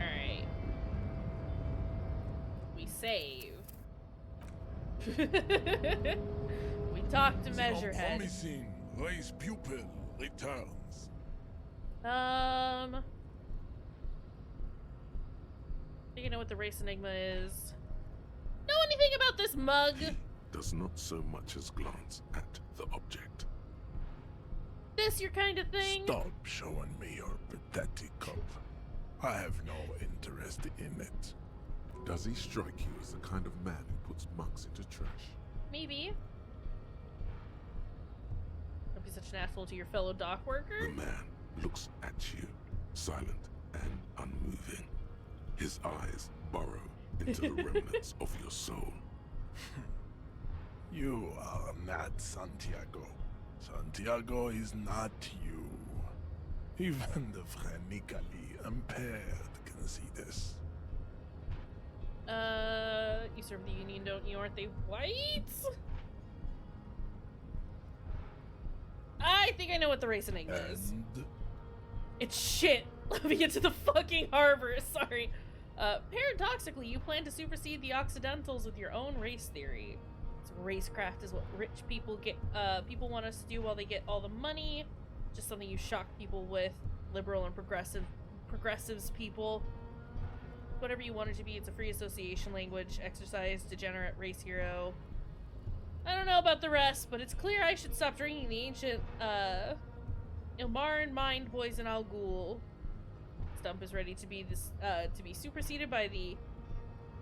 Alright. We save. We talk to Measurehead. Promising race pupil returns. Do you know what the race enigma is? Know anything about this mug? He does not so much as glance at the object. This your kind of thing? Stop showing me your pathetic cup. I have no interest in it. Does he strike you as the kind of man who puts mugs into trash? Maybe. Don't be such an asshole to your fellow dock worker. The man looks at you, silent and unmoving. His eyes burrow into the remnants of your soul. You are not Santiago. Santiago is not you. Even the phrenically impaired can see this. You serve the Union, don't you? Aren't they white? I think I know what the race enigma is. It's shit. Let me get to the fucking harbor. Sorry. Paradoxically, you plan to supersede the Occidentals with your own race theory. So racecraft is what rich people get. People want us to do while they get all the money. Just something you shock people with. Liberal and progressives people. Whatever you want it to be. It's a free association language. Exercise, degenerate, race hero. I don't know about the rest, but it's clear I should stop drinking the ancient, Ilmarin mind poison Al Ghul. Stump is ready to be superseded by the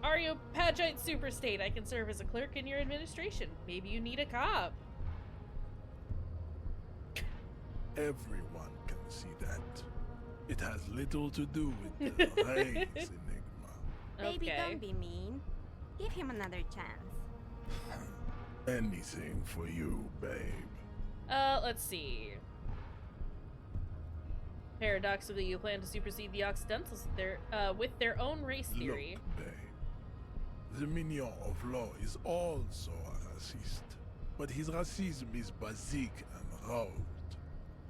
Areopagite superstate. I can serve as a clerk in your administration. Maybe you need a cop. Everyone can see that. It has little to do with the race enigma. Baby, Okay. don't be mean. Give him another chance. Anything for you, babe. Let's see. Paradoxically, you plan to supersede the Occidentals with their own race theory. Look, babe. The mignon of law is also a racist. But his racism is basic and rote.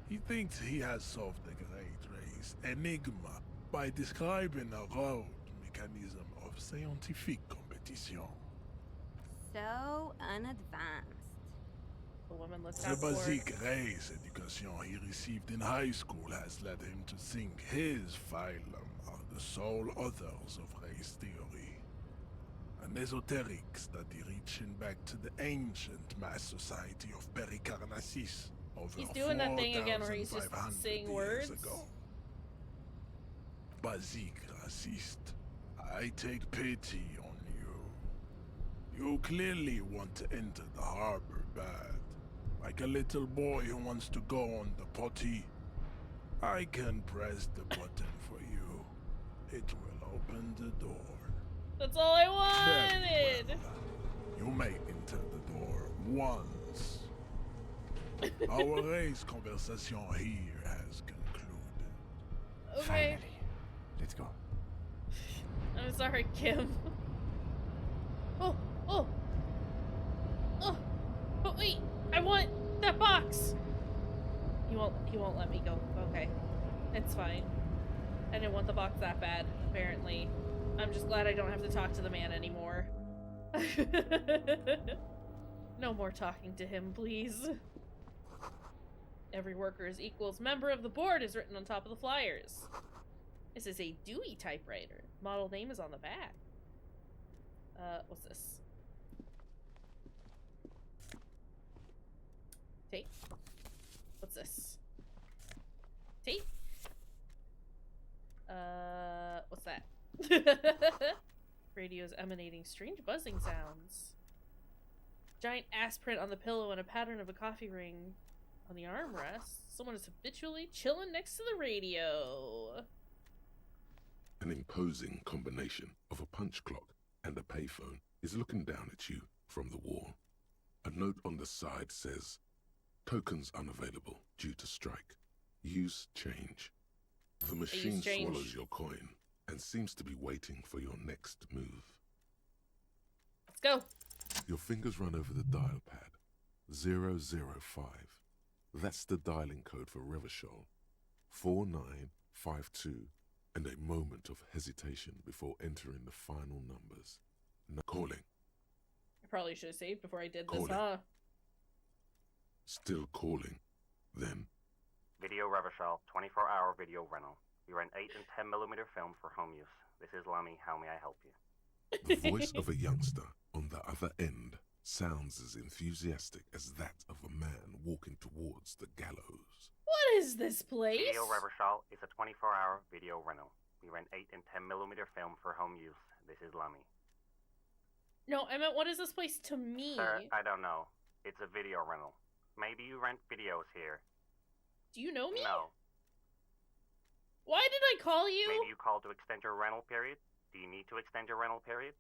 He thinks he has solved the great race enigma by describing a rote mechanism of scientific competition. So unadvanced. The woman looks The out for. basic race education he received in high school has led him to think his phylum are the sole authors of race theory. An esoteric study reaching back to the ancient mass society of Pericarnassus over He's doing that thing again where he's just 4,500 saying years words. ago. Basic racist, I take pity on you. You clearly want to enter the harbor bad, like a little boy who wants to go on the potty. I can press the button for you. It will open the door. That's all I Very wanted. You may enter the door once. Our race conversation here has concluded. Okay. Finally. Let's go. I'm sorry, Kim. Oh. But wait, I want that box. He won't let me go. Okay. It's fine. I didn't want the box that bad, apparently. I'm just glad I don't have to talk to the man anymore. No more talking to him, please. Every worker is equals member of the board is written on top of the flyers. This is a Dewey typewriter. Model name is on the back. What's this? Tape? What's this? Tape? What's that? Radio's emanating strange buzzing sounds. Giant ass print on the pillow and a pattern of a coffee ring on the armrest. Someone is habitually chilling next to the radio. An imposing combination of a punch clock and a payphone is looking down at you from the wall. A note on the side says, "Tokens unavailable due to strike. Use change." The machine swallows your coin and seems to be waiting for your next move. Let's go. Your fingers run over the dial pad. 005. That's the dialing code for Revachol. 4952. And a moment of hesitation before entering the final numbers. No calling. I probably should have saved before I did this, Calling. huh? Still calling. Then Video Revachol, 24-hour video rental. We rent 8 and 10mm film for home use. This is Lummy. How may I help you? the voice of a youngster on the other end sounds as enthusiastic as that of a man walking towards the gallows. What is this place? Video Revachol is a 24-hour video rental. We rent 8 and 10mm film for home use. This is Lummy. No, I meant what is this place to me? Sir, I don't know. It's a video rental. Maybe you rent videos here. Do you know me? No. Why did I call you? Maybe you called to extend your rental period? Do you need to extend your rental period?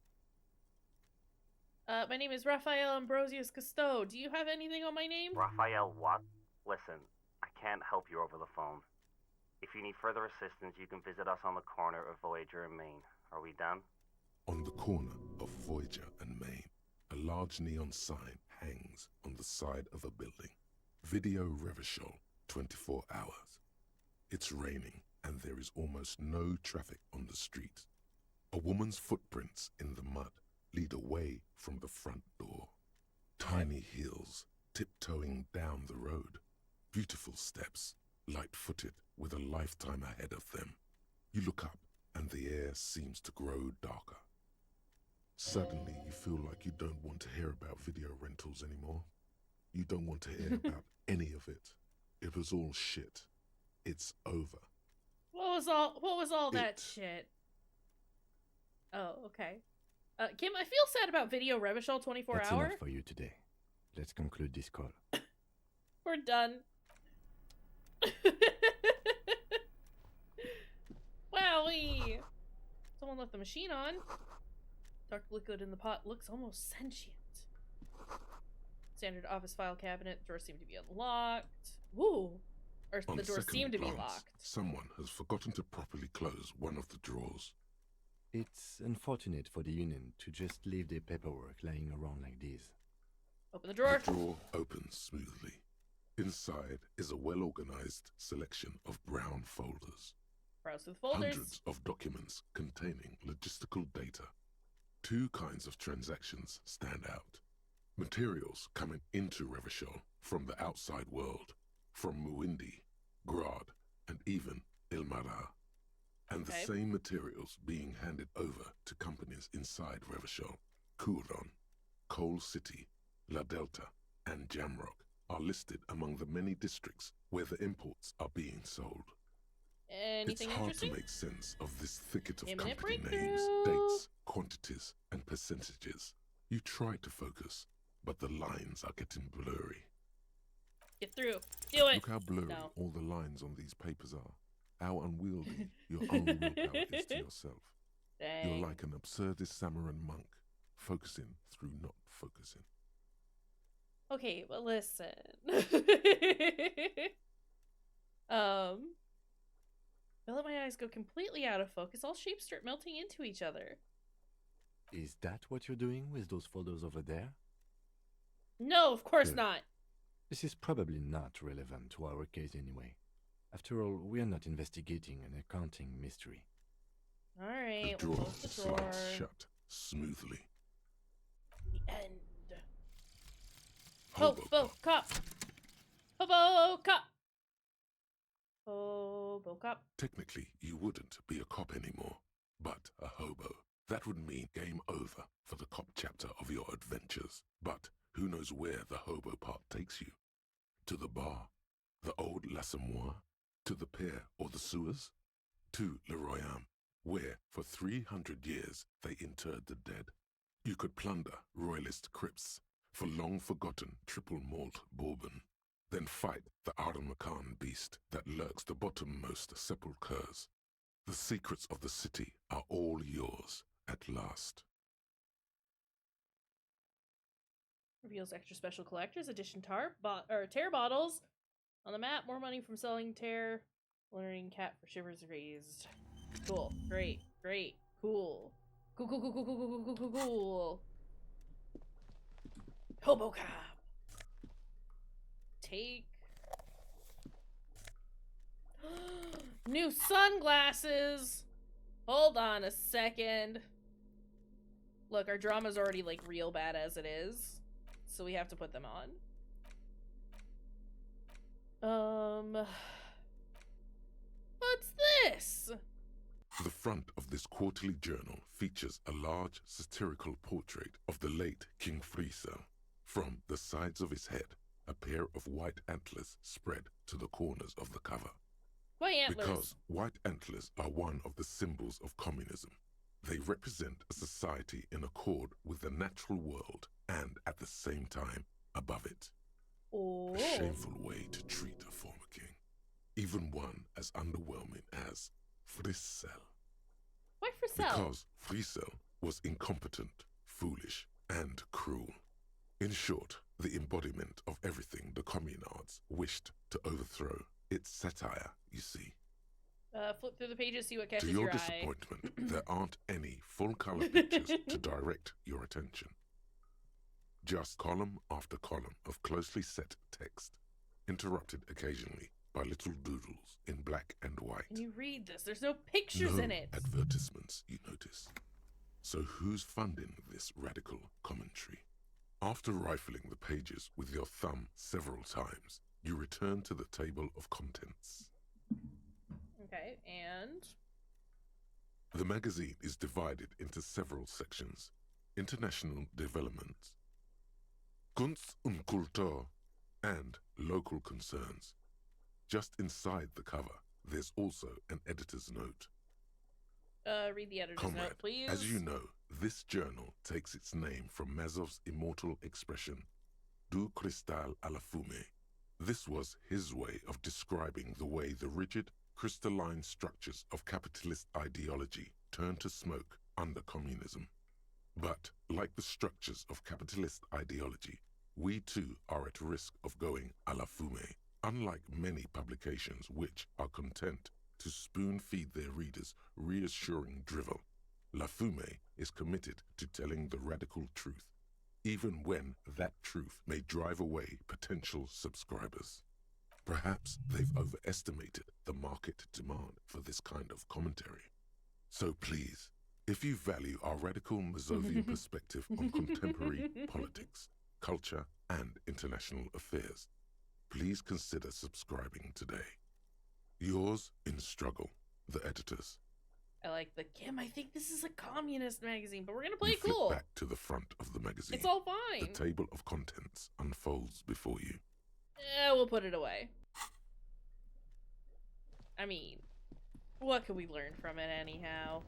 My name is Raphael Ambrosius Cousteau. Do you have anything on my name? Raphael what? Listen, I can't help you over the phone. If you need further assistance, you can visit us on the corner of Voyager and Main. Are we done? On the corner of Voyager and Main, a large neon sign hangs on the side of a building. Video Revachol, 24 hours. It's raining and there is almost no traffic on the street. A woman's footprints in the mud lead away from the front door. Tiny heels tiptoeing down the road. Beautiful steps, light-footed with a lifetime ahead of them. You look up and the air seems to grow darker. Suddenly you feel like you don't want to hear about video rentals anymore. You don't want to hear about any of it. It was all shit. It's over. What was all that shit? Oh, okay. Kim, I feel sad about Video Revachol 24 That's hour. enough for you today. Let's conclude this call. We're done. Wowee! Someone left the machine on. Dark liquid in the pot looks almost sentient. Standard office file cabinet. Drawers seem to be unlocked. Woo! Or On the doors second seem to be glance, locked. Someone has forgotten to properly close one of the drawers. It's unfortunate for the Union to just leave their paperwork lying around like this. Open the drawer. The drawer opens smoothly. Inside is a well-organized selection of brown folders. Browse through the folders. Hundreds of documents containing logistical data. Two kinds of transactions stand out. Materials coming into Revachol from the outside world, from Muindi, Grad, and even Ilmara. And the same materials being handed over to companies inside Revachol. Kuron, Coal City, La Delta, and Jamrock are listed among the many districts where the imports are being sold. Anything It's hard interesting? to make sense of this thicket of Imminent company breakthrough. names, dates, quantities, and percentages. You try to focus, but the lines are getting blurry. Get through. Do it. Look how blurry No. all the lines on these papers are. How unwieldy your own willpower is to yourself. Dang. You're like an absurdist Samaran monk, focusing through not focusing. Okay, but listen. I let my eyes go completely out of focus. All shapes start melting into each other. Is that what you're doing with those photos over there? No, of course Good. not. This is probably not relevant to our case anyway. After all, we are not investigating an accounting mystery. All right, The we'll drawer close the drawer. slides shut smoothly. The end. Hobo Hobo cop. Hobo cop. Hobo cop. Technically, you wouldn't be a cop anymore, but a hobo. That would mean game over for the cop chapter of your adventures. But who knows where the hobo part takes you? To the bar? The old L'Assommoir? To the pier or the sewers? To Le Royaume, where for 300 years they interred the dead. You could plunder royalist crypts for long-forgotten triple malt bourbon, then fight the Aramakan beast that lurks the bottommost sepulchres. The secrets of the city are all yours at last. Reveals extra special collector's edition tear bottles. On the map, more money from selling tear. Learning cat for shivers raised. Cool. Great. Great. Cool. Cool, cool, cool, cool, cool, cool, cool, cool, cool. Hobo cop. Take. New sunglasses. Hold on a second. Look, our drama's already like real bad as it is. So we have to put them on. What's this? The front of this quarterly journal features a large satirical portrait of the late King Friesel. From the sides of his head, a pair of white antlers spread to the corners of the cover. Why antlers? Because white antlers are one of the symbols of communism. They represent a society in accord with the natural world and at the same time above it. Oh. A shameful way to treat a former king, even one as underwhelming as Friesel. Why Friesel? Because Friesel was incompetent, foolish, and cruel. In short, the embodiment of everything the communards wished to overthrow. It's satire, you see. Flip through the pages, see what catches To your your eye. disappointment, there aren't any full-color pictures to direct your attention. Just column after column of closely set text, interrupted occasionally by little doodles in black and white. Can you read this? There's no pictures No in it. advertisements, you notice. So who's funding this radical commentary? After rifling the pages with your thumb several times, you return to the table of contents. Okay, and The magazine is divided into several sections: international development, Kunst und Kultur, and local concerns. Just inside the cover, there's also an editor's note. read the editor's Comrade, note, please. as you know, this journal takes its name from Mazov's immortal expression, Du cristal à la fumée. This was his way of describing the way the rigid, crystalline structures of capitalist ideology turn to smoke under communism. But, like the structures of capitalist ideology, we too are at risk of going à la fumée, unlike many publications which are content to spoon-feed their readers reassuring drivel. La Fumée is committed to telling the radical truth, even when that truth may drive away potential subscribers. Perhaps they've overestimated the market demand for this kind of commentary. So please, if you value our radical Mazovian perspective on contemporary politics, culture, and international affairs, please consider subscribing today. Yours in struggle, the editors. I like the Kim. I think this is a communist magazine, but we're gonna play You it cool. flip back to the front of the magazine. It's all fine. The table of contents unfolds before you. We'll put it away. I mean, what can we learn from it anyhow?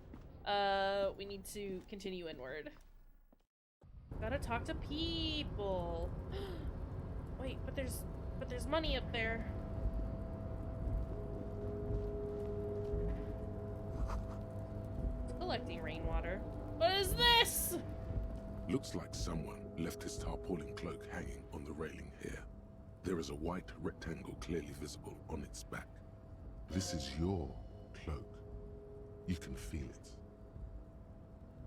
We need to continue inward. Gotta talk to people. Wait, but there's money up there. Collecting rainwater. What is this? Looks like someone left his tarpaulin cloak hanging on the railing here. There is a white rectangle clearly visible on its back. This is your cloak. You can feel it.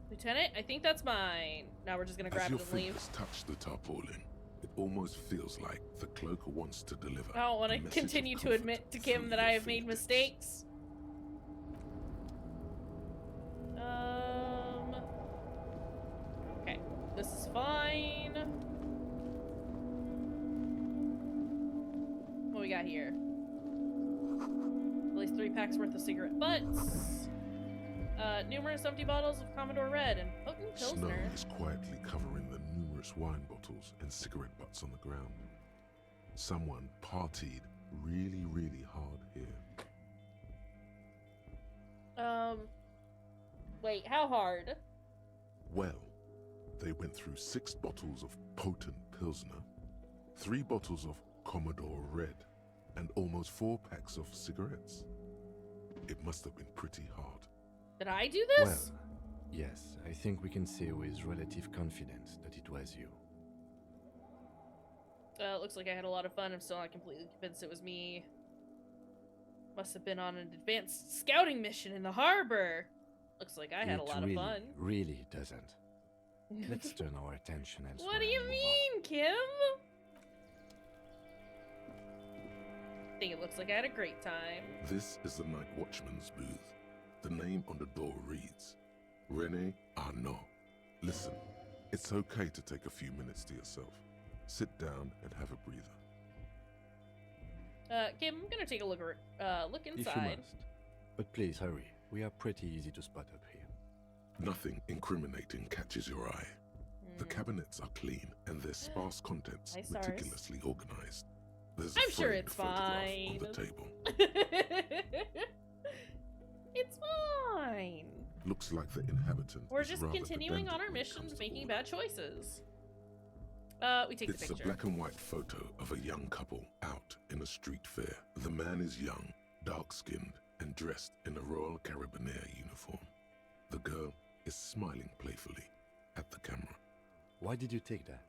Lieutenant, I think that's mine. Now we're just gonna grab As your it and leave. fingers touch the tarpaulin, it almost feels like the cloak wants to deliver. I don't want a to message of continue to comfort admit to Kim that I have made mistakes. Okay, this is fine. What we got here? At least 3 packs worth of cigarette butts. Numerous empty bottles of Commodore Red and potent Snow Pilsner. is quietly covering the numerous wine bottles and cigarette butts on the ground. Someone partied really, really hard here. Wait, how hard? Well, they went through 6 bottles of potent Pilsner, 3 bottles of Commodore Red, and almost 4 packs of cigarettes. It must have been pretty hard. Did I do this? Well, yes, I think we can say with relative confidence that it was you. Looks like I had a lot of fun. I'm still not completely convinced it was me. Must have been on an advanced scouting mission in the harbor. Looks like I had a lot of fun. Really doesn't. Let's turn our attention elsewhere. What do you mean, Kim? I think it looks like I had a great time. This is the night watchman's booth. The name on the door reads, René Arnaud. Listen, it's okay to take a few minutes to yourself. Sit down and have a breather. Kim, I'm gonna take a look If you inside. must. But please hurry. We are pretty easy to spot up here. Nothing incriminating catches your eye. The cabinets are clean and their sparse contents Hi, Stars. meticulously organized. There's a I'm sure framed it's photograph fine. on the table. It's fine. Looks like the inhabitant We're is just rather continuing on our pedantic when it mission, comes to making order. bad choices. We take It's the a picture. black and white photo of a young couple out in a street fair. The man is young, dark-skinned, and dressed in a Royal Carabinieri uniform. The girl is smiling playfully at the camera. Why did you take that?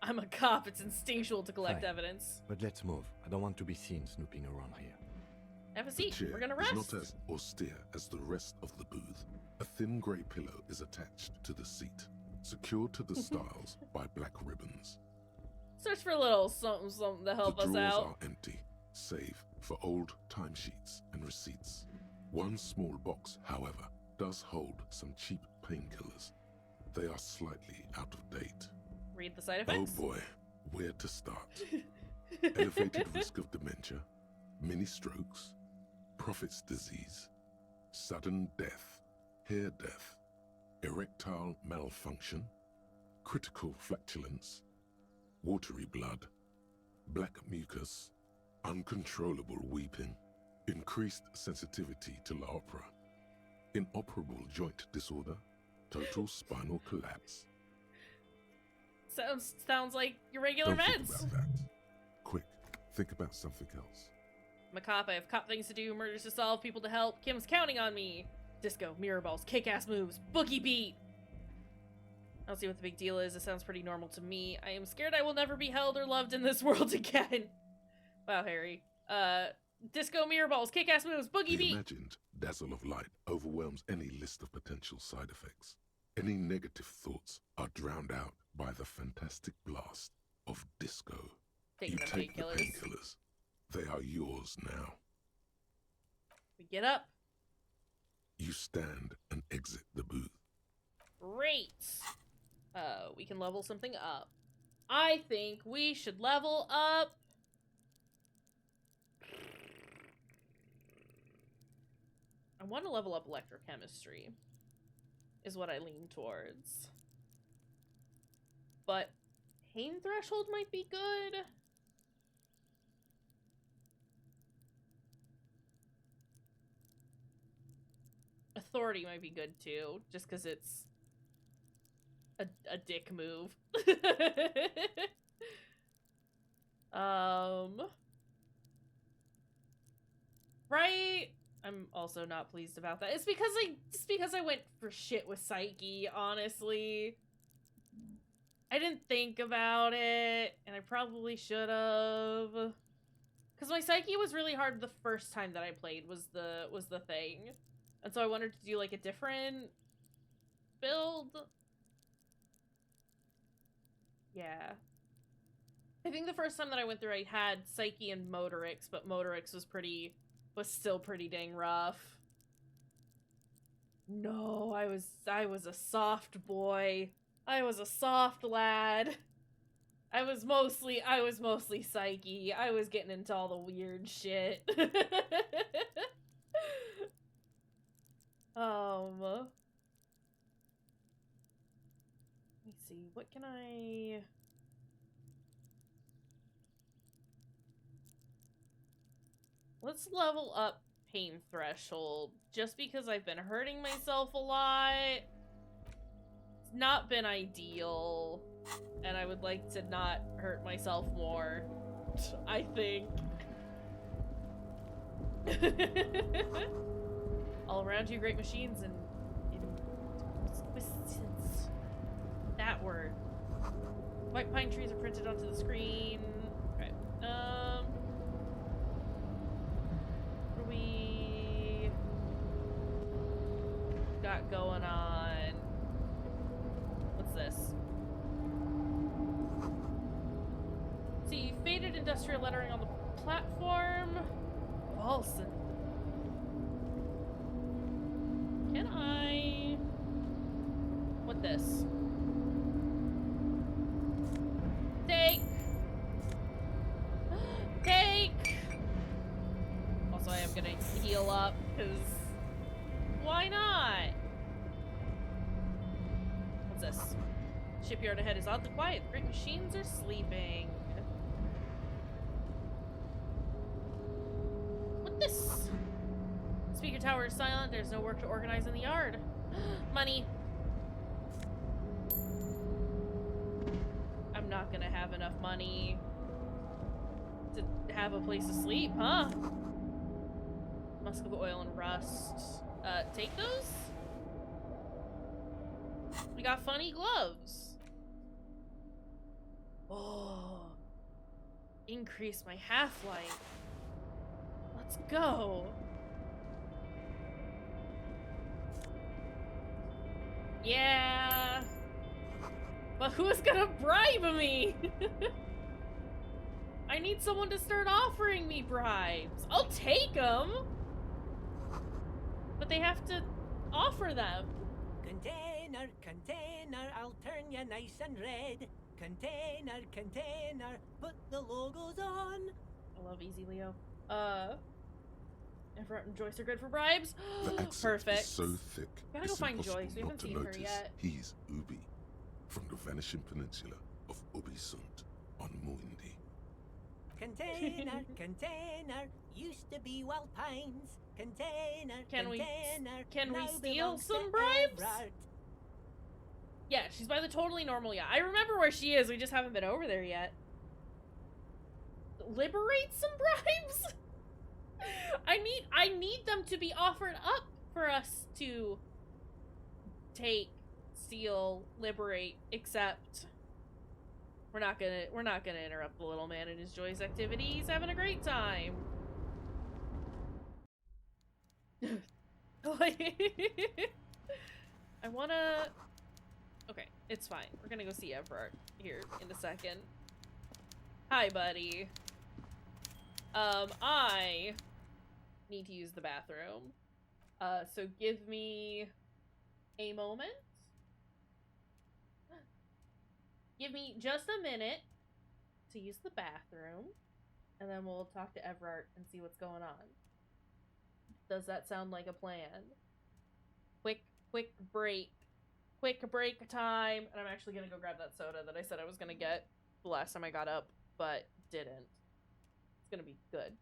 I'm a cop. It's instinctual to collect Fine. evidence. But let's move. I don't want to be seen snooping around here. Have a The seat. chair We're gonna is rest. not as austere as the rest of the booth. A thin grey pillow is attached to the seat, secured to the stiles by black ribbons. Search for a little something to help The us drawers out. are empty, save for old timesheets and receipts. One small box, however, does hold some cheap painkillers. They are slightly out of date. Read the side Oh effects. boy, where to start? Elevated risk of dementia, mini strokes, prophet's disease, sudden death, hair death, erectile malfunction, critical flatulence, watery blood, black mucus, uncontrollable weeping, increased sensitivity to la opera, inoperable joint disorder, total spinal collapse. Sounds like your regular Don't think meds. about that. Quick, think about something else. I'm a cop. I have cop things to do, murders to solve, people to help. Kim's counting on me. Disco, mirror balls, kick-ass moves, boogie beat. I don't see what the big deal is. It sounds pretty normal to me. I am scared I will never be held or loved in this world again. Wow, Harry. Disco, mirror balls, kick-ass moves, boogie The beat. imagined dazzle of light overwhelms any list of potential side effects. Any negative thoughts are drowned out by the fantastic blast of disco. Taking You the take the painkillers. painkillers. They are yours now. We get up. You stand and exit the booth. Great. We can level something up. I think we should level up I want to level up electrochemistry, is what I lean towards. But pain threshold might be good. Authority might be good too, just because it's a dick move. Right? I'm also not pleased about that. It's because I went for shit with Psyche, honestly. I didn't think about it, and I probably should have. Because my Psyche was really hard the first time that I played was the thing. And so I wanted to do like a different build. Yeah. I think the first time that I went through I had Psyche and Motorix, but Motorix was still pretty dang rough. No, I was a soft boy. I was a soft lad. I was mostly Psyche. I was getting into all the weird shit. Let me see. What can I... Let's level up pain threshold, just because I've been hurting myself a lot. It's not been ideal, and I would like to not hurt myself more, I think. All around you, great machines and exquisitence. That word. White pine trees are printed onto the screen. Okay. What do we got going on? What's this? See, faded industrial lettering on the platform. Walson. Can I... What this? Take! Take! Also, I am gonna heal up, because... Why not? What's this? Shipyard ahead is oddly quiet. The great machines are sleeping. What this? Speaker tower is silent. There's no work to organize in the yard. Money. I'm not gonna have enough money to have a place to sleep, huh? Musk of oil and rust. Take those? We got funny gloves. Oh. Increase my half-life. Let's go. Yeah. But who's gonna bribe me? I need someone to start offering me bribes. I'll take them. But they have to offer them. Container, container, I'll turn you nice and red. Container, container, put the logos on. I love Easy Leo. Everett and Joyce are good for bribes. The accent Perfect. is so thick, Gotta it's go find impossible Joyce. We not haven't to seen her notice yet. he's Ubi, from the vanishing peninsula of Ubisunt on Muindi. Container, container, used to be Wild Pines. Container, Can we now steal belongs some to bribes? Everard. Yeah, she's by the totally normal yacht. I remember where she is. We just haven't been over there yet. Liberate some bribes? I need them to be offered up for us to take, steal, liberate, except we're not gonna interrupt the little man in his joyous activity. He's having a great time. I wanna... Okay, it's fine. We're gonna go see Everard here in a second. Hi, buddy. I need to use the bathroom. So give me a moment. Give me just a minute to use the bathroom, and then we'll talk to Everard and see what's going on. Does that sound like a plan? Quick break. Quick break time. And I'm actually gonna go grab that soda that I said I was gonna get the last time I got up, but didn't. It's gonna be good.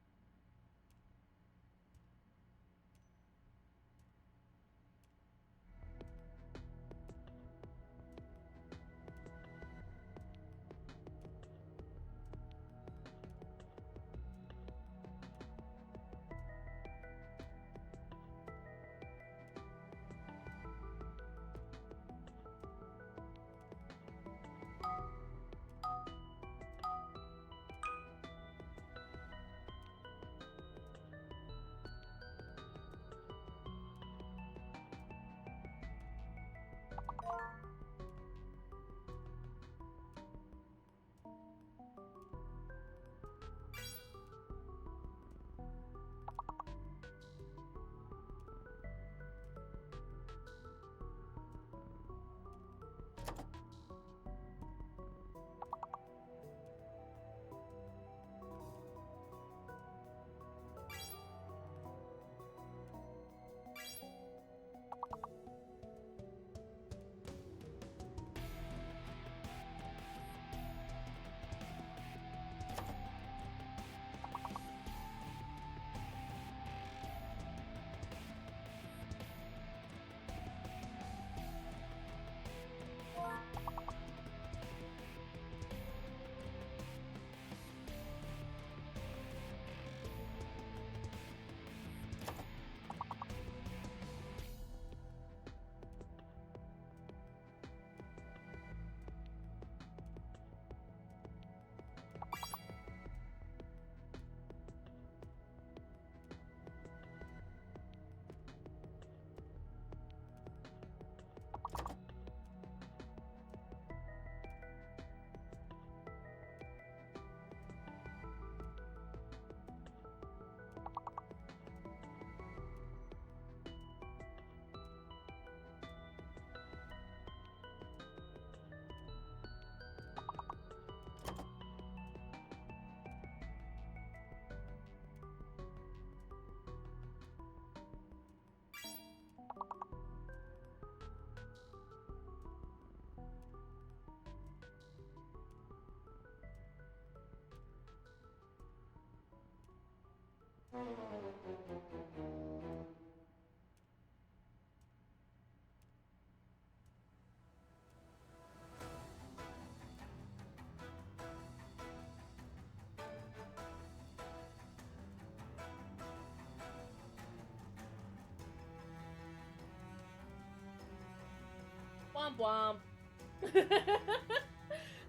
Womp womp.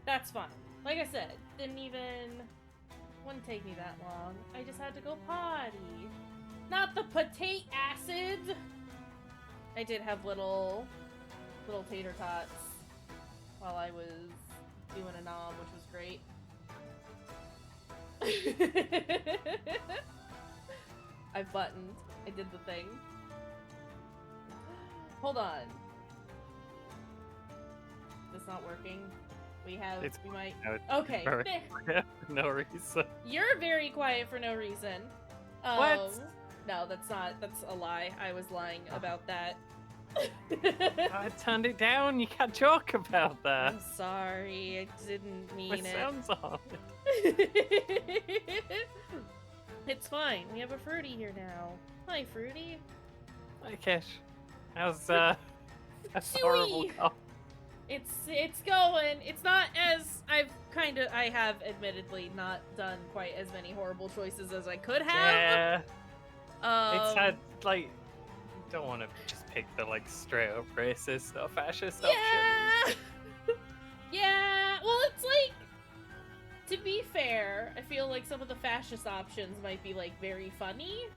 That's fine. Like I said, wouldn't take me that long. I just had to go potty. Not the potato acid! I did have little tater tots while I was doing a nom, which was great. I buttoned. I did the thing. Hold on. It's not working. We might. Okay. No reason. You're very quiet for no reason. What? No, that's a lie. I was lying about that. I turned it down. You can't talk about that. I'm sorry. I didn't mean it. It sounds odd. It's fine. We have a Fruity here now. Hi, Fruity. Hi, Kish. How's that's horrible cough? It's going. It's not as I have admittedly not done quite as many horrible choices as I could have. Yeah. It's had like don't want to just pick the like straight up racist or fascist options. Yeah. Well, it's like, to be fair, I feel like some of the fascist options might be like very funny.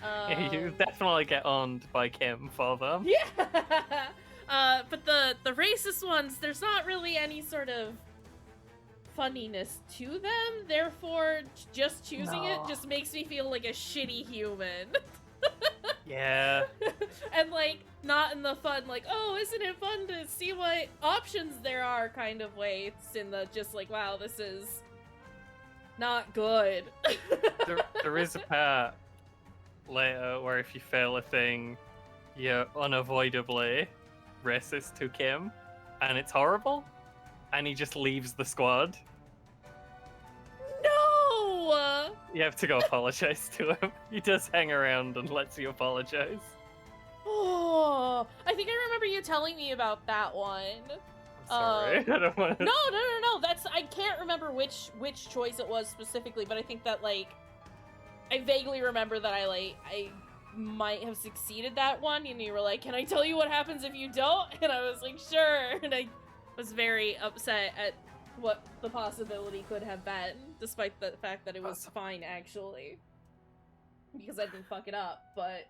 Yeah, you definitely get owned by Kim for them. Yeah. But the racist ones, there's not really any sort of funniness to them. Therefore, just choosing it just makes me feel like a shitty human. Yeah. And like, not in the fun, like, oh, isn't it fun to see what options there are kind of way. It's in the just like, wow, this is not good. there is a part later where if you fail a thing, you're unavoidably racist to Kim, and it's horrible, and he just leaves the squad. No! You have to go apologize to him. He does hang around and lets you apologize. Oh, I think I remember you telling me about that one. Sorry, I don't want to... No. That's I can't remember which choice it was specifically, but I think that like I vaguely remember that I might have succeeded that one, and you were like, "Can I tell you what happens if you don't?" And I was like, "Sure." And I was very upset at what the possibility could have been, despite the fact that it was fine actually, because I didn't fuck it up. But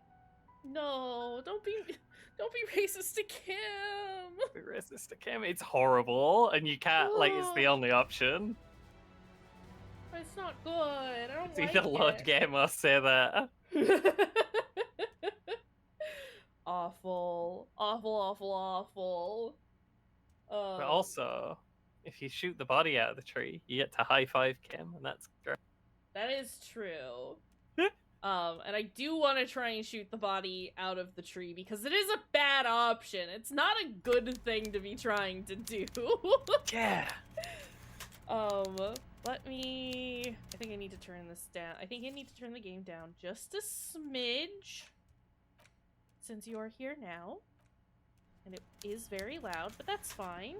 no, don't be racist to Kim. Be racist to Kim. It's horrible, and you can't like. It's the only option. It's not good. I don't It's like either load it. game or say that. Awful. But also, if you shoot the body out of the tree, you get to high five Kim, and that's great. That is true. And I do want to try and shoot the body out of the tree because it is a bad option. It's not a good thing to be trying to do. Yeah. Let me... I think I need to turn this down. I think I need to turn the game down just a smidge. Since you are here now. And it is very loud, but that's fine.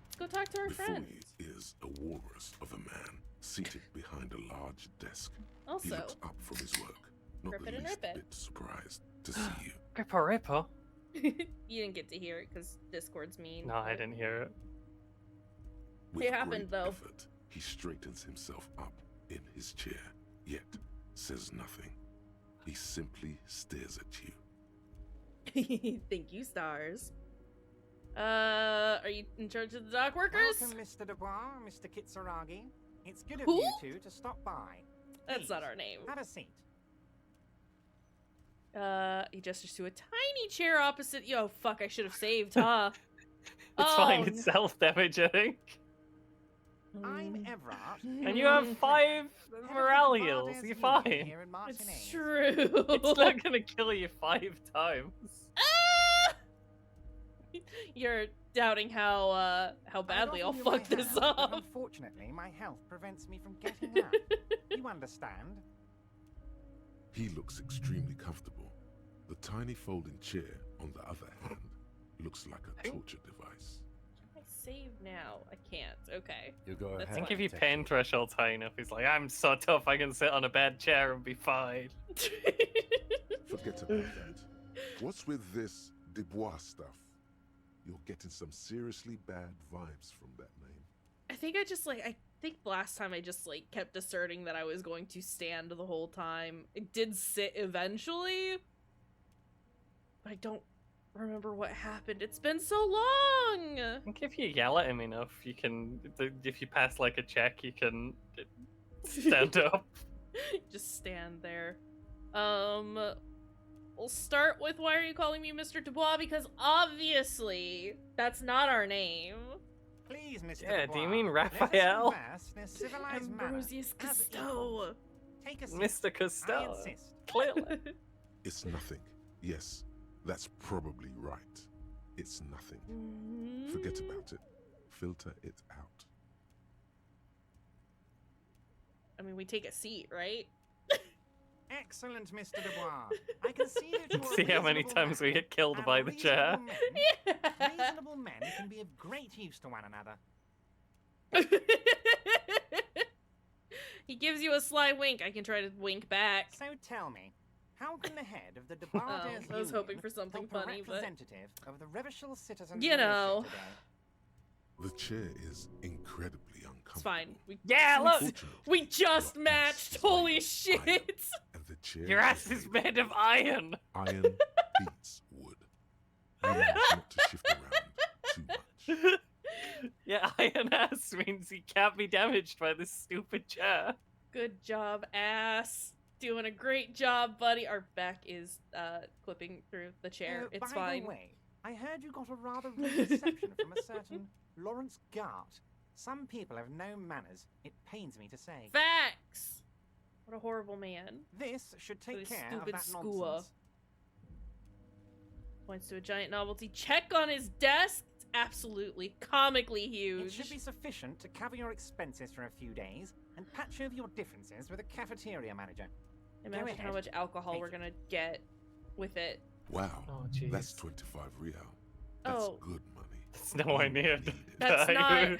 Let's go talk to our Before friends. you is a walrus of a man seated behind a large desk. Also, he looks up from his work, not rip the it and least rip it. bit surprised to see you. Ripper. You didn't get to hear it because Discord's mean. No, I didn't hear it. With It happened, great though. effort, he straightens himself up in his chair, yet says nothing. He simply stares at you. Thank you, stars. Are you in charge of the dock workers? Welcome, Mr. Dubois, Mr. Kitsuragi. It's good of Who? you two to stop by. That's Please, not our name. Have a seat. He gestures to a tiny chair opposite. Yo, fuck! I should have saved, huh? It's fine. It's self-damage, I think. I'm Everard. And you have 5 morale heals. You're fine. Here in It's true. It's not gonna kill you 5 times. You're doubting how badly I'll fuck this up. Unfortunately, my health prevents me from getting up. You understand? He looks extremely comfortable. The tiny folding chair, on the other hand, looks like a torture device. I save now. I can't. Okay. You go That's I think fine. if you pain threshold high enough, he's like, I'm so tough, I can sit on a bad chair and be fine. Forget about that. What's with this Dubois stuff? You're getting some seriously bad vibes from that name. I think I think last time I just kept asserting that I was going to stand the whole time. It did sit eventually. But I don't remember what happened. It's been so long. I think if you yell at him enough, you can, if you pass a check, you can stand up. Just stand there. We'll start with, why are you calling me Mr. Dubois? Because obviously that's not our name. Please, Mr. Yeah, Dubois. do you mean let us Raphael? converse in a civilized manner. Ambrosius As Cousteau. equals. Take a seat. Mr. I Cousteau. insist. Clearly. It's nothing. Yes, that's probably right. It's nothing. Forget about it. Filter it out. I mean, we take a seat, right? Excellent, Mr. Dubois. I can see that you're a See how many reasonable times man, we get killed and by the chair. Reasonable men can be of great use to one another. He gives you a sly wink. I can try to wink back. So tell me, how can the head of the Dubois I was hoping for something help funny, a but representative of the Revachol citizens you know, The chair is incredibly uncomfortable. it's fine. Yeah, look, Unfortunately, we just matched. Holy shit! and the chair Your ass is made of iron. Iron beats wood. You manage not to shift around too much. Yeah, iron ass means he can't be damaged by this stupid chair. Good job, ass. Doing a great job, buddy. Our back is clipping through the chair. It's by fine. the way, I heard you got a rather rude reception from a certain Lawrence Gart. Some people have no manners. It pains me to say. Facts. What a horrible man. This should take Really care stupid of that skua. nonsense. Points to a giant novelty. Check on his desk. It's absolutely comically huge. It should be sufficient to cover your expenses for a few days and patch over your differences with a cafeteria manager. Imagine how much alcohol we're gonna get with it. Wow. Oh, jeez. That's 25 real. That's Oh. good money. That's nowhere near. That's not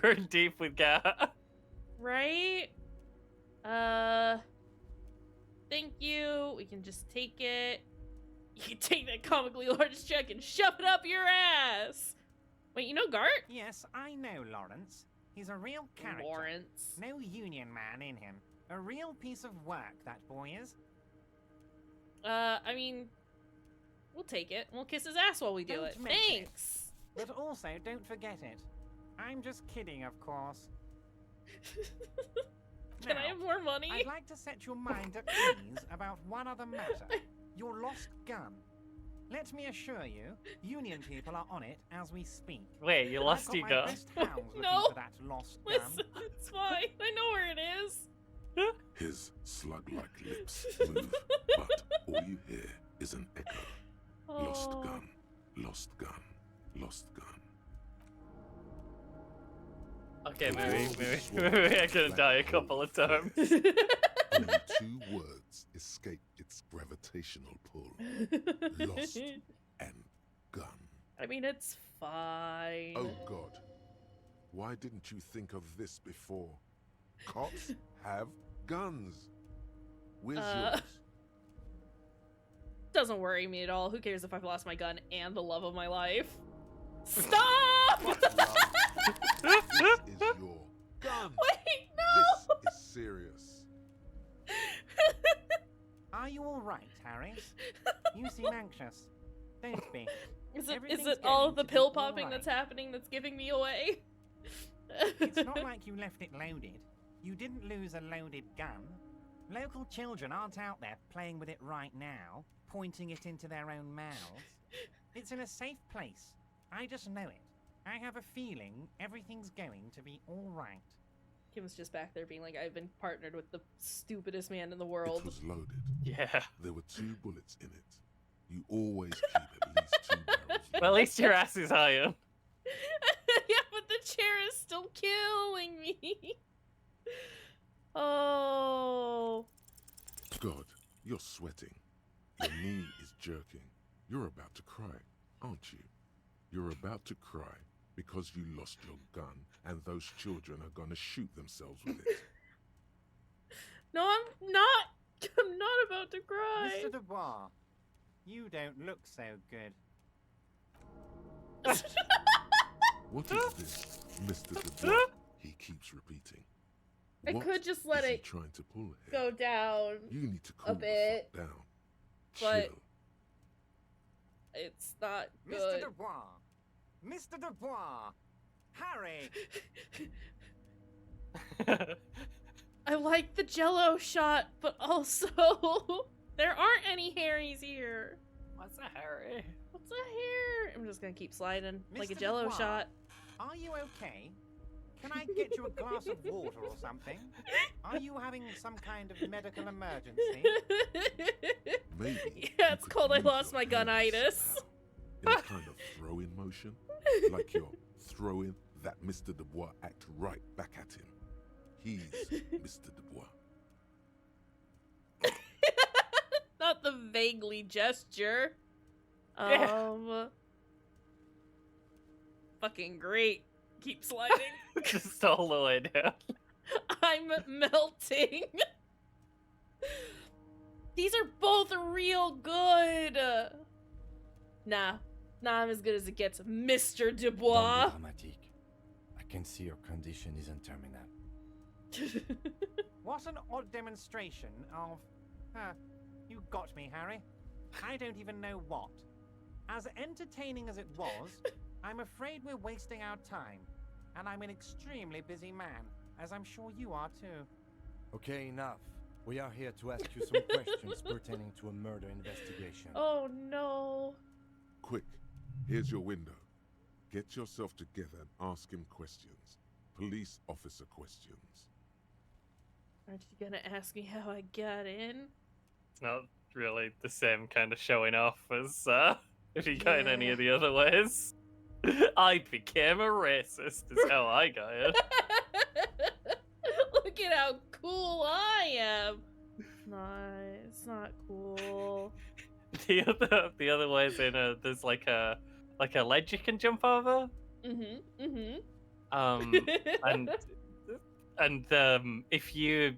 We're deep with Ga. right. Thank you. We can just take it. You can take that comically large check and shove it up your ass. Wait, you know Gart? Yes, I know Lawrence. He's a real character. Lawrence. No union man in him. A real piece of work, that boy is. I mean, we'll take it. We'll kiss his ass while we do Don't it. mention Thanks. But also, don't forget it. I'm just kidding, of course. Can I have more money? I'd like to set your mind at ease about one other matter. Your lost gun. Let me assure you, Union people are on it as we speak. Wait, you lost I've your got my gun? best hounds looking No. for that lost gun. Listen, it's fine. I know where it is. His slug-like lips move, but all you hear is an echo. Lost Oh. gun, lost gun, lost gun. Okay, The maybe world is we're swallowed gonna by die a black couple of hole. times. Only 2 words escape its gravitational pull. Lost and gun. I mean, it's fine. Oh God. Why didn't you think of this before? Cops have guns. Where's yours? Doesn't worry me at all. Who cares if I've lost my gun and the love of my life? Stop! This is your gun. Wait, no! This is serious. Are you all right, Harry? You seem anxious. Don't be. Is Everything's it all going of the to be pill all popping right. that's happening that's giving me away? It's not like you left it loaded. You didn't lose a loaded gun. Local children aren't out there playing with it right now, pointing it into their own mouths. It's in a safe place. I just know it. I have a feeling everything's going to be all right. Kim's just back there being like, I've been partnered with the stupidest man in the world. It was loaded. Yeah. There were 2 bullets in it. You always keep at least 2 barrels. Well, at least your ass is higher. Yeah, but the chair is still killing me. Oh. God, you're sweating. Your knee is jerking. You're about to cry, aren't you? You're about to cry because you lost your gun and those children are gonna shoot themselves with it. No, I'm not. I'm not about to cry. Mr. Dubois, you don't look so good. What is this, Mr. Dubois? He keeps repeating. I What could just let is he it trying to pull here? go down You need to a cool the bit, fuck down. but Chill. it's not Mr. good. Dubois! Mr. Dubois! Harry! I like the Jello shot, but also there aren't any Harrys here. What's a Harry? What's a hair? I'm just gonna keep sliding like a Mr. Jello Dubois, shot. Are you okay? Can I get you a glass of water or something? Are you having some kind of medical emergency? Maybe Yeah, it's called I lost my gunitis. in a kind of throw-in motion, like you're throwing that Mr. Dubois act right back at him. He's Mr. Dubois. Not the vaguely gesture. Yeah. Fucking great. Keep sliding. Just all the way down. I'm melting. These are both real good. Nah, I'm as good as it gets, Mr. Dubois. Don't be dramatic. I can see your condition isn't terminal. What an odd demonstration of... you got me, Harry. I don't even know what. As entertaining as it was, I'm afraid we're wasting our time. And I'm an extremely busy man, as I'm sure you are too. Okay, enough. We are here to ask you some questions pertaining to a murder investigation. Oh no. Quick, here's your window. Get yourself together and ask him questions. Police officer questions. Aren't you gonna ask me how I got in? It's not really the same kind of showing off as if you got in any Yeah. of the other ways. I became a racist, is how I got it. Look at how cool I am. It's not cool. The other ways in there's like a ledge you can jump over. And if you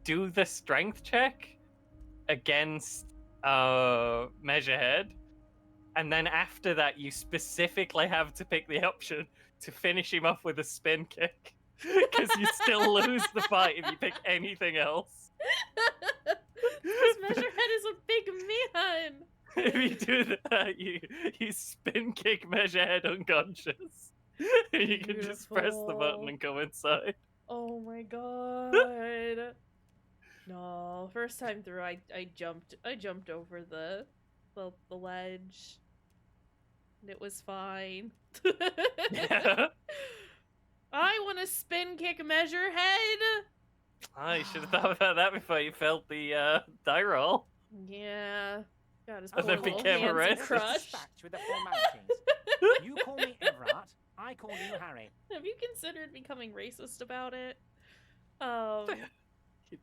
do the strength check against Measurehead, and then after that you specifically have to pick the option to finish him off with a spin kick, because you still lose the fight if you pick anything else. Because Measurehead is a big man. If you do that, you spin kick Measurehead unconscious. You can just press the button and go inside. Oh my god. No, first time through I jumped over the ledge. And it was fine. I want to spin kick Measurehead. You should have thought about that before you felt the die roll. Yeah. Got his And then poor little became a hands racist. crushed. With the formalities. You call me Everett, I call you Harry. Have you considered becoming racist about it?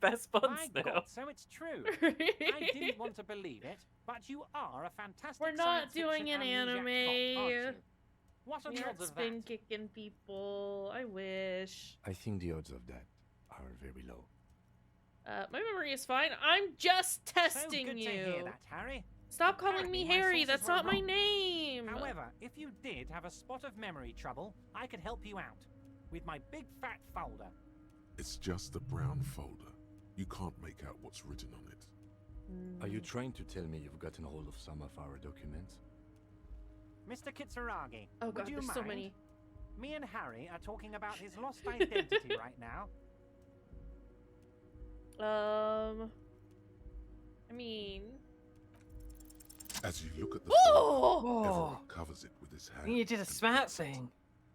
Best buds My now. God, so it's true. I didn't want to believe it, but you are a fantastic. We're not science doing fiction an amnesiac anime. cop, aren't you? What are We the aren't odds of spin that? kicking people. I wish. I think the odds of that are very low. My memory is fine. I'm just testing so good you. To hear that, Harry. Stop calling me Apparently my Harry. sources That's were not my wrong. name. However, if you did have a spot of memory trouble, I could help you out with my big fat folder. It's just a brown folder. You can't make out what's written on it. Are you trying to tell me you've gotten hold of some of our documents? Mr. Kayshurrr, Oh would god, you there's mind? so many. Me and Harry are talking about his lost identity right now. I mean, As you look at the Oh! folder, Everett covers it with his hand. You did a smart thing.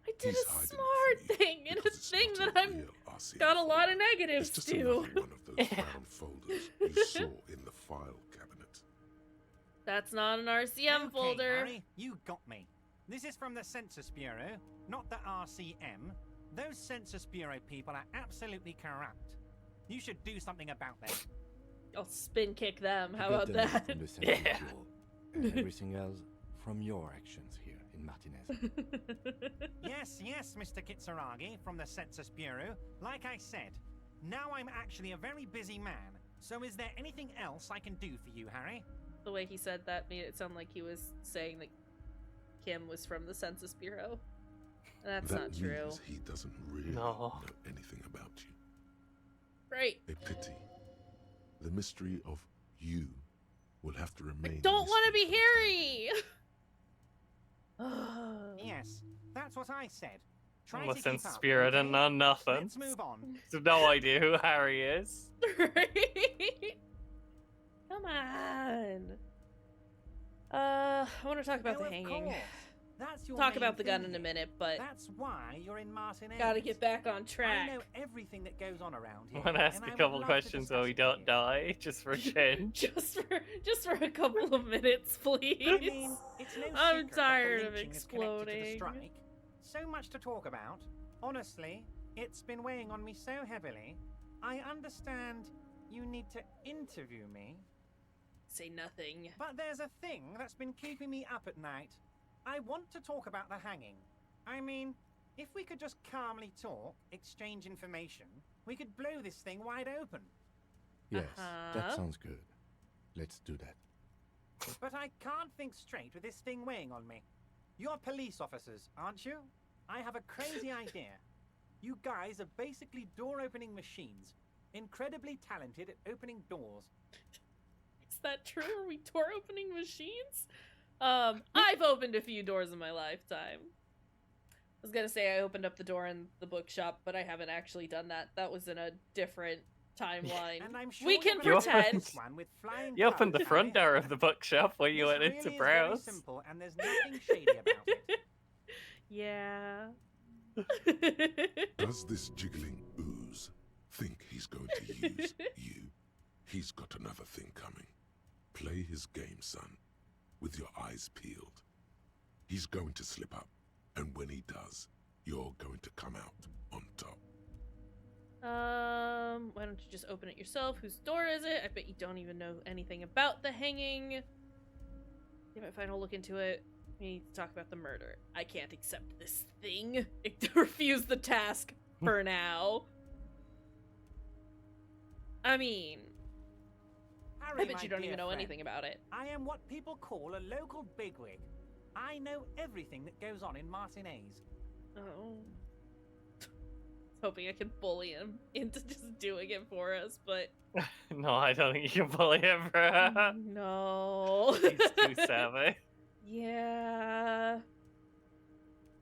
I did He's a hiding smart thing and a thing that I've got a lot of negatives It's just to. another one of those brown folders you saw in the file cabinet. That's not an RCM Okay, folder. Harry, you got me. This is from the Census Bureau, not the RCM. Those Census Bureau people are absolutely corrupt. You should do something about them. I'll spin kick them. How You about got them that? from the Census Bureau, and everything else from your actions here in Martinez. Yes, Mr. Kayshurrr from the Census Bureau. Like I said, now I'm actually a very busy man. So is there anything else I can do for you, Harry? The way he said that made it sound like he was saying that Kim was from the Census Bureau. And that's that not true. means he doesn't really know anything about you. Right. A pity. The mystery of you will have to remain. Don't want to be Harry! Yes, that's what I said. Try I'm a to keep sense up, spirit okay? and know nothing. Let's move on. I have no idea who Harry is. Come on. I want to talk about Oh, the of hanging. course. That's your Talk main about the gun thing in a here. minute, but That's why you're in Martinez. gotta get back on track. I know everything that goes on around here. I want to ask and a I would couple love to questions so we discuss it don't die, just for a change. just for a couple of minutes, please. I mean, it's no I'm secret that the tired of lynching is connected to the exploding. strike. So much to talk about. Honestly, it's been weighing on me so heavily. I understand you need to interview me. Say nothing. But there's a thing that's been keeping me up at night. I want to talk about the hanging. I mean, if we could just calmly talk, exchange information, we could blow this thing wide open. Yes, that sounds good. Let's do that. But I can't think straight with this thing weighing on me. You're police officers, aren't you? I have a crazy idea. You guys are basically door-opening machines. Incredibly talented at opening doors. Is that true? Are we door opening machines? I've opened a few doors in my lifetime. I was gonna say I opened up the door in the bookshop, but I haven't actually done that. That was in a different timeline. And I'm sure We can you're gonna pretend. find one with flying You opened the colours, front Harry. door of the bookshop where you This went in to really is very browse. simple, and there's nothing shady about it. Yeah. Does this jiggling ooze think he's going to use you. He's got another thing coming. Play his game, son, with your eyes peeled. He's going to slip up, and when he does, you're going to come out on top. Why don't you just open it yourself? Whose door is it? I bet you don't even know anything about the hanging. Give it a final look into it. We need to talk about the murder. I can't accept this thing. Refuse the task for now. I mean, Harry, I bet my you don't dear even know friend, anything about it. I am what people call a local bigwig. I know everything that goes on in Martinez. Oh. Hoping I can bully him into just doing it for us, but No, I don't think you can bully him, bro. no. He's too savvy. Yeah.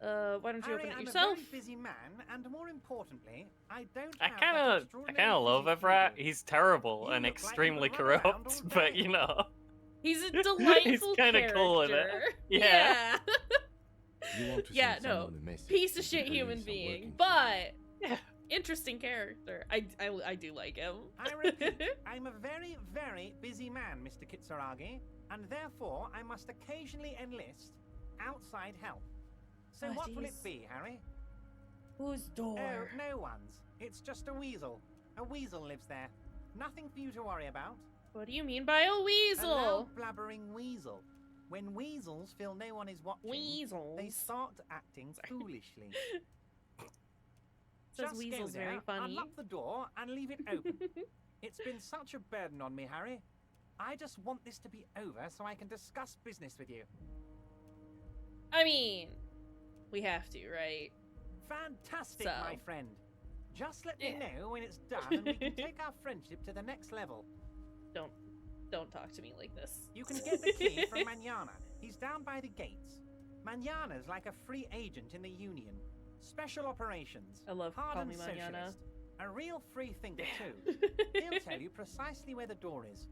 Why don't you Harry, open it I'm yourself? a very busy man, and more importantly, I don't I have kind that of extraordinary love physique Evrat. you do. He's terrible You and look like you extremely could run around all corrupt, but day. you know. He's a delightful He's kind of character. cool with it. Yeah. You want to Yeah, send no. someone a message Piece of to shit the human police I'm being, working for you. but interesting character. I do like him. I repeat, I'm a very, very busy man, Mr. Kayshurrr, and therefore I must occasionally enlist outside help. So Oh, what will it jeez. be, Harry? Whose door? Oh, no one's. It's just a weasel. A weasel lives there. Nothing for you to worry about. What do you mean by a A weasel? loud, blabbering weasel. When weasels feel no one is watching, Weasels. they start acting foolishly. Says Just weasel's go there, very funny. unlock the door, and leave it open. It's been such a burden on me, Harry. I just want this to be over so I can discuss business with you. I mean, we have to, right? Fantastic, So. my friend. Just let me Yeah. know when it's done, and we can take our friendship to the next level. Don't talk to me like this. You can get the key from Manana. He's down by the gates. Manana's like a free agent in the Union. Special operations. I love Call Hardened Me Manana. socialist. A real free thinker too. He'll tell you precisely where the door is.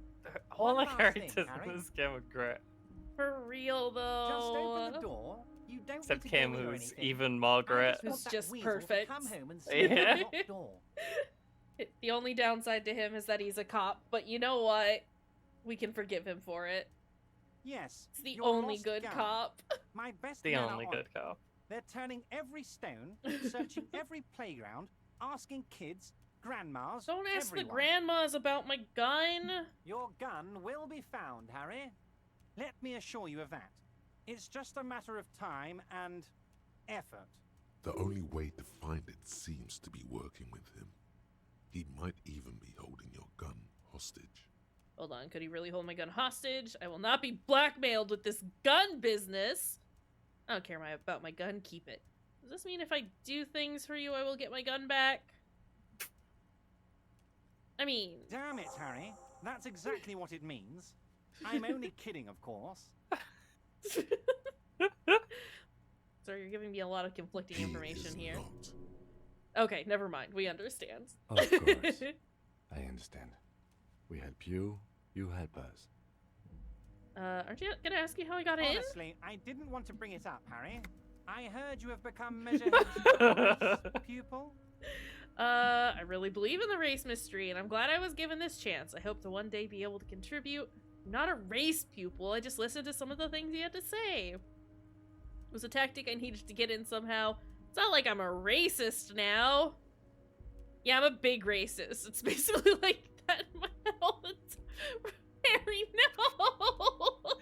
All One the last characters thing, in Harry. this game are great. For real though. Just open the door. You don't Except need to Kim, go in or who's anything. even I Margaret. just want Who's that just weasel to perfect. Come home and see the Yeah. locked door. The only downside to him is that he's a cop, but you know what? We can forgive him for it. Yes. It's the your only lost good gun. cop. My best The men are only on good it. cop. They're turning every stone, searching every playground, asking kids, grandmas, Don't ask everyone. the grandmas about my gun. Your gun will be found, Harry. Let me assure you of that. It's just a matter of time and effort. The only way to find it seems to be working with him. He might even be holding your gun hostage. Hold on, could he really hold my gun hostage? I will not be blackmailed with this gun business. I don't care about my gun, keep it. Does this mean if I do things for you, I will get my gun back? I mean... Damn it, Harry. That's exactly what it means. I'm only kidding, of course. So you're giving me a lot of conflicting He information is here. not. Okay, never mind. We understand. Of course. I understand. We help you, you help us. Aren't you gonna ask me how I got in? Honestly, I didn't want to bring it up, Harry. I heard you have become Measurehead's pupil. I really believe in the race mystery, and I'm glad I was given this chance. I hope to one day be able to contribute. I'm not a race pupil, I just listened to some of the things he had to say. It was a tactic I needed to get in somehow. It's not like I'm a racist now. Yeah, I'm a big racist. It's basically like that in my head all the time. Harry, no!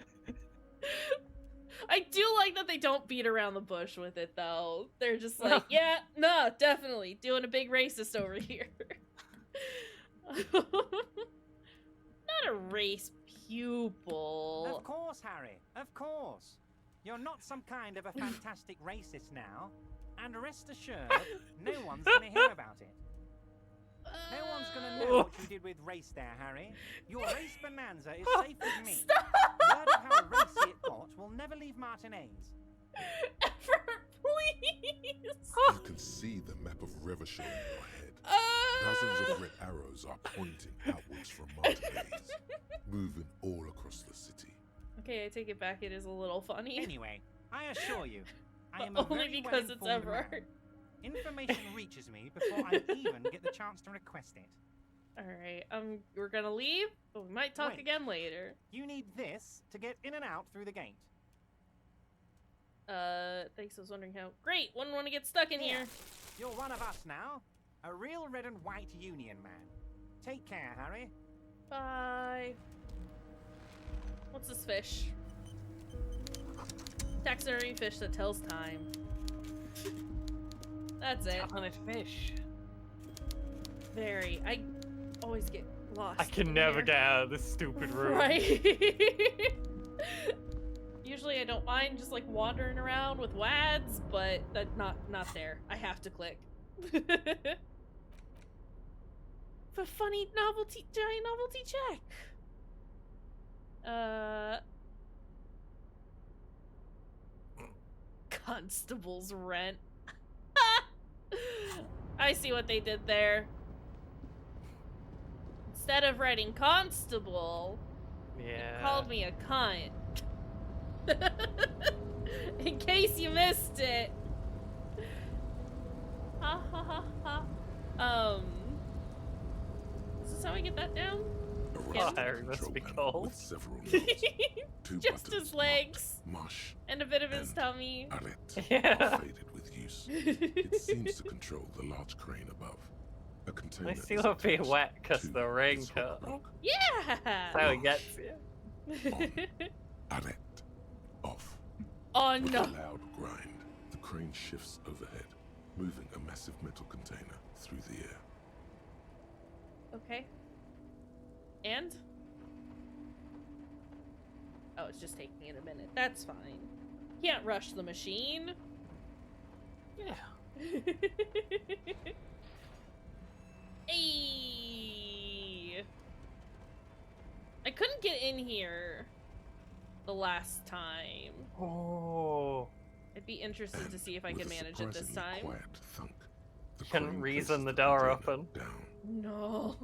I do like that they don't beat around the bush with it, though. They're just like, yeah, no, definitely. Doing a big racist over here. Not a race pupil. Of course, Harry. Of course. You're not some kind of a fantastic racist now. And rest assured, no one's going to hear about it. No one's going to know what you did with race there, Harry. Your race bonanza is safe with me. Word of how racy it got will never leave Martinez. Please! You can see the map of Revachol in your head. Dozens of red arrows are pointing outwards from Martinez, moving all across the city. Okay, I take it back. It is a little funny. Anyway, I assure you, I am But a only very because it's well-informed man. Everard. Information reaches me before I even get the chance to request it. Alright, we're gonna leave, but we might talk Wait. again later. You need this to get in and out through the gate. Thanks, I was wondering how. Great, wouldn't want to get stuck in here. You're one of us now. A real red and white Union man. Take care, Harry. Bye. What's this fish? Taxidermy fish that tells time. That's it. Talented fish. Very. I always get lost. I can in never here. get out of this stupid room. Right. Usually I don't mind just like wandering around with WADs, but that not there. I have to click. The funny novelty, giant novelty check. Constable's rent. I see what they did there. Instead of writing constable, Yeah. it called me a cunt. In case you missed it. Ha ha ha ha. Is this how I get that down? Oh, Harry must be cold. With several notes, two Just buttons his legs. mush And a bit of his tummy. arete Yeah. are faded with use. It seems to control the large crane above. A container I is still not be attached wet because to the rain this cut. hook block. Yeah! That's how it gets you. Arete off. Oh With no! a loud grind, the crane shifts overhead, moving a massive metal container through the air. Okay. And? Oh, it's just taking it a minute. That's fine. Can't rush the machine. Yeah. Hey! I couldn't get in here the last time. Oh. I'd be interested to see if I With can a manage it this surprisingly time. quiet thunk, the Couldn't crane reason places the door container open. Down. No.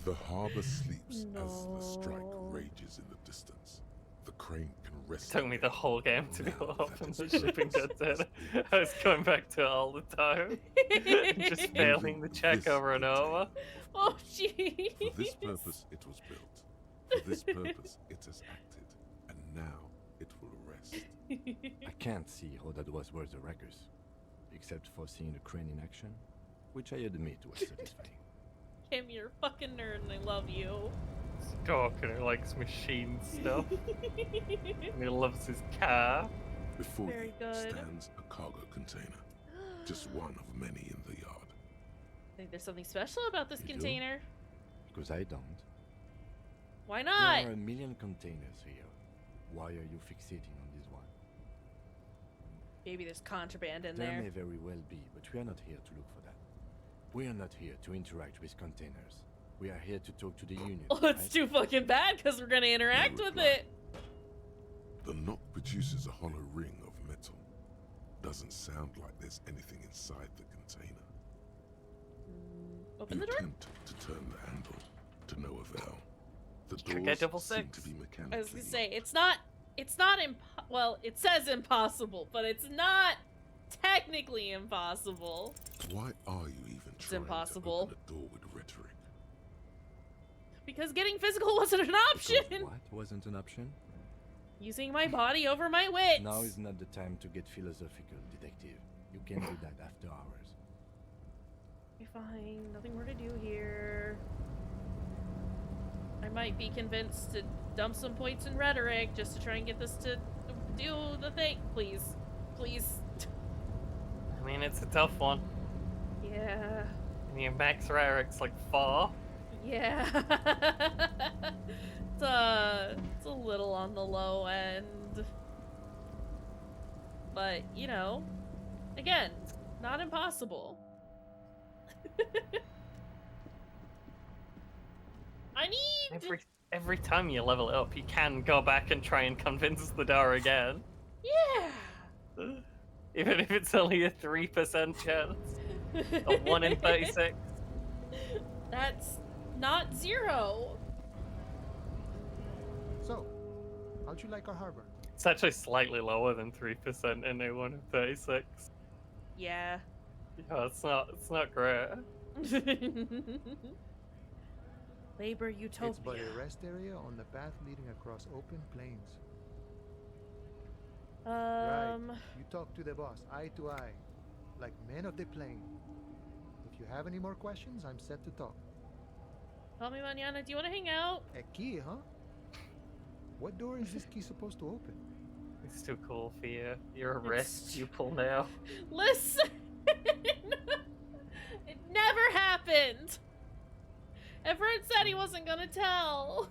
The harbor sleeps as the strike No. rages in the distance. The crane can rest. Took me the whole game to be Now able to that open its the shipping purpose container. is I was going back to it all the time. Just failing the check this over and over. Oh, jeez. For this purpose, it was built. For this purpose, it has acted, and now it will rest. I can't see how that was worth the wreckers, except for seeing the crane in action, which I admit was satisfying. Kim, you're a fucking nerd and I love you. Stalker who likes machine stuff. And he loves his car. Before Very you good. stands a cargo container, just one of many in the yard. I think there's something special about this You do? container. Because I don't. Why not? There are a million containers here. Why are you fixating on this one? Maybe there's contraband in There there. may very well be, but we are not here to look for that. We are not here to interact with containers. We are here to talk to the Union. Oh, it's right? too fucking bad because we're gonna interact with it. The knock produces a hollow ring of metal. Doesn't sound like there's anything inside the container. Open You the door. attempt to turn the handle, to no avail. The Could get doors double seem six. to be mechanically. I was gonna say it's not well, it says impossible, but it's not technically impossible. Why are you even trying impossible. to open a door with rhetoric? Because getting physical wasn't an option. What wasn't an option? Using my body over my wits. Now is not the time to get philosophical, detective. You can do that after hours. Okay, fine. Nothing more to do here. I might be convinced to dump some points in rhetoric just to try and get this to do the thing. Please. Please. I mean, it's a tough one. Yeah. And your max rhetoric's like 4. Yeah. It's a little on the low end. But, you know, again, not impossible. I need... Every time you level it up, you can go back and try and convince the door again. Yeah! Even if it's only a 3% chance. A 1 in 36. That's not 0. So, how'd you like our harbor? It's actually slightly lower than 3% in a 1 in 36. Yeah. Yeah, it's not great. Labor utopia. It's but a rest area on the path leading across open plains. Right. You talk to the boss, eye to eye, like men of the plain. If you have any more questions, I'm set to talk. Call me mañana. Do you want to hang out? A key, huh? What door is this key supposed to open? It's too cool for you. You're a wrist you pull now. Listen! It never happened! Everett said he wasn't gonna tell.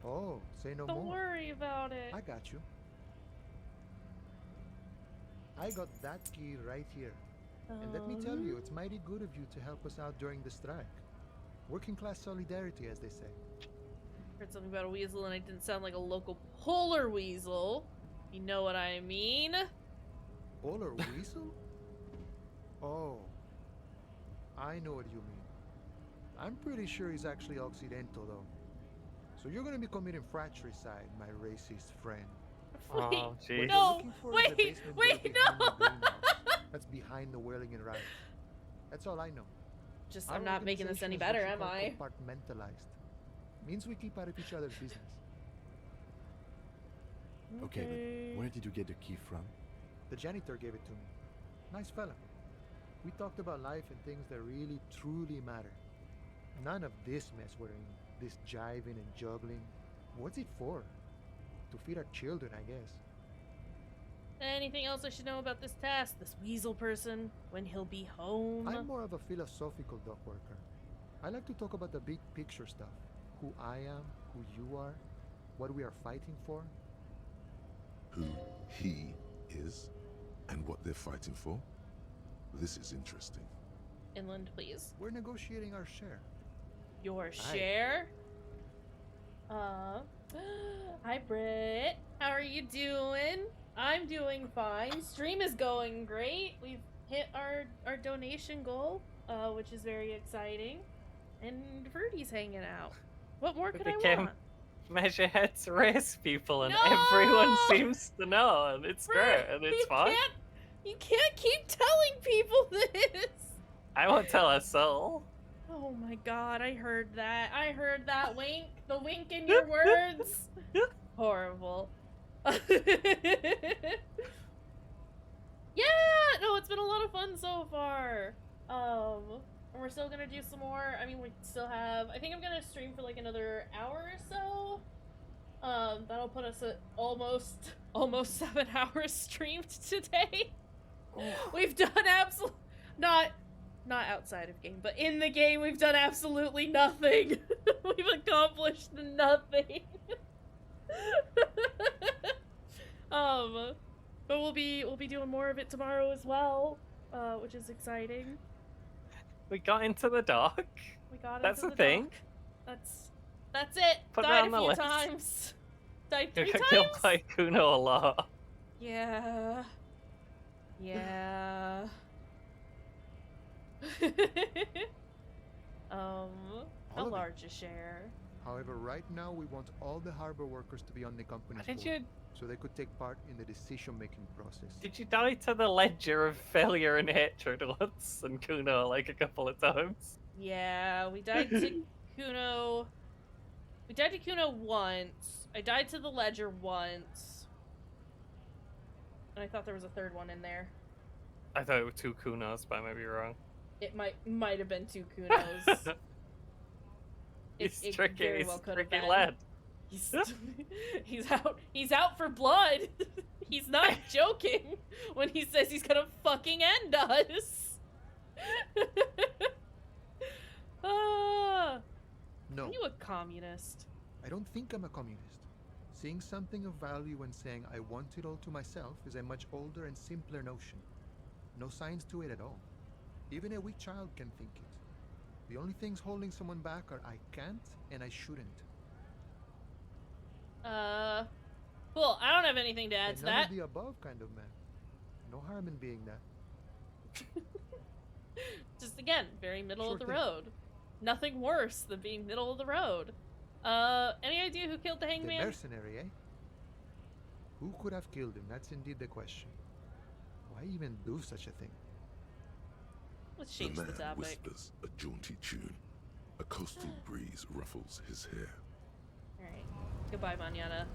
Oh, say no Don't more. worry about it. I got you. I got that key right here. And let me tell you, it's mighty good of you to help us out during the strike. Working class solidarity, as they say. Heard something about a weasel and it didn't sound like a local polar weasel. You know what I mean? Polar weasel? Oh. I know what you mean. I'm pretty sure he's actually Occidental, though. So you're gonna be committing fratricide, my racist friend. Oh, jeez. No! Wait, no! That's behind the whirling and riding. That's all I know. Just, Our I'm not making this organization any is what better, you am call I? Compartmentalized. Means we keep out of each other's business. Okay, but where did you get the key from? The janitor gave it to me. Nice fella. We talked about life and things that really, truly matter. None of this mess we're in. This jiving and juggling. What's it for? To feed our children, I guess. Anything else I should know about this task? This weasel person? When he'll be home? I'm more of a philosophical dock worker. I like to talk about the big picture stuff. Who I am, who you are, what we are fighting for. Who he is, and what they're fighting for? This is interesting. Inland, please. We're negotiating our share. Your share? Hi, Britt. How are you doing? I'm doing fine. Stream is going great. We've hit our donation goal, which is very exciting. And Fruity's hanging out. What more could I want? Measureheads race people, and everyone seems to know, and it's great, and it's fun. You can't keep telling people this. I won't tell a soul. Oh my god, I heard that. I heard that wink. The wink in your words. Horrible. Yeah, no, it's been a lot of fun so far. And we're still gonna do some more. I mean, we still have, I think I'm gonna stream for like another hour or so. That'll put us at almost 7 hours streamed today. We've done not outside of game, but in the game we've done absolutely nothing. We've accomplished nothing. But we'll be doing more of it tomorrow as well, which is exciting. We got into the dock. We got That's into the the thing. Dock. That's it. Put it Died on a the few list. times. Died You 3 got times. killed by Kuno a lot. Yeah. Yeah. How of it. large a share? However, right now we want all the harbor workers to be on the company's Did board, so they could take part in the decision-making process. Did you die to the ledger of failure and hatred once, and Kuno like a couple of times? Yeah, we died to Kuno. We died to Kuno once. I died to the ledger once. And I thought there was a third one in there. I thought it were 2 Kunos, but I might be wrong. It might have been 2 Kunos. He's tricky. very He's well could have tricky been. lad. He's out for blood. He's not joking when he says he's gonna fucking end us. No. Are you a communist? I don't think I'm a communist. Seeing something of value and saying I want it all to myself is a much older and simpler notion. No science to it at all. Even a weak child can think it. The only things holding someone back are I can't and I shouldn't. Cool. I don't have anything to add And to none that. of the above kind of man. No harm in being that. Just again, very middle of the thing. road. Nothing worse than being middle of the road. Any idea who killed the The hangman? mercenary, eh? Who could have killed him? That's indeed the question. Why even do such a thing? Let's The change man the topic. whispers a jaunty tune. A coastal breeze ruffles his hair. Alright. Goodbye, Manana.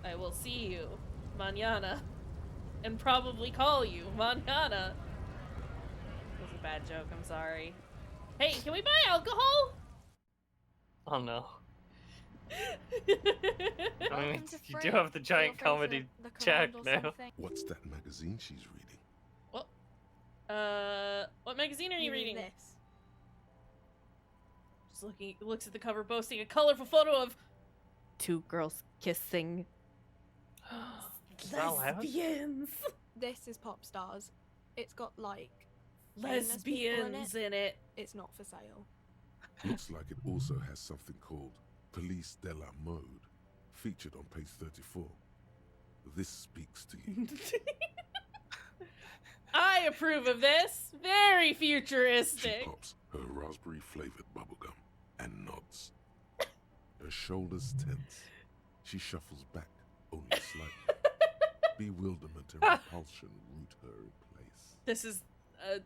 I will see you, Manana. And probably call you, Manana. That was a bad joke, I'm sorry. Hey, can we buy alcohol? Oh no. I mean, to you free. do have the Feel giant free to comedy look check around or now. something. What's that magazine she's reading? What magazine are you mean reading? This? Just looks at the cover, boasting a colorful photo of 2 girls kissing. Is that allowed? Lesbians! This is Pop Stars. It's got like famous people Lesbians in it. It's not for sale. Looks like it also has something called Police de la Mode, featured on page 34. This speaks to you. I approve of this. Very She futuristic. pops her raspberry-flavored bubblegum and nods. Her shoulders tense. She shuffles back, only slightly. Bewilderment and repulsion root her in place.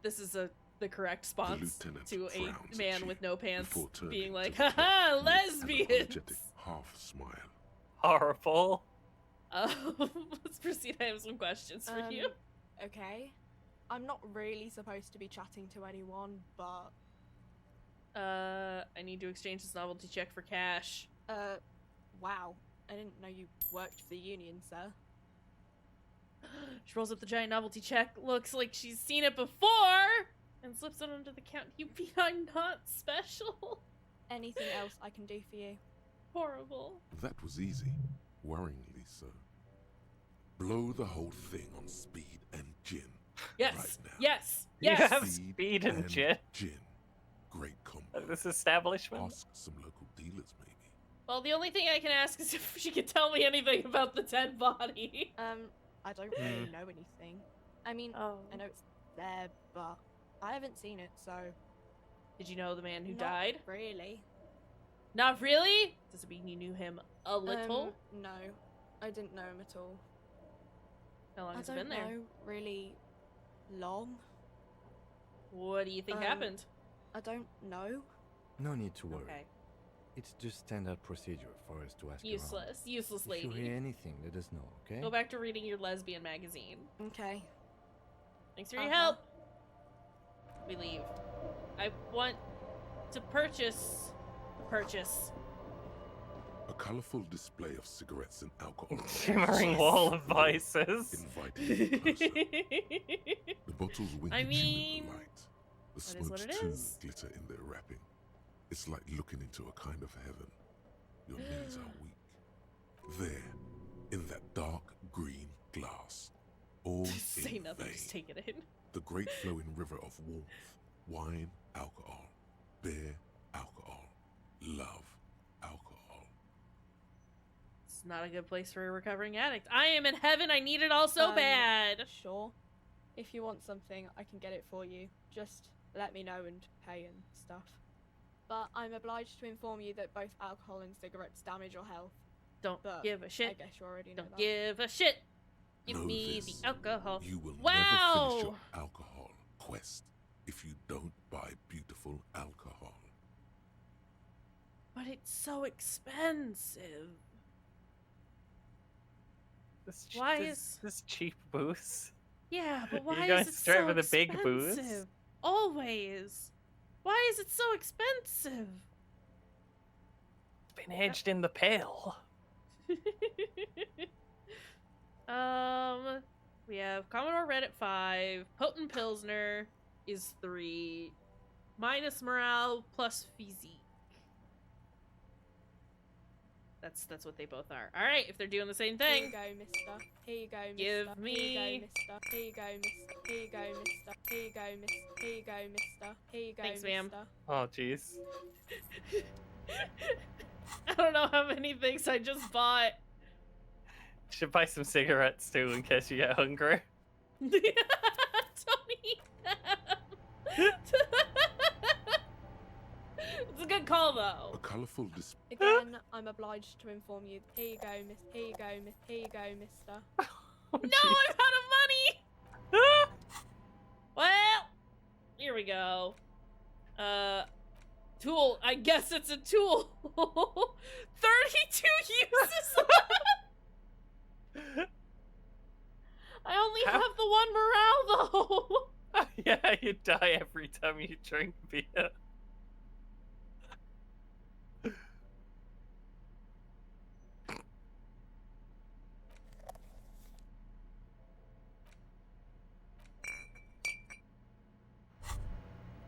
This is the correct response lieutenant to a frowns at man you with no pants before turning being like, to the haha, with an lesbians! apologetic half smile. Horrible. Let's proceed. I have some questions for you. Okay. I'm not really supposed to be chatting to anyone, but I need to exchange this novelty check for cash. wow. I didn't know you worked for the union, sir. She rolls up the giant novelty check, looks like she's seen it before, and slips it under the count. You mean I'm not special? Anything else I can do for you? Horrible. That was easy, worryingly so. Blow the whole thing on speed and gin. Yes. Right now. Yes. You Yes. have speed and gin. Great combo. This establishment. Ask some local dealers, maybe. Well, the only thing I can ask is if she can tell me anything about the dead body. I don't really know anything. I mean, I know it's there, but I haven't seen it, so. Did you know the man who Not died? Really? Not really? Does it mean you knew him a little? No, I didn't know him at all. How long I has it don't been there? know really long. What do you think happened? I don't know. No need to worry. Okay. It's just standard procedure for us to ask around. Useless If you lady. hear anything, let us know, okay? Go back to reading your lesbian magazine. Okay. Thanks for your help. We leave. I want to purchase. A colorful display of cigarettes and alcohol. Shimmering wall of vices. Inviting you closer. The bottles wink I at you mean, in the light. The that is smokes what it too is. glitter in their wrapping. It's like looking into a kind of heaven. Your knees are weak. There, in that dark green glass, all Say in nothing, vain. just take it in. The great flowing river of warmth, wine, alcohol, beer, alcohol, love, alcohol. It's not a good place for a recovering addict. I am in heaven. I need it all so bad. Sure. If you want something, I can get it for you. Just let me know and pay and stuff. But I'm obliged to inform you that both alcohol and cigarettes damage your health. Don't But give a shit. I guess you already know Don't that. give a shit. Give Know me this, the alcohol. You will wow. never finish your alcohol quest if you don't buy beautiful alcohol. But it's so expensive. Why is this cheap booze? Yeah, but You're why going is it straight so for the big booze? expensive? Always. Why is it so expensive? It's been aged in the pail. We have Commodore Red at 5, Potent Pilsner is 3, minus morale plus physique. That's what they both are. All right, if they're doing the same Here thing. you go, mister. Here you go, mister. Give me- Here you go, mister. Here you go, mister. Here you go, mister. Here you go, mister. Here you go, mister. Here you go, Thanks, mister. ma'am. Oh, jeez. I don't know how many things I just bought. Should buy some cigarettes too in case you get hungry. Don't eat them. It's a good call, though. A colorful display. Again, I'm obliged to inform you. Here you go, miss. Here you go, miss. Here you go, mister. No, I'm out of money. Here we go. Tool. I guess it's a tool. 32 uses. I only have the one morale though. Yeah, you die every time you drink beer.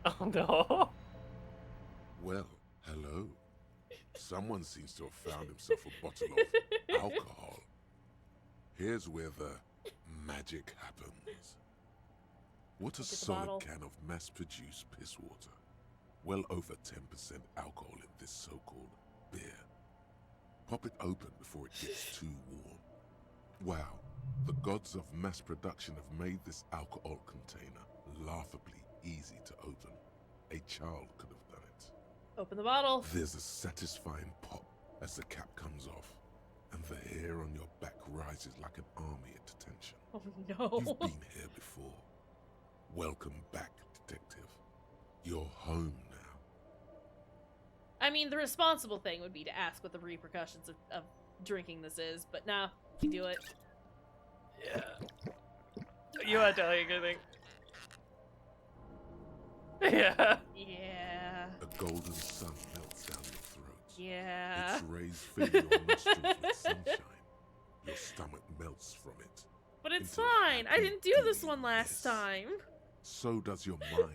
Oh no. Well, hello. Someone seems to have found himself a bottle of alcohol. Here's where the magic happens. What a solid can of mass-produced piss water. Well over 10% alcohol in this so-called beer. Pop it open before it gets too warm. Wow, the gods of mass production have made this alcohol container laughably easy to open. A child could have done it. Open the bottle. There's a satisfying pop as the cap comes off, and the hair on your back rises like an army at attention. Oh no. You've been here before. Welcome back, detective. You're home now. I mean, the responsible thing would be to ask what the repercussions of drinking this is, but nah, we do it. Yeah. You are dying, I think. Yeah. Yeah. A golden sun melts down your throat. Yeah. Its rays fill your nostrils with sunshine. Your stomach melts from it. But it's fine. I didn't do this one last time. So does your mind.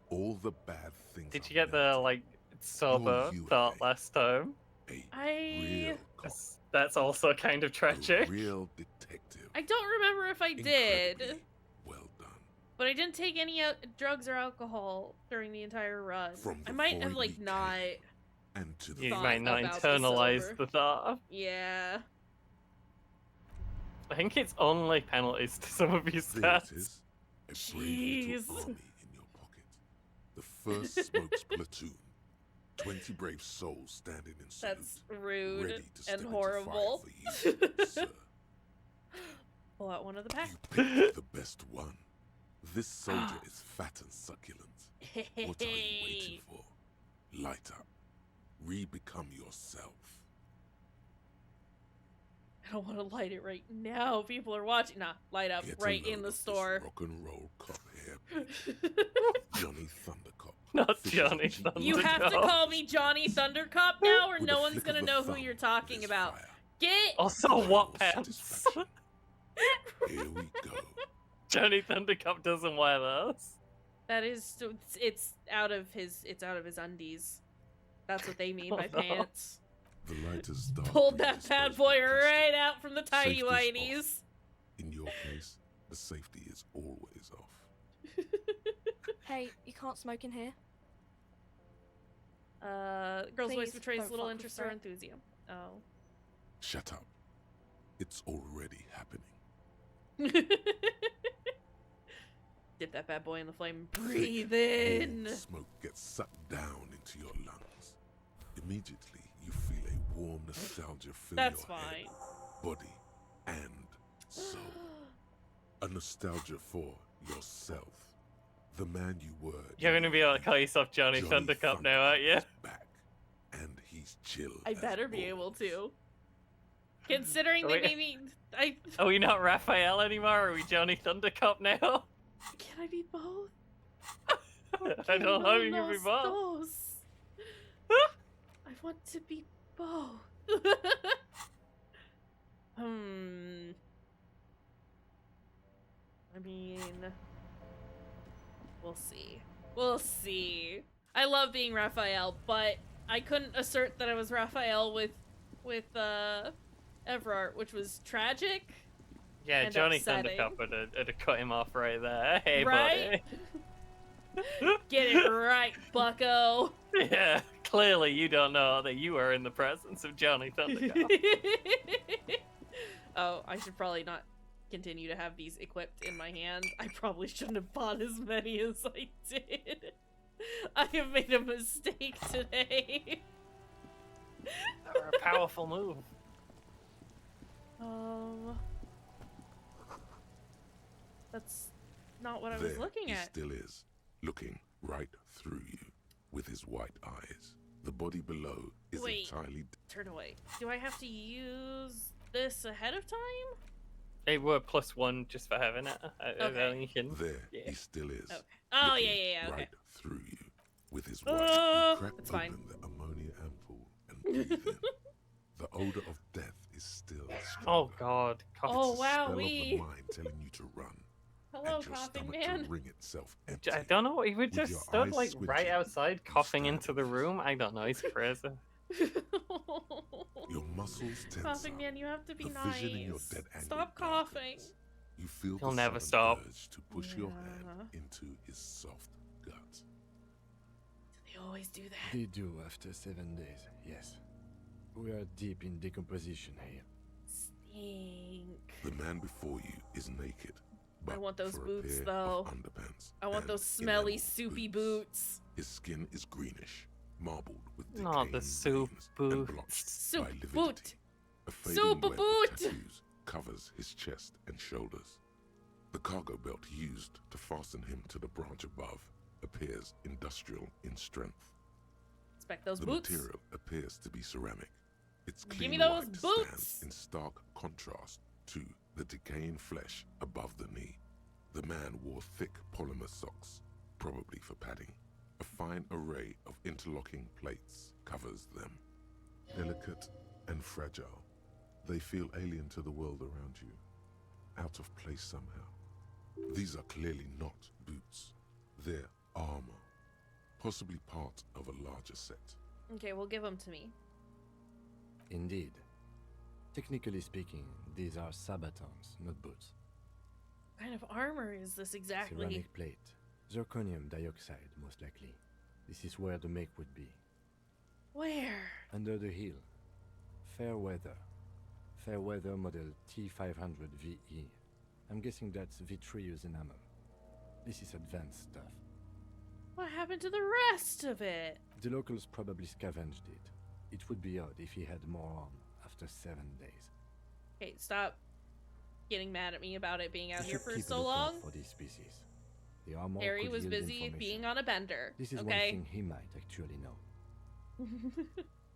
All the bad things. Did you get the, like, sober thought last time? That's also kind of tragic. Real detective. I don't remember if I did. Well done. But I didn't take any drugs or alcohol during the entire run. I might have, like, not. And to the you might not internalize the thought. Yeah. I think it's only penalties to some of your stats. There it is. A brave little army in your pocket. The first smokes platoon. 20 brave souls standing in salute. That's rude ready to and step horrible. into fire for you, sir. Pull out one of the pack. You picked the best one. This soldier is fat and succulent. What are you waiting for? Light up. Re-become yourself. I don't want to light it right now. People are watching. Nah, light up right in the store. Rock and roll cop hair. Johnny Thundercop. Not Johnny Thundercop. You have to call me Johnny Thundercop now, or no one's gonna know who you're talking about. Get. Also, what pants? Here we go. Johnny Thundercop doesn't wear those. That is, it's out of his undies. That's what they mean by pants. The light is dark. Pulled that bad boy right out from the tiny whities. In your case, the safety is always off. Hey, you can't smoke in here. Girl's voice Please betrays don't little fuck interest with or it. enthusiasm. Oh. Shut up. It's already happening. Dip that bad boy in the flame. Breathe in. Smoke gets sucked down into your lungs. Immediately, you feel a warm nostalgia fill your head, body, and soul. A nostalgia for yourself. The man you were. You're gonna be able to call yourself Johnny Thundercop now, aren't you? Back, and he's chill. I better be able to. Considering they made me. Are we not Raphael anymore? Are we Johnny Thundercop now? Can I be both? I don't know if you can be both. I want to be both. I mean, we'll see. We'll see. I love being Raphael, but I couldn't assert that I was Raphael with Everard, which was tragic. Yeah, and Johnny upsetting. Thundercop would have cut him off right there. Hey, Right? buddy. Get it right, bucko. Yeah, clearly you don't know that you are in the presence of Johnny Thundercop. Oh, I should probably not continue to have these equipped in my hand. I probably shouldn't have bought as many as I did. I have made a mistake today. A powerful move. That's not what I was looking he at. still is. looking right through you with his white eyes. The body below is Wait, entirely... turn away. Do I have to use this ahead of time? It were +1 just for having it. Okay. You can, There yeah. he still is. Okay. Oh, looking yeah, okay. right through you with his white. You crack it's open fine. the ammonia ampoule and breathe in. The odor of death is still stronger. Oh God! Oh, It's a spell of the wowee. mind telling you to run. Hello, and your coughing stomach man. to ring itself empty. I don't know. He would With your just stood eyes like squinting, right outside, coughing into the room. I don't know. He's crazy. Your muscles tense Coughing up. man, you have to be The nice. vision in your dead angle Stop coughing. You feel He'll the never sudden stop. urge to push your hand into his soft gut. They always do that. They do after 7 days, yes. We are deep in decomposition here. Stink. The man before you is naked. I want those for a boots, pair though. of underpants I want and those smelly, enamel soupy boots. His skin is greenish, marbled with Not the decaying soup veins and blotched Soup by lividity. boot. A fading Soup web of boot. tattoos covers his chest and shoulders. The cargo belt used to fasten him to the branch above appears industrial in strength. Inspect those The boots. material appears to be ceramic. Its Give clean me those white boots. stands in stark contrast to the decaying flesh above the knee. The man wore thick polymer socks, probably for padding. A fine array of interlocking plates covers them. Delicate and fragile, they feel alien to the world around you, out of place somehow. These are clearly not boots. They're armor, possibly part of a larger set. Okay, well, give them to me. Indeed. Technically speaking, these are sabatons, not boots. What kind of armor is this exactly? Ceramic plate. Zirconium dioxide, most likely. This is where the make would be. Where? Under the hill. Fair weather. Fair weather model T500VE. I'm guessing that's vitreous enamel. This is advanced stuff. What happened to the rest of it? The locals probably scavenged it. It would be odd if he had more on after 7 days. Okay, stop getting mad at me about it being out You here should for keep a so lookout long. for these species. The armor Harry could was yield busy information. being on a bender. This is okay? one thing he might actually know.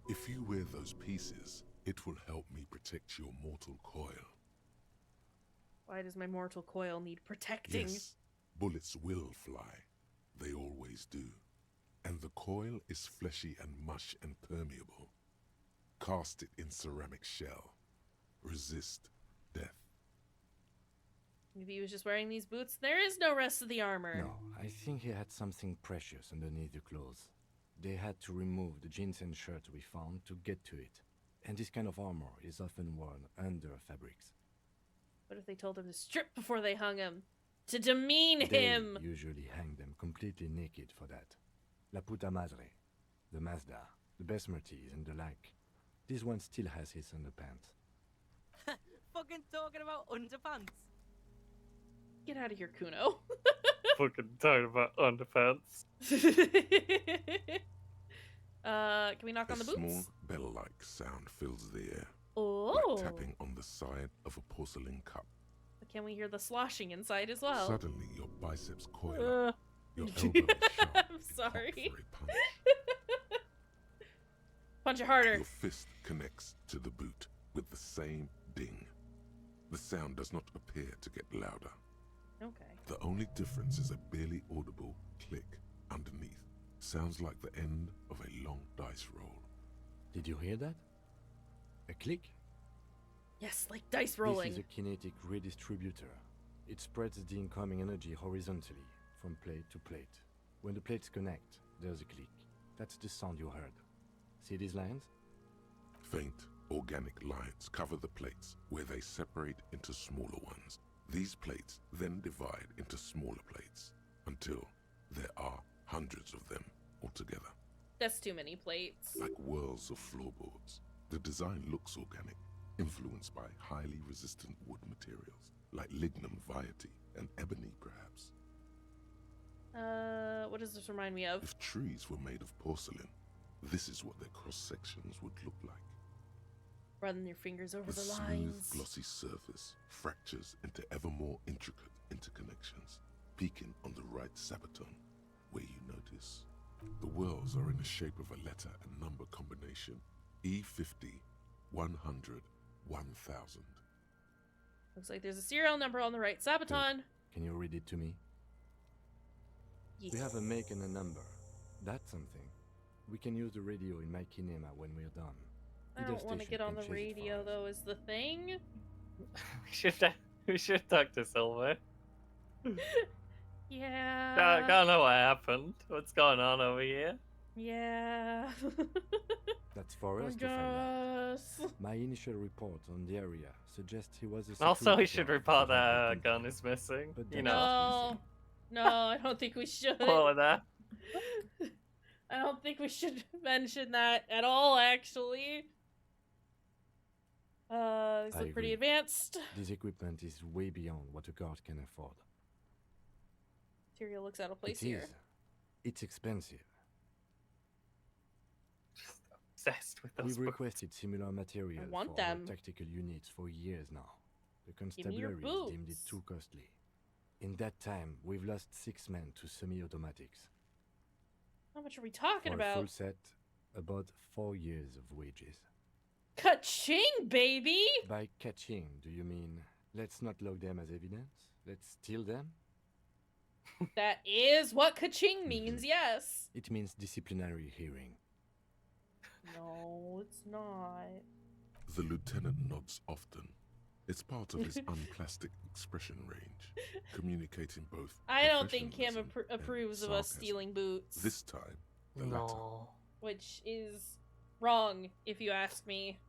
If you wear those pieces, it will help me protect your mortal coil. Why does my mortal coil need protecting? Yes, bullets will fly. They always do. And the coil is fleshy and mush and permeable. Cast it in ceramic shell. Resist death. Maybe he was just wearing these boots. There is no rest of the armor. No, I think he had something precious underneath the clothes. They had to remove the jeans and shirt we found to get to it. And this kind of armor is often worn under fabrics. What if they told him to strip before they hung him? To demean They him! usually hang them completely naked for that. La puta madre, the Mazda, the Besmerties and the like. This one still has his underpants. Fucking talking about underpants. Get out of here, Kuno. Fucking talking about underpants. Can we knock on the boots? A small bell-like sound fills the air. Oh. Like tapping on the side of a porcelain cup. Can we hear the sloshing inside as well? Suddenly, your biceps coil up. Your elbow is sharp. I'm sorry. punch. Punch it harder. Your fist connects to the boot with the same ding. The sound does not appear to get louder. Okay. The only difference is a barely audible click underneath. Sounds like the end of a long dice roll. Did you hear that? A click? Yes, like dice rolling. This is a kinetic redistributor. It spreads the incoming energy horizontally, from plate to plate. When the plates connect, there's a click. That's the sound you heard. See these lines? Faint, organic lines cover the plates where they separate into smaller ones. These plates then divide into smaller plates until there are hundreds of them altogether. That's too many plates. Like whirls of floorboards. The design looks organic, influenced by highly resistant wood materials, like lignum vitae and ebony perhaps. What does this remind me of? If trees were made of porcelain, this is what their cross-sections would look like. Run your fingers over the smooth, lines. glossy surface fractures into ever more intricate interconnections, peaking on the right sabaton. where you notice. The whirls are in the shape of a letter and number combination. E50, 100, 1000. Looks like there's a serial number on the right. Sabaton! Can you read it to me? Yes. We have a make and a number. That's something. We can use the radio in my kinema when we're done. I don't want to get on the radio, though, is the thing. we should talk to Silver. Yeah. I don't know what happened. What's going on over here? Yeah. That's for us to find out. My initial report on the area suggests he was a Also, we security should guard report for the that Hong gun is missing. But You that's know. No, I don't think we should. What was that? I don't think we should mention that at all, actually. These I look pretty agree. advanced. This equipment is way beyond what a guard can afford. Material looks out of place It here. is. It's expensive. Obsessed with those We've books. requested similar material want for them. our tactical units for years now. The Give me your constabulary deemed it boots. too costly. In that time, we've lost 6 men to semi-automatics. How much are we talking For a about? full set, about 4 years of wages. Ka-ching, baby! By catching, do you mean let's not log them as evidence? Let's steal them? That is what ka-ching means, yes. It means disciplinary hearing. No, it's not. The lieutenant nods often. It's part of his unplastic expression range, communicating both. I don't think Kim professionalism and approves of us sarcasm. stealing boots. This time, the latter. Which is wrong, if you ask me.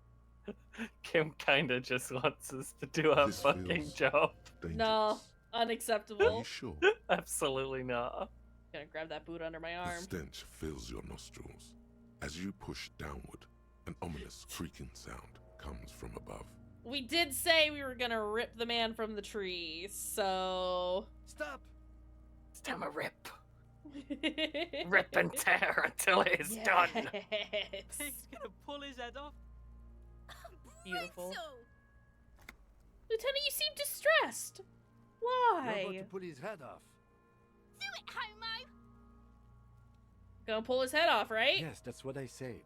Kim kinda just wants us to do our This fucking feels job. No, unacceptable. Are you sure? Absolutely not. Gonna grab that boot under my The arm. stench fills your nostrils. As you push downward, an ominous creaking sound comes from above. We did say we were gonna rip the man from the tree, so... Stop! It's time to rip. Rip and tear until it is done. Pig's gonna pull his head off. Beautiful. Lieutenant, you seem distressed. Why? You're about to pull his head off. Do it, Homo! Gonna pull his head off, right? Yes, that's what I said.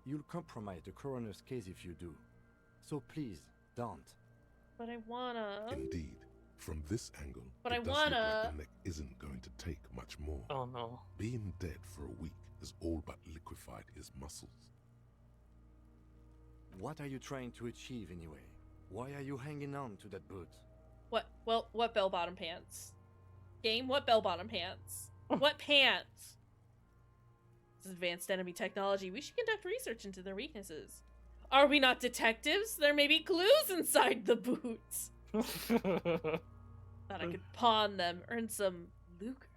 You'll compromise the coroner's case if you do. So please, don't. But I wanna. Indeed, from this angle, But it I does wanna. look like the neck isn't going to take much more. Oh no. Being dead for a week has all but liquefied his muscles. What are you trying to achieve anyway? Why are you hanging on to that boot? What bell-bottom pants? Game, what bell-bottom pants? What pants? This is advanced enemy technology. We should conduct research into their weaknesses. Are we not detectives? There may be clues inside the boots. Thought I could pawn them, earn some lucre.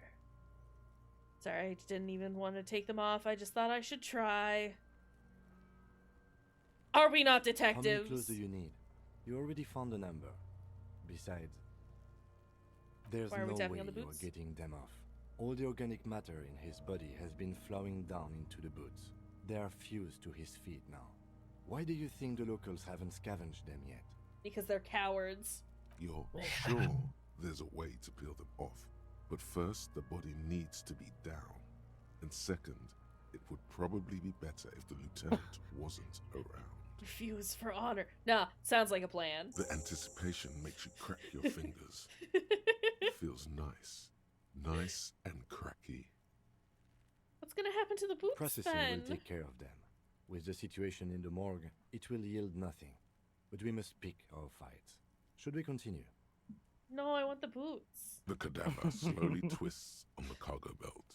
Sorry, I didn't even want to take them off. I just thought I should try. Are we not How many detectives? clues do you need? You already found a number. Besides, there's Why are we no tapping way on the you're boots? getting them off. All the organic matter in his body has been flowing down into the boots. They are fused to his feet now. Why do you think the locals haven't scavenged them yet? Because they're cowards. You're sure there's a way to peel them off, but first the body needs to be down. And second, it would probably be better if the lieutenant wasn't around. Refuse for honor. Nah, sounds like a plan. The anticipation makes you crack your fingers. Feels nice. Nice and cracky. What's gonna happen to the boots Processing then? will take care of them. With the situation in the morgue, it will yield nothing. But we must pick our fights. Should we continue? No, I want the boots. The cadaver slowly twists on the cargo belt.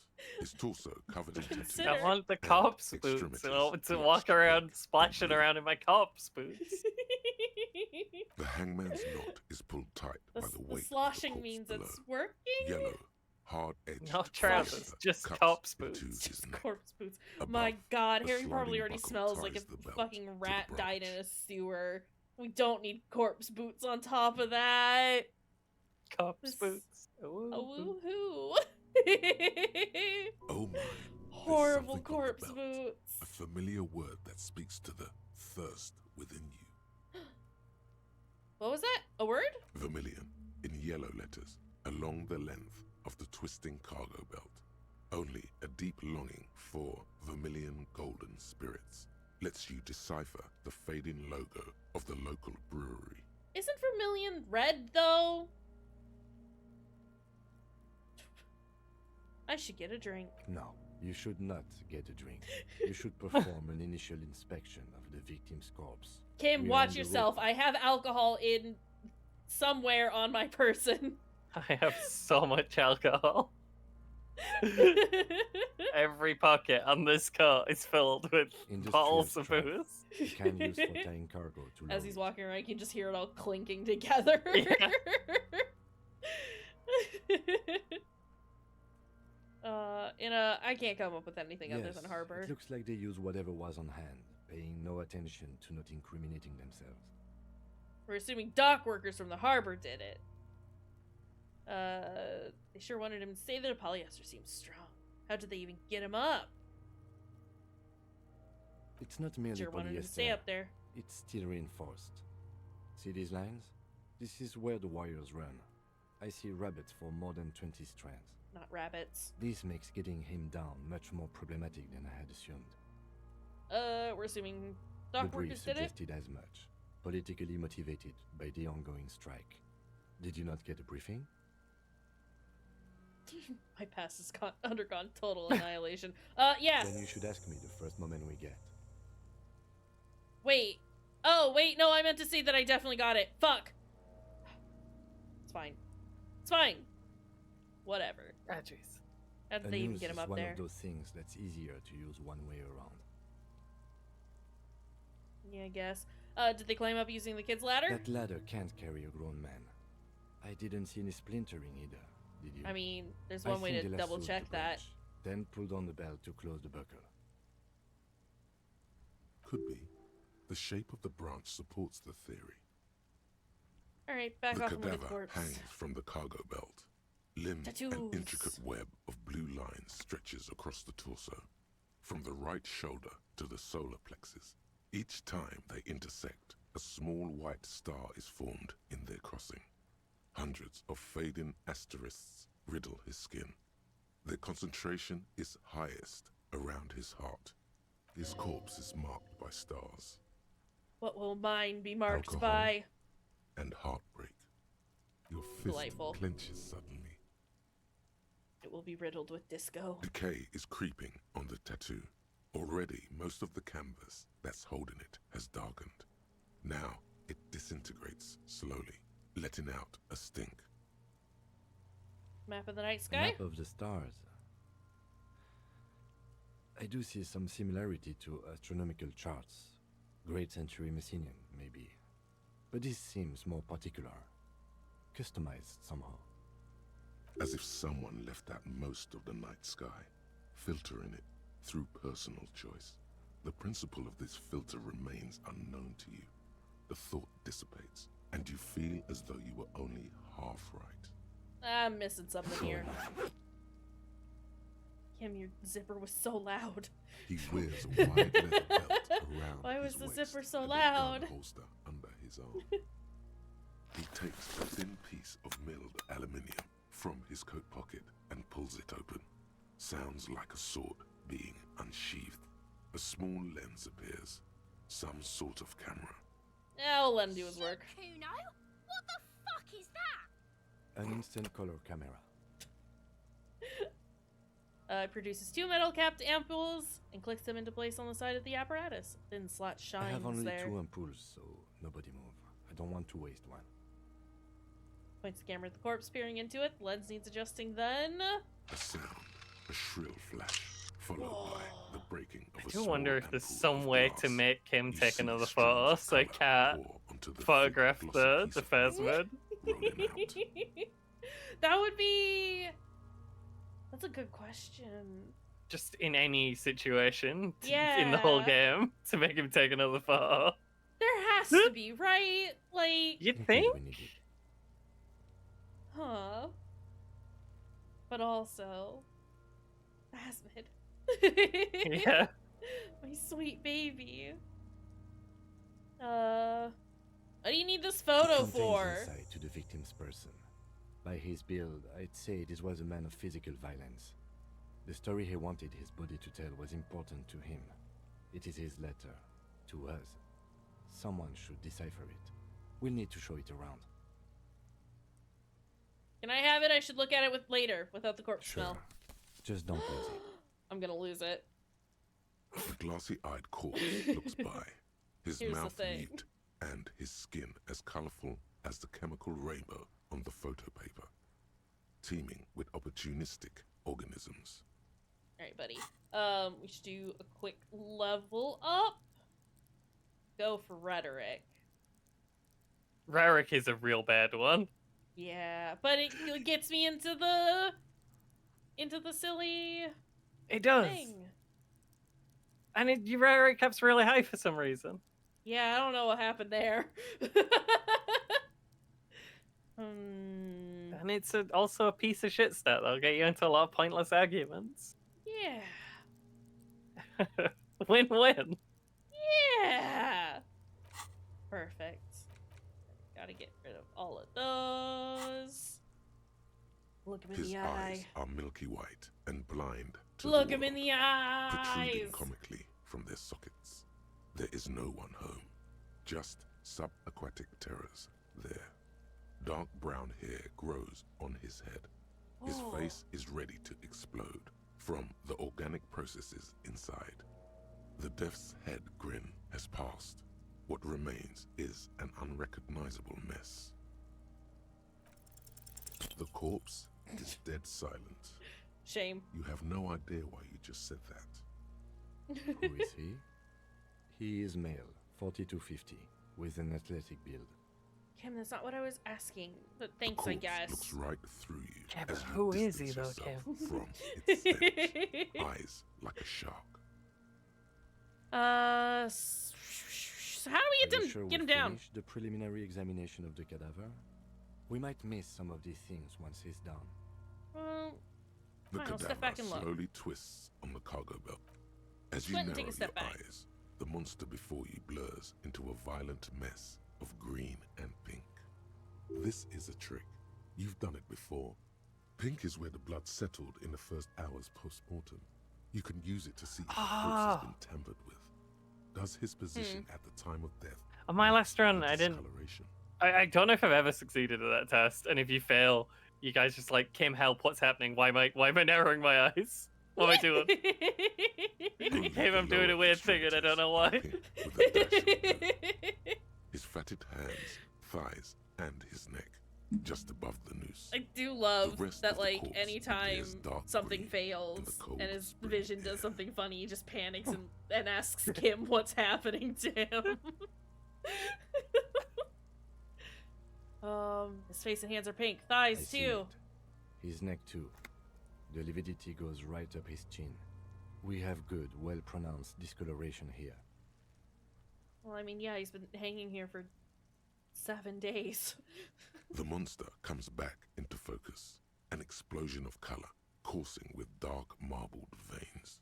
His torso covered in tattoos. I want the corpse boots. I want to walk around splashing around in my corpse boots. The hangman's knot is pulled tight by the weight of the sloshing corpse means below. it's working? Yellow, hard-edged Not trousers, leather just cuts corpse into boots. his neck. Corpse boots. Above, My god, a Harry probably sliding already buckle smells like ties a the belt fucking to the rat died in branch. a sewer. We don't need corpse boots on top of that. Corpse boots. Oh, woohoo. Oh my. Horrible something on the corpse belt. boots. A familiar word that speaks to the thirst within you. What was that? A word? Vermilion, in yellow letters, along the length of the twisting cargo belt. Only a deep longing for vermilion golden spirits lets you decipher the fading logo of the local brewery. Isn't vermilion red, though? I should get a drink. No, you should not get a drink. You should perform an initial inspection of the victim's corpse. Kim, We are watch on the yourself. road. I have alcohol in somewhere on my person. I have so much alcohol. Every pocket on this coat is filled with bottles of booze. You can use for tying cargo to As he's walking around, you can just hear it all clinking together. Yeah. I can't come up with anything other than harbor. It looks like they use whatever was on hand, paying no attention to not incriminating themselves. We're assuming dock workers from the harbor did it. They sure wanted him to say that a polyester seems strong. How did they even get him up? It's not merely Sure wanted him to stay polyester. up there. It's steel reinforced. See these lines? This is where the wires run. I see rabbits for more than 20 strands. Not rabbits. This makes getting him down much more problematic than I had assumed. We're assuming The dock brief workers did it. suggested as much. Politically motivated by the ongoing strike. Did you not get a briefing? My past has undergone total annihilation. Yes. Then you should ask me the first moment we get. Wait. Oh, wait, no, I meant to say that I definitely got it. Fuck. It's fine. It's fine. Whatever. Ah, jeez. How did A they even noose get him is up one there? of those things that's easier to use one way around. Yeah, I guess. Did they climb up using the kid's ladder? That ladder can't carry a grown man. I didn't see any splintering either, did you? I mean, there's I one way think to they double lassoed check the that. branch, then pulled on the belt to close the buckle. Could be. The shape of the branch supports the theory. Alright, back The off and look at the cadaver corpse. hangs from the cargo belt. Limb Tattoos. an intricate web of blue lines stretches across the torso, from the right shoulder to the solar plexus. Each time they intersect, a small white star is formed in their crossing. Hundreds of fading asterisks riddle his skin. Their concentration is highest around his heart. His corpse is marked by stars What will mine be marked Alcohol. by? and heartbreak. Your fist Delightful. clenches suddenly. It will be riddled with disco. Decay is creeping on the tattoo. Already, most of the canvas that's holding it has darkened. Now, it disintegrates slowly, letting out a stink. Map of the night A sky? map of the stars. I do see some similarity to astronomical charts. Great century Messinian, maybe. But this seems more particular. Customized somehow. As if someone left out most of the night sky, filtering it through personal choice. The principle of this filter remains unknown to you. The thought dissipates, and you feel as though you were only half right. I'm missing something here. Kim, your zipper was so loud. He wears a wide leather belt around Why was his the waist zipper so and a loud? gun holster under his arm. He takes a thin piece of milled aluminium from his coat pocket and pulls it open. Sounds like a sword being unsheathed. A small lens appears. Some sort of camera. Yeah, I'll let him do his work. Kuno? What the fuck is that? An instant color camera. It produces 2 metal-capped ampoules and clicks them into place on the side of the apparatus. Thin slot I shines have only there. 2 ampoules, so nobody move. I don't want to waste one. Points the camera at the corpse, peering into it. Lens needs adjusting then. A sound, a shrill flash, followed by the breaking of I a do small wonder if there's ampoule some of way glass. to make him You take see another streams photo of so I colour can't pour onto the photograph thick, glossy the piece of phasmid. rolling out. That would be... That's a good question. Just in any situation in the Yeah. whole game to make him take another photo. There has to be, right? Like... You'd think? Huh. But also... Phasmid. Yeah. My sweet baby. What do you need this photo It contains for? insight to the victim's person. By his build, I'd say this was a man of physical violence. The story he wanted his body to tell was important to him. It is his letter to us. Someone should decipher it. We'll need to show it around. Can I have it? I should look at it later without the corpse smell. Just don't lose it. I'm gonna lose it. The glossy-eyed corpse looks by, his Here's the mouth thing. mute, and his skin as colorful as the chemical rainbow on the photo paper, teeming with opportunistic organisms. Alright, buddy. We should do a quick level up. Go for rhetoric. Rhetoric is a real bad one. Yeah, but it gets me into the silly It does. thing. And your rhetoric up's really high for some reason. Yeah, I don't know what happened there. Hmm. And it's also a piece of shit stat that'll get you into a lot of pointless arguments. Yeah. Win-win. Yeah. Perfect. Gotta get rid of all of those. Look him in His the eyes eye. are milky white and blind to Look the him in world, the eyes. protruding comically from their sockets. There is no one home, just subaquatic terrors there. Dark brown hair grows on his head. His Oh. face is ready to explode from the organic processes inside. The death's head grin has passed. What remains is an unrecognizable mess. The corpse is dead silent. Shame. You have no idea why you just said that. Who is he? He is male, 40-50, with an athletic build. Kim, that's not what I was asking. But The thanks, I corpse guess. looks right through you Yeah, but as you who is he distance though, yourself Kim? from its stench. Eyes like a shark. So how do we Are you get sure him, we get him down? finished the preliminary examination of the cadaver? We might miss some of these things once he's done. Well, The fine, I'll step cadaver back and look. slowly twists on the cargo belt. As you Squint and narrow take a your step back. eyes, the monster before you blurs into a violent mess of green and pink. This is a trick. You've done it before. Pink is where the blood settled in the first hours post-mortem. You can use it to see if the corpse has been tampered with. Does his position at the time of death On my last run, match I didn't. discoloration? I don't know if I've ever succeeded at that test. And if you fail, you guys just like, Kim, help! What's happening? Why am I narrowing my eyes? What am I doing? Kim, I'm doing a weird thing and I don't know why. His fatted hands, thighs, and his neck, just above the noose. I do love The rest that, of the like, corpse anytime appears dark something green fails in the cold and his spring vision does something funny, he just panics and asks Kim what's happening to him. His face and hands are pink. I Thighs, see too. it. His neck too. The lividity goes right up his chin. We have good, well-pronounced discoloration here. Well, I mean, yeah, he's been hanging here for 7 days. The monster comes back into focus, an explosion of color, coursing with dark marbled veins.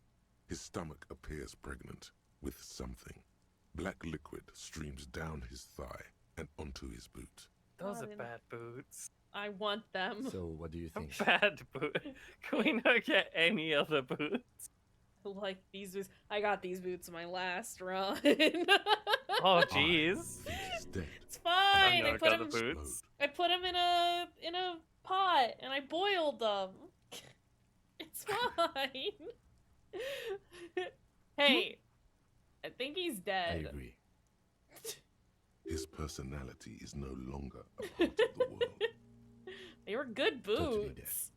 His stomach appears pregnant with something. Black liquid streams down his thigh and onto his boot. Those are God, bad boots. I want them. So, what do you think? Bad boot. Can we not get any other boots? Like these boots. I got these boots my last run. Oh, jeez. He's dead. It's fine. I I put got him. the boots. I put him in a pot and I boiled them. It's fine. Hey, I think he's I dead. agree. His personality is no longer a part of the world. They were good Totally dead. boots.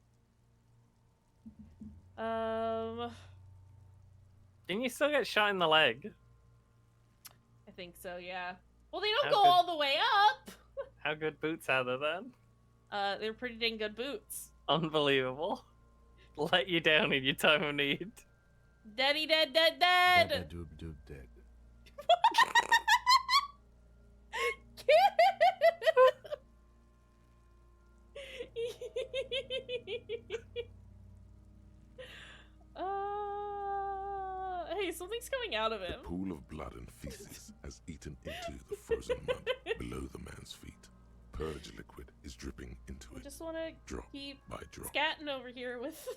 Didn't you still get shot in the leg? I think so. Yeah. Well, they don't How go good- all the way up. How good boots are they then? They're pretty dang good boots. Unbelievable. Let you down in your time of need. Deady dead dead Dabba dead. doob doob dead. Hey, something's coming out of The him. pool of blood and feces has eaten into the frozen mud below the man's feet. Purge liquid is dripping into I it, just want to drop keep by drop. scatting over here with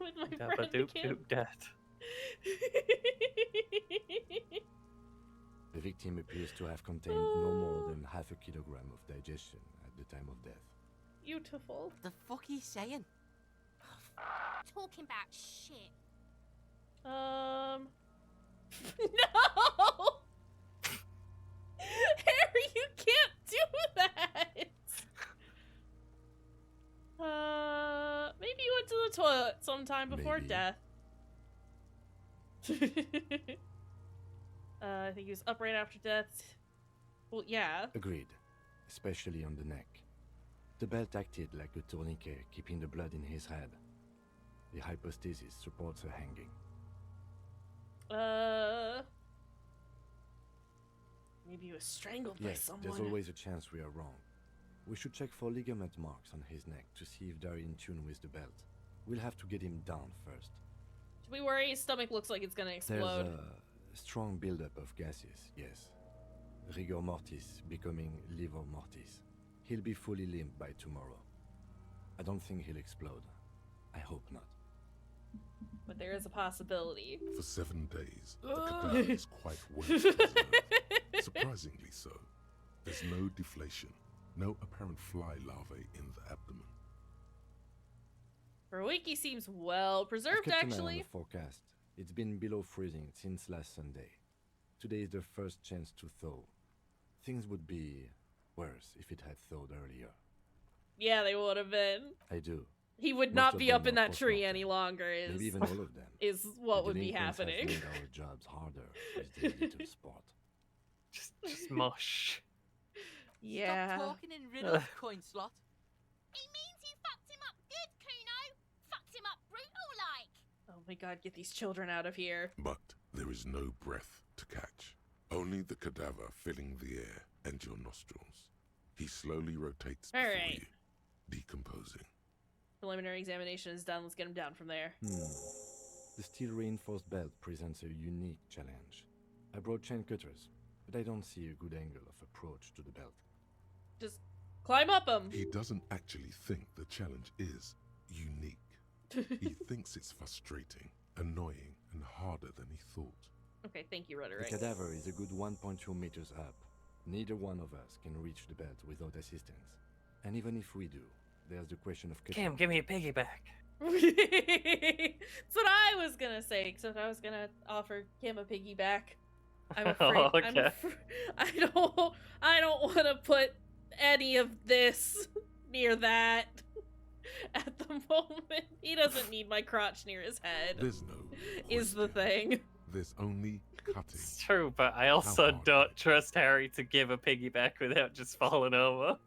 with my Dabba friend doop Kim. doop dat. The victim appears to have contained no more than half a kilogram of digestion at the time of death. Beautiful. The fuck are you saying? Talking about shit. No! Harry, you can't do that! Maybe you went to the toilet sometime before Maybe. death. I think he was up right after death. Well, yeah. Agreed, especially on the neck. The belt acted like a tourniquet, keeping the blood in his head. The hypostasis supports a hanging. Maybe he was strangled by Yes, someone. there's always a chance we are wrong. We should check for ligament marks on his neck to see if they're in tune with the belt. We'll have to get him down first. Should we worry? His stomach looks like it's gonna explode. There's a strong buildup of gases, yes. Rigor mortis becoming livor mortis. He'll be fully limp by tomorrow. I don't think he'll explode. I hope not. But there is a possibility. For 7 days, the cadaver is quite well preserved. Surprisingly so. There's no deflation, no apparent fly larvae in the abdomen. For a week, he seems well I've preserved, kept an eye on actually. the forecast. It's been below freezing since last Sunday. Today is the first chance to thaw. Things would be worse if it had thawed earlier. Yeah, they would have been. I do. He would Most not of be them up in are that tree post-mortem. any longer. Is Maybe even all of them. is what The would be delinquents have happening. made our jobs harder with their little sport. Just mush. Yeah. Stop talking in riddles, coin slot. It means you fucked him up good, Kuno. Fucked him up brutal like. Oh my god, get these children out of here. But there is no breath to catch. Only the cadaver filling the air and your nostrils. He slowly rotates All before right. you, decomposing. Preliminary examination is done. Let's get him down from there. The steel reinforced belt presents a unique challenge. I brought chain cutters, but I don't see a good angle of approach to the belt. Just climb up him. He doesn't actually think the challenge is unique. He thinks it's frustrating, annoying, and harder than he thought. Okay, thank you, The Rhetoric. cadaver is a good 1.2 meters up. Neither one of us can reach the belt without assistance. And even if we do, there's the question of cutting. Kim, give me a piggyback. That's what I was gonna say, except I was gonna offer Kim a piggyback. I'm afraid. Oh, okay. I don't want to put any of this near that at the moment. He doesn't need my crotch near his head. There's no is the thing. There's only cutting. It's true, but I also don't trust Harry to give a piggyback without just falling over.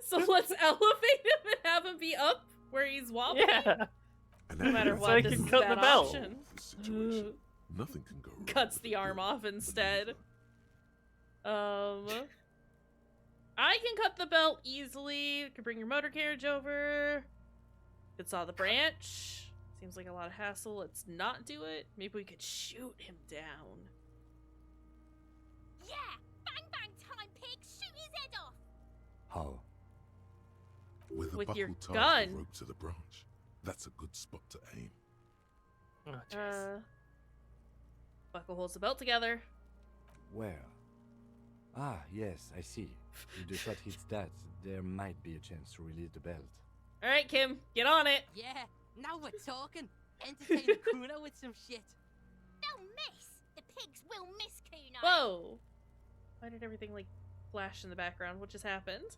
So let's elevate him and have him be up where he's wobbling. Yeah. No matter So what, he this can is cut that the belt. option. Nothing can go wrong. Cuts the arm off instead. I can cut the belt easily. You can bring your motor carriage over. Could saw the branch. Seems like a lot of hassle. Let's not do it. Maybe we could shoot him down. Yeah, bang bang time, pig. Shoot his head off. How? With a With buckle your tied gun. the rope to the branch. That's a good spot to aim. Buckle holds the belt together. Where? Ah, yes, I see. If the shot hits that, there might be a chance to release the belt. All right, Kim, get on it. Yeah, now we're talking. Entertain the Kuno with some shit. They'll miss. The pigs will miss Kuno. Whoa! Why did everything like flash in the background? What just happened?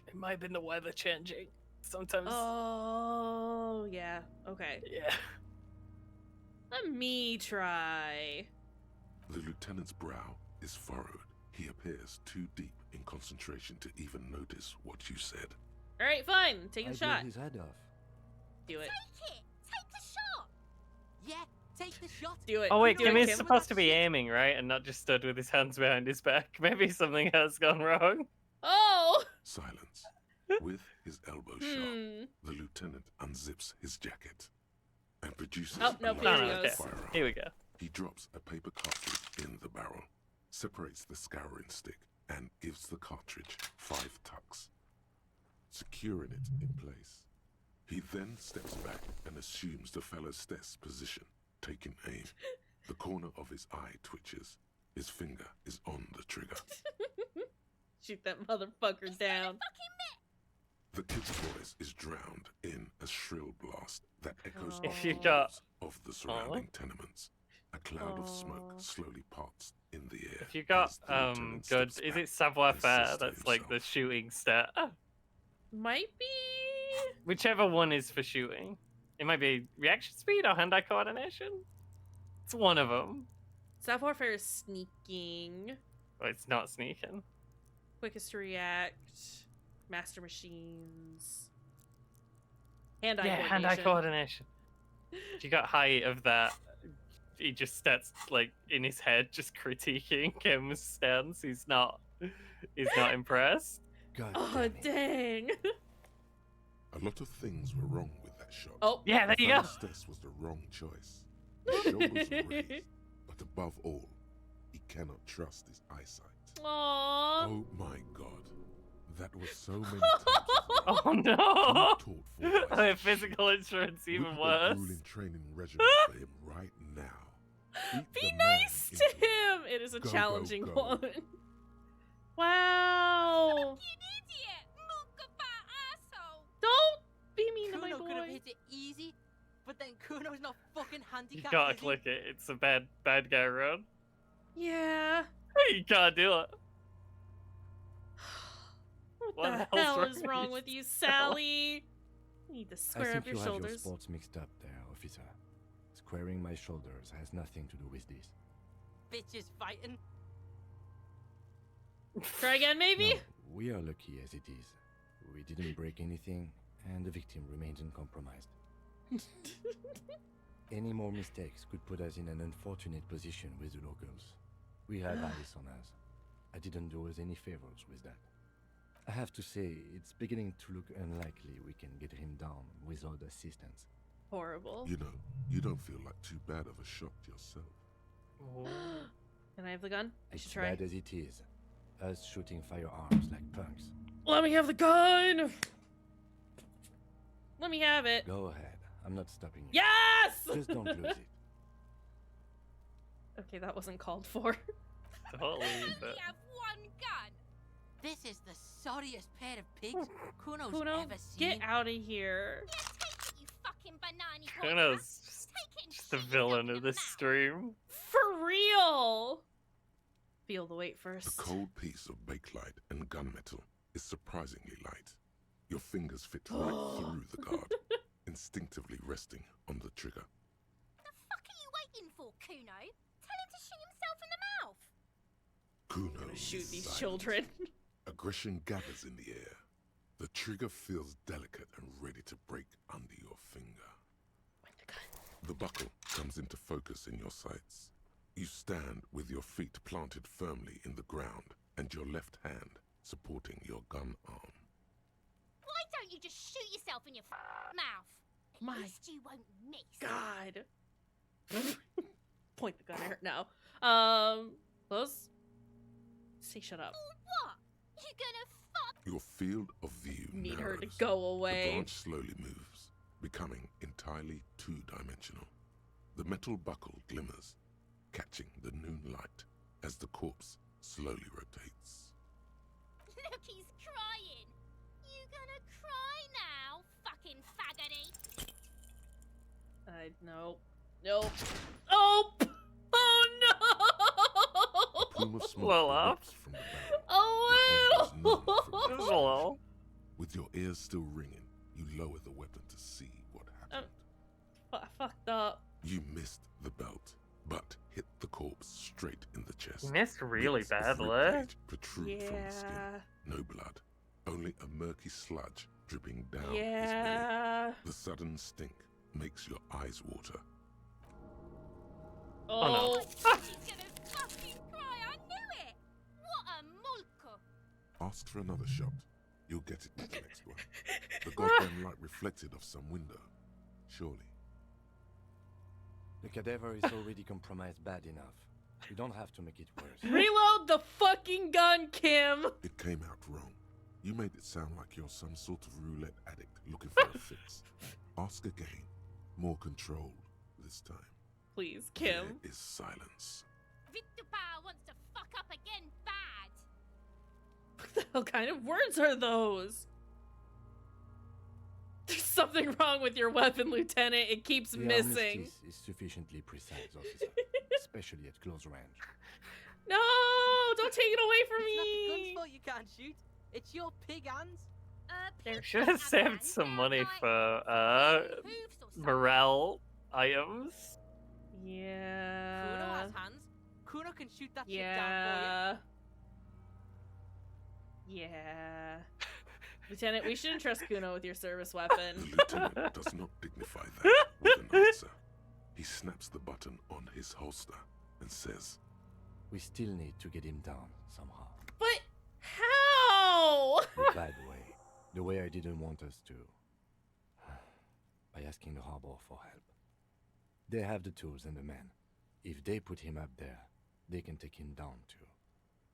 It might have been the weather changing. Sometimes. Oh, yeah. Okay. Yeah. Let me try. The lieutenant's brow is furrowed. He appears too deep in concentration to even notice what you said. All right, fine. Take I the blew shot. his head off. Do it. Take it. Take the shot. Yeah, take the shot. Do it. Oh wait, Do Kim it, is Kim. supposed to be aiming, right? And not just stood with his hands behind his back. Maybe something has gone wrong. Oh! Silence. With his elbow sharp, the lieutenant unzips his jacket and produces Oh, no, a here large he goes. firearm. Here we go. He drops a paper cartridge in the barrel, separates the scouring stick, and gives the cartridge 5 tucks, securing it in place. He then steps back and assumes the fellow's position, taking aim. The corner of his eye twitches. His finger is on the trigger. Shoot that motherfucker down. The kid's voice is drowned in a shrill blast that echoes If off you the got- walls of the surrounding tenements. A cloud of smoke slowly parts in the air. If you got as the lieutenant good, steps is back it savoir and faire? says to That's like the himself, shooting stat. Might be. Whichever one is for shooting. It might be reaction speed or hand-eye coordination. It's one of them. Savoir faire is sneaking. Oh, it's not sneaking. Quickest to react. Master machines. Hand-eye Yeah, coordination. hand-eye coordination. If you got height of that, he just starts like in his head, just critiquing Kim's stance. He's not impressed. God Oh dang! A lot of things were wrong with that shot. Oh. Yeah, there you go. This was the wrong choice. His shoulders were raised, but above all, he cannot trust his eyesight. Aww. Oh my god. That was so many times. Oh no! Taught for The physical insurance even Wouldn't worse. a grueling training regimen for him right now. Beat Be the man nice into to him. It is a Go, go, challenging go. one. Wow. Don't be mean to my Kuno could have boy. hit it easy, but then Kuno's not fucking You handicapped. gotta is he? click it. It's a bad guy run. Yeah. You can't do it. What the hell is wrong with you, Sally? You need to I square think up your you have your shoulders. sports mixed up there, officer. Squaring my shoulders has nothing to do with this. Bitches fighting. Try again, maybe? No, we are lucky as it is. We didn't break anything, and the victim remains uncompromised. Any more mistakes could put us in an unfortunate position with the locals. We have eyes on us. I didn't do us any favors with that. I have to say, it's beginning to look unlikely we can get him down without assistance. Horrible. You know, you don't feel like too bad of a shot yourself. Can I have the gun? I should As try. bad as it is, us shooting firearms like punks. Let me have the gun! Let me have it. Go ahead. I'm not stopping you. Yes! Just don't lose it. Okay, that wasn't called for. Totally. But... have one gun. This is the sorriest pair of pigs Kuno's Kuno, ever seen. get out of here. You fucking banana. Kuno's just the villain of this stream. For real! Feel the weight The first. cold piece of bakelite and gunmetal is surprisingly light. Your fingers fit right through the guard, instinctively resting on the trigger. The fuck are you waiting for, Kuno? Tell him to shoot himself in the mouth. Kuno Shoot is these silent. children. Aggression gathers in the air. The trigger feels delicate and ready to break under your finger. The buckle comes into focus in your sights. You stand with your feet planted firmly in the ground and your left hand supporting your gun arm. Why don't you just shoot yourself in your mouth? At My least you won't miss. God. Point the gun at her now. Close. Say shut up. What? You gonna fuck? Your field of view Need narrows. her to go The away. branch slowly moves, becoming entirely two-dimensional. The metal buckle glimmers, catching the noon light as the corpse slowly rotates. Look, he's crying. You gonna cry now, fucking faggoty? Nope. Nope. Oh! Oh no! A plume of smoke Well, erupts from the barrel. Oh Numb from Just a little. With your ears still ringing, you lower the weapon to see what happened. Fucked up. You missed the belt, but hit the corpse straight in the chest. You missed really Bits of badly. ribcage protrude from the skin. Yeah. No blood, only a murky sludge dripping down his belly. Yeah. The sudden stink makes your eyes water. Oh. He's gonna fucking cry. I knew it. What a mulko. Ask for another shot. You'll get it with the next one. The goddamn light reflected off some window. Surely. The cadaver is already compromised bad enough. We don't have to make it worse. Reload the fucking gun, Kim. It came out wrong. You made it sound like you're some sort of roulette addict looking for a fix. Ask again. More controlled this time. Please, Kim. There is silence. Vitupa wants to fuck up again bad. What the hell kind of words are those? There's something wrong with your weapon, Lieutenant. It keeps The missing. armistice is sufficiently precise, officer, especially at close range. No, don't take it away from It's not the me. gun's fault you can't shoot. It's your pig hands. We should have saved some money for morale items. Yeah. Kuno has hands. Kuno can shoot that shit down Yeah. for Yeah. Lieutenant, we shouldn't trust Kuno with your service weapon. The lieutenant does not dignify that with an answer. He snaps the button on his holster and says, We still need to get him down somehow. But how? The bad way. The way I didn't want us to. By asking the harbor for help. They have the tools and the men. If they put him up there, they can take him down too.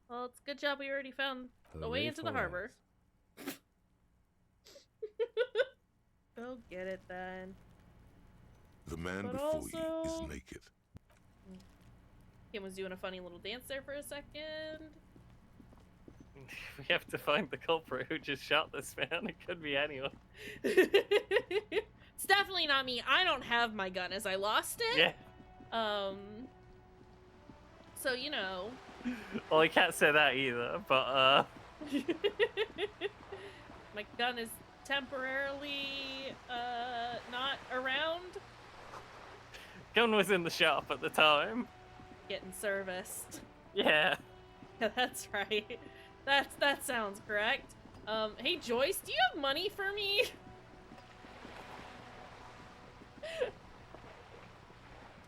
Well, it's a good job we already found a way Hooray into the for harbor. Go get it then. The man But before you also- is naked. Kim was doing a funny little dance there for a second. We have to find the culprit who just shot this man. It could be anyone. It's definitely not me. I don't have my gun as I lost it. Yeah. So, you know. Well, I can't say that either, but, My gun is temporarily, not around. gun was in the shop at the time. Getting serviced. Yeah. Yeah, that's right. That sounds correct. Hey Joyce, do you have money for me?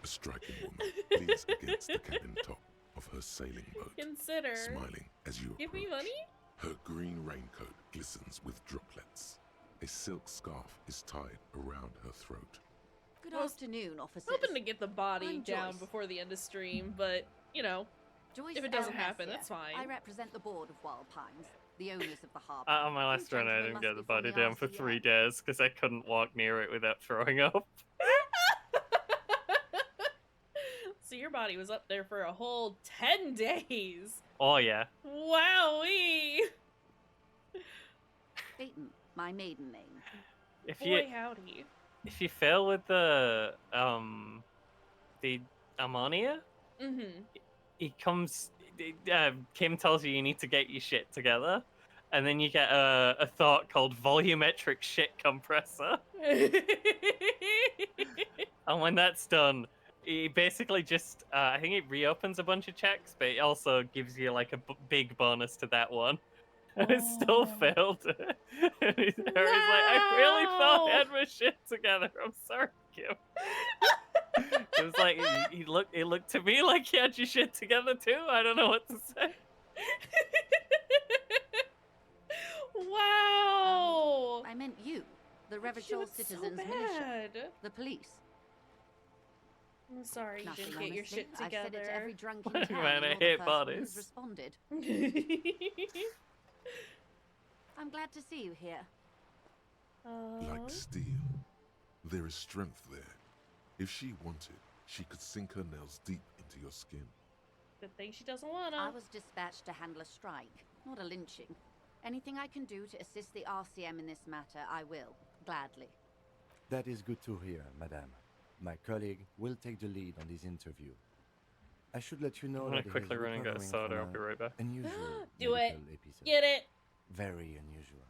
A striking woman leans against the cabin top of her sailing boat, Consider. smiling as you Give me approach. money? Her green raincoat glistens with droplets. A silk scarf is tied around her throat. Good I was afternoon, officers. Hoping to get the body I'm down Joyce. before the end of stream, but you know, Joyce if it doesn't L. happen, Messier. that's fine. I represent the board of Wild Pines, the owners of the harbour. On my last run, I didn't get the body down for 3 days because I couldn't walk near it without throwing up. So your body was up there for a whole 10 days. Oh, yeah. Wowee! Peyton, my maiden name. If Boy, you howdy. if you fail with the ammonia, Mm-hmm. he comes. Kim tells you need to get your shit together, and then you get a thought called volumetric shit compressor. And when that's done, he basically just I think it reopens a bunch of checks, but it also gives you like a big bonus to that one. And it still failed. And he's like, I really thought I had my shit together. I'm sorry, Kim. It was like it looked to me like you had your shit together too. I don't know what to say. Wow! I meant you, the She Revachol was so Citizens bad. Militia, the police. I'm sorry you Nothing, didn't get your honestly. shit together. I've said it to every drunk in town. Man, I you're hate the first one bodies. who's responded. I'm glad to see you here. Like steel, there is strength there. If she wanted, she could sink her nails deep into your skin. Good thing she doesn't wanna. I was dispatched to handle a strike, not a lynching. Anything I can do to assist the RCM in this matter, I will, gladly. That is good to hear, madame. My colleague will take the lead on this interview. I should let you know I'm gonna that he quickly is run and get a recovering soda. from I'll be right back. Unusual Do it. medical episode. Get it. Very unusual.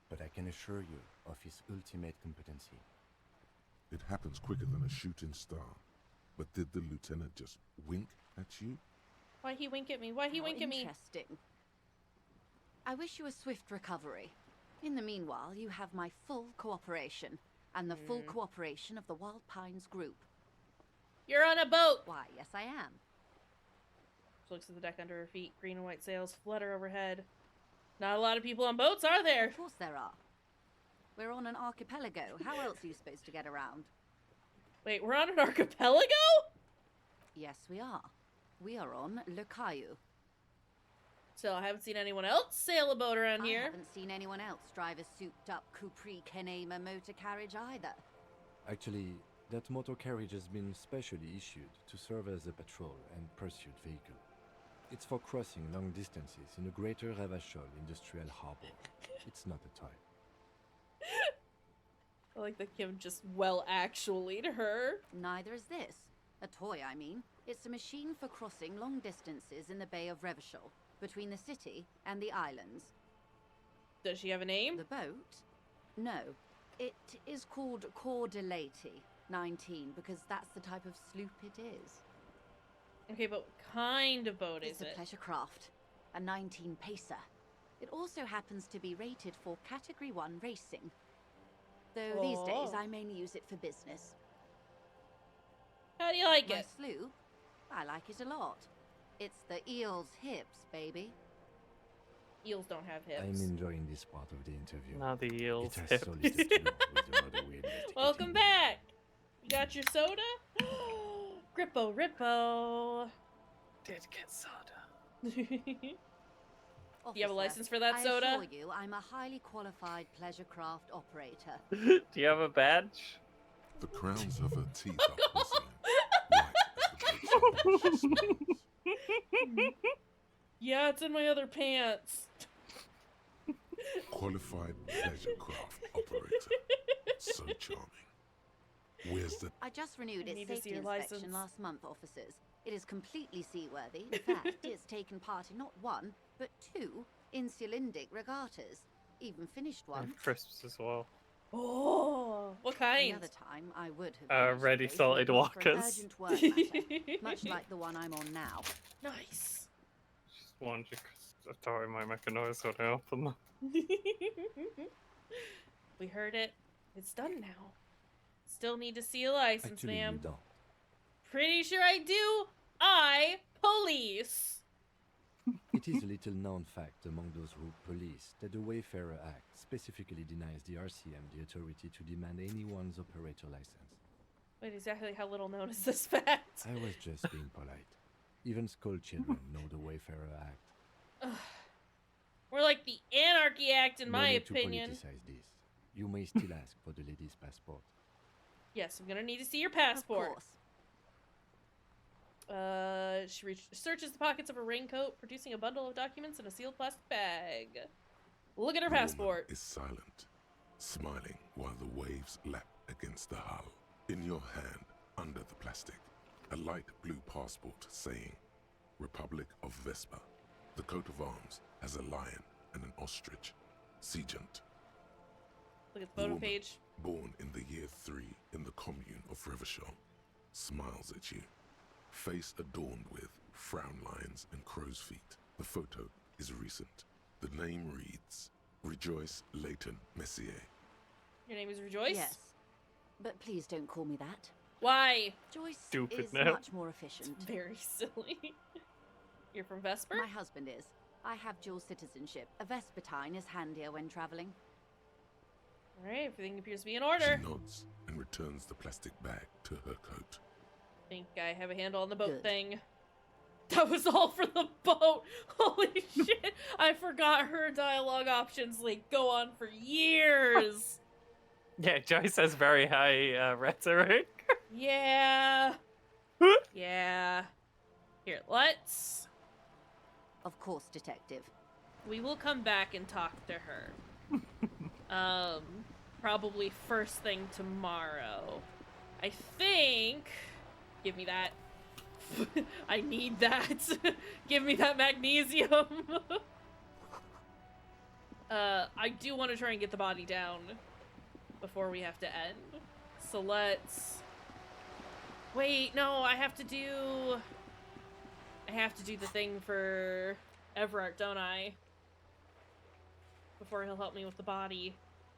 But I can assure you of his ultimate competency. It happens quicker than a shooting star. But did the lieutenant just wink at you? Why'd he wink at me? Why'd he How wink at me? Interesting. I wish you a swift recovery. In the meanwhile, you have my full cooperation, and the full cooperation of the Wild Pines group. You're on a boat! Why, yes I am. She looks at the deck under her feet. Green and white sails flutter overhead. Not a lot of people on boats, are there? Of course there are. We're on an archipelago. How else are you supposed to get around? Wait, we're on an archipelago? Yes, we are. We are on Le Caillou. Still, I haven't seen anyone else sail a boat around here. I haven't seen anyone else drive a souped-up Capri Kenema motor carriage either. Actually, that motor carriage has been specially issued to serve as a patrol and pursuit vehicle. It's for crossing long distances in the greater Revachol industrial harbor. It's not a toy. I like that Kim just actually to her. Neither is this. A toy, I mean. It's a machine for crossing long distances in the Bay of Revachol, between the city and the islands. Does she have a name? The boat? No. It is called Kayshurrr 19, because that's the type of sloop it is. Okay, but what kind of boat is it? It's a pleasure craft. A 19 pacer. It also happens to be rated for Category 1 racing. Though these days I mainly use it for business. How do you like My it? sloop? I like it a lot. It's the eel's hips, baby. Eels don't have hips. I'm enjoying this part of the interview. Now the eels. It has so little to do with the murder we're investigating. Welcome back! You got your soda? Grippo. Did get soda. Do you have a license for that I soda? assure you, I'm a highly qualified pleasure craft operator. Do you have a badge? The crowns of her teeth are bristling, white as the boat. Yeah, it's in my other pants. Qualified pleasure craft operator. So charming. Where's the... I just renewed I its need to see safety your inspection license. last month, officers. It is completely seaworthy. In fact, it's taken part in not one, but two insulindic regattas. Even finished one. And crisps as well. Oh, what kind? The other time, I would have finished Ready the race salted looking for an walkers. urgent work matter, much like the one I'm on now. Nice. Just wondering because I thought it might make a noise when I open them. We heard it. It's done now. Still need to see a license, Actually, ma'am. you don't. Pretty sure I do. Police. It is a little known fact among those who police that the Wayfarer Act specifically denies the RCM the authority to demand anyone's operator license. Wait, exactly how little known is this fact? I was just being polite. Even school children know the Wayfarer Act. We're like the Anarchy Act, in No my need to opinion. politicize this. You may still ask for the lady's passport. Yes, I'm gonna need to see your passport. Of course. She searches the pockets of her raincoat, producing a bundle of documents in a sealed plastic bag. Look at her The woman passport. is silent, smiling while the waves lap against the hull. In your hand, under the plastic, a light blue passport saying, Republic of Vespa. The coat of arms has a lion and an ostrich. Seagent. Look at the The photo woman, page. born in the year 3 in the commune of Revachol, smiles at you. Face adorned with frown lines and crow's feet. The photo is recent. The name reads Rejoice Leighton Messier. Your name is Rejoice? Yes. But please don't call me that. Why? Joyce Stupid is now. much more efficient. It's very silly. You're from Vesper? My husband is. I have dual citizenship. A Vespertine is handier when traveling. Alright, everything appears to be in order. She nods and returns the plastic bag to her coat. Think I have a handle on the boat Good. thing. That was all for the boat. Holy shit. I forgot her dialogue options like go on for years. Yeah, Joyce has very high rhetoric. Yeah. Yeah. Here, let's. Of course, detective. We will come back and talk to her. Probably first thing tomorrow. I think. Give me that. I need that. Give me that magnesium. I do want to try and get the body down before we have to end. So let's... Wait, no, I have to do the thing for Everett, don't I? Before he'll help me with the body.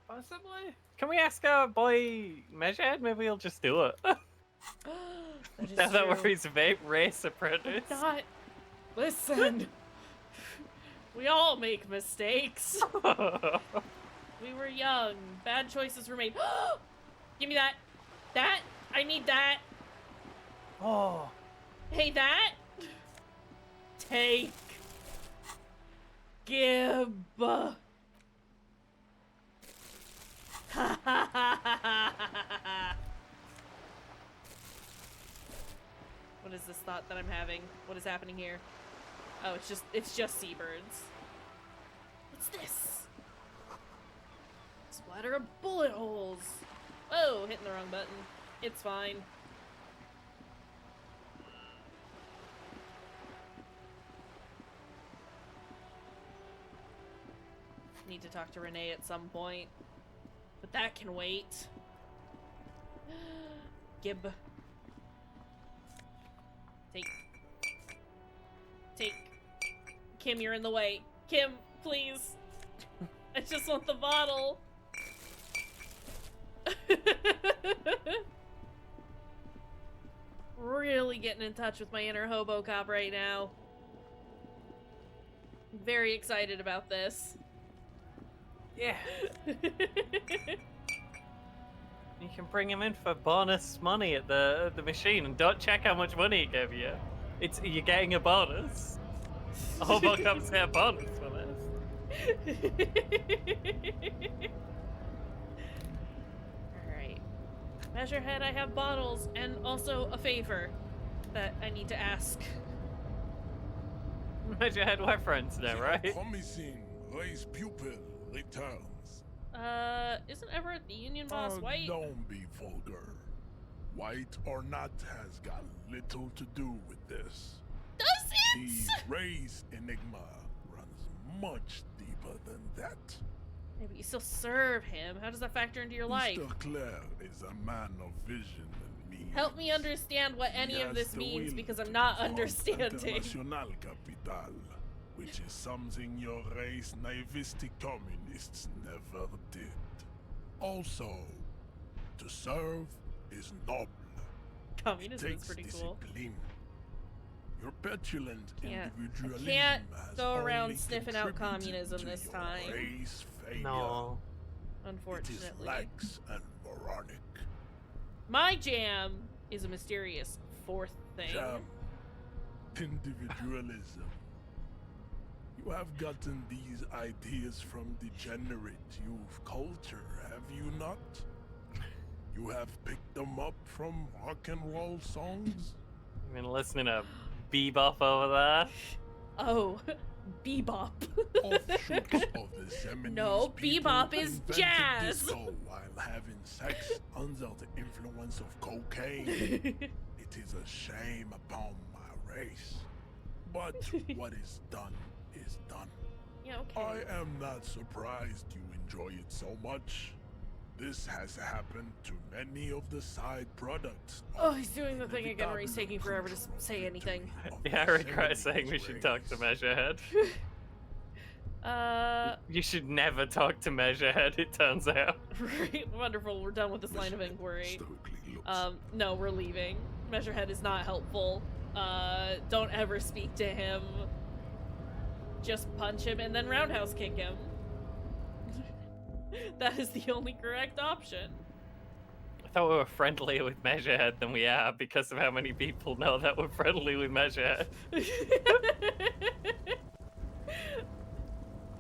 Possibly. Can we ask our boy Measurehead? Maybe he'll just do it. That is Now that true. we're his vape race apprentice. Not. Listen. We all make mistakes. We were young. Bad choices were made. Give me that. That. I need that. Oh. Hey, that. Take. Gib. What is this thought that I'm having? What is happening here? Oh, it's just seabirds. What's this? Splatter of bullet holes. Oh, hitting the wrong button. It's fine. Need to talk to Renee at some point. But that can wait. Gib. Take. Kim, you're in the way. Kim, please. I just want the bottle. Really getting in touch with my inner hobo cop right now. Very excited about this. Yeah. You can bring him in for bonus money at the machine, and don't check how much money he gave you. You're getting a bonus. Hobo cops get a bonus for this. Alright. Measurehead, I have bottles, and also a favor that I need to ask. Measurehead, we're friends now, right? Promising race pupil returns. Isn't Everett the union boss white? Don't be vulgar. White or not has got little to do with this. Does it? The race enigma runs much deeper than that. Yeah, but you still serve him. How does that factor into your life? Mr. Claire is a man of vision and means. Help me understand what any of this means, because I'm not understanding. International capital, which is something your race naivistic communists never did. Also, to serve is noble. Communism is Takes pretty cool. discipline. Your petulant individualism I can't has go around only sniffing out contributed communism to this your time. race failure. No. Unfortunately. It is lax and moronic. My jam is a mysterious fourth thing. Jam. Individualism. You have gotten these ideas from degenerate youth culture, have you not? You have picked them up from rock and roll songs? You've been listening to Bebop over there? Oh, Bebop. Offshoots of the Seminoles No, people Bebop is invented jazz. disco while having sex under the influence of cocaine. It is a shame upon my race. But what is done is done. Yeah, okay. I am not surprised you enjoy it so much. This has happened to many of the side products. Oh, he's doing the thing again where he's taking forever to say anything. Yeah, I regret saying we should talk to Measurehead. You should never talk to Measurehead, it turns out. Right, wonderful, we're done with this line of inquiry. No, we're leaving. Measurehead is not helpful. Don't ever speak to him. Just punch him and then roundhouse kick him. That is the only correct option. I thought we were friendlier with Measurehead than we are because of how many people know that we're friendly with Measurehead.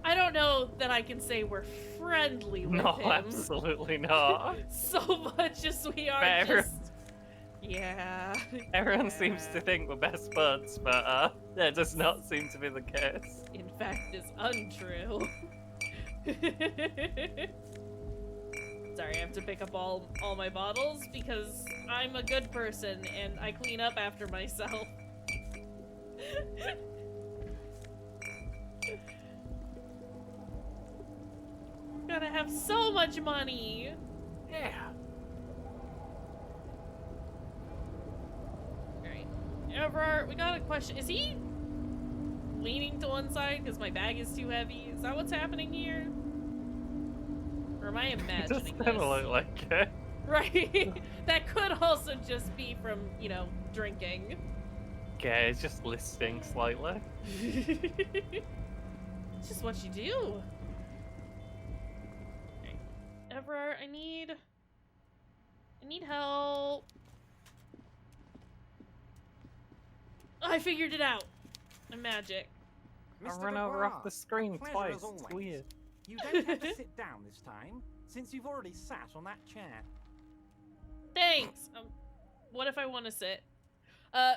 I don't know that I can say we're friendly with No, him. absolutely not. So much as we are Better. just... Yeah. Everyone seems to think we're best buds, but that does not seem to be the case. In fact, is untrue. Sorry, I have to pick up all my bottles because I'm a good person and I clean up after myself. Gotta have so much money. Yeah. Alright. Everard, we got a question. Is he leaning to one side because my bag is too heavy? Is that what's happening here? Or am I imagining Doesn't this? look like it. Right? That could also just be from, you know, drinking. Okay, it's just listing slightly. It's just what you do. Okay. Everard, I need help. I figured it out. I'm magic. I run over off the screen twice. It's weird. You don't have to sit down this time, since you've already sat on that chair. Thanks. What if I want to sit?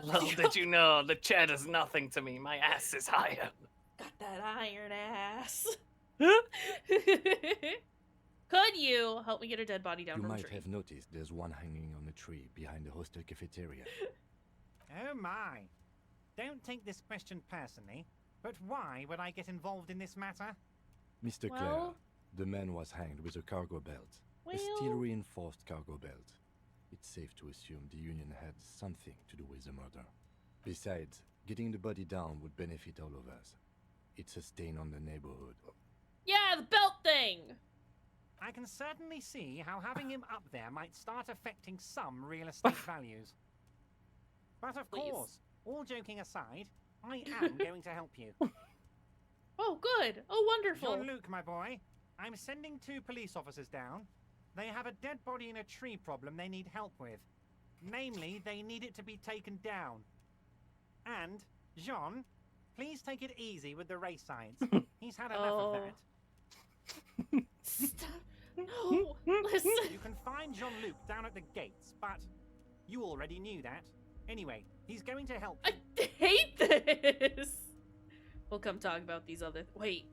Little did you know, the chair does nothing to me. My ass is higher. Got that iron ass. Could you help me get a dead body down You from the might tree? have noticed there's one hanging on the tree behind the hostel cafeteria. Oh my. Don't take this question personally, but why would I get involved in this matter? Mr. Clare, Well- the man was hanged with a cargo belt. A Well- steel-reinforced cargo belt. It's safe to assume the Union had something to do with the murder. Besides, getting the body down would benefit all of us. It's a stain on the neighborhood. Yeah, the belt thing. I can certainly see how having him up there might start affecting some real estate values. But of Please. course, all joking aside, I am going to help you. Oh, good. Oh, wonderful. Jean-Luc, my boy, I'm sending 2 police officers down. They have a dead body in a tree problem they need help with. Namely, they need it to be taken down. And, Jean, please take it easy with the race science. He's had enough of that. Stop. No, listen. You can find Jean-Luc down at the gates, but you already knew that. Anyway, he's going to help you. I hate this. We'll come talk about these other... Wait.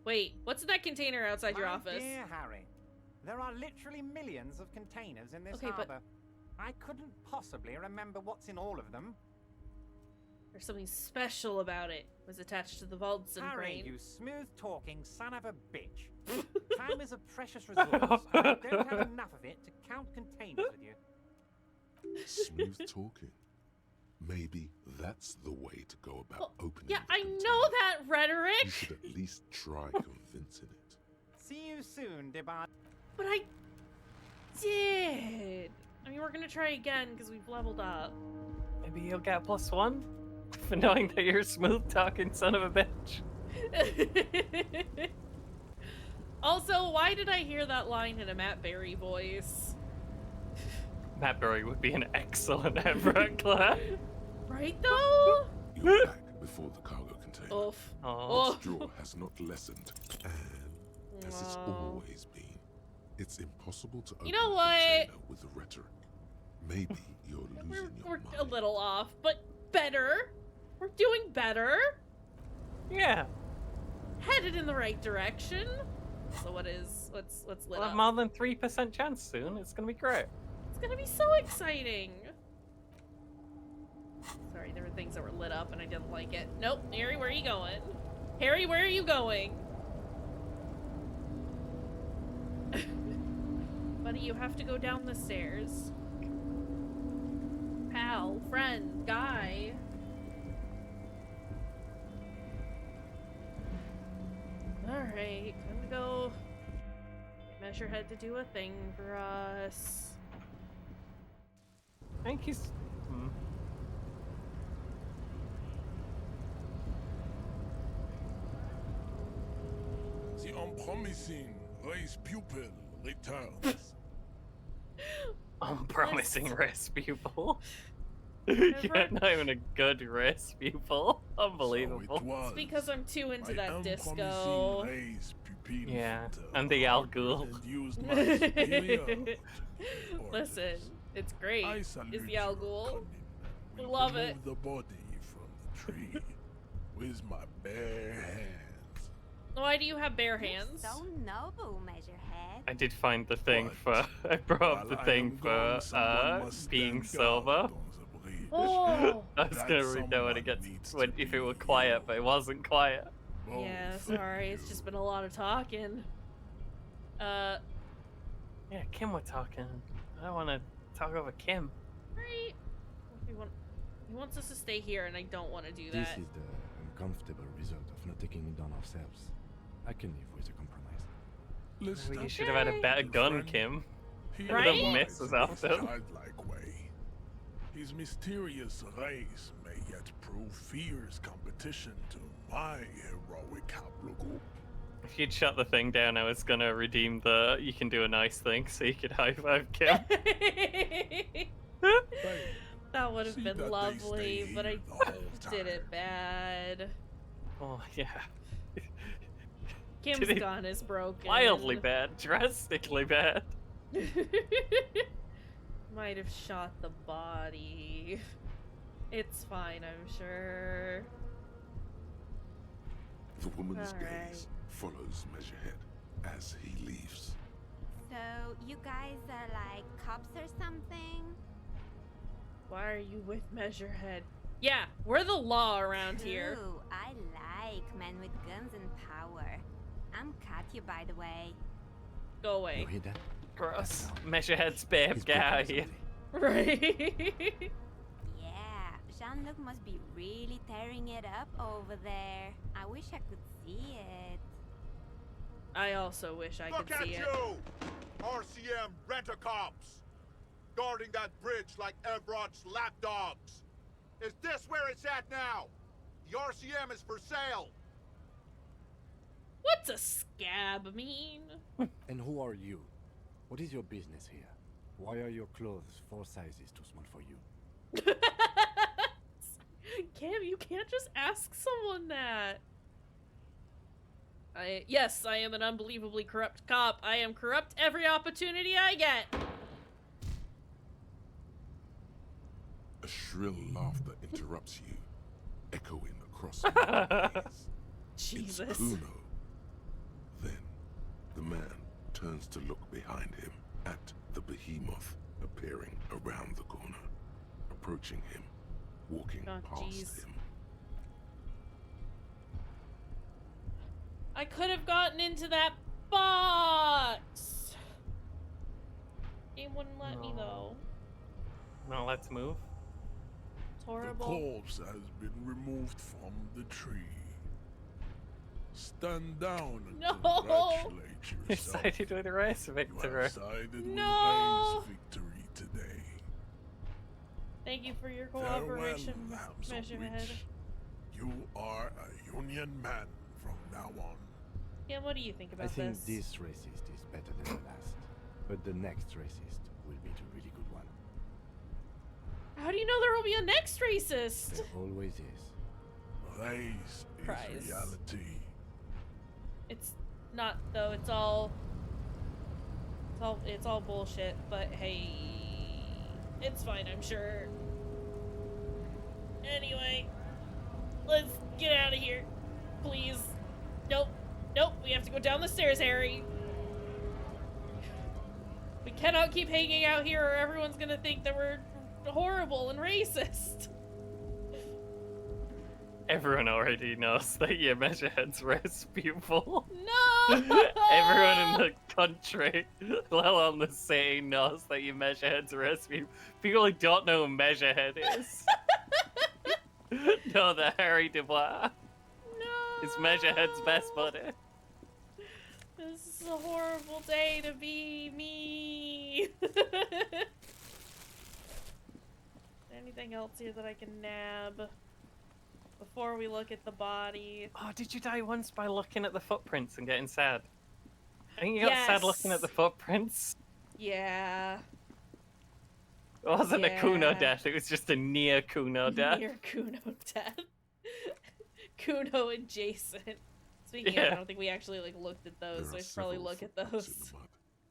What's in that container outside your office? Dear Harry, there are literally millions of containers in this Okay, but- harbor. I couldn't possibly remember what's in all of them. There's something special about it. It was attached to the vaults and Harry, brain. you smooth-talking son of a bitch. Time is a precious resource, and I don't have enough of it to count containers with you. Smooth talking. Maybe that's the way to go about opening. Yeah, the I container. know that rhetoric. You should at least try convincing it. See you soon, Debad. But I did. I mean, we're gonna try again because we've leveled up. Maybe you'll get +1 for knowing that you're a smooth-talking son of a bitch. Also, why did I hear that line in a Matt Berry voice? Matt Berry would be an excellent Revachol. Right though? You're back before the cargo container. Oof. Oh. Its draw has not lessened, and as it's always been, it's impossible to open You know a what? container with a rhetoric. Maybe you're losing your We're mind. a little off, but better. We're doing better. Yeah. Headed in the right direction. So what's lit We'll have up? more than 3% chance soon. It's gonna be great. It's gonna be so exciting. Sorry, there were things that were lit up and I didn't like it. Nope, Harry, where are you going? Harry, where are you going? Buddy, you have to go down the stairs. Pal, friend, guy. Alright, time to go. Measure had to do a thing for us. I think he's... The unpromising race pupil returns. Unpromising race pupil. You're not even a good race pupil. Unbelievable. It's because I'm too into My that disco. unpromising race pupil Yeah, filter and the Al Ghul. and used my superior Listen, it's great. I Is salute the Al your Ghul? cunning. I Will love it. remove the body from the tree with my bare hands. Why do you have bare hands? So noble, Measurehead. I did find the thing for... I brought up the While I thing am for gone, someone must being stand guard silver. on the bridge. Oh! I was That gonna read that when it someone gets... needs When, to if it were be quiet, but it wasn't quiet. Yeah, sorry, it's just been a lot of talking. Yeah, Kim were talking. I don't want to talk over Kim. Right? He wants us to stay here, and I don't want to do This that. is the uncomfortable result of not taking it down ourselves. I can live with a compromise. Maybe you should have had a better gun, Kim. He Right? The misses after. childlike way. His mysterious race may yet prove fierce competition to my heroic haplogroup. If you'd shut the thing down, I was gonna redeem the you can do a nice thing so you could high five Kim. That would have See been that they lovely, stay but I here the whole did it bad. Oh, yeah. Kim's gun is broken. Wildly bad, drastically bad. Might have shot the body. It's fine, I'm sure. The woman's All right. gaze follows Measurehead as he leaves. So, you guys are like cops or something? Why are you with Measurehead? Yeah, we're the law around here. Ooh, I like men with guns and power. I'm Katya, by the way. Go away. You hear that? Gross. Measurehead's babe, He's get out of broken here. Right. Yeah, Jean-Luc must be really tearing it up over there. I wish I could see it. I also wish I Look could at see it. you! RCM rent-a-cops! Guarding that bridge like Everott's lapdogs! Is this where it's at now? The RCM is for sale! What's a scab mean? And who are you? What is your business here? Why are your clothes 4 sizes too small for you? Kim, you can't just ask someone that. Yes, I am an unbelievably corrupt cop. I am corrupt every opportunity I get. A shrill laughter interrupts you, echoing across the maze. Jesus. It's Kuno. Then, the man turns to look behind him at the behemoth appearing around the corner, approaching him, walking Oh, past jeez. him. I could have gotten into that box. Game wouldn't let me though. No, let's move. It's The horrible. corpse has been removed from the tree. Stand down and No! congratulate You yourself. sided with race You victory. have sided No! with Ray's victory today. Thank you for your Farewell, cooperation, Lambs of Measurehead. Witch. You are a Union man from now on. Yeah, what do you think about I think this? this racist is better than the last. But the next racist will be the really good one. How do you know there will be a next racist? There always is. Race Prize. is reality. It's not though. It's all bullshit. But hey, it's fine. I'm sure. Anyway, let's get out of here, please. Nope, nope. We have to go down the stairs, Harry. We cannot keep hanging out here, or everyone's gonna think that we're horrible and racist. Everyone already knows that your Measurehead's race people. No! Everyone in the country, let alone the city, knows that your Measurehead's race people. People who don't know who Measurehead is know that Harry Dubois is Measurehead's best buddy. This is a horrible day to be me. Anything else here that I can nab before we look at the body? Oh, did you die once by looking at the footprints and getting sad? I think you got sad looking at the Yes. footprints. Yeah. It wasn't a Kuno Yeah. death, it was just a near Kuno death. Near Kuno death. Kuno and Jason. Speaking of, I Yeah. don't think we actually like looked at those. There So are I should probably several look at footprints in those. the mud,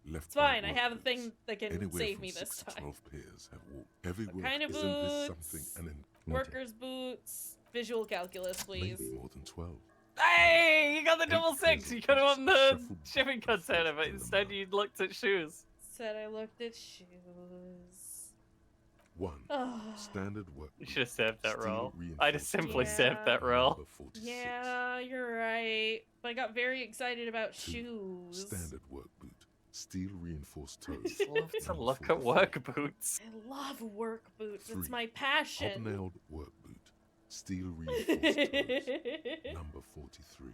left It's by fine. I work have a boots. thing that can Anywhere save from me this 6 to time. 12 pairs have walked. Every What work kind of isn't this boots? something an Workers' boots. Visual calculus, please. maybe more than 12. Hey, you got the double pairs six. of You could have boots won the shuffled shipping back and container, forth but in the instead mud. you looked at shoes. Said I looked at shoes. 1. Oh. Standard work. You should have saved that Steel roll. I just reinforced simply saved Yeah. that roll. Number 46. Yeah, you're right. But I got very excited about 2. shoes. Standard work boot. Steel reinforced toes. I love to Number look at 44. work boots. I love work boots. 3. It's my passion. Hobnailed work boot. Steel reinforced toes. Number 43.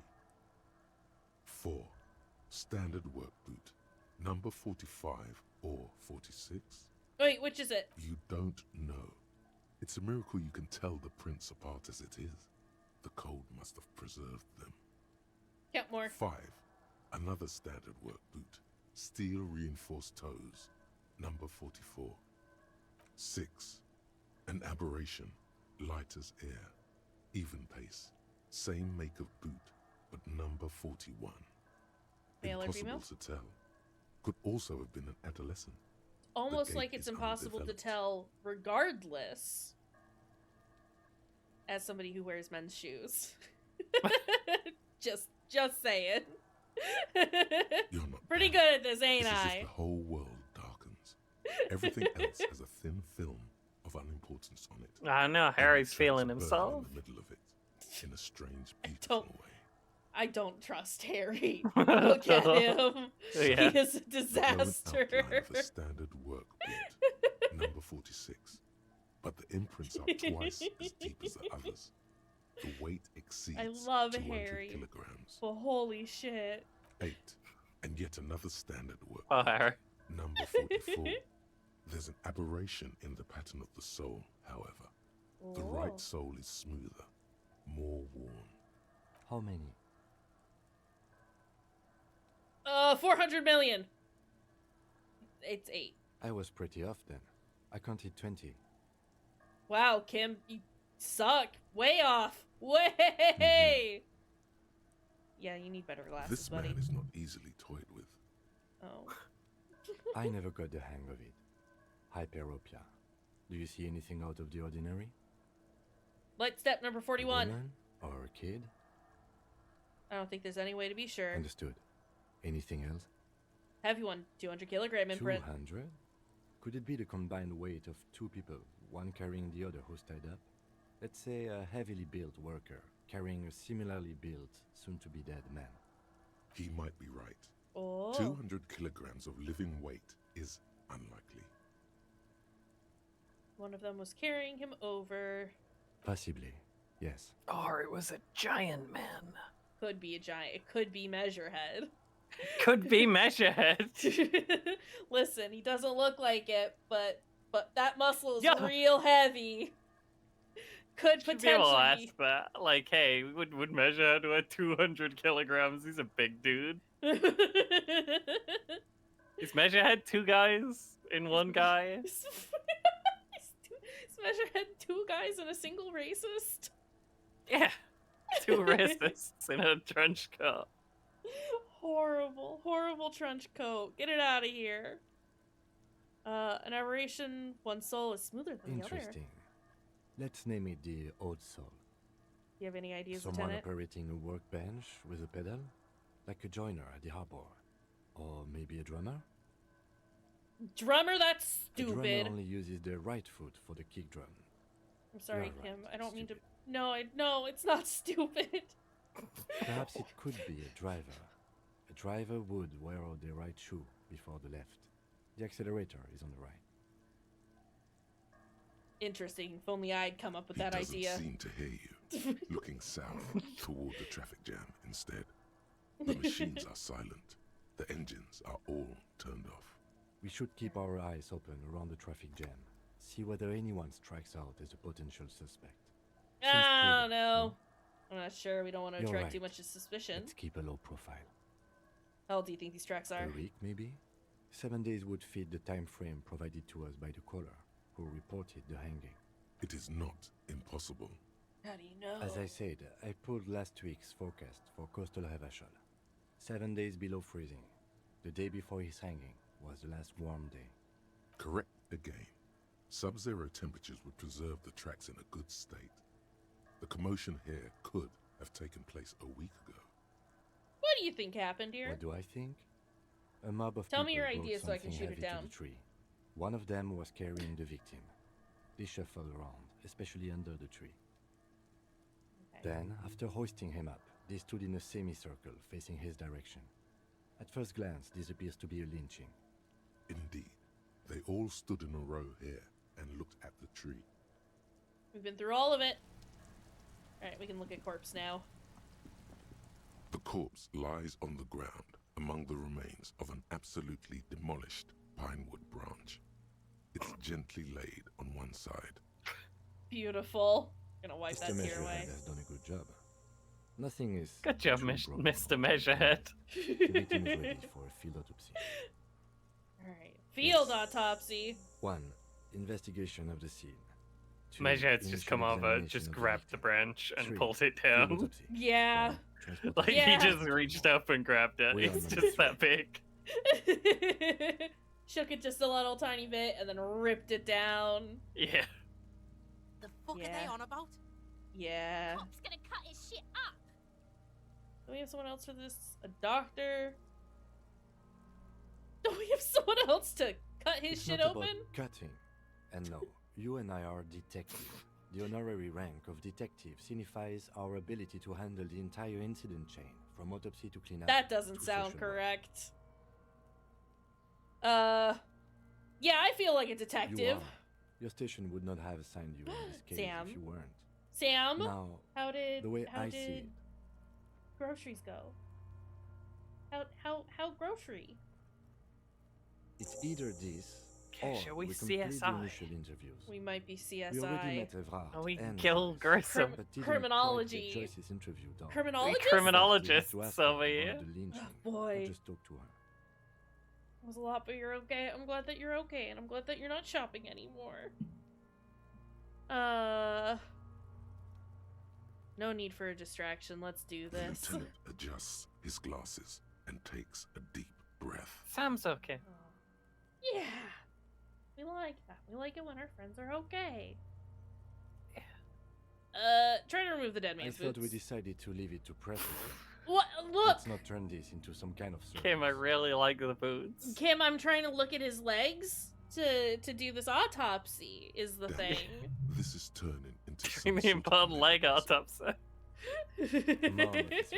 4. Standard work boot. Number 45 or 46. Wait, which is it? You don't know. It's a miracle you can tell the prints apart as it is. The cold must have preserved them. Count more. 5. Another standard work boot. Steel reinforced toes. Number 44. 6. An aberration. Light as air. Even pace. Same make of boot. but number 41, Male or impossible female? to tell, could also have been an adolescent. Almost gate like it's is impossible to undeveloped. tell, regardless. As somebody who wears men's shoes, just saying. You're not Pretty good at this, ain't It's as I? if the whole world darkens. Everything else has a thin film of unimportance on it. I know and Harry's the tracks feeling are burned himself. in the middle of it, in a strange, beautiful way. I don't trust Harry. Look at him. Yeah. He is a The bone disaster. outline of a standard work boot, number 46. But the imprints are twice as deep as the others. The weight exceeds I love 200 Harry. kilograms. But holy shit. 8. And yet another standard work Oh, Harry. number 44. There's an aberration in the pattern of the sole, however. The Oh. right sole is smoother, more worn. How many? 400 million. It's 8. I was pretty off then. I counted 20. Wow, Kim, you suck. Way off. Way. Yeah, you need better glasses, This buddy. man is not easily toyed with. Oh. I never got the hang of it. Hyperopia. Do you see anything out of the ordinary? Light step number A 41. woman or a kid? I don't think there's any way to be sure. Understood. Anything else? Heavy one, 200 kilogram imprint. 200? Could it be the combined weight of two people, one carrying the other who's tied up? Let's say a heavily built worker carrying a similarly built, soon-to-be-dead man. He might be right. Oh. 200 kilograms of living weight is unlikely. One of them was carrying him over. Possibly, yes. Or it was a giant man. Could be a giant. It could be Measurehead. Could be Measurehead. Listen, he doesn't look like it, but that muscle is Yeah. real heavy. Could Should be able to potentially ask that. Like, hey, would Measurehead weigh 200 kilograms? He's a big dude. Is Measurehead two guys in one guy? Is Measurehead 2 guys and a single racist? Yeah. Two racists in a trench coat. Horrible, horrible trench coat. Get it out of here. An aberration, one soul is smoother than the other. Interesting. Let's name it the odd soul. You have any ideas, Someone Lieutenant? operating a workbench with a pedal? Like a joiner at the harbor. Or maybe a drummer? Drummer, that's A drummer stupid. only uses the right foot for the kick drum. I'm sorry, You're Kim. right, I don't mean to. No, it's not stupid. Perhaps it could be a driver. A driver would wear out the right shoe before the left. The accelerator is on the right. Interesting. If only I'd come up with He that doesn't idea. seem to hear you, looking south toward the traffic jam instead. The machines are silent. The engines are all turned off. We should keep our eyes open around the traffic jam. See whether anyone strikes out as a potential suspect. Seems I don't prudent, know. I'm not sure. We don't want to You're attract right. too much suspicion. Let's keep a low profile. How old do you think these tracks are? A week, maybe? 7 days would fit the time frame provided to us by the caller, who reported the hanging. It is not impossible. How do you know? As I said, I pulled last week's forecast for coastal Revachol. 7 days below freezing. The day before his hanging was the last warm day. Correct again. Sub-zero temperatures would preserve the tracks in a good state. The commotion here could have taken place a week ago. What do you think happened here? What do I think? A mob of Tell me people your brought idea so I can something shoot it heavy to down. the tree. One of them was carrying the victim. They shuffled around, especially under the tree. Then, after hoisting him up, they stood in a semicircle facing his direction. At first glance, this appears to be a lynching. Indeed. They all stood in a row here and looked at the tree. We've been through all of it. Alright, we can look at corpse now. The corpse lies on the ground among the remains of an absolutely demolished pinewood branch. It's gently laid on one side. Beautiful. Gonna wipe Mr. that tear Measurehead away. has done a good job. Nothing is. Good job, too broken. Mr. Measurehead. The victim is ready for a field autopsy. Alright. Field autopsy. 1. Investigation of the scene. 2. Measurehead's just Initial come over, examination just of the grabbed the victim. branch and 3. pulled it Field down. autopsy. Yeah. 4. Like Transportation. he just reached up and grabbed it. We are It's number just 3. that big. Shook it just a little tiny bit and then ripped it down. Yeah. The fuck are they Yeah. on about? Yeah. Cop's gonna cut his shit up. Do we have someone else for this? A doctor? Do we have someone else to cut his It's shit not open? about cutting. And no, you and I are detectives. The honorary rank of detective signifies our ability to handle the entire incident chain, from autopsy to cleanup. That doesn't to sound social work. correct. Yeah, I feel like a You detective. are. Your station would not have assigned you in this case Sam? if you weren't. Sam, Now, how did the way how I did see it, groceries go? How grocery? it's either this or Shall we we complete the CSI? initial interviews. We might be CSI. We already met Evrard Oh, we and kill Joyce, Grissom. but didn't Criminology. quite get Joyce's interview done. Criminologist? Criminologists You have to ask her over if you here. wanted the lynching, Oh, boy. or just talk to her. It was a lot, but you're okay. I'm glad that you're okay, and I'm glad that you're not shopping anymore. No need for a distraction. Let's do The this. lieutenant adjusts his glasses and takes a deep breath. Sam's okay. Yeah. We like that. We like it when our friends are okay. Try to remove the dead I man's thought boots. we decided to leave it to press. What? Look! Let's not turn this into some kind of circus. Kim, I really like the boots. Kim, I'm trying to look at his legs to do this autopsy, is the Damn it. thing. This is turning into some Premium sort of pod leg autopsy. Come on, officer.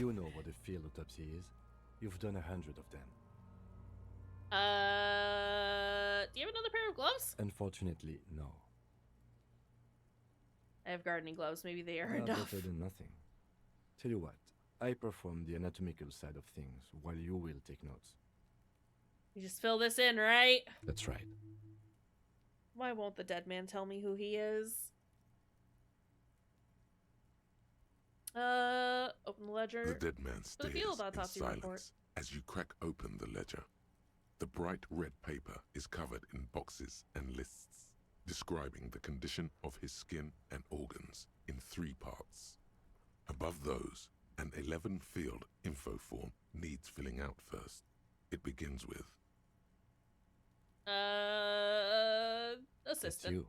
You know what a field autopsy is. You've done 100 of them. Do you have another pair of gloves? Unfortunately, no. I have gardening gloves. Maybe they are Well, enough. better than nothing. Tell you what, I perform the anatomical side of things while you will take notes. You just fill this in, right? That's right. Why won't the dead man tell me who he is? Open the ledger. The dead man for the stares field in autopsy silence report. as you crack open the ledger. The bright red paper is covered in boxes and lists, describing the condition of his skin and organs in 3 parts. Above those, an 11-field info form needs filling out first. It begins with That's Assistant. you.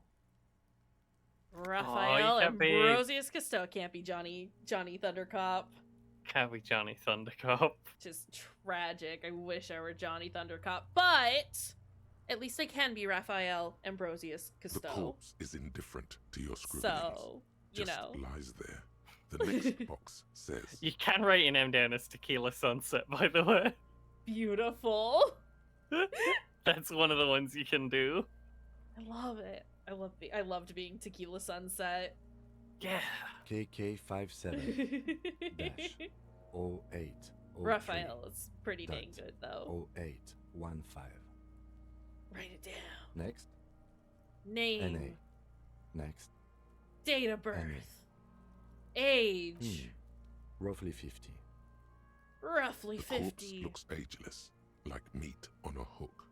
Raphael can't be- Ambrosius Cousteau. Can't be Johnny Thundercop. Can't be Johnny Thundercop. Just tragic. I wish I were Johnny Thundercop, but at least I can be Raphael Ambrosius the Cousteau. corpse is indifferent to your scribblings. So, you Just know. lies there. The next box says You can write your name down as Tequila Sunset, by the way. Beautiful. That's one of the ones you can do. I love it. I loved being Tequila Sunset. Yeah. KK57 dash 08 Raphael is pretty dang good though. 0815. Write it down. Next, Name. NA. Next, Date of birth. Age. roughly 50. Roughly the corpse 50. looks ageless, like meat on a hook,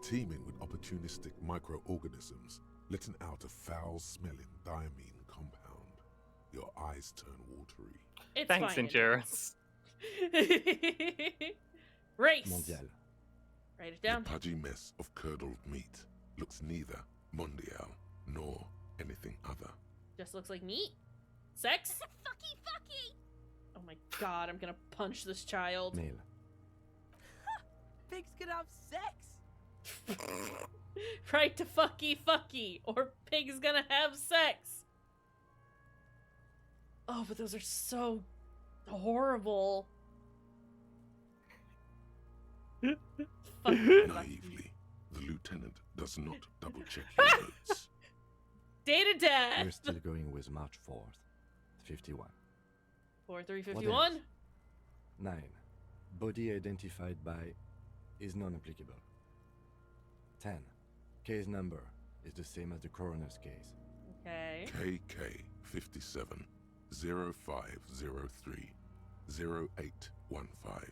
teeming with opportunistic microorganisms, letting out a foul-smelling diamine compound. Your eyes turn watery. It's Thanks, fine. endurance. Race. Mondial. Write it down. The pudgy mess of curdled meat looks neither mondial nor anything other. Just looks like meat. Sex. Fucky, fucky. Oh my god, I'm gonna punch this child. Male. Pigs can have sex. Right to fucky, or pig's gonna have sex. Oh, but those are so horrible. Naively, the lieutenant does not double-check your notes. Date of death. We're still going with March 4th, 51. 4351. 9. Body identified by is non-applicable. 10. Case number is the same as the coroner's case. Okay. KK 57 0503 0815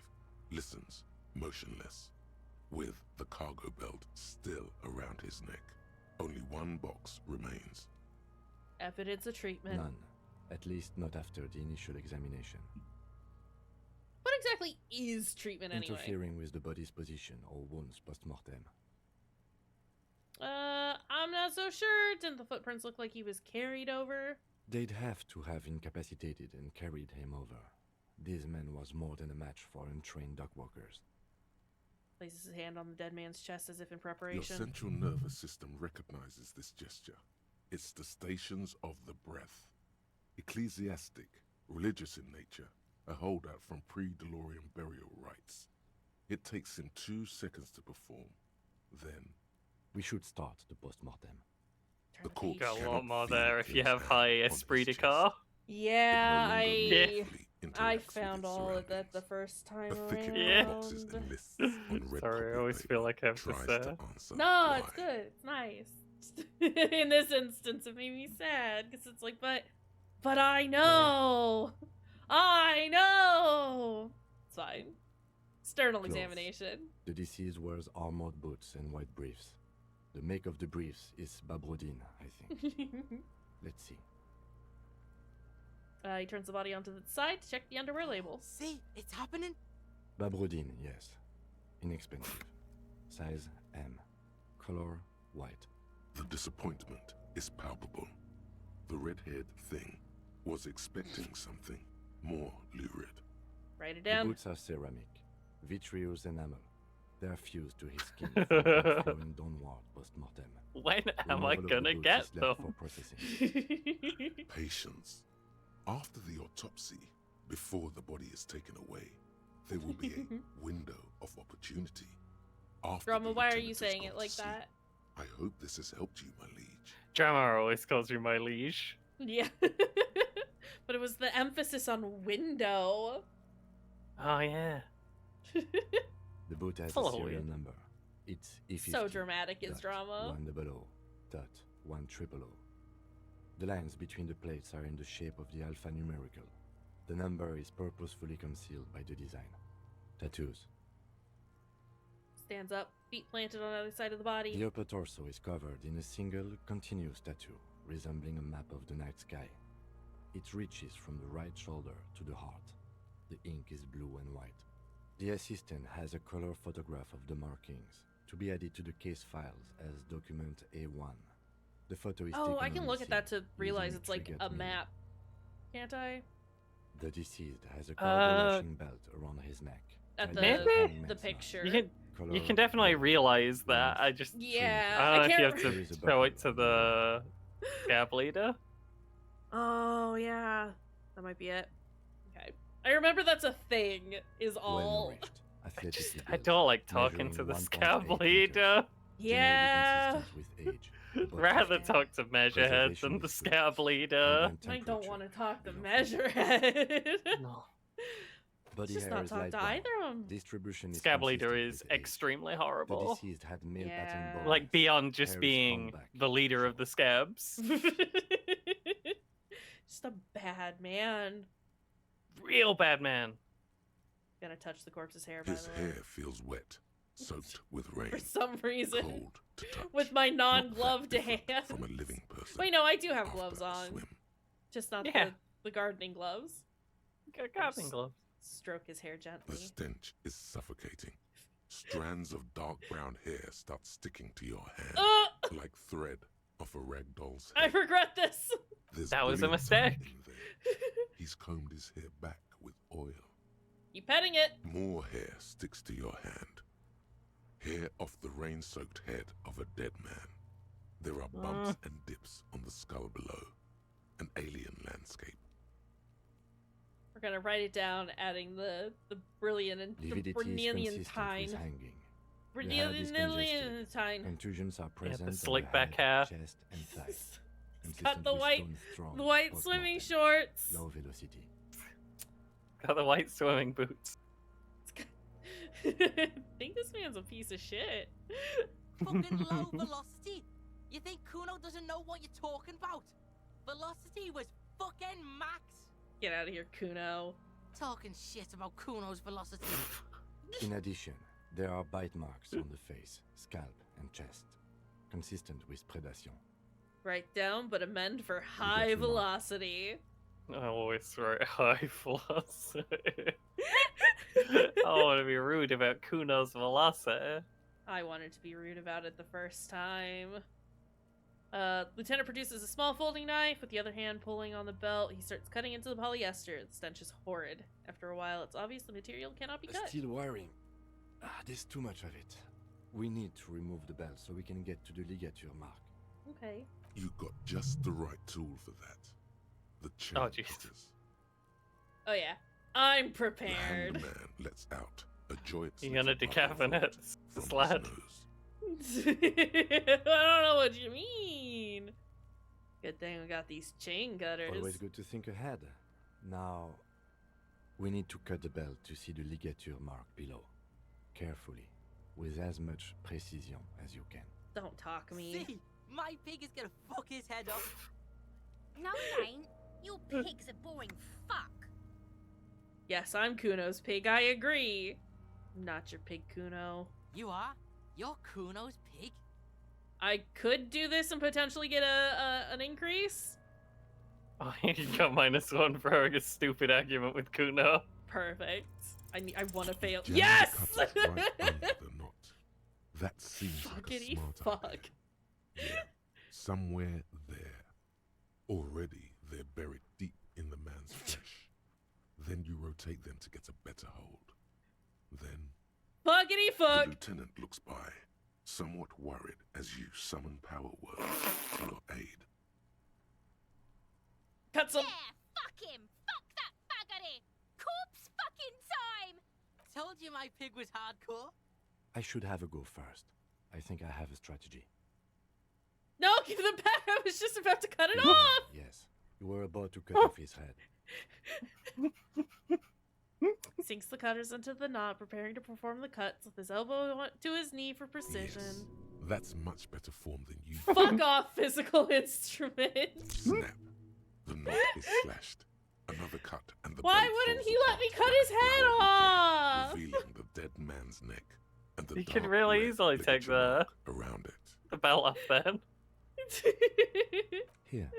listens motionless, with the cargo belt still around his neck. Only one box remains. Evidence of treatment. None. At least not after the initial examination. What exactly is treatment anyway? Interfering with the body's position or wounds post-mortem. I'm not so sure. Didn't the footprints look like he was carried over? They'd have to have incapacitated and carried him over. This man was more than a match for untrained dog walkers. Places his hand on the dead man's chest as if in Your preparation. central nervous system recognizes this gesture. It's the stations of the breath. Ecclesiastic, religious in nature, a holdout from pre-DeLorean burial rites. It takes him 2 seconds to perform. Then, we should start the post-mortem. The corpse Got a lot cannot more feel there if you his have hand high on esprit de his corps. Yeah, It I found all of that the first time A thicket around. of boxes and lists on red Sorry, I copy always paper feel like I have to tries say. to answer No, why. it's good. It's nice. In this instance, it made me sad because it's like, but I know, I know. It's fine. External Close. examination. The deceased wears armored boots and white briefs. The make of the briefs is Babrodine, I think. Let's see. He turns the body onto the side to check the underwear label. See, it's happening. Babrodine, yes. Inexpensive. Size M. Color white. The disappointment is palpable. The red-haired thing was expecting something more lurid. Write it The down. boots are ceramic, vitreous enamel. They are fused to his skin for blood flowing downward post-mortem. When am I Removal of the gonna boots get is left them? for processing. Patience. After the autopsy, before the body is taken away, there will be a window of opportunity. After Drama, the why are lieutenant you has saying gone it to like sea. that? I hope this has helped you, my liege. Drama always calls you my liege. Yeah. But it was the emphasis on window. Oh, yeah. The boot has Full a of serial weird. number. It's E50. So dramatic is dot drama. 100 dot 100. The lines between the plates are in the shape of the alphanumerical. The number is purposefully concealed by the design. Tattoos. Stands up, feet planted on the other side of the body. The upper torso is covered in a single, continuous tattoo, resembling a map of the night sky. It reaches from the right shoulder to the heart. The ink is blue and white. The assistant has a color photograph of the markings, to be added to the case files as document A1. The photo is taken I can on look the at that scene to realize using it's like triggered a media. map. Can't I? The deceased has a cargo lashing belt around his neck. At tied with a the hangman's picture. You can definitely realize that. I just Yeah, I don't know if you can't have to show it to the scab leader. Oh yeah, that might be it. Okay, I remember that's a thing. Is all. I don't like talking to the scab leader. Yeah. Rather talk to Measurehead than the scab leader. I don't want to talk to Measurehead. No. Body Just hair not is talk light to brown. either of them. Distribution is Scab leader consistent is with age. extremely The horrible. deceased had male pattern Yeah. baldness. Like beyond just Hair is being combed back. the leader of the scabs. Just a bad man. Real bad man. Gonna touch the corpse's hair, by His the way. hair feels wet, soaked with rain. For some reason. Cold to touch. With my non-gloved hands. From a living person. Wait, no, I do have gloves on. Just not Yeah. the gardening gloves. Got gardening gloves. Stroke his hair The gently. stench is suffocating. Strands of dark brown hair start sticking to your hand, like thread off a rag doll's I head. regret this. There's That was a brilliant time mistake. in there. He's combed his hair back with oil. Keep petting it. More hair sticks to your hand. Hair off the rain-soaked head of a dead man. There are bumps and dips on the skull below. An alien landscape. We're gonna write it down, adding the brilliant and the Lividity is brilliantine. consistent with hanging. The head is congested. Brilliantine. Contusions are present the on slick the back head, hair. chest, and thighs. Got Consistent the with white, stone strong the white post-mortem. swimming shorts. Low velocity. Got the white swimming boots. I think this man's a piece of shit. Fucking low velocity. You think Kuno doesn't know what you're talking about? Velocity was fucking max. Get out of here, Kuno. Talking shit about Kuno's velocity. In addition, there are bite marks on the face, scalp, and chest. consistent with predation. Write down, but amend for high velocity. I always write high velocity. I want to be rude about Kuno's velocity. I wanted to be rude about it the first time. Lieutenant produces a small folding knife with the other hand pulling on the belt. He starts cutting into the polyester. The stench is horrid. After a while, it's obvious the material cannot be cut. Steel wiring. There's too much of it. We need to remove the belt so we can get to the ligature mark. Okay. You got just the right tool for that. The chain cutters. Oh yeah, I'm The prepared. handman lets out a joint. You're gonna decaffeinate this lad. I don't know what you mean. Good thing we got these chain cutters. Always good to think ahead. Now, we need to cut the belt to see the ligature mark below. Carefully, with as much precision as you can. Don't talk me. See, my pig is gonna fuck his head off. No, it ain't. Your pig's a boring fuck. Yes, I'm Kuno's pig. I agree. Not your pig, Kuno. You are? You're Kuno's pig? I could do this and potentially get an increase. Oh, you got -1 for having a stupid argument with Kuno. Perfect. I want to fail. Jam Yes! the cutters right under the knot. That seems like a Fuckity smart fuck. idea. Yeah, somewhere there. Already, they're buried deep in the man's flesh. Then you rotate them to get a better hold. Then Fuckity fuck. the lieutenant looks by, somewhat worried as you summon power words to your aid. Cut some. Yeah, fuck him! Fuck that faggoty! Corpse fucking time! Told you my pig was hardcore. I should have a go first. I think I have a strategy. No, give them back. I was just about to cut it off. Yes, you were about to cut off his head. Sinks the cutters into the knot, preparing to perform the cuts with his elbow to his knee for precision. Yes, that's much better form than you. Fuck off, physical instrument. Snap. The knot is slashed. Another cut, and the Why belt wouldn't falls he let me apart cut like his a head flower off? bouquet, revealing the dead man's neck and the You could dark really red easily take ligature the mark around it. belt off then. Here.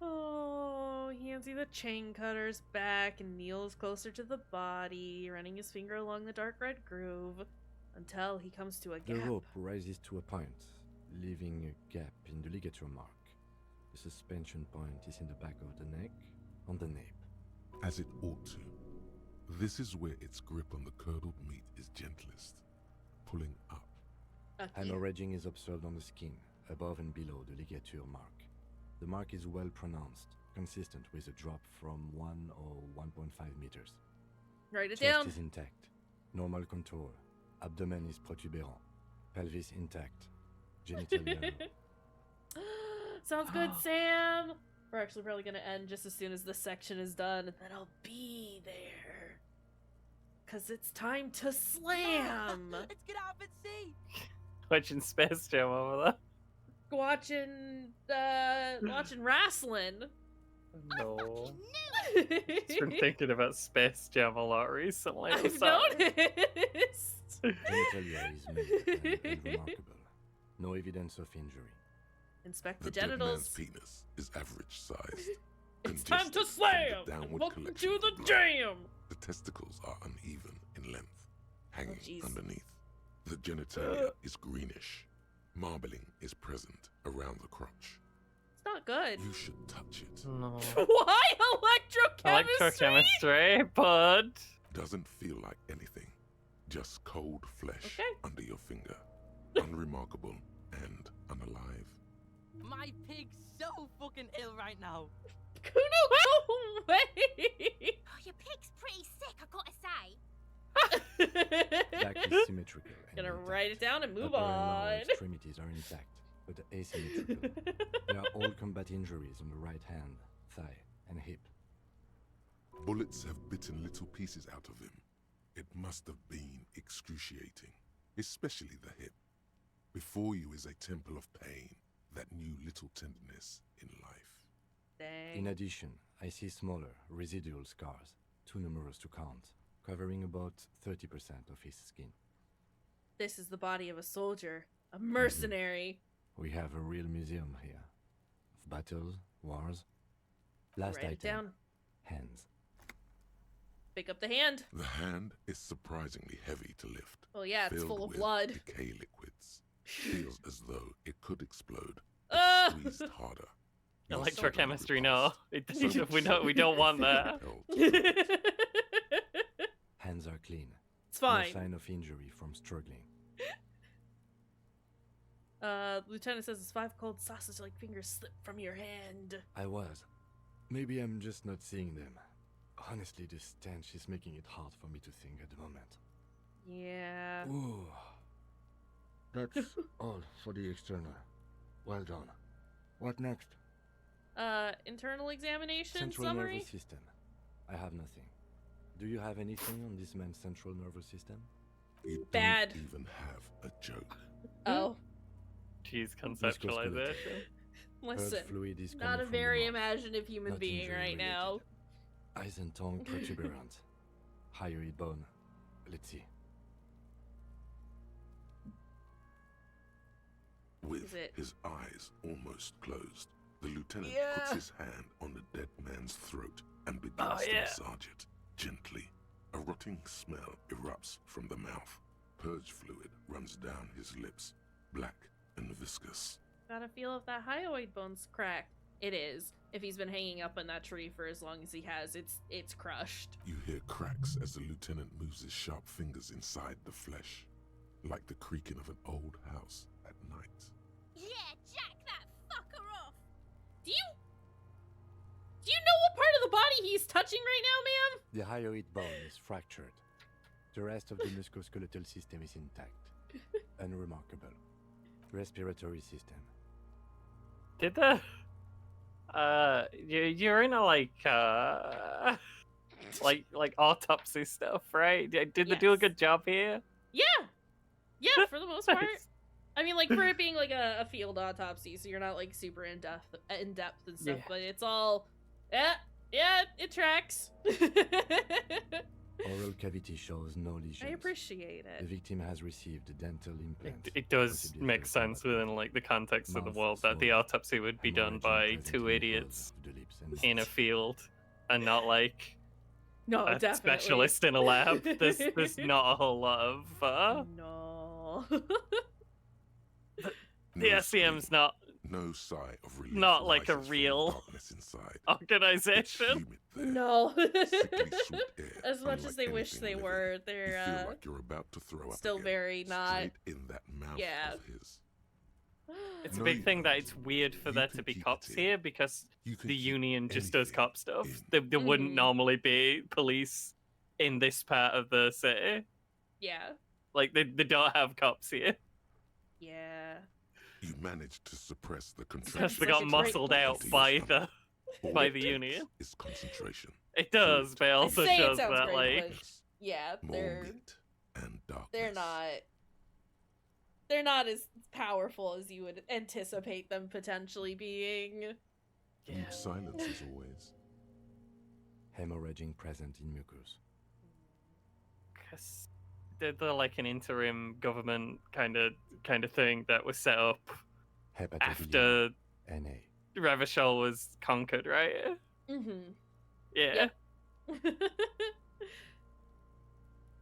Oh, he hands you the chain cutters back and kneels closer to the body, running his finger along the dark red groove until he comes to a The gap. rope rises to a point, leaving a gap in the ligature mark. The suspension point is in the back of the neck, on the nape. As it ought to. This is where its grip on the curdled meat is gentlest, pulling up. Hemorrhaging is observed on the skin, above and below the ligature mark. The mark is well pronounced, consistent with a drop from 1 or 1.5 meters. Write it Chest down. is intact, normal contour. Abdomen is protuberant, pelvis intact, genitalia. Sounds good, Sam. We're actually probably gonna end just as soon as this section is done, and then I'll be there. Cause it's time to slam. Let's get out and see. Watching Space Jam over there. Watching wrestling. No. I've been thinking about Space Jam a lot recently. I've Sorry. noticed. Genitalia is made and remarkable. No evidence of injury. Inspect The the dead man's genitals. penis is average sized. It's time to congested slam. from the downward Welcome collection to of the blood. jam. The testicles are uneven in length, hanging jeez. underneath. The genitalia is greenish. Marbling is present around the crotch. It's not good. You should touch it. No. Why electrochemistry? Electrochemistry, bud. Doesn't feel like anything. Just cold flesh Okay. under your finger. Unremarkable and unalive. My pig's so fucking ill right now. Kuno, go away. Oh, your pig's pretty sick, I gotta say. Back is symmetrical. And Gonna intact. write it down and move Upper and lower on. extremities are intact, but asymmetrical. There are all combat injuries on the right hand, thigh, and hip. Bullets have bitten little pieces out of him. It must have been excruciating, especially the hip. Before you is a temple of pain that knew little tenderness in life. Dang. In addition, I see smaller, residual scars, too numerous to count, covering about 30% of his skin. This is the body of a soldier, A mercenary. We have a real museum here. Of battles, wars. Last Write it item. down. Hands. Pick up the hand. The hand is surprisingly heavy to lift. Well, yeah, it's filled full of with blood. decay liquids. Feels as though it could explode. Ah! Squeezed harder. Electrochemistry, no. So we don't want that. Hands are clean. It's fine. No sign of injury from struggling. Lieutenant says his 5 cold sausage-like fingers slipped from your hand. I was. Maybe I'm just not seeing them. Honestly, this stench is making it hard for me to think at the moment. Yeah. Ooh. That's all for the external. Well done. What next? Internal examination Central summary? nervous system. I have nothing. Do you have anything on this man's central nervous system? You Bad. don't even have a joke. Oh. Jeez, conceptualization. Listen, fluid is not a coming from very the mouth, imaginative human not being injury right now. Eyes and tongue protuberant. Hyoid bone. Let's see. With it? his eyes almost closed, the lieutenant Yeah. puts his hand on the dead man's throat and begins Oh, to yeah. massage it gently. A rotting smell erupts from the mouth. Purge fluid runs down his lips, black and viscous. Gotta feel if that hyoid bone's cracked. It is. If he's been hanging up in that tree for as long as he has, it's crushed. You hear cracks as the lieutenant moves his sharp fingers inside the flesh, like the creaking of an old house at night. Yeah, jack that fucker off! Do you know what part of the body he's touching right now, ma'am? The hyoid bone is fractured. The rest of the musculoskeletal system is intact. Unremarkable. Respiratory system. Did the you're in a like autopsy stuff, right? Did they do a good job here? Yeah, for the most part. I mean, like, for it being like a field autopsy, so you're not like super in depth and stuff, Yeah. but it's all yeah, it tracks. Oral cavity shows no lesions. I appreciate The it. victim has received a dental implant. It does possibly make for sense within like the context of the Mouth world that the swollen, autopsy would be done hemorrhaging by present 2 in the idiots curves of the lips and in a lips. field and not like No, a definitely. specialist in a lab. There's not a whole lot of No. the SCM's not No sigh of relief. not like a rises from the real darkness inside. organization. No. Sickly sweet air, As much as unlike they wish anything they living. were, You they're feel like you're about to throw up still again, very not. straight in that mouth Yeah. of his. It's a No, big you thing that can't. it's weird for You there can to be keep it cops in. here because You can the keep union just does anything cop stuff. in. There wouldn't Mhm. normally be police in this part of the city. Yeah. Like they don't have cops here. Yeah. You managed to suppress the Because contraction. they got such a great muscled point. out by the All by it the takes union. is concentration. It does, but it also say it shows sounds that great, like but yeah, More meat and darkness. they're not as powerful as you would anticipate them potentially being. Huge silence as always. Hemorrhaging present in mucus. because they're like an interim government kind of thing that was set up after NA. Revachol was conquered, right? Mm-hmm. Yeah.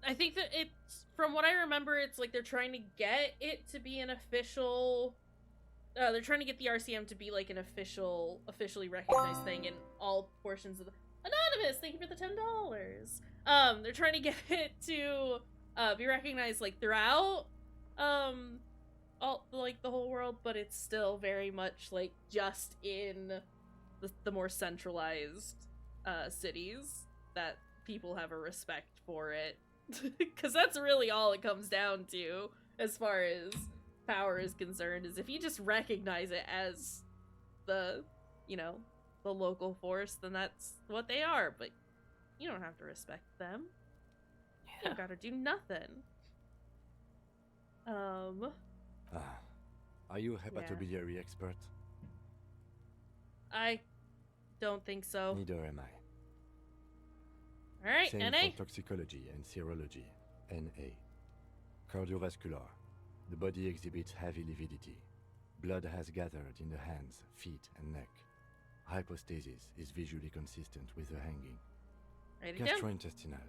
I think that it's, from what I remember, it's like they're trying to get it to be an official. They're trying to get the RCM to be like an officially recognized thing in all portions of the. Anonymous, thank you for the $10. They're trying to get it to be recognized like throughout all like the whole world, but it's still very much like just in the more centralized cities that people have a respect for it. Because that's really all it comes down to as far as power is concerned, is if you just recognize it as the local force, then that's what they are, but you don't have to respect them. You don't gotta do nothing. Are you a hepatobiliary expert? I don't think so. Neither am I. Alright, Same NA? for toxicology and serology. NA. Cardiovascular. The body exhibits heavy lividity. Blood has gathered in the hands, feet, and neck. Hypostasis is visually consistent with the hanging. Write it down. Gastrointestinal.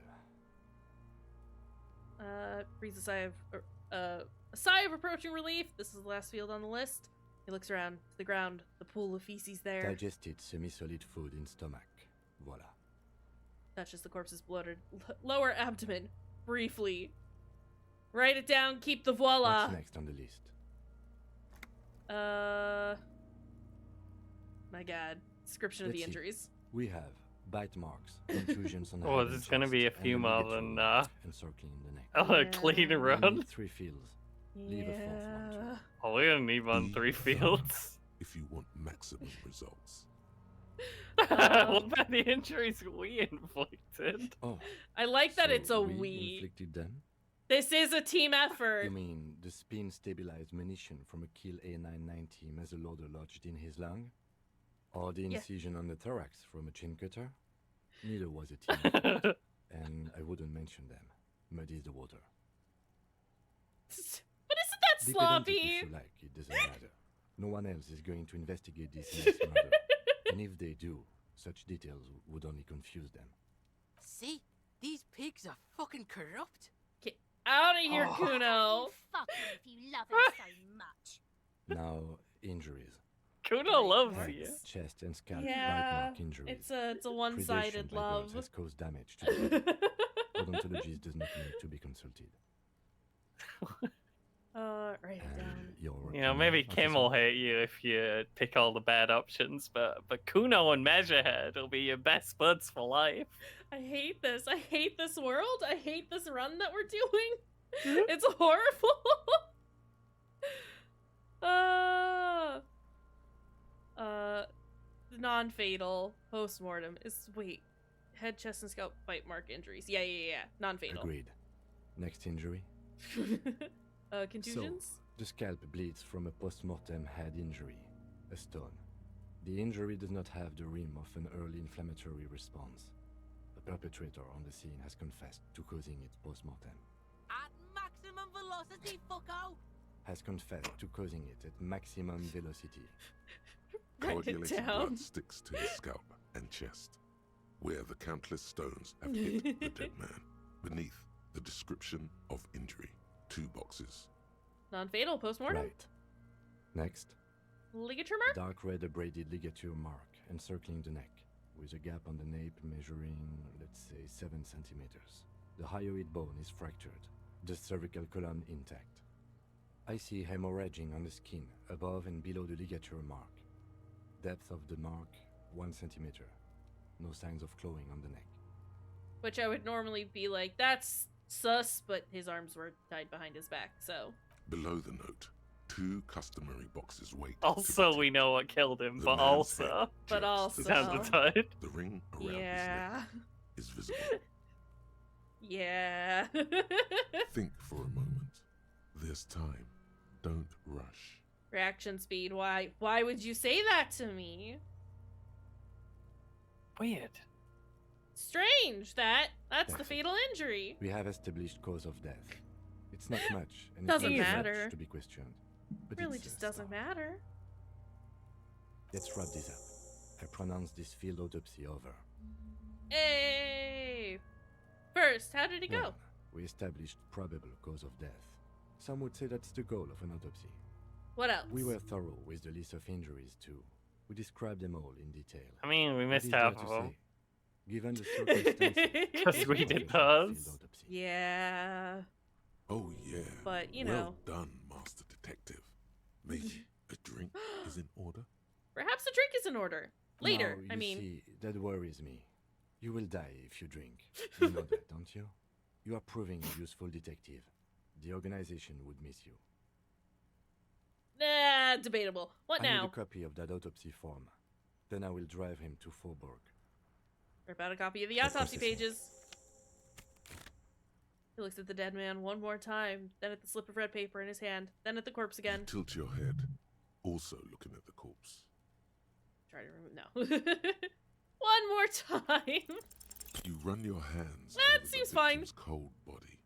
Breathes a sigh of approaching relief. This is the last field on the list. He looks around to the ground, the pool of feces there. Digested semi-solid food in stomach. Voila. Touches the corpse's bloated lower abdomen briefly. Write it down, keep the voila. What's next on the list? My god. Description of the Let's see. injuries. We have bite marks, contusions on the Oh, head there's and gonna be a chest, few and more ligature than, wounds encircling the neck. clean We run. need 3 fields. Leave a fourth one. Oh, we're gonna need one 3 fields. If you want maximum results. What about the injuries we inflicted? Oh. I like that So it's a we we. inflicted them? This is a team effort. You mean the spin-stabilized munition from a Kill A990 muzzleloader lodged in his lung? Or the Yeah. incision on the thorax from a chin cutter? Neither was a team effort, and I wouldn't mention them. Muddies the water. But isn't that Be pedantic sloppy? if you like, it doesn't matter. No one else is going to investigate this mass murder. And if they do, such details would only confuse them. See? These pigs are fucking corrupt. Get out of here, Oh. Kuno. Fuck him if you love him so much. Now, injuries. Kuno loves Head, you. chest and scalp Yeah, bite mark injuries. it's a one-sided Predation by love. birds has caused damage to the body. Odontologist does not need to be consulted. Write it down. Your You know, maybe Kim will hate you if you pick all the bad options, but Kuno and Measurehead will be your best buds for life. I hate this. I hate this world. I hate this run that we're doing. It's horrible. Non-fatal post-mortem is head, chest, and scalp bite mark injuries. Yeah. Non-fatal. Agreed. Next injury. Contusions? So, the scalp bleeds from a post-mortem head injury, a stone. The injury does not have the rim of an early inflammatory response. The perpetrator on the scene has confessed to causing it post-mortem. At maximum velocity, fucko! Has confessed to causing it at maximum velocity. Coagulated blood sticks to his scalp and chest, where the countless stones have hit the dead man. Beneath, the description of injury. 2 boxes. Non-fatal post-mortem? Right. Next. Ligature mark? Dark red abraded ligature mark encircling the neck, with a gap on the nape measuring, let's say, 7 centimeters. The hyoid bone is fractured, the cervical column intact. I see hemorrhaging on the skin, above and below the ligature mark. Depth of the mark, 1 centimeter. No signs of clawing on the neck. Which I would normally be like, that's sus, but his arms were tied behind his back, so. Below the note, 2 customary boxes wait. Also, we know what killed him, The but man's also. head, But also. Sounds tight. The ring around Yeah. his neck is visible. Yeah. Think for a moment. There's time. Don't rush. Reaction speed. Why would you say that to me? Weird. Strange. That's the fatal injury. We have established cause of death. It's not much, and Doesn't it's not matter. much to be questioned. But Really it's just doesn't matter. Let's wrap this up. I pronounce this field autopsy over. Hey. First, how did it go? Well, we established probable cause of death. Some would say that's the goal of an autopsy. What else? We were thorough with the list of injuries too. We described them all in detail. I mean, we What missed is there half to of them. say? Given the circumstances, Because we did those. Yeah. Oh yeah. But, you well know. done, Master Detective. Maybe a drink is in order? Perhaps a drink is in order. Later, Now, I mean. see, that worries me. You will die if you drink. You know that, don't you? You are proving a useful detective. The organization would miss you. Nah, debatable. What I now? need a copy of that autopsy form. Then I will drive him to Faubourg. Rip out a copy of the autopsy pages. He looks at the dead man one more time, then at the slip of red paper in his hand, then at the corpse again. Tilt your head. Also looking at the corpse. Try to remove. No. One more time. You run your hands That over seems the fine. victim's cold body,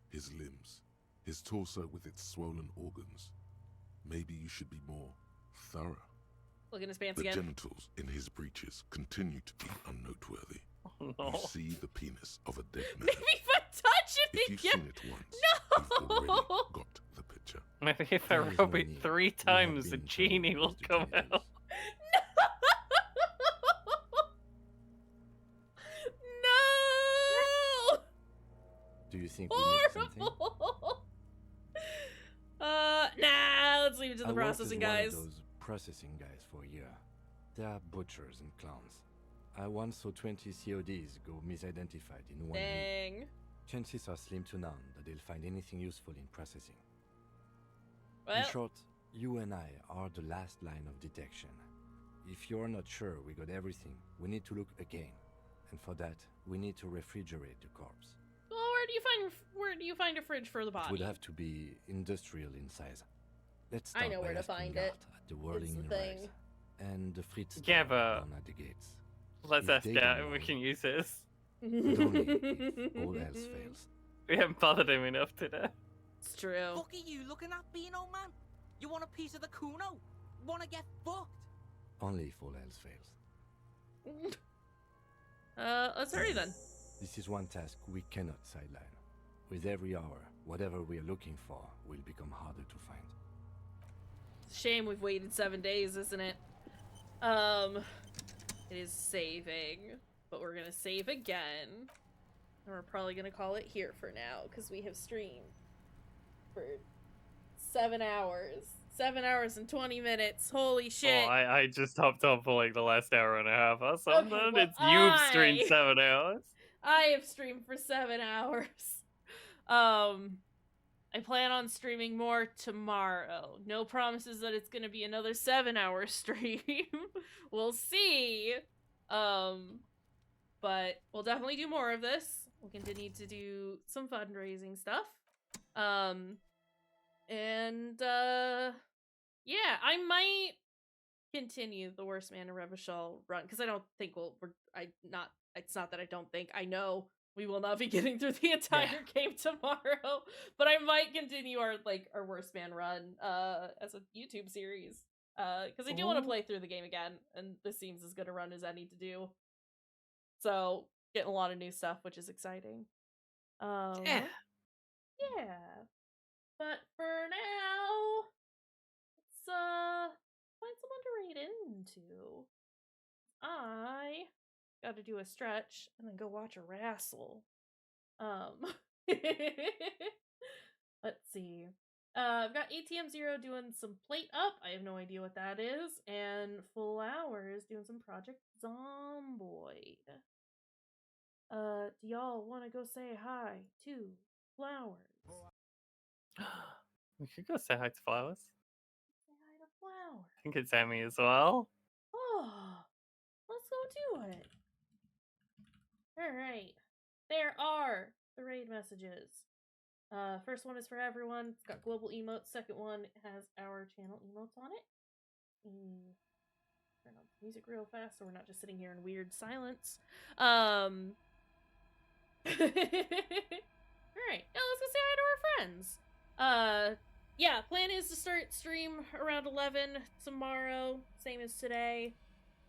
his limbs, his torso with its swollen organs. Maybe you should be more thorough. Look in his pants The again. genitals in his breeches continue to be unnoteworthy. Oh, no. You see the penis of a dead man. Maybe if I touch it If you've again. seen it once, No! you've already got the picture. Maybe if I There is rub no it need. 3 We have times, the been told genie will Mr. come Genitals. out. No! Do you think we missed something? Horrible! Nah, let's leave it to the I worked as processing one of guys. those processing guys for a year. They are butchers and clowns. I once saw 20 CODs go misidentified in 1 week. Dang. Chances are slim to none that they'll find anything useful in processing. Well, In short, you and I are the last line of detection. If you're not sure we got everything, we need to look again. And for that, we need to refrigerate the corpse. well, where do you find a fridge for the body? It would have to be industrial in size. Let's I start know by where to asking find Gart it. at the Whirling the in thing. Rise. And the Fritz Yeah, store but down at the gates. let's If ask they that don't and we know, can use this. but only if all else fails. We haven't bothered him enough today. It's true. Fuck are you looking at, Beano man? You want a piece of the Kuno? Wanna get fucked? Only if all else fails. Let's hurry then. This is one task we cannot sideline. With every hour, whatever we are looking for will become harder to find. It's a shame we've waited 7 days, isn't it? It is saving, but we're gonna save again. And we're probably gonna call it here for now, because we have streamed for 7 hours. 7 hours and 20 minutes. Holy shit. Oh, I just hopped on for like the last hour and a half or something. well, It's you've streamed 7 hours. I have streamed for 7 hours. I plan on streaming more tomorrow. No promises that it's gonna be another 7-hour stream. We'll see. But we'll definitely do more of this. We'll continue to do some fundraising stuff. Yeah, I might continue the Worst Man in Revachol run, because I don't think it's not that I don't think, I know we will not be getting through the entire game tomorrow, but I might continue our Worst Man run as a YouTube series, because I do want to play through the game again, and this seems as good a run as any to do. So getting a lot of new stuff, which is exciting. Yeah. But for now, let's find someone to raid into. I gotta do a stretch and then go watch a wrestle. Let's see. I've got ATM0 doing some plate up. I have no idea what that is. And Flowers doing some Project Zomboid. Do y'all want to go say hi to Flowers? We could go say hi to Flowers. Say hi to Flowers. I think it's Emmy as well. Oh, let's go do it. Alright. There are the raid messages. First one is for everyone. It's got global emotes. Second one has our channel emotes on it. Turn on the music real fast so we're not just sitting here in weird silence. Alright. Now let's go say hi to our friends. Yeah, plan is to start stream around 11 tomorrow, same as today.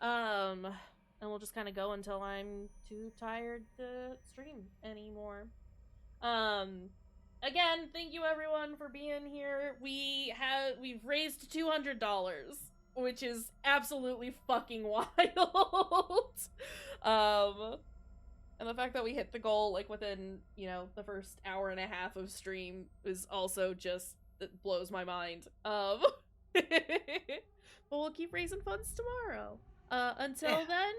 And we'll just kind of go until I'm too tired to stream anymore. Again, thank you everyone for being here. We've raised $200, which is absolutely fucking wild. And the fact that we hit the goal within, the first hour and a half of stream is also just, it blows my mind. But we'll keep raising funds tomorrow. Until then,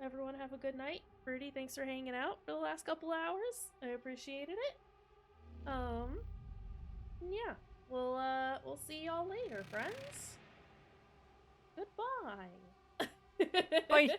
everyone have a good night. Fruity, thanks for hanging out for the last couple hours. I appreciated it. Yeah. We'll see y'all later, friends. Goodbye. Bye.